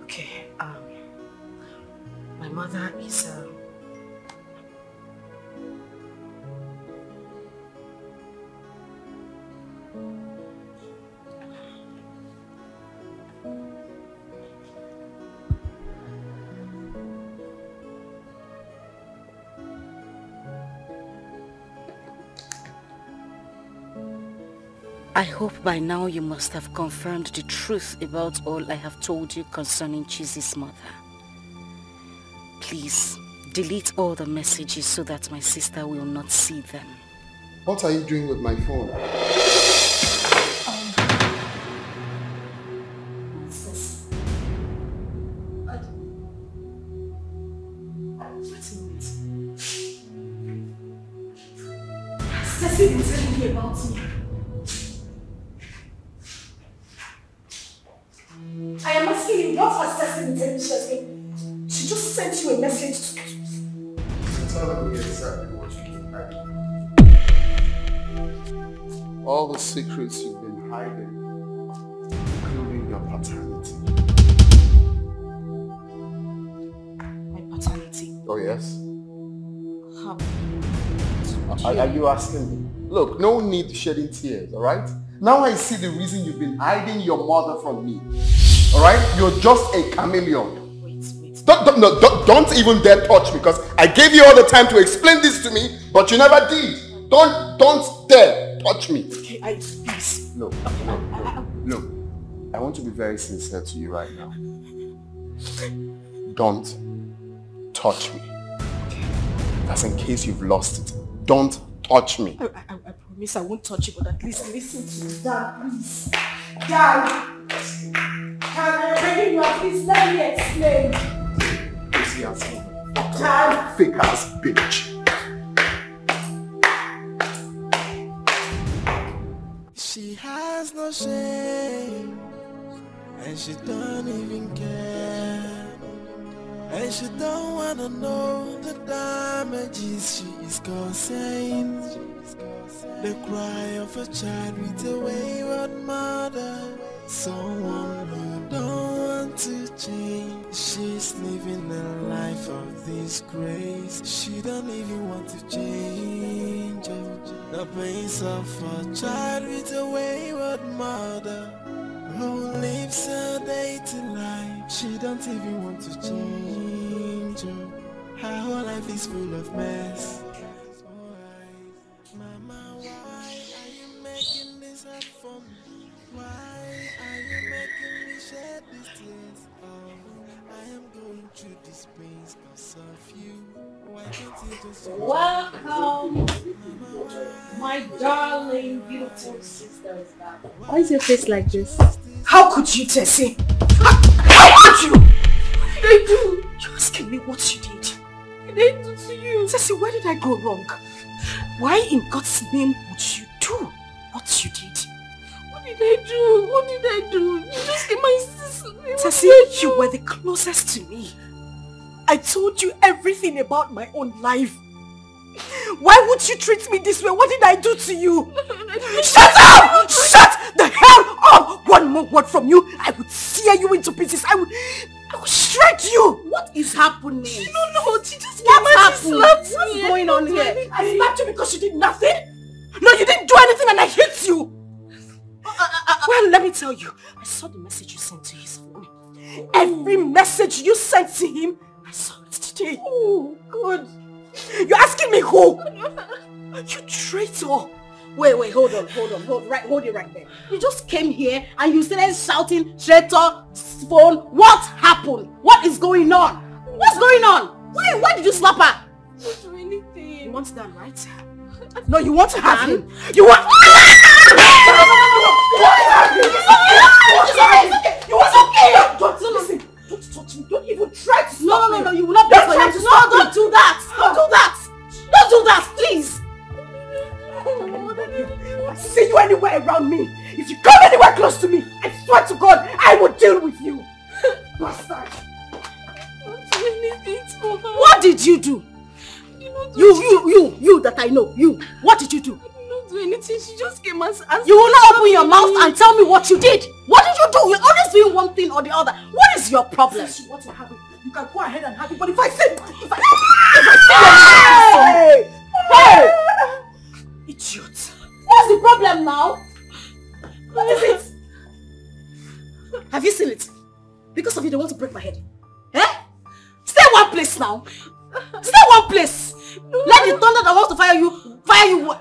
Speaker 6: Okay, my mother is I hope by now you must have confirmed the truth about all I have told you concerning Chizi's mother. Please, delete all the messages so that my sister will not see them.
Speaker 5: What are you doing with my phone?
Speaker 1: Ceci is telling me about me. I am asking you, what has Ceci been telling you? She just sent you a message to
Speaker 5: Tell me exactly what you keep hiding. All the secrets you've been hiding, including your paternity.
Speaker 6: My paternity?
Speaker 5: Oh yes?
Speaker 6: How?
Speaker 5: Are you asking me? Look, no need to shedding tears, alright? Now I see the reason you've been hiding your mother from me. Alright? You're just a chameleon. Wait. Don't even dare touch me, because I gave you all the time to explain this to me, but you never did. Don't dare touch me.
Speaker 6: Okay, please.
Speaker 5: No. I want to be very sincere to you right now. Don't touch me. That's in case you've lost it. Don't touch me.
Speaker 6: I promise I won't touch you, but at least listen to me. Dad, please. Dad! I'm begging you, please let me explain.
Speaker 5: Crazy ass
Speaker 6: Dad!
Speaker 5: Fake ass bitch.
Speaker 7: She has no shame, and she don't even care, and she don't wanna know the damages she is causing. The cry of a child with a wayward mother, someone who don't want to change. She's living a life of disgrace. She don't even want to change. The pains of a child with a wayward mother who lives a day-to life. She don't even want to change. Her whole life is full of mess. Mama, why are you making this hard for me? Why are you making me shed these tears? Oh, I am going through this pain because of you. Why can't you just...
Speaker 1: Welcome My darling, beautiful sister is back.
Speaker 4: Why is your face like this?
Speaker 1: How could you, Tessie? How could you? What did I do? You're asking me what you did. What did I do to you? Tessie, where did I go wrong? Why in God's name would you do what you did? What did I do? What did I do? You just gave my sister. Tessie, you were the closest to me. I told you everything about my own life. Why would you treat me this way? What did I do to you? Shut up! Shut the hell up! One more word from you, I would tear you into pieces. I would shred you. What is happening? You don't know. She just slapped me. What's going on here? I slapped you because you did nothing? No, you didn't do anything and I hit you. Well, let me tell you. I saw the message you sent to his phone. Every message you sent to him, I saw it today. Oh, God. You're asking me who? You traitor. Wait, hold it right there. You just came here and you started shouting, traitor, phone. What happened? What is going on? What's going on? Why did you slap her? I didn't do anything. You want that, right? No, you want to have him. You want... You want okay. Don't listen. Don't touch me. Don't even try to stop me. No, you will not be able to stop me. Don't do that. Don't do that. Don't do that, please. If I see you anywhere around me, if you come anywhere close to me, I swear to God, I will deal with you. Bastard. Don't do anything to her. What did you do? You that I know. You. What did you do? I did not do anything. She just came and asked. You will not open your mouth and tell me what you did. What did you do? You're always doing one thing or the other. What is your problem? Since you want to have it, you can go ahead and have it. But if I say, hey! Idiot. What's the problem now? What is it? Have you seen it? Because of you, they want to break my head. Eh? Stay one place now. Stay one place. Let the thunder that wants to fire you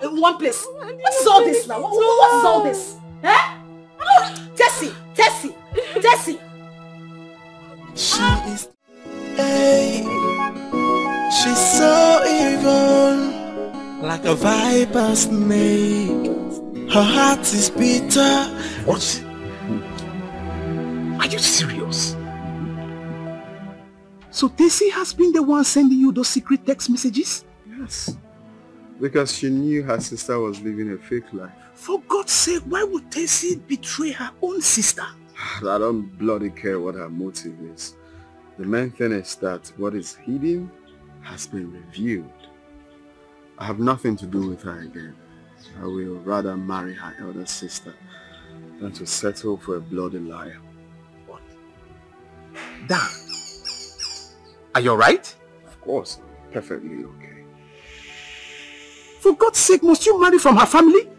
Speaker 1: in one place. What is all this now? What is all this? Eh? Tessie.
Speaker 7: She is... Hey, she's so evil, like a viper snake. Her heart is bitter.
Speaker 2: What? Are you serious? So Tessie has been the one sending you those secret text messages?
Speaker 14: Yes. Because she knew her sister was living a fake life.
Speaker 2: For God's sake, why would Tessie betray her own sister?
Speaker 14: I don't bloody care what her motive is. The main thing is that what is hidden has been revealed. I have nothing to do with her again. I will rather marry her elder sister than to settle for a bloody liar.
Speaker 2: What? Dan, are you alright?
Speaker 14: Of course, I'm perfectly okay.
Speaker 2: For God's sake, must you marry from her family?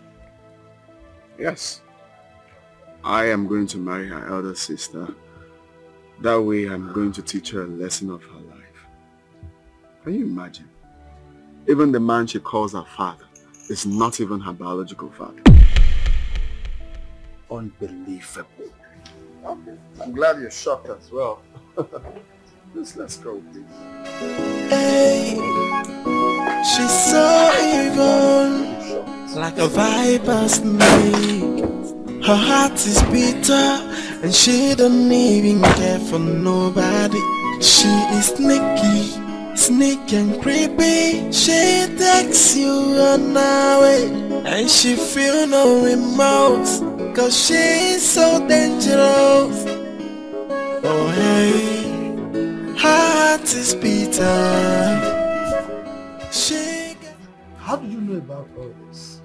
Speaker 14: Yes. I am going to marry her elder sister. That way I'm going to teach her a lesson of her life. Can you imagine? Even the man she calls her father is not even her biological father.
Speaker 2: Unbelievable.
Speaker 14: Okay. I'm glad you're shocked as well. Let's go, please.
Speaker 7: Hey, she's so evil, like a viper snake. Her heart is bitter, and she don't even care for nobody. She is sneaky, and creepy. She takes you on her way, and she feel no remorse, cause she is so dangerous. Oh hey, her heart is bitter.
Speaker 8: How do you know about all this?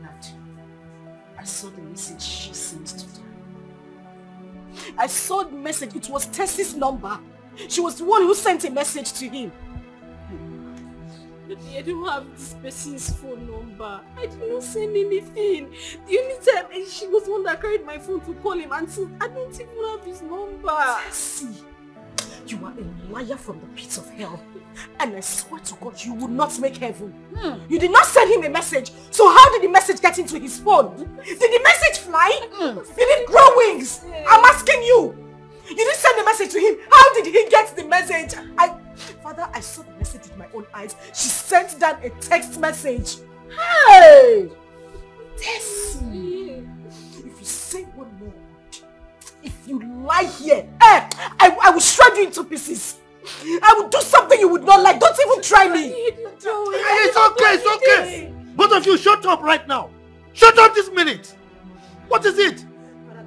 Speaker 1: I saw the message she sent to them. I saw the message. It was Tessie's number. She was the one who sent a message to him.
Speaker 4: I don't have this person's phone number. I did not send anything. The only time she was the one that carried my phone to call him, and since I don't even have his number.
Speaker 1: Tessie, you are a liar from the pits of hell. And I swear to God, you will not make heaven. You did not send him a message. So how did the message get into his phone? Did the message fly? Did it grow wings? I'm asking you. You didn't send the message to him. How did he get the message? Father, I saw the message with my own eyes. She sent down a text message. Hey! Tessie! If you say one more word, if you lie here, I will shred you into pieces. I will do something you would not like. Don't even try me.
Speaker 8: It's okay. Both of you shut up right now. Shut up this minute. What is it?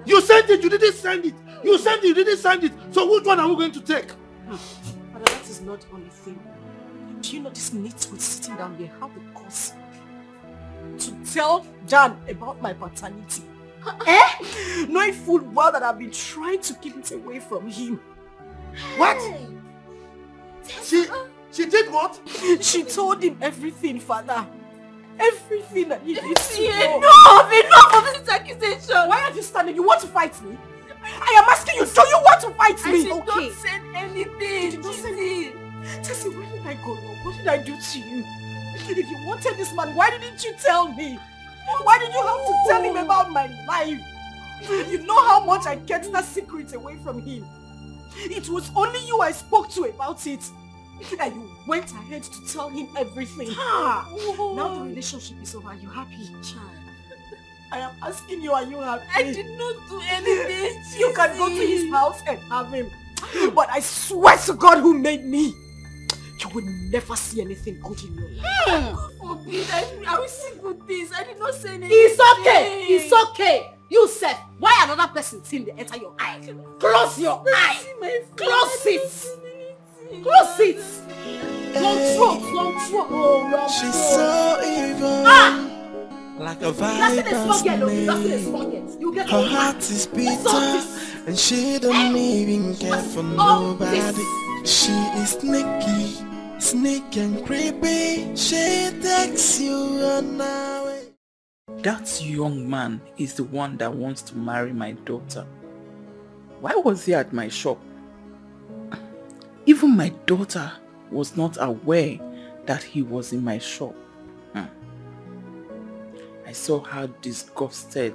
Speaker 8: You sent it, you didn't send it. You sent it, you didn't send it. So which one are we going to take?
Speaker 1: But that is not the only thing. Do you know this nitwit sitting down here have the cause to tell Dan about my paternity? Knowing full well that I've been trying to keep it away from him.
Speaker 8: What? She did what?
Speaker 1: She told him everything, Father. Everything that he needs to know.
Speaker 6: Enough of this accusation.
Speaker 1: Why are you standing? You want to fight me? I am asking you, do you want to fight me?
Speaker 6: Don't say anything.
Speaker 1: Don't say anything. Tessie, where did I go wrong? What did I do to you? If you wanted this man, why didn't you tell me? Why did you have to tell him about my life? You know how much I kept that secret away from him. It was only you I spoke to about it. And you went ahead to tell him everything. Now the relationship is over. Are you happy? I am asking you, are you happy?
Speaker 6: I did not do anything.
Speaker 1: You can go to his house and have him. But I swear to God who made me, you will never see anything good in your life.
Speaker 6: God forbid. I will see good things. I did not say anything.
Speaker 1: It's okay. It's okay. You said, why another person seeing they enter your eye? Close your eye. Close it. Close it. Long throat.
Speaker 7: She's so evil. Like a viper's snake. Her heart is bitter and she don't even care for nobody. She is sneaky and creepy. She takes you on away.
Speaker 19: That young man is the one that wants to marry my daughter. Why was he at my shop? Even my daughter was not aware that he was in my shop. I saw how disgusted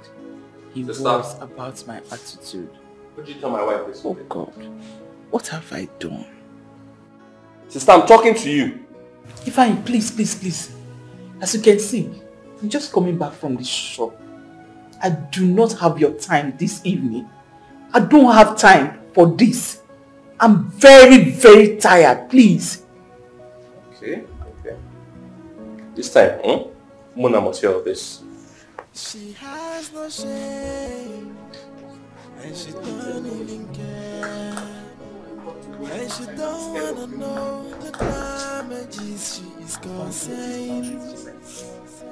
Speaker 19: he was about my attitude.
Speaker 16: Could you tell my wife this?
Speaker 19: Oh God, what have I done?
Speaker 16: Sister, I'm talking to you.
Speaker 19: Ifeanyi, please. As you can see, I'm just coming back from the shop. I do not have your time this evening. I don't have time for this. I'm very, very tired, please.
Speaker 16: Okay. This time, Mona must hear of this.
Speaker 7: She has no shame, and she don't even care, and she don't wanna know the damages she is causing.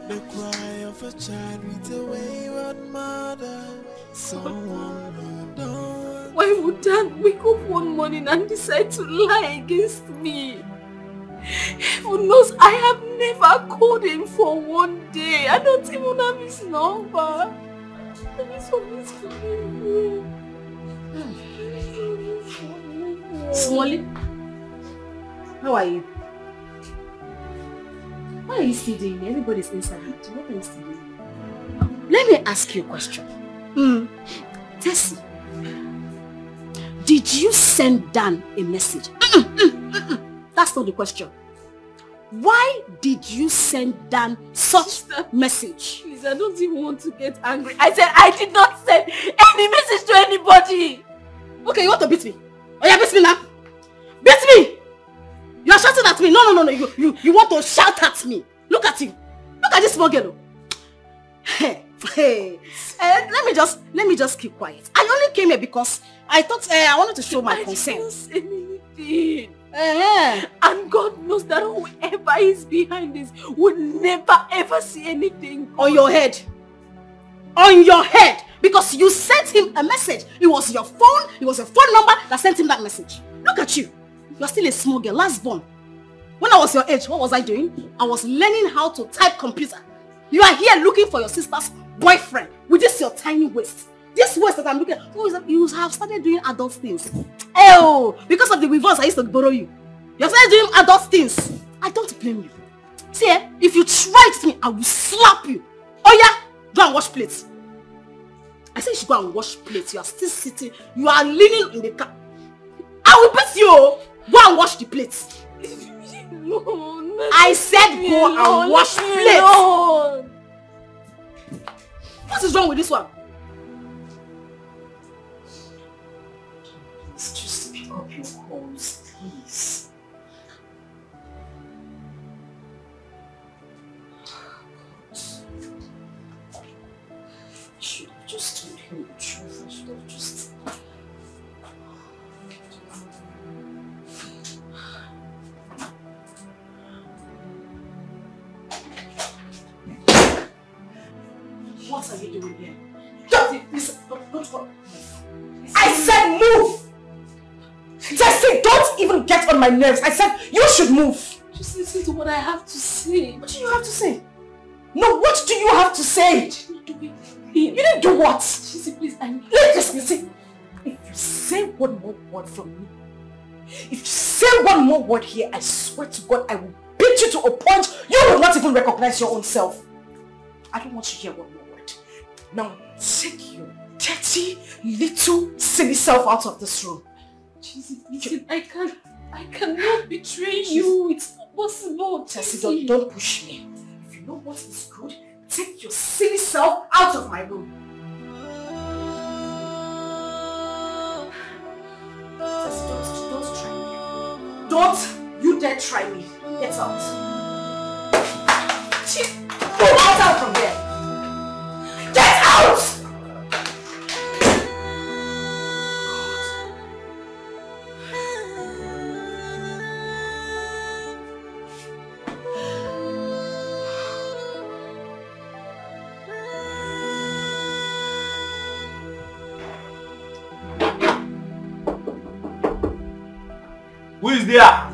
Speaker 7: The cry of a child with a wayward mother, someone who don't.
Speaker 6: Why would Dan wake up one morning and decide to lie against me? Heaven knows I have never called him for one day. I don't even have his number. Please forgive me.
Speaker 3: Smolly, how are you? What are you still doing? Everybody's inside. What are you still doing? Let me ask you a question.
Speaker 1: Tessie, did you send Dan a message? That's not the question. Why did you send Dan such a message?
Speaker 6: Please, I don't even want to get angry. I said I did not send any message to anybody.
Speaker 1: Okay, you want to beat me? Oh yeah, beat me now. Beat me! You are shouting at me. No. You want to shout at me. Look at you. Look at this small girl. Hey. Let me just keep quiet. I only came here because I thought I wanted to show my consent.
Speaker 6: I didn't say anything. And God knows that whoever is behind this would never ever see anything
Speaker 1: on your head. On your head. Because you sent him a message. It was your phone. It was a phone number that sent him that message. Look at you. You're still a small girl, last born. When I was your age, what was I doing? I was learning how to type computer. You are here looking for your sister's boyfriend with this your tiny waist. This waist that I'm looking at, you have started doing adult things. Oh, because of the reverse I used to borrow you. You have started doing adult things. I don't blame you. See, if you try it to me, I will slap you. Oh yeah, go and wash plates. I said you should go and wash plates. You are still sitting. You are leaning in the car. I will beat you. Go and wash the plates.
Speaker 6: No.
Speaker 1: I said go and wash plates. What is wrong with this one?
Speaker 12: Let's just pick up your calls, please. I should have just told him the truth. I should have just...
Speaker 1: What are you doing here? Don't worry. I said move! Tessie, don't even get on my nerves. I said you should move.
Speaker 4: Just listen to what I have to say.
Speaker 1: What do you have to say? No, what do you have to say? You didn't do what?
Speaker 4: She said, please,
Speaker 1: Listen. If you say one more word from me, if you say one more word here, I swear to God, I will beat you to a point you will not even recognize your own self. I don't want you to hear one more word. Now, take your dirty, little, silly self out of this room.
Speaker 4: Jesus, listen, I cannot betray you. It's not possible.
Speaker 1: Tessie, don't push me. If you know what is good, take your silly self out of my room. Tessie, don't try me. Don't you dare try me. Get out. Get out from here. Get out!
Speaker 16: Who is there?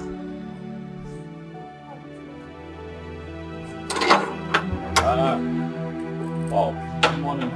Speaker 16: Oh, good morning.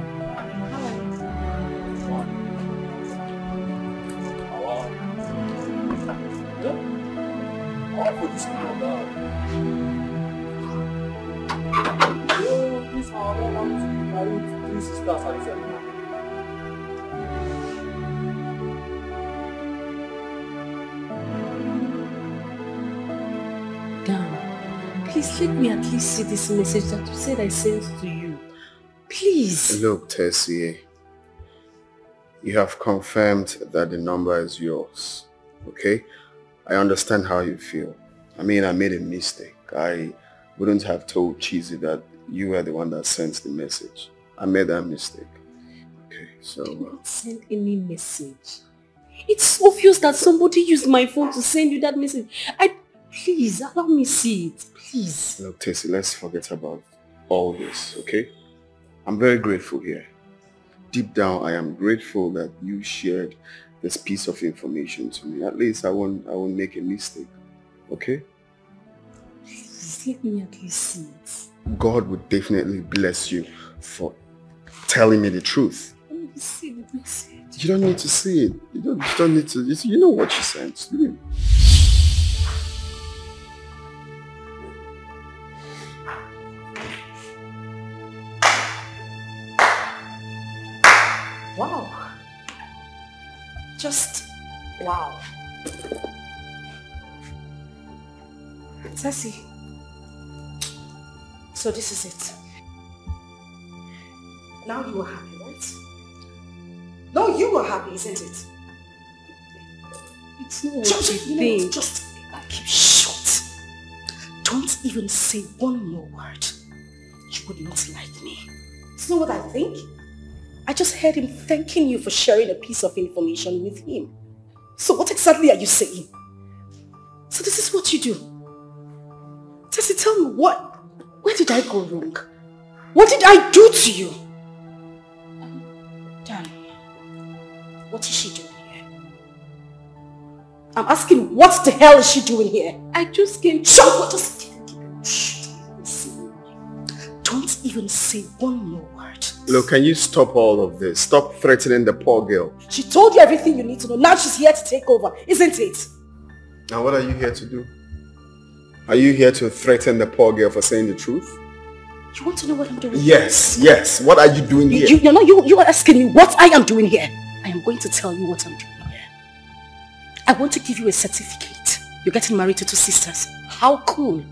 Speaker 4: Please let me at least see this message that you said I sent to you. Please.
Speaker 5: Look, Tessie, you have confirmed that the number is yours, okay? I understand how you feel. I mean, I made a mistake. I wouldn't have told Cheesy that you were the one that sent the message. I made that mistake. Okay, so...
Speaker 4: I didn't send any message. It's obvious that somebody used my phone to send you that message. Please, allow me see it. Please.
Speaker 5: Look, Tessie, let's forget about all this, okay? I'm very grateful here. Deep down, I am grateful that you shared this piece of information to me. At least I won't make a mistake, okay?
Speaker 4: Please, let me at least see it.
Speaker 5: God would definitely bless you for telling me the truth.
Speaker 4: Let me see the message.
Speaker 5: You don't need to see it. You don't need to. You know what she sent.
Speaker 1: Wow. Just wow. Tessie. So this is it. Now you are happy, right? No, you are happy, isn't it?
Speaker 4: It's not what you think.
Speaker 1: Just keep shut. Don't even say one more word. You would not like me. You know what I think? I just heard him thanking you for sharing a piece of information with him. So what exactly are you saying? So this is what you do. Tessie, tell me where did I go wrong? What did I do to you? Dan, what is she doing here? I'm asking, what the hell is she doing here?
Speaker 4: I just came to...
Speaker 1: Shut up! Shh. Don't even say one more word.
Speaker 5: Look, can you stop all of this? Stop threatening the poor girl.
Speaker 1: She told you everything you need to know. Now she's here to take over, isn't it?
Speaker 5: Now what are you here to do? Are you here to threaten the poor girl for saying the truth?
Speaker 1: You want to know what I'm doing here?
Speaker 5: Yes. What are you doing here?
Speaker 1: You are asking me what I am doing here. I am going to tell you what I'm doing here. I want to give you a certificate. You're getting married to 2 sisters. How cool.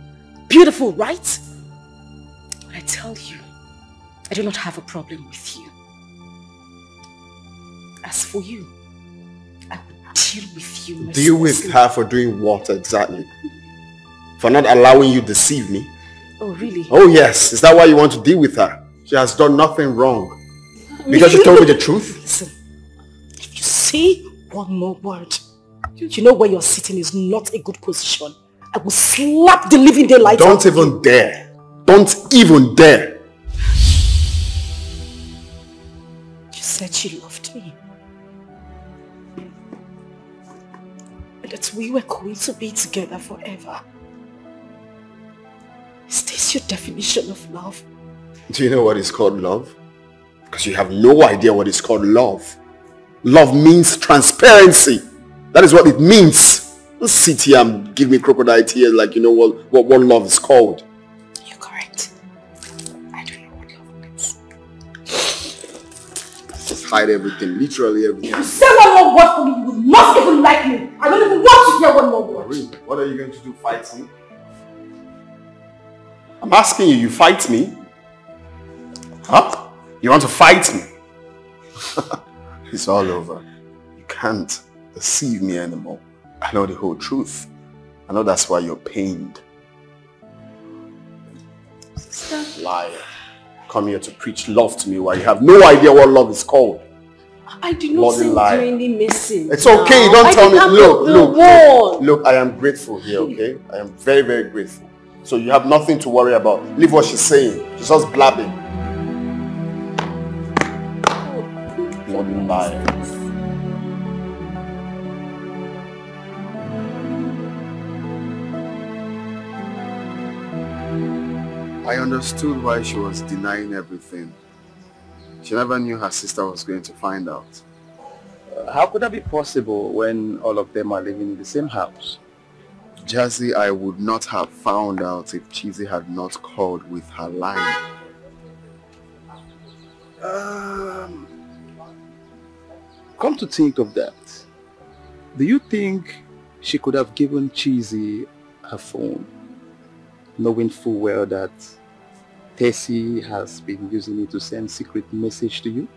Speaker 3: beautiful, right? But I tell you, I do not have a problem with you. As for you, I will deal with you mercilessly.
Speaker 5: Deal with her for doing what exactly? For not allowing you to deceive me?
Speaker 3: Oh, really?
Speaker 5: Oh yes, is that why you want to deal with her? She has done nothing wrong. Because she told me the truth?
Speaker 3: Listen, if you say one more word, you know where you're sitting is not a good position. I will slap the living daylights out of you.
Speaker 5: Don't even dare. Don't even dare.
Speaker 3: You said she loved me. And that we were going to be together forever. Is this your definition of love?
Speaker 5: Do you know what is called love? Because you have no idea what is called love. Love means transparency. That is what it means. Don't sit here and give me crocodile tears like you know what love is called.
Speaker 3: You're correct. I don't know what love means.
Speaker 5: Just hide everything, literally everything.
Speaker 1: If you say one more word for me, you will not even like me. I don't even want to hear one more word.
Speaker 5: Really? What are you going to do? Fight me? I'm asking you, you fight me? Huh? You want to fight me? It's all over. You can't deceive me anymore. I know the whole truth. I know that's why you're pained.
Speaker 3: Sister.
Speaker 5: Liar. Come here to preach love to me while you have no idea what love is called.
Speaker 3: I did not send you any message.
Speaker 5: It's okay, don't tell me. Look, I am grateful here, okay? I am very, very grateful. So you have nothing to worry about. Leave what she's saying. She's just blabbing. Bloody liar. I understood why she was denying everything. She never knew her sister was going to find out.
Speaker 2: How could that be possible when all of them are living in the same house?
Speaker 5: Jazzy, I would not have found out if Chizzy had not called with her line.
Speaker 2: Come to think of that, do you think she could have given Chizzy her phone, knowing full well that Tessie has been using it to send secret message to you?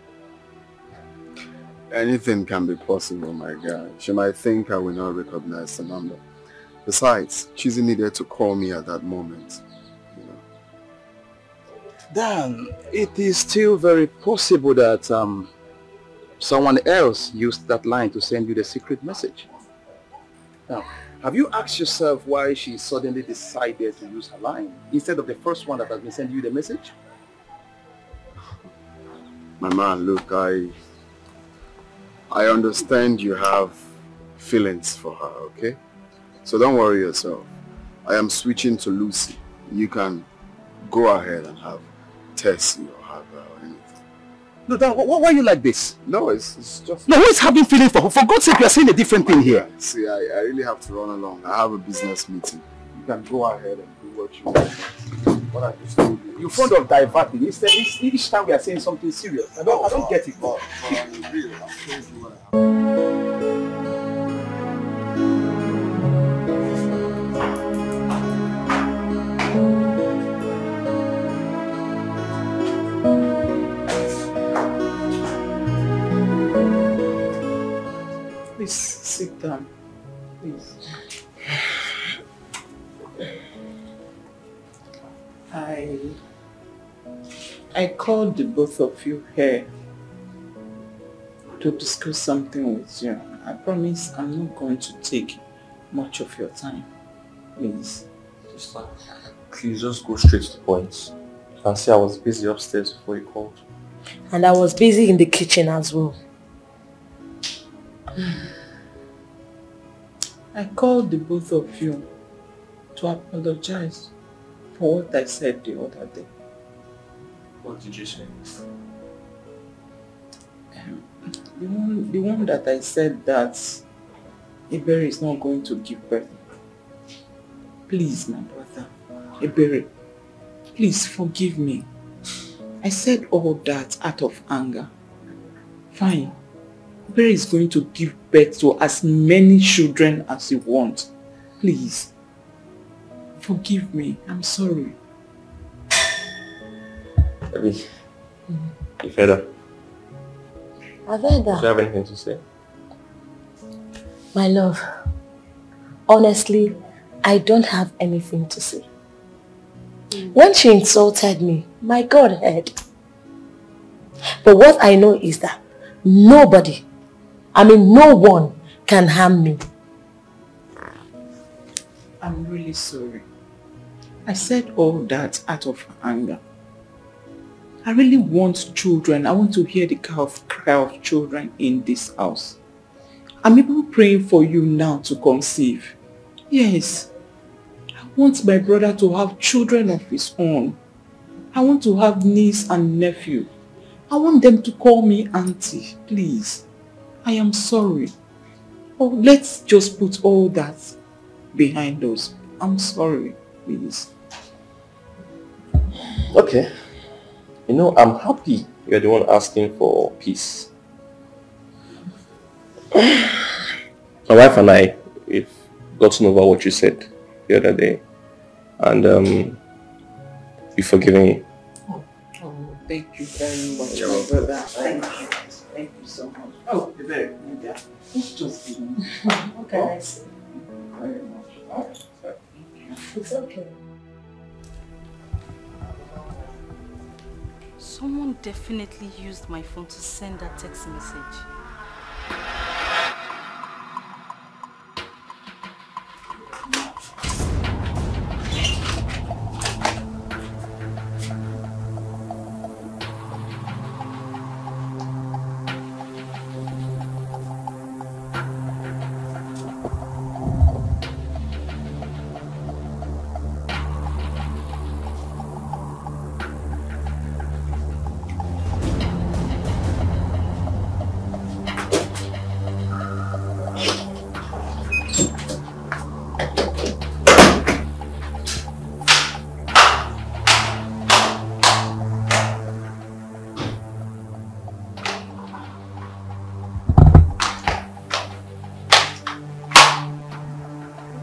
Speaker 5: Anything can be possible, my guy. She might think I will not recognize the number. Besides, Chizzy needed to call me at that moment. You know.
Speaker 2: Dan, it is still very possible that someone else used that line to send you the secret message. Now, have you asked yourself why she suddenly decided to use her line instead of the first one that has been sending you the message?
Speaker 5: My man, look, I understand you have feelings for her, okay? So don't worry yourself. I am switching to Lucy. You can go ahead and have Tessie or have her or anything.
Speaker 2: No, Dan, why are you like this?
Speaker 5: No, it's just...
Speaker 2: No, who is having feelings for her? For God's sake, you are saying a different thing here.
Speaker 5: See, I really have to run along. I have a business meeting. You can go ahead and do what you want. What I just told you.
Speaker 2: You're fond of diverting. Instead, each time we are saying something serious. I don't get it.
Speaker 5: But I'm real. I've told you what I have.
Speaker 19: Please sit down. Please. I called the both of you here to discuss something with you. I promise I'm not going to take much of your time. Please.
Speaker 16: Sister, please just go straight to the point. You can see I was busy upstairs before you called.
Speaker 15: And I was busy in the kitchen as well.
Speaker 19: I called the both of you to apologize for what I said the other day.
Speaker 16: What did you say?
Speaker 19: The one that I said that Iberi is not going to give birth. Please, my brother, Iberi, please forgive me. I said all that out of anger. Fine. Iberi is going to give birth to as many children as you want. Please, Forgive me. I'm sorry.
Speaker 16: Baby, you've heard her.
Speaker 15: I've heard that.
Speaker 16: Do you have anything to say?
Speaker 15: My love, honestly, I don't have anything to say. When she insulted me, my God heard. But what I know is that nobody, no one can harm me.
Speaker 19: I'm really sorry. I said all that out of anger. I really want children. I want to hear the cry of children in this house. I'm even praying for you now to conceive. Yes. I want my brother to have children of his own. I want to have niece and nephew. I want them to call me auntie, please. I am sorry. Oh, let's just put all that behind us. I'm sorry, please.
Speaker 16: Okay. You know, I'm happy you're the one asking for peace. My wife and I, we've gotten over what you said the other day. And you've forgiven me.
Speaker 19: Oh, thank you very much, my brother. Thank you. Thank you so much. Oh, you're very good. Yeah. It's just what can I say? Very much. Oh,
Speaker 15: it's okay.
Speaker 6: Someone definitely used my phone to send that text message.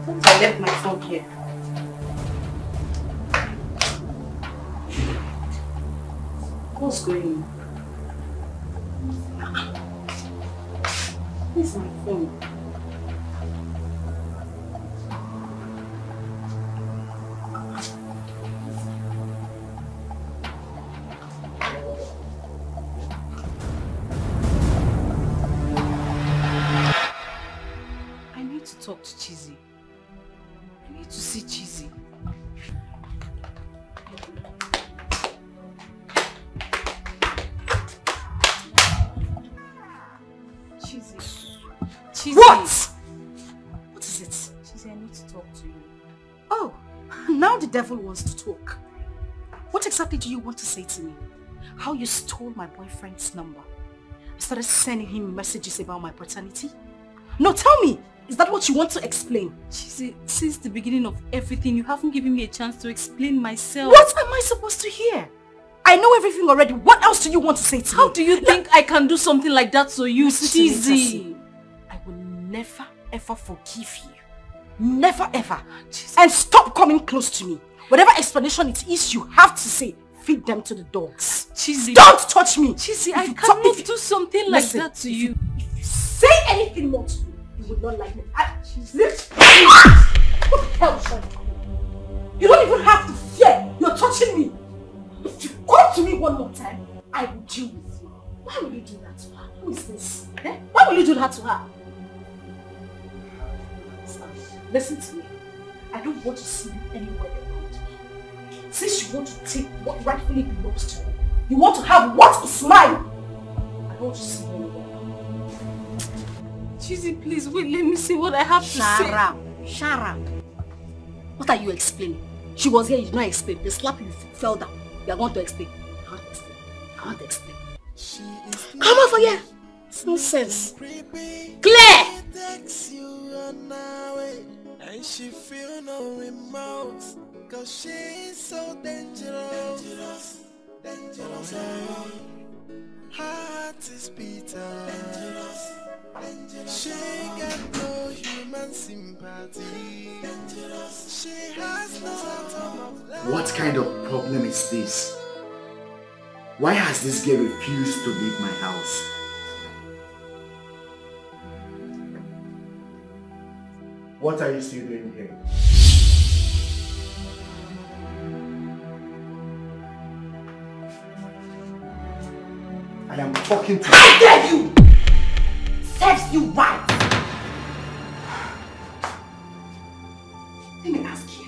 Speaker 6: I left my phone here. What's going on? Where's my phone? I need to talk to Chizzy. I need to see Chizzy. Chizzy. What? What is it? Chizzy, I need to talk to you. Oh, now the devil wants to talk. What exactly do you want to say to me? How you stole my boyfriend's number? I started sending him messages about my paternity? No, tell me! Is that what you want to explain? Chizzy, since the beginning of everything, you haven't given me a chance to explain myself. What am I supposed to hear? I know everything already. What else do you want to say to me? How do you think I can do something like that to you, Chizzy? I will never ever forgive you. Never ever. Chizzy. And stop coming close to me. Whatever explanation it is you have to say, feed them to the dogs. Chizzy. Don't touch me! Chizzy, I cannot do something like that to you. If you say anything more to me, you would not like me. What the hell, Sean? You don't even have to fear. You're touching me. If you come to me one more time, I will deal with you. Why will you do that to her? Who is this? Eh? Why will you do that to her? Listen to me. I don't want to see you anywhere around. Since you want to take what rightfully belongs to you, you want to have what is mine. I don't want to see you anywhere. Chizzy, please wait, let me see what I have to say. Shara. What are you explaining? She was here, you did not explain. The slap you fell down. You are going to explain. I want to explain. Come over here. It's nonsense. Claire!
Speaker 7: And she feel no remorse, cause she's so dangerous. Heart is bitter. She got no human sympathy.
Speaker 13: What kind of problem is this? Why has this girl refused to leave my house? What are you still doing here? I am talking to you.
Speaker 1: How dare you! Serves you right! Let me ask you.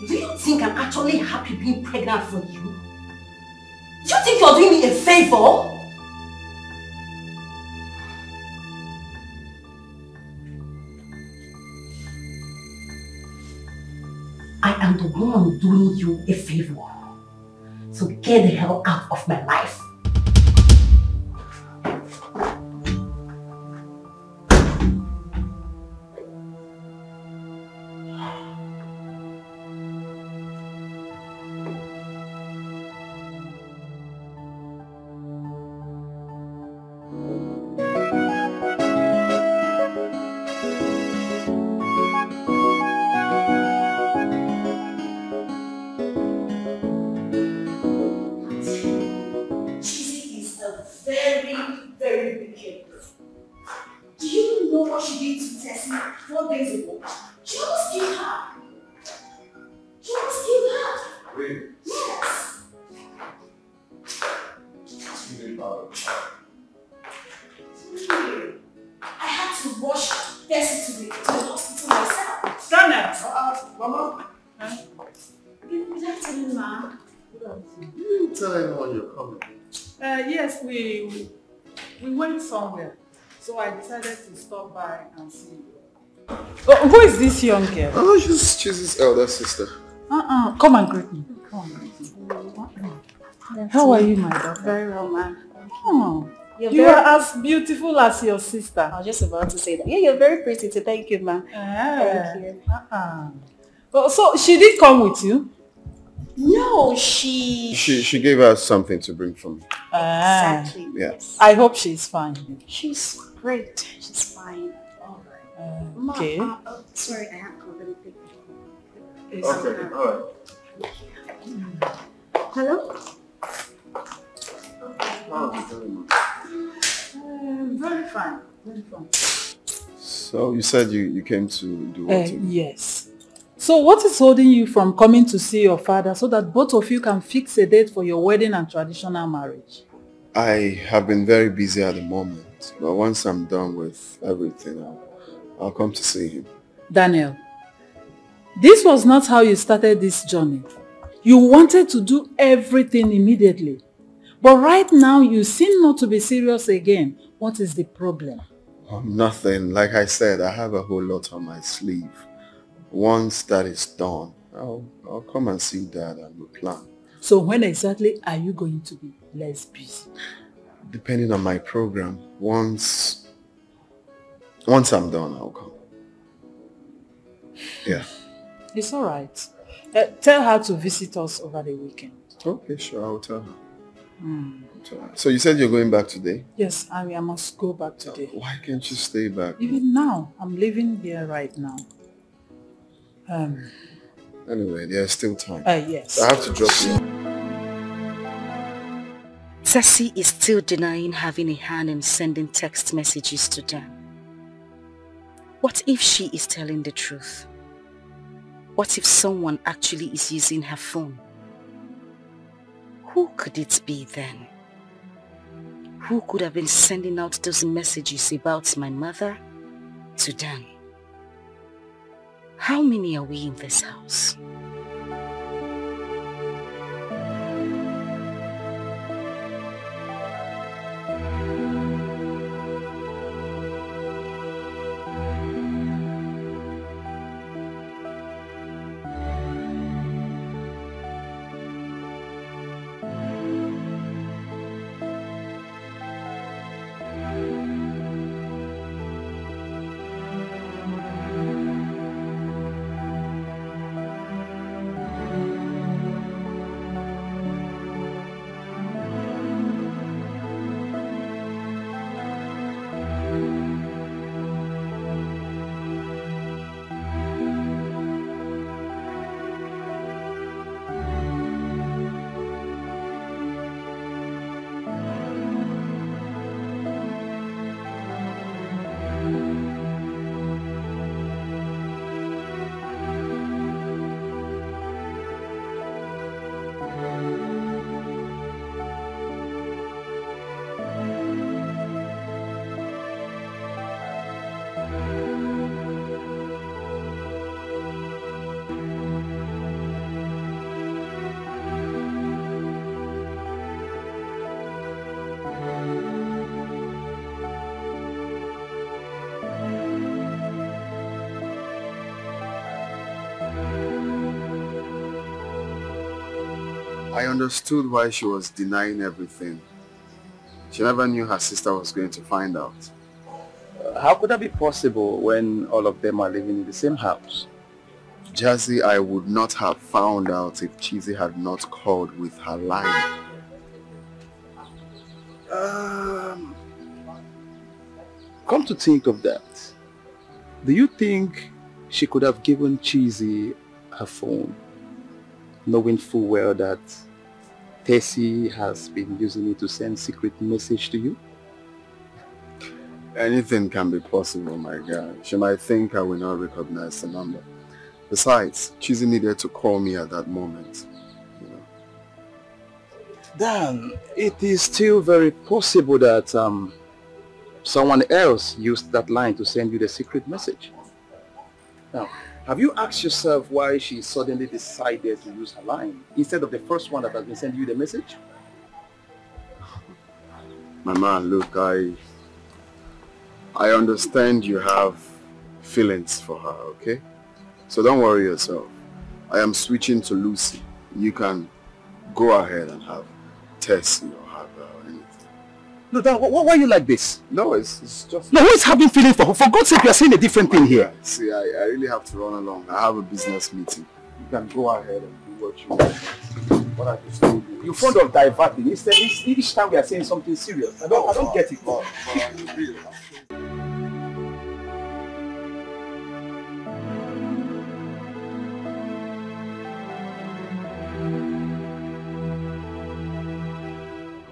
Speaker 1: Do you think I'm actually happy being pregnant for you? Do you think you're doing me a favor? I am the one doing you a favor. So get the hell out of my life.
Speaker 10: We went somewhere, so I decided to stop by and see you. Oh, who is this young girl?
Speaker 14: Oh, she's his elder sister.
Speaker 10: Come and greet me. Come and greet me. How are you, my daughter?
Speaker 3: Very well, ma'am.
Speaker 10: Oh, you are as beautiful as your sister.
Speaker 3: I was just about to say that. Yeah, you're very pretty too. Thank you, ma'am. Thank you.
Speaker 10: Oh, so she did come with you?
Speaker 3: No, she
Speaker 14: gave us something to bring from me.
Speaker 3: Exactly.
Speaker 14: Yeah.
Speaker 3: Yes.
Speaker 10: I hope she's fine.
Speaker 3: She's great. She's fine. All right.
Speaker 10: Okay.
Speaker 3: Sorry, I have to go. Let me pick it.
Speaker 14: Okay. All right.
Speaker 3: Hello?
Speaker 10: Very fine. Very fine.
Speaker 14: So you said you came to do what?
Speaker 10: Yes. So what is holding you from coming to see your father so that both of you can fix a date for your wedding and traditional marriage?
Speaker 14: I have been very busy at the moment, but once I'm done with everything, I'll come to see him.
Speaker 10: Daniel, this was not how you started this journey. You wanted to do everything immediately. But right now, you seem not to be serious again. What is the problem?
Speaker 14: Nothing. Like I said, I have a whole lot on my sleeve. Once that is done, I'll come and see Dad and we'll plan.
Speaker 10: So when exactly are you going to be less busy?
Speaker 14: Depending on my program, once I'm done, I'll come. Yeah.
Speaker 10: It's all right. Tell her to visit us over the weekend.
Speaker 14: Okay, sure. I'll tell her. So you said you're going back today?
Speaker 10: Yes, I must go back today.
Speaker 14: Why can't you stay back?
Speaker 10: Even now, I'm living here right now.
Speaker 14: Anyway, there's still time.
Speaker 10: Yes.
Speaker 14: I have to drop you.
Speaker 3: Tessie is still denying having a hand in sending text messages to Dan. What if she is telling the truth? What if someone actually is using her phone? Who could it be then? Who could have been sending out those messages about my mother to Dan? How many are we in this house?
Speaker 5: I understood why she was denying everything. She never knew her sister was going to find out.
Speaker 16: How could that be possible when all of them are living in the same house?
Speaker 5: Jazzy, I would not have found out if Chizzy had not called with her line.
Speaker 16: Come to think of that, do you think she could have given Chizzy her phone, knowing full well that Tessie has been using it to send secret message to you?
Speaker 5: Anything can be possible, my guy. She might think I will not recognize the number. Besides, Chizzy needed to call me at that moment.
Speaker 16: Dan, it is still very possible that someone else used that line to send you the secret message. Now, have you asked yourself why she suddenly decided to use her line instead of the first one that has been sending you the message?
Speaker 5: Mama, look, I understand you have feelings for her, okay? So don't worry yourself. I am switching to Lucy. You can go ahead and have Tessie or have her or anything.
Speaker 16: No, Dan, why are you like this?
Speaker 5: No, it's just...
Speaker 16: No, who is having feelings for her? For God's sake, you are saying a different thing here.
Speaker 5: See, I really have to run along. I have a business meeting. You can go ahead and do what you want. What I just told you.
Speaker 16: You're fond of diverting. Instead, each time we are saying something serious. I don't get it.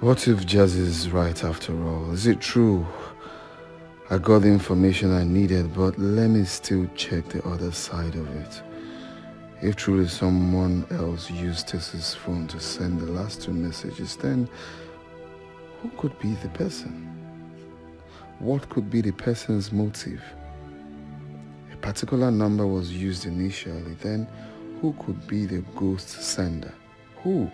Speaker 14: What if Jazz is right after all? Is it true? I got the information I needed, but let me still check the other side of it. If truly someone else used Tess's phone to send the last 2 messages, then who could be the person? What could be the person's motive? A particular number was used initially, then who could be the ghost sender? Who?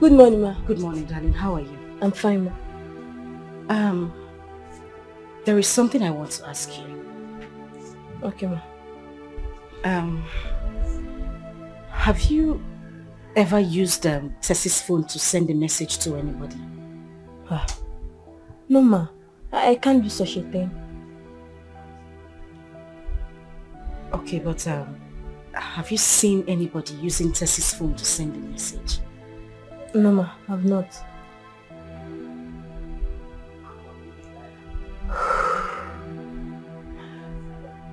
Speaker 15: Good morning, ma.
Speaker 3: Good morning, darling. How are you?
Speaker 15: I'm fine, ma.
Speaker 3: There is something I want to ask you.
Speaker 15: Okay, ma.
Speaker 3: Have you ever used Tessie's phone to send a message to anybody?
Speaker 15: No, ma. I can't do such a thing.
Speaker 3: Okay, but have you seen anybody using Tessie's phone to send a message?
Speaker 15: No, ma. I've not.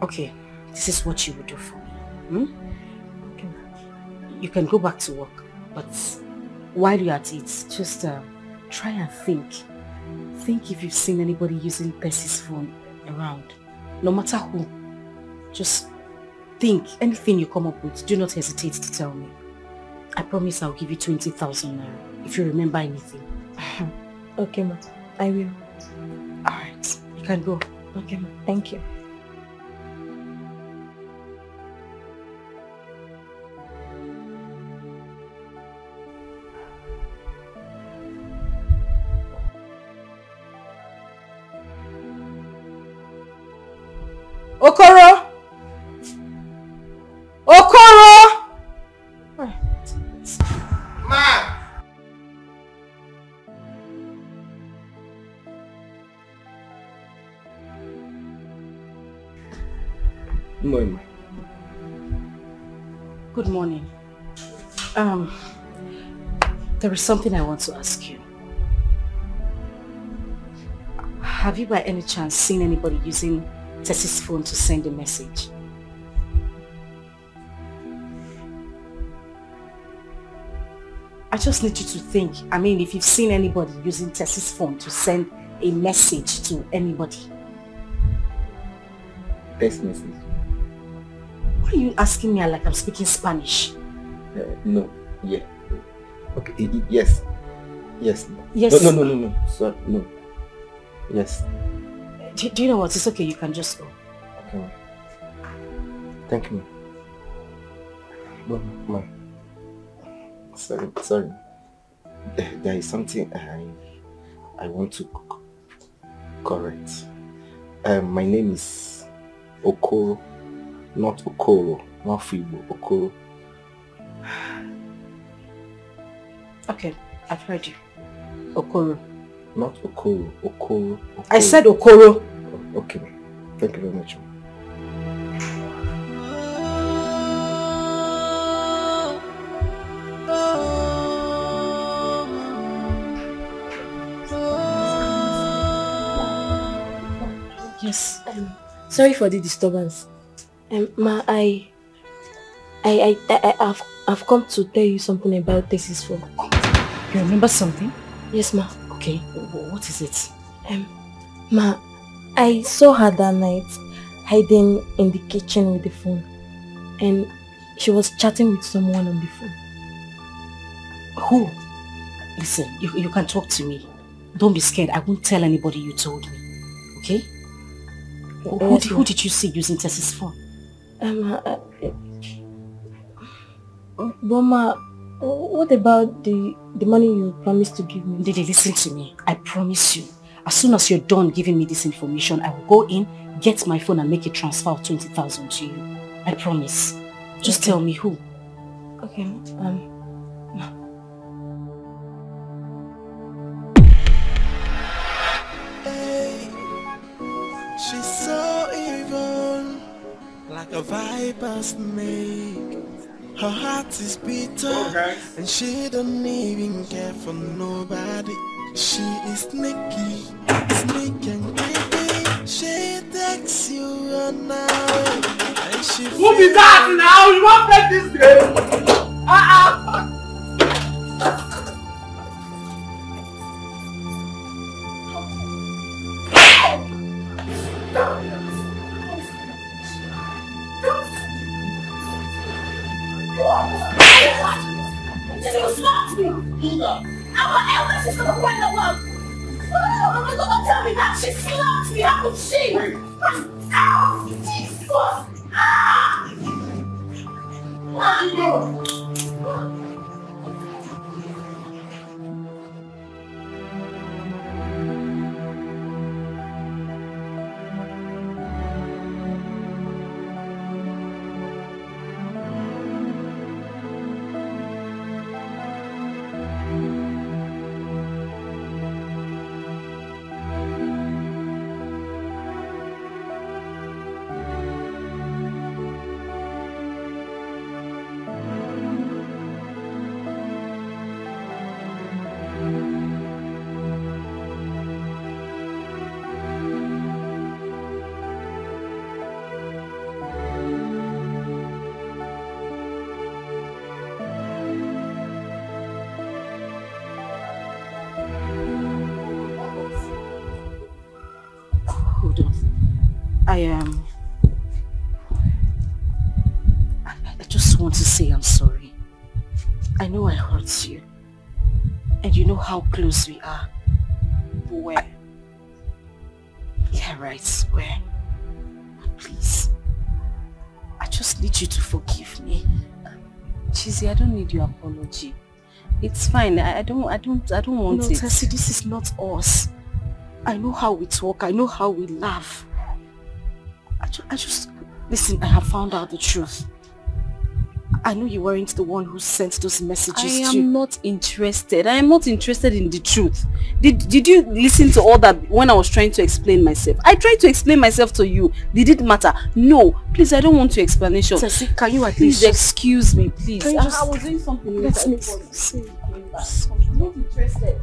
Speaker 3: Okay, this is what you will do for me. Okay. You can go back to work, but while you're at it, just try and think. Think if you've seen anybody using Tessie's phone around. No matter who. Just think. Anything you come up with, do not hesitate to tell me. I promise I'll give you 20,000 naira if you remember anything.
Speaker 15: Okay, ma. I will.
Speaker 3: Alright, you can go.
Speaker 15: Okay, ma. Thank you.
Speaker 1: Okoro! Okoro!
Speaker 13: Ma!
Speaker 17: Good morning, ma.
Speaker 3: Good morning. There is something I want to ask you. Have you by any chance seen anybody using Tessie's phone to send a message? I just need you to think. I mean, if you've seen anybody using Tessie's phone to send a message to anybody.
Speaker 17: Text message.
Speaker 6: Why are you asking me like I'm speaking Spanish?
Speaker 20: No. Yeah. Okay. Yes. Yes.
Speaker 6: Yes.
Speaker 20: No. Sorry. No. Yes.
Speaker 6: Do you know what? It's okay. You can just go.
Speaker 20: Okay. Thank you. Ma. Sorry. There is something I want to correct. My name is Okoro, not Okoro, not Fibo, Okoro.
Speaker 6: Okay, I've heard you. Okoro.
Speaker 20: Not Okoro, Okoro.
Speaker 6: I said Okoro.
Speaker 20: Okay, thank you very much.
Speaker 15: Yes. Sorry for the disturbance. Ma, I've come to tell you something about Tessie's phone.
Speaker 6: You remember something?
Speaker 15: Yes, ma.
Speaker 6: Okay. What is it?
Speaker 15: Ma, I saw her that night hiding in the kitchen with the phone, and she was chatting with someone on the phone.
Speaker 6: Who? Listen, you can talk to me. Don't be scared. I won't tell anybody you told me. Okay? Who did you see using Tessie's phone?
Speaker 15: Boma, what about the money you promised to give me?
Speaker 6: Didi, listen to me. I promise you. As soon as you're done giving me this information, I will go in, get my phone and make a transfer of 20,000 to you. I promise. Just tell me who.
Speaker 15: Okay,
Speaker 7: She's so evil, like a viper's snake. Her heart is bitter, and she don't even care for nobody. She is sneaky, sneaky and creepy. She takes you on night, and she
Speaker 18: Who be that now? You won't play this game.
Speaker 1: Our elder sister the one that was. Oh, don't tell me that she slapped me. How could she? Ow! Jesus!
Speaker 6: I just want to say I'm sorry. I know I hurt you. And you know how close we are. But where? Yeah, right, where? Please. I just need you to forgive me.
Speaker 4: Chizzy, I don't need your apology. It's fine. I don't want it.
Speaker 6: No, Tessie, this is not us. I know how we talk. I know how we laugh. I just... Listen, I have found out the truth. I know you weren't the one who sent those messages to...
Speaker 4: I am not interested. I am not interested in the truth. Did you listen to all that when I was trying to explain myself? I tried to explain myself to you. Did it matter? No. Please, I don't want your explanation.
Speaker 6: Tessie, can you at
Speaker 4: least...
Speaker 6: Please
Speaker 4: excuse me, please.
Speaker 6: I
Speaker 4: was doing something.
Speaker 6: Let me
Speaker 4: see. I'm not interested.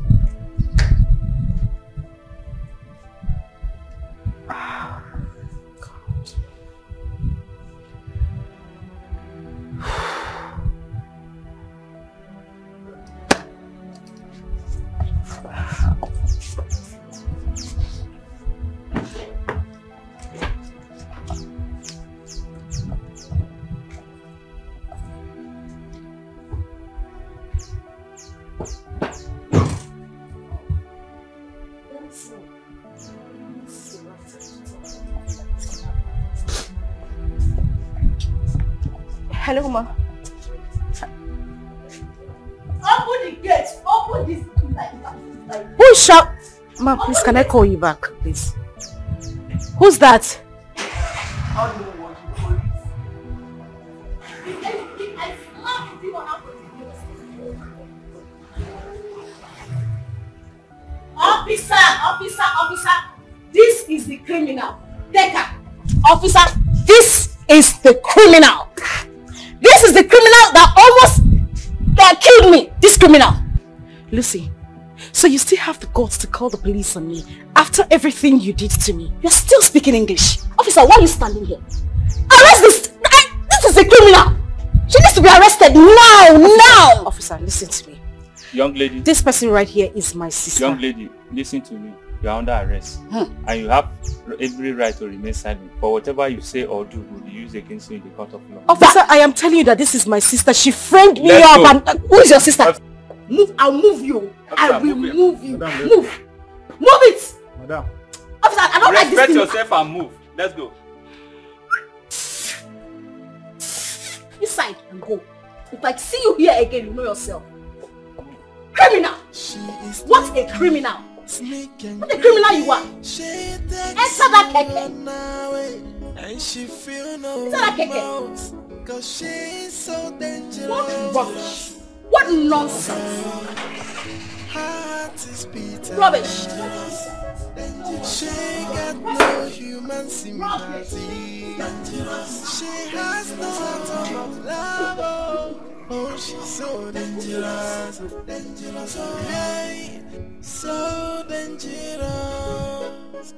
Speaker 6: Hello, ma.
Speaker 1: Open the gate. Open this.
Speaker 6: Who is shout? Ma, please, can I call you back, please? Who's that?
Speaker 1: Officer, this is the criminal. Take her.
Speaker 6: Officer, this is the criminal. This is the criminal that killed me. This criminal. Lucy, so you still have the guts to call the police on me after everything you did to me. You're still speaking English. Officer, why are you standing here? Arrest this. This is a criminal. She needs to be arrested now. Officer, listen to me.
Speaker 21: Young lady.
Speaker 6: This person right here is my sister.
Speaker 21: Young lady, listen to me. You are under arrest. And you have every right to remain silent. For whatever you say or do will be used against you in the court of law.
Speaker 6: Officer, I am telling you that this is my sister. She framed me up and... who is your sister?
Speaker 1: Move, I'll move you. I will move you.
Speaker 21: Madam,
Speaker 1: move. Move it.
Speaker 21: Madam.
Speaker 1: Officer, I don't like this
Speaker 21: Respect
Speaker 1: thing.
Speaker 21: yourself and move. Let's go.
Speaker 1: Inside and go. If I see you here again, you know yourself. Criminal. What a criminal. What a criminal you are. Enter that keke. Enter that keke. What rubbish. What nonsense. Rubbish.
Speaker 7: She got no human sympathy. She has no heart of love. Oh, she's so dangerous. Dangerous. Hey, so dangerous.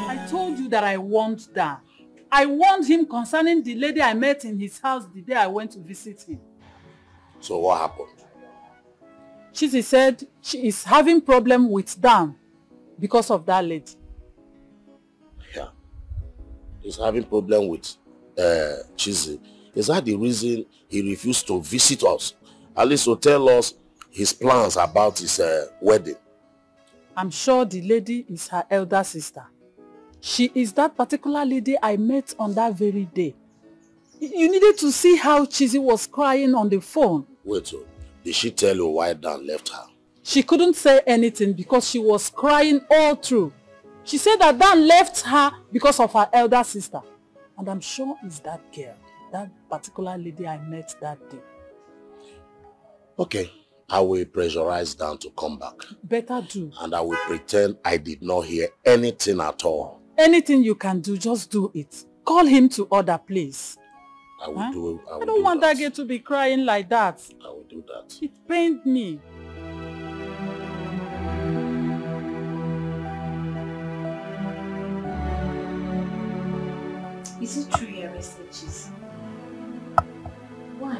Speaker 10: I told you that I want that. I warned him concerning the lady I met in his house the day I went to visit him.
Speaker 9: So what happened?
Speaker 10: Chizzy said she is having problem with Dan because of that lady.
Speaker 9: Yeah. He's having problem with Chizzy. Is that the reason he refused to visit us? At least to tell us his plans about his wedding.
Speaker 10: I'm sure the lady is her elder sister. She is that particular lady I met on that very day. You needed to see how Chizzy was crying on the phone.
Speaker 9: Wait, did she tell you why Dan left her?
Speaker 10: She couldn't say anything because she was crying all through. She said that Dan left her because of her elder sister. And I'm sure it's that girl, that particular lady I met that day.
Speaker 9: Okay, I will pressurize Dan to come back.
Speaker 10: Better do.
Speaker 9: And I will pretend I did not hear anything at all.
Speaker 10: Anything you can do, just do it. Call him to order, please.
Speaker 9: I will do.
Speaker 10: I don't want that girl to be crying like that.
Speaker 9: I will do that.
Speaker 10: It pained me.
Speaker 6: Is it true you arrested Chizzy? Why?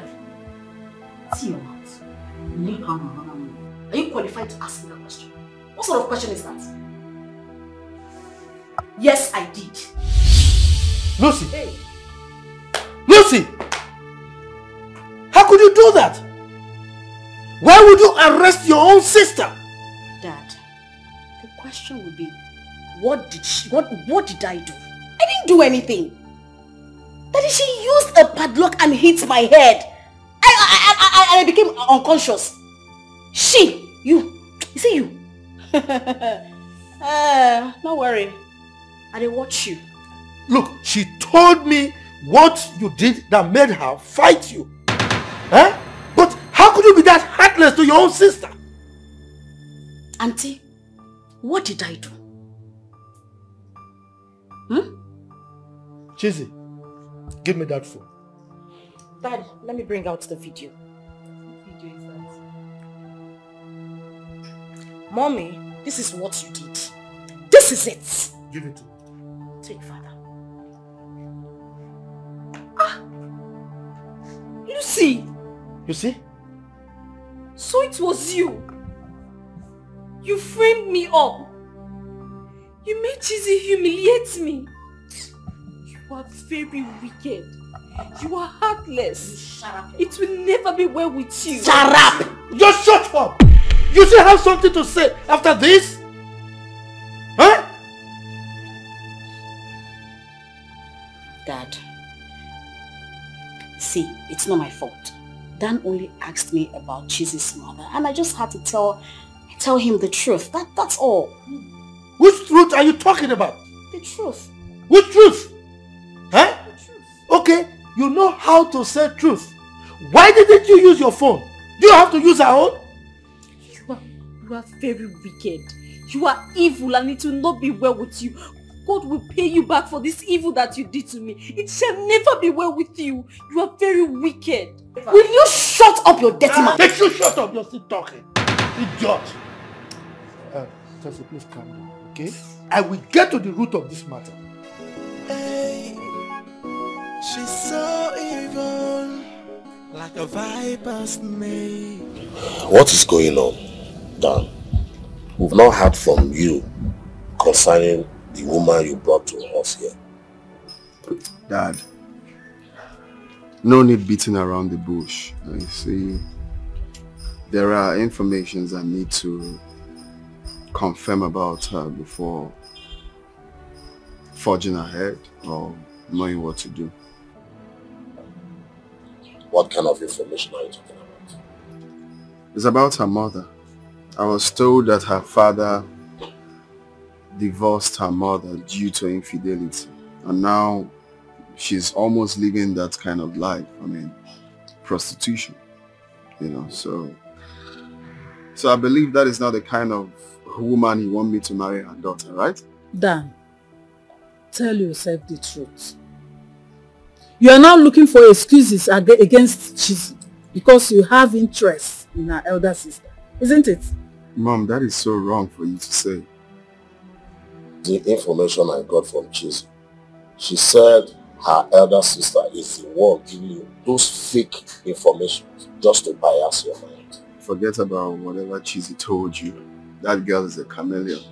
Speaker 6: See your mouth. Are you qualified to ask me that question? What sort of question is that? Yes, I did.
Speaker 8: Lucy!
Speaker 6: Hey.
Speaker 8: Lucy! How could you do that? Why would you arrest your own sister?
Speaker 6: Dad, the question would be, what did I do? I didn't do anything. Daddy, she used a padlock and hit my head. I became unconscious. You see you. Don't worry. I didn't watch you.
Speaker 8: Look, she told me what you did that made her fight you. Huh? But how could you be that heartless to your own sister?
Speaker 6: Auntie, what did I do?
Speaker 8: Chizzy, give me that phone.
Speaker 6: Dad, let me bring out the video. What video is that? Mommy, this is what you did. This is it.
Speaker 8: Give it to me.
Speaker 6: Take, Father. Lucy!
Speaker 8: You see?
Speaker 1: So it was you. You framed me up. You made Chizzy humiliate me. You are very wicked. You are heartless. It will never be well with you.
Speaker 8: Shut up! Just shut up! You still have something to say after this? Huh?
Speaker 3: it's not my fault. Dan only asked me about Chizi's mother and I just had to tell him the truth. That's all.
Speaker 8: Which truth are you talking about?
Speaker 3: The truth.
Speaker 8: Which truth? Huh? The truth. Okay, you know how to say truth. Why didn't you use your phone? Do you have to use our own?
Speaker 4: You are very wicked. You are evil and it will not be well with you. God will pay you back for this evil that you did to me. It shall never be well with you. You are very wicked.
Speaker 3: Will you shut up your dirty mouth?
Speaker 8: Did you shut up? You're still talking. Idiot. Chelsea, please calm down, okay? I will get to the root of this matter.
Speaker 7: Hey, she's so evil, like a viper's snake.
Speaker 9: What is going on, Dan? We've not heard from you concerning the woman you brought to us here.
Speaker 14: Dad, no need beating around the bush. You see, there are informations I need to confirm about her before forging ahead or knowing what to do.
Speaker 9: What kind of information are you talking about?
Speaker 14: It's about her mother. I was told that her father divorced her mother due to infidelity, and now she's almost living that kind of life. I mean, prostitution, you know, so I believe that is not the kind of woman you want me to marry her daughter, right?
Speaker 10: Dan, tell yourself the truth. You are now looking for excuses against Chizi because you have interest in her elder sister, isn't it?
Speaker 14: Mom, that is so wrong for you to say.
Speaker 9: The information I got from Chizi, she said her elder sister is the one giving you those fake information just to bias your mind.
Speaker 14: Forget about whatever Chizi told you. That girl is a chameleon.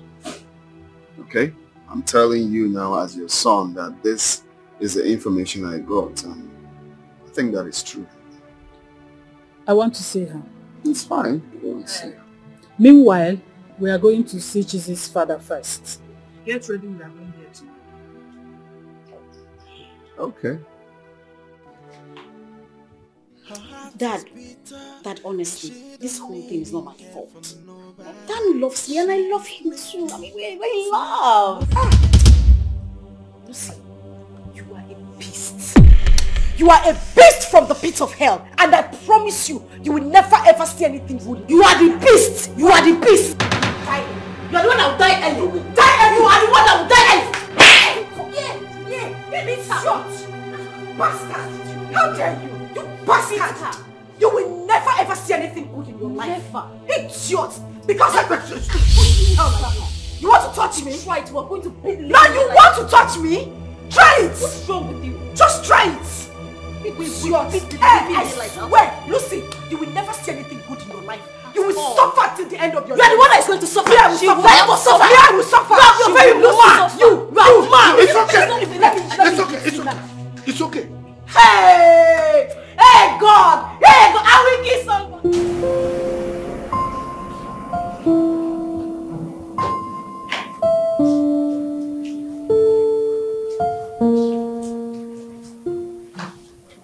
Speaker 14: Okay? I'm telling you now as your son that this is the information I got, and I think that is true.
Speaker 10: I want to see her.
Speaker 14: It's fine. Go and see her.
Speaker 10: Meanwhile, we are going to see Chizi's father first. Get ready, we are going there tomorrow.
Speaker 14: Okay.
Speaker 3: Dad, honestly, this whole thing is not my fault. Dan loves me and I love him too. I mean, we're in love. Lucy, you are a beast. You are a beast from the pit of hell. And I promise you, you will never ever see anything good. You are the beast. You are the beast. You are the one that will die early. You will die early. You are the one that will die early. Yeah. It's short. Bastard. How dare you? You bastard. You will never ever see anything good in your life. Never. Idiot. Because you want to touch me? Try it. We're going to beat you. No, you want to touch me? Try it. What's wrong with you? Just try it. I swear, Lucy, you will never see anything good in your life. You will suffer till the end of your life. You are the one that is going to suffer. Yeah, I will suffer. I will suffer. You're very mad. You mad.
Speaker 8: It's okay. It's okay.
Speaker 3: Hey, God. I will kiss somebody.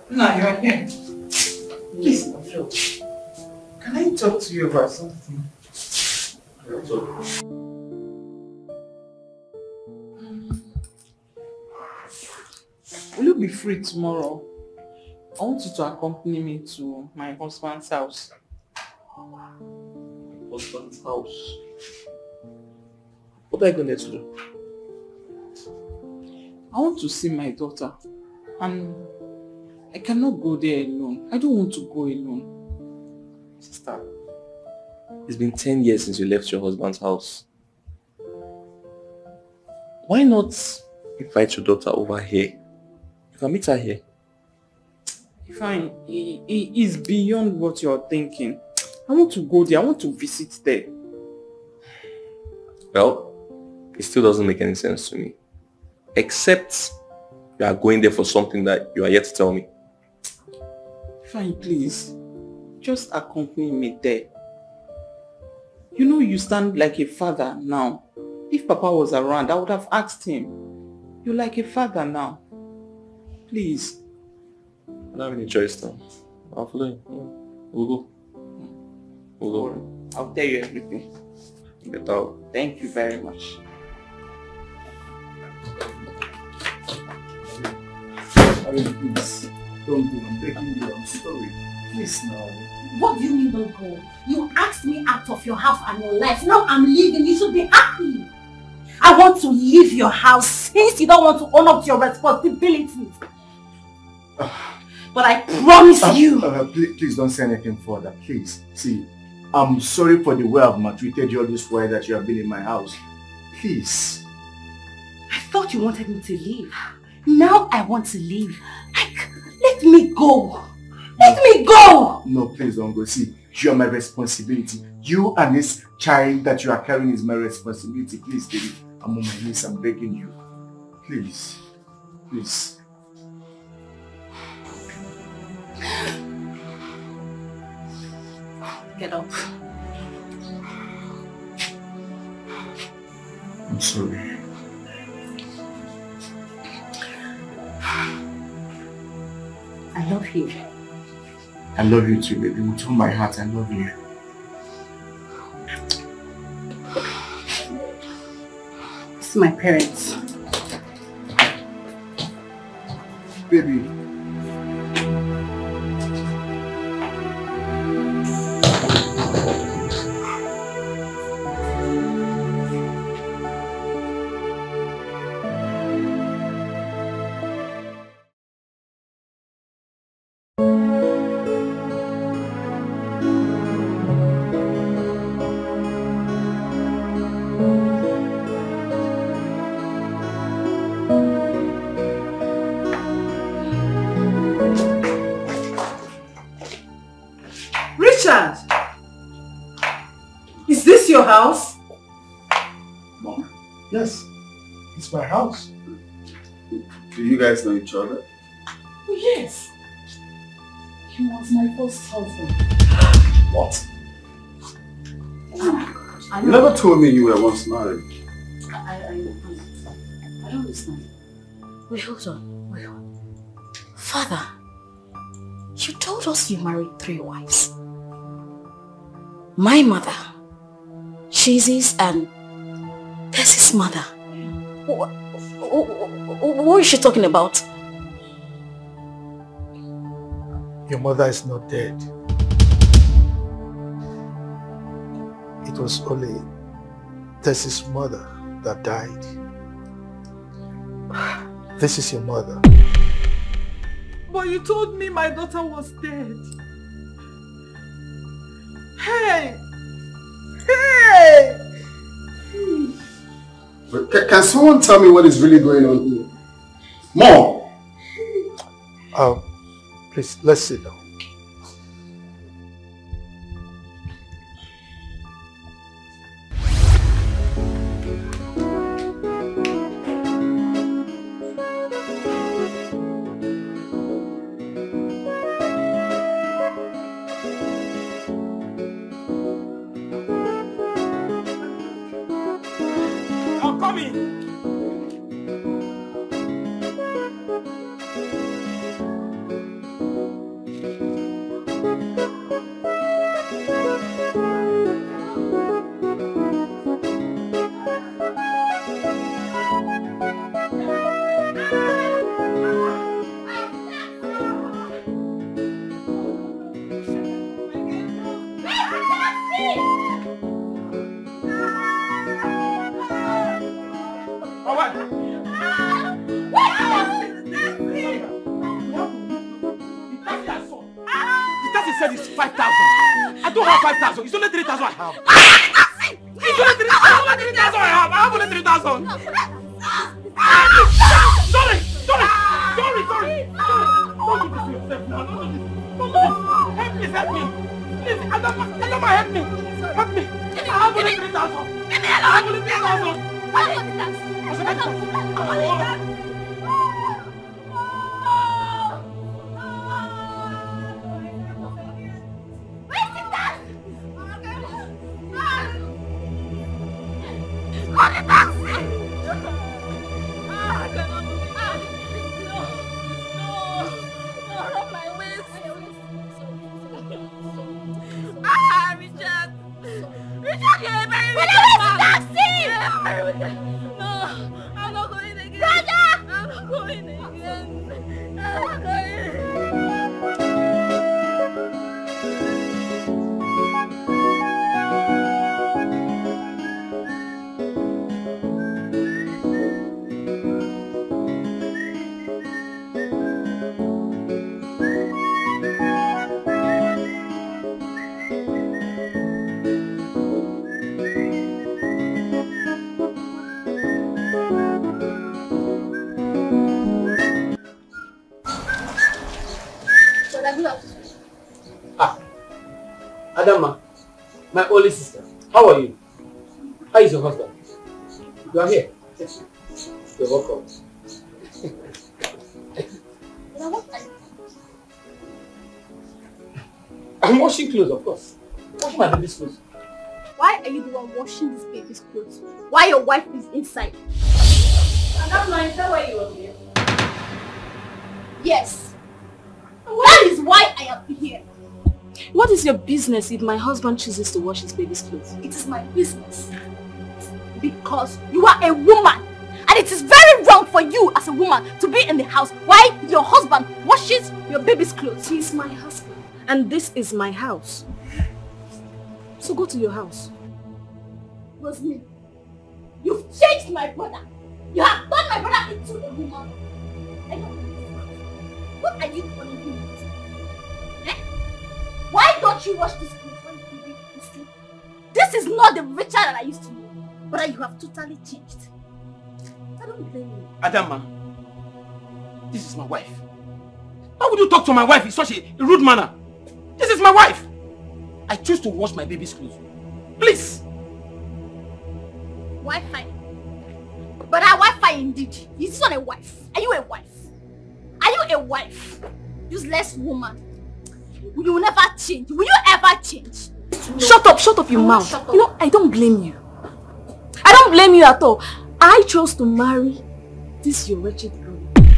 Speaker 19: No, you're here. Please, can I talk to you about something? Will you be free tomorrow? I want you to accompany me to my husband's house.
Speaker 16: Husband's house? What are you going to do?
Speaker 19: I want to see my daughter, and I cannot go there alone. I don't want to go alone.
Speaker 16: Sister, it's been 10 years since you left your husband's house. Why not invite your daughter over here? You can meet her here.
Speaker 19: Fine, it is beyond what you're thinking. I want to go there. I want to visit there.
Speaker 16: Well, it still doesn't make any sense to me. Except you are going there for something that you are yet to tell me.
Speaker 19: Fine, please. Just accompany me there. You know you stand like a father now. If Papa was around, I would have asked him. You're like a father now. Please.
Speaker 16: I don't have any choice now. I'll follow you. We'll go. We'll go.
Speaker 18: I'll tell you everything.
Speaker 16: Get out.
Speaker 18: Thank you very much.
Speaker 13: Please, don't go. I'm begging you. I'm sorry. Please now.
Speaker 1: What do you mean don't go? You asked me out of your house and your life. Now I'm leaving. You should be happy. I want to leave your house since you don't want to own up to your responsibilities. But I promise you.
Speaker 13: Please don't say anything further. Please. See, I'm sorry for the way I've maltreated you all this while that you have been in my house. Please.
Speaker 1: I thought you wanted me to leave. Now I want to leave. Like, let me go. Let me go!
Speaker 13: No, please don't go. See, you are my responsibility. You and this child that you are carrying is my responsibility. Please, baby. I'm on my knees. I'm begging you. Please. Please.
Speaker 1: Get up.
Speaker 13: I'm sorry.
Speaker 1: I love you.
Speaker 13: I love you too, baby. With all my heart, I love you.
Speaker 1: This is my parents.
Speaker 13: Baby.
Speaker 10: Is this your house?
Speaker 13: Mom, yes, it's my house. Do you guys know each other?
Speaker 10: Oh, yes. He was my first husband.
Speaker 13: What?
Speaker 10: I
Speaker 13: You never told me you were once married.
Speaker 3: I don't understand. Wait, hold on. Wait, hold on. Father, you told us you married 3 wives. My mother, Shizi's, and Tessie's mother. What is she talking about?
Speaker 8: Your mother is not dead. It was only Tessie's mother that died. This is your mother.
Speaker 10: But you told me my daughter was dead. Hey! Hey!
Speaker 13: But can someone tell me what is really going on here? Mom!
Speaker 8: Please, let's sit down.
Speaker 2: I'm coming! Said it's 5,000. I don't have 5,000. It's only 3,000 I have. It's only 3,000 I have. I have only 3,000. Sorry. Don't do this to yourself now. Don't do this. Help me. Please, Adama, help me. Help me. I have only 3,000. Leave me alone. I have only 3,000. What is that?
Speaker 1: Richard. Richard, you're a very wicked man. Taxi! No, I'm not going again. Brother! I'm not going again. I'm not going.
Speaker 11: Adama, my only sister, how are you? How is your husband? You are here? Yes. You're welcome. I'm washing clothes, of course. Washing my baby's clothes.
Speaker 1: Why are you the one washing this baby's clothes while your wife is inside? Adama, is that why you are here? Yes. That is why I am here.
Speaker 3: What is your business if my husband chooses to wash his baby's clothes?
Speaker 1: It is my business. Because you are a woman. And it is very wrong for you as a woman to be in the house while your husband washes your baby's clothes.
Speaker 3: He is my husband. And this is my house. So go to your house.
Speaker 1: Rosemary, you've changed my brother. You have turned my brother into a woman. I know. What are you calling him? Why don't you wash this clothes when you sleep? This is not the Richard that I used to know. But you have totally changed. I don't blame you.
Speaker 11: Adama, this is my wife. Why would you talk to my wife in such a rude manner? This is my wife. I choose to wash my baby's clothes. Please.
Speaker 1: Wi-Fi. But a Wi-Fi indeed. Is not a wife. Are you a wife? Are you a wife? Useless woman. You will never change. Will you ever change?
Speaker 3: No. Shut up your mouth. You know, I don't blame you. I don't blame you at all. I chose to marry this your wretched brother.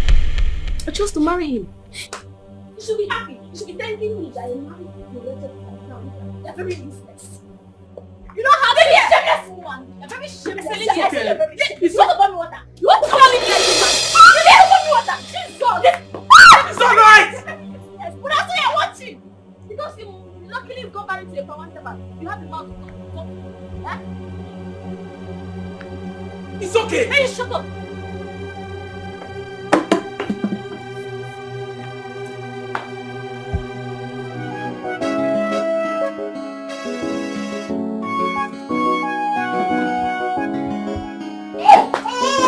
Speaker 3: I chose to marry him.
Speaker 1: You should be happy. You should be thanking me that you married your wretched brother. You're very useless. You don't have a shameless woman. You're very shameless. You want to buy me water? You want to call me like this man? You didn't buy me water. Jesus.
Speaker 11: It's alright.
Speaker 1: Yes, but that's why you're watching. Because you luckily got married to a power servant. You have the mouth to talk. Huh?
Speaker 11: It's okay.
Speaker 1: Hey, shut up.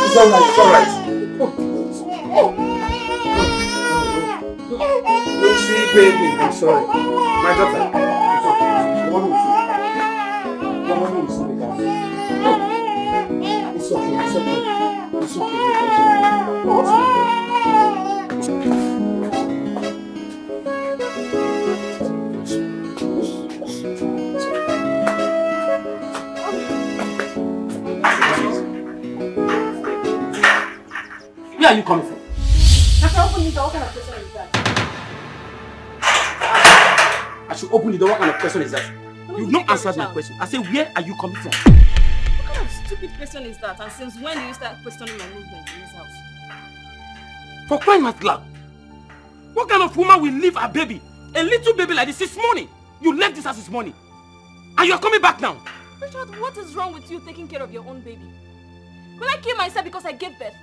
Speaker 11: It's alright.
Speaker 20: Don't see, baby. I'm sorry. My daughter. It's okay. Your mom will see. Your mom will see the guy. It's okay. It's okay. It's okay.
Speaker 11: Where are you coming from?
Speaker 1: I should open the door. What kind of person is that?
Speaker 11: I should open the door. What kind of question is that? You've not answered my question. I say, where are you coming from?
Speaker 3: What kind of stupid question is that? And since when do you start questioning my movement in this house?
Speaker 11: For crying out loud. What kind of woman will leave a baby? A little baby like this morning. You left this house this morning. And you are coming back now.
Speaker 3: Richard, what is wrong with you taking care of your own baby? Will I kill myself because I gave birth?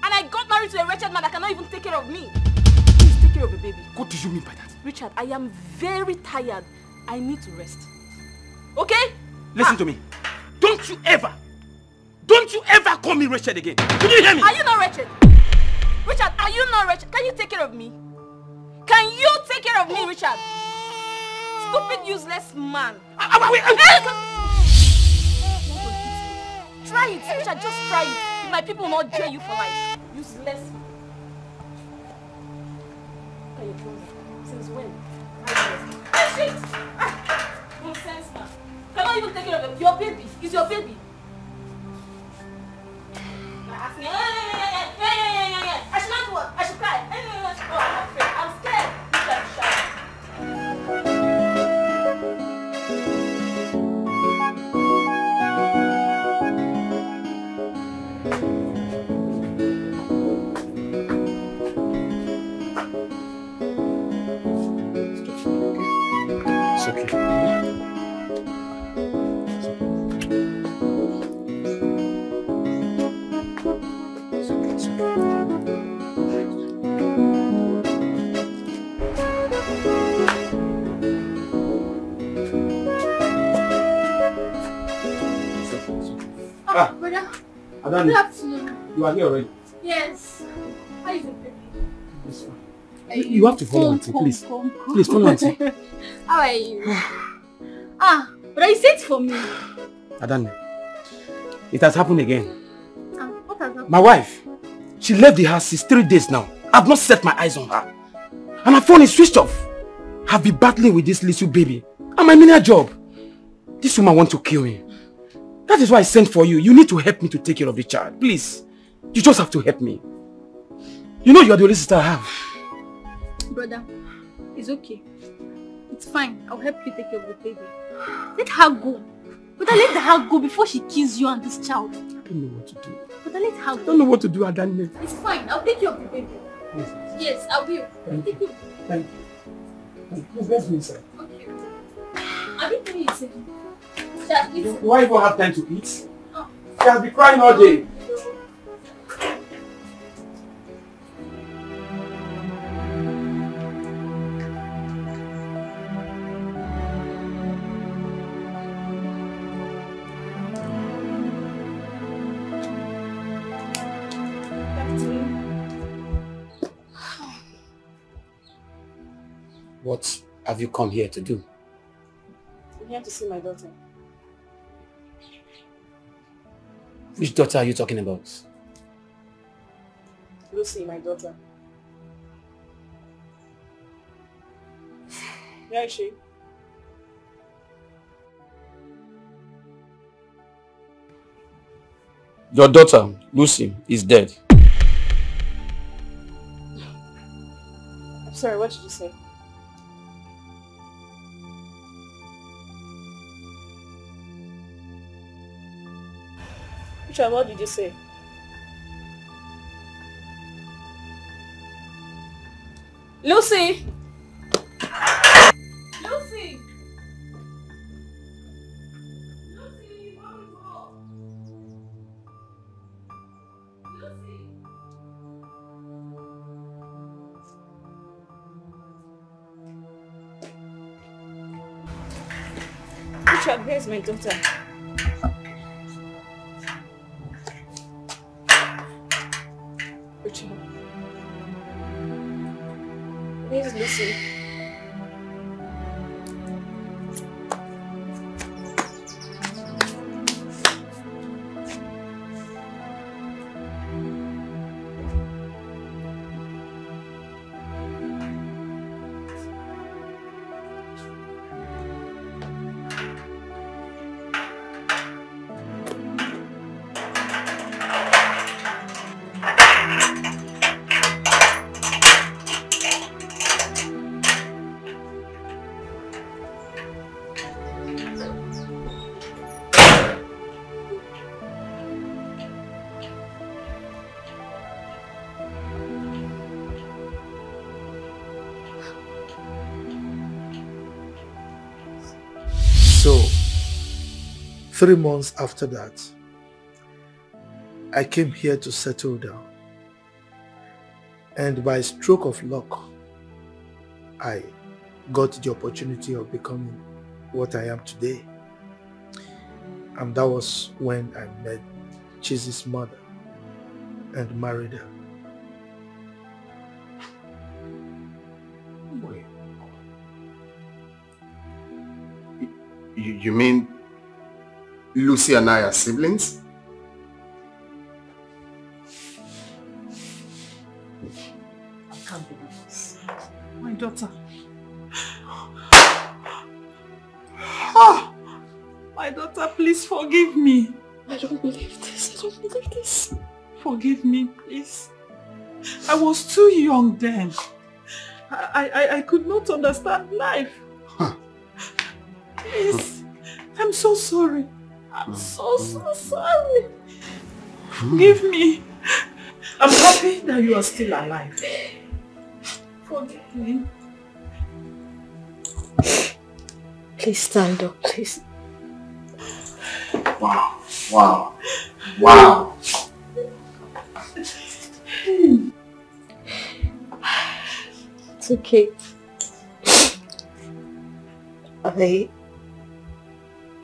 Speaker 3: And I got married to a wretched man that cannot even take care of me. Please take care of the baby.
Speaker 11: What do you mean by that?
Speaker 3: Richard, I am very tired. I need to rest. Okay?
Speaker 11: Listen to me. Don't you ever call me wretched again. Did you hear me?
Speaker 3: Are you not wretched? Richard, are you not wretched? Can you take care of me? Can you take care of me, Richard? Stupid, useless man. Try it, Richard, just try it. If my people will not jail you for life. Useless. Okay, you're closing. Since when? Shit! Nonsense, man. Cannot even take care of your baby. It's your baby. Ask me. I should not work. I should cry. Oh, I'm afraid. I'm scared. You should shout.
Speaker 11: Brother.
Speaker 20: Adani.
Speaker 11: Good afternoon.
Speaker 20: You are here already.
Speaker 11: Yes. How is it, baby?
Speaker 20: You have to follow auntie, please. Please follow auntie.
Speaker 11: How are you? But you said for me.
Speaker 20: Adani, it has happened again.
Speaker 11: What has happened?
Speaker 20: My wife, she left the house since 3 days now. I've not set my eyes on her. And her phone is switched off. I've been battling with this little baby and my menial job. This woman wants to kill me. That is why I sent for you. You need to help me to take care of the child. Please. You just have to help me. You know you are the only sister I have.
Speaker 11: Brother, it's okay. It's fine. I'll help you take care of the baby. Let her go. Brother, let her go before she kills you and this child.
Speaker 20: I don't know what to do.
Speaker 11: Brother, let her go.
Speaker 20: I don't know what to do, Adani.
Speaker 11: It's fine. I'll take care of the baby. Yes, I will.
Speaker 20: Thank
Speaker 11: you.
Speaker 20: Thank you. Please, let's go inside.
Speaker 11: Okay. I didn't know you said it.
Speaker 20: Do I even have time to eat? She has been crying all day. What have you come here to do?
Speaker 3: I'm here to see my daughter.
Speaker 20: Which daughter are you talking about?
Speaker 3: Lucy, my daughter. Where is she?
Speaker 20: Your daughter, Lucy, is dead.
Speaker 3: I'm sorry, what did you say? Richard, what did you say? Lucy! Lucy! Richard, where's my daughter? Richard. Where's Lucy?
Speaker 8: So, 3 months after that, I came here to settle down. And by stroke of luck, I got the opportunity of becoming what I am today. And that was when I met Chizi's mother and married her.
Speaker 13: You mean Lucy and I are siblings?
Speaker 10: I can't believe this. My daughter. My daughter, please forgive me.
Speaker 15: I don't believe this. I don't believe this.
Speaker 10: Forgive me, please. I was too young then. I could not understand life. Please. I'm so sorry. I'm so sorry. Forgive me. I'm happy that you are still alive. Forgive me.
Speaker 15: Please stand up, please.
Speaker 13: Wow. Wow. Wow.
Speaker 15: It's okay.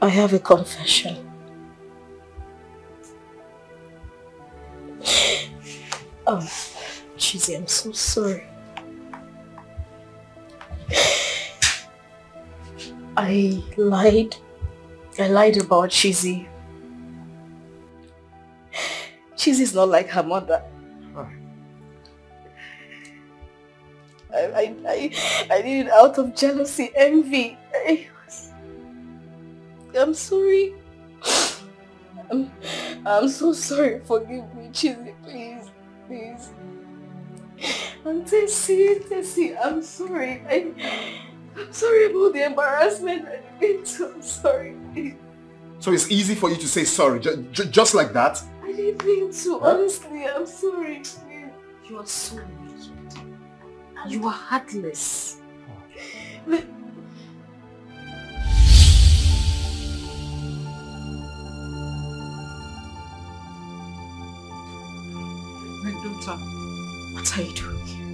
Speaker 15: I have a confession. Oh, Chizzy, I'm so sorry. I lied about Chizzy. Chizzy's not like her mother. I did it out of jealousy, envy. I'm sorry. I'm so sorry. Forgive me, Chizzy, please. Please. And Tessie, I'm sorry. I'm sorry about the embarrassment I've been to. I'm sorry.
Speaker 13: So it's easy for you to say sorry, just like that?
Speaker 15: I didn't mean to, honestly. I'm sorry. Please.
Speaker 6: You are so wicked. You are heartless.
Speaker 15: But
Speaker 10: my daughter,
Speaker 6: what are you doing here?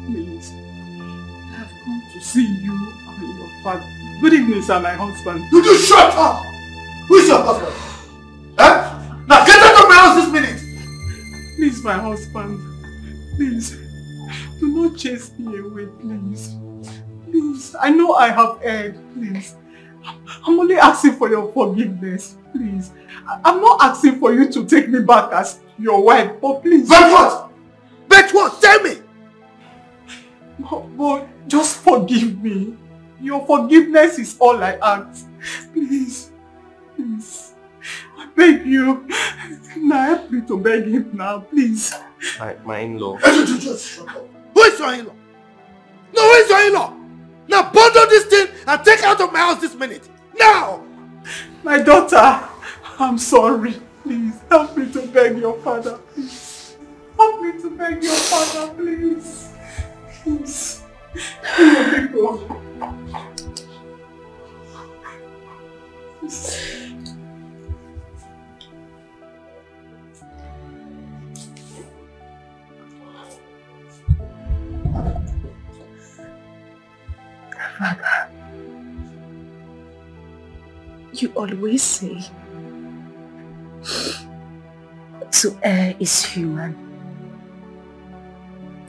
Speaker 10: Please, I have come to see you and your father. Good evening, sir, my husband.
Speaker 13: Would you shut up? Who is your husband? Huh? Now get out of my house this minute!
Speaker 10: Please, my husband. Please, do not chase me away, please. Please, I know I have erred, please. I'm only asking for your forgiveness, please. I'm not asking for you to take me back as your wife, but please.
Speaker 13: But what? But what? Tell me!
Speaker 10: But just forgive me. Your forgiveness is all I ask. Please. Please. I beg you. Now help me to beg him now, please.
Speaker 17: My in-law.
Speaker 13: Just shut up. Who is your in-law? No, who is your in-law? Now bundle this thing and take out of my house this minute. Now!
Speaker 10: My daughter, I'm sorry. Please, help me to beg your father, please. Help me to beg your father, please. Please. Let me go.
Speaker 15: Father, you always say to err is human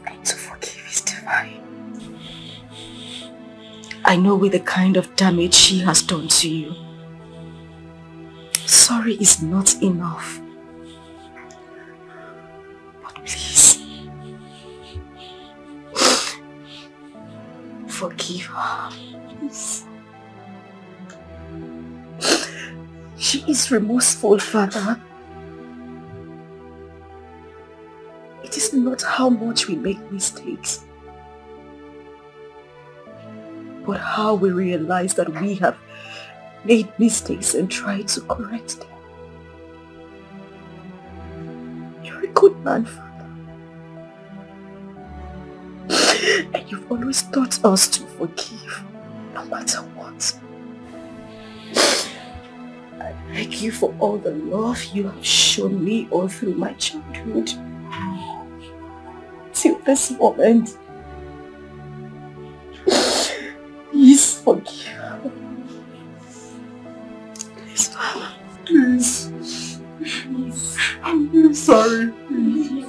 Speaker 15: and to forgive is divine. I know with the kind of damage she has done to you, sorry is not enough. But please, forgive her, please. She is remorseful, Father. It is not how much we make mistakes, but how we realize that we have made mistakes and try to correct them. You're a good man, Father. And you've always taught us to forgive, no matter what. I thank you for all the love you have shown me all through my childhood. Till this moment. Please forgive. Please, Father.
Speaker 10: Please.
Speaker 15: Please.
Speaker 10: I'm really sorry. Please.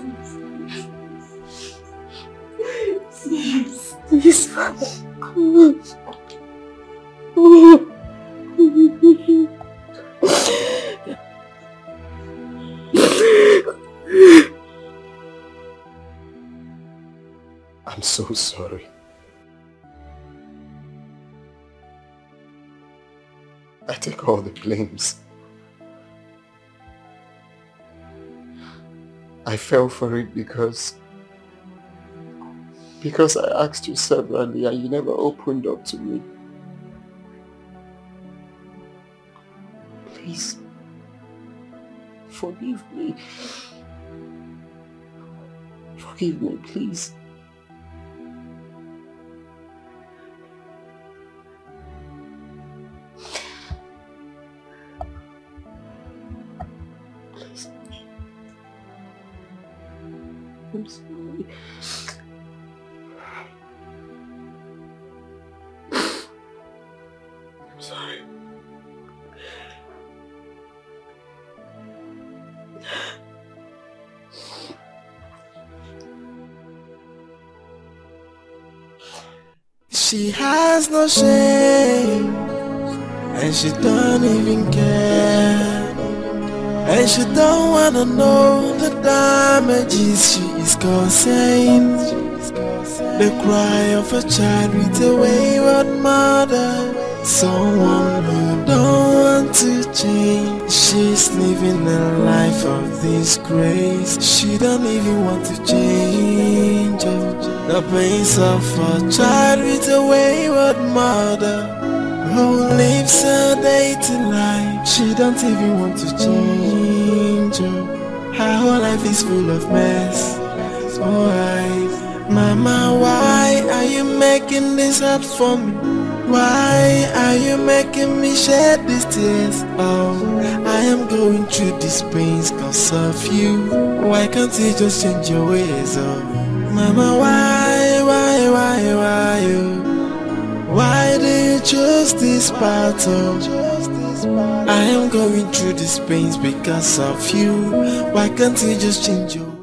Speaker 15: Please, Father.
Speaker 5: I'm so sorry. I take all the blames. I fell for it because I asked you severally and you never opened up to me.
Speaker 15: Please, forgive me. Forgive me, please. Please. I'm sorry.
Speaker 5: I'm sorry.
Speaker 7: She has no shame, and she don't even care. And she don't wanna know the damages she is causing. The cry of a child with a wayward mother, someone who don't want to change. She's living a life of disgrace. She don't even want to change. The pains of a child with a wayward mother who lives a dating life. She don't even want to change. Her whole life is full of mess. Why, Mama, why are you making this up for me? Why are you making me shed these tears? Oh, I am going through these pains cause of you. Why can't you just change your ways? Oh, Mama, why do you choose this battle? I am going through these pains because of you. Why can't you just change your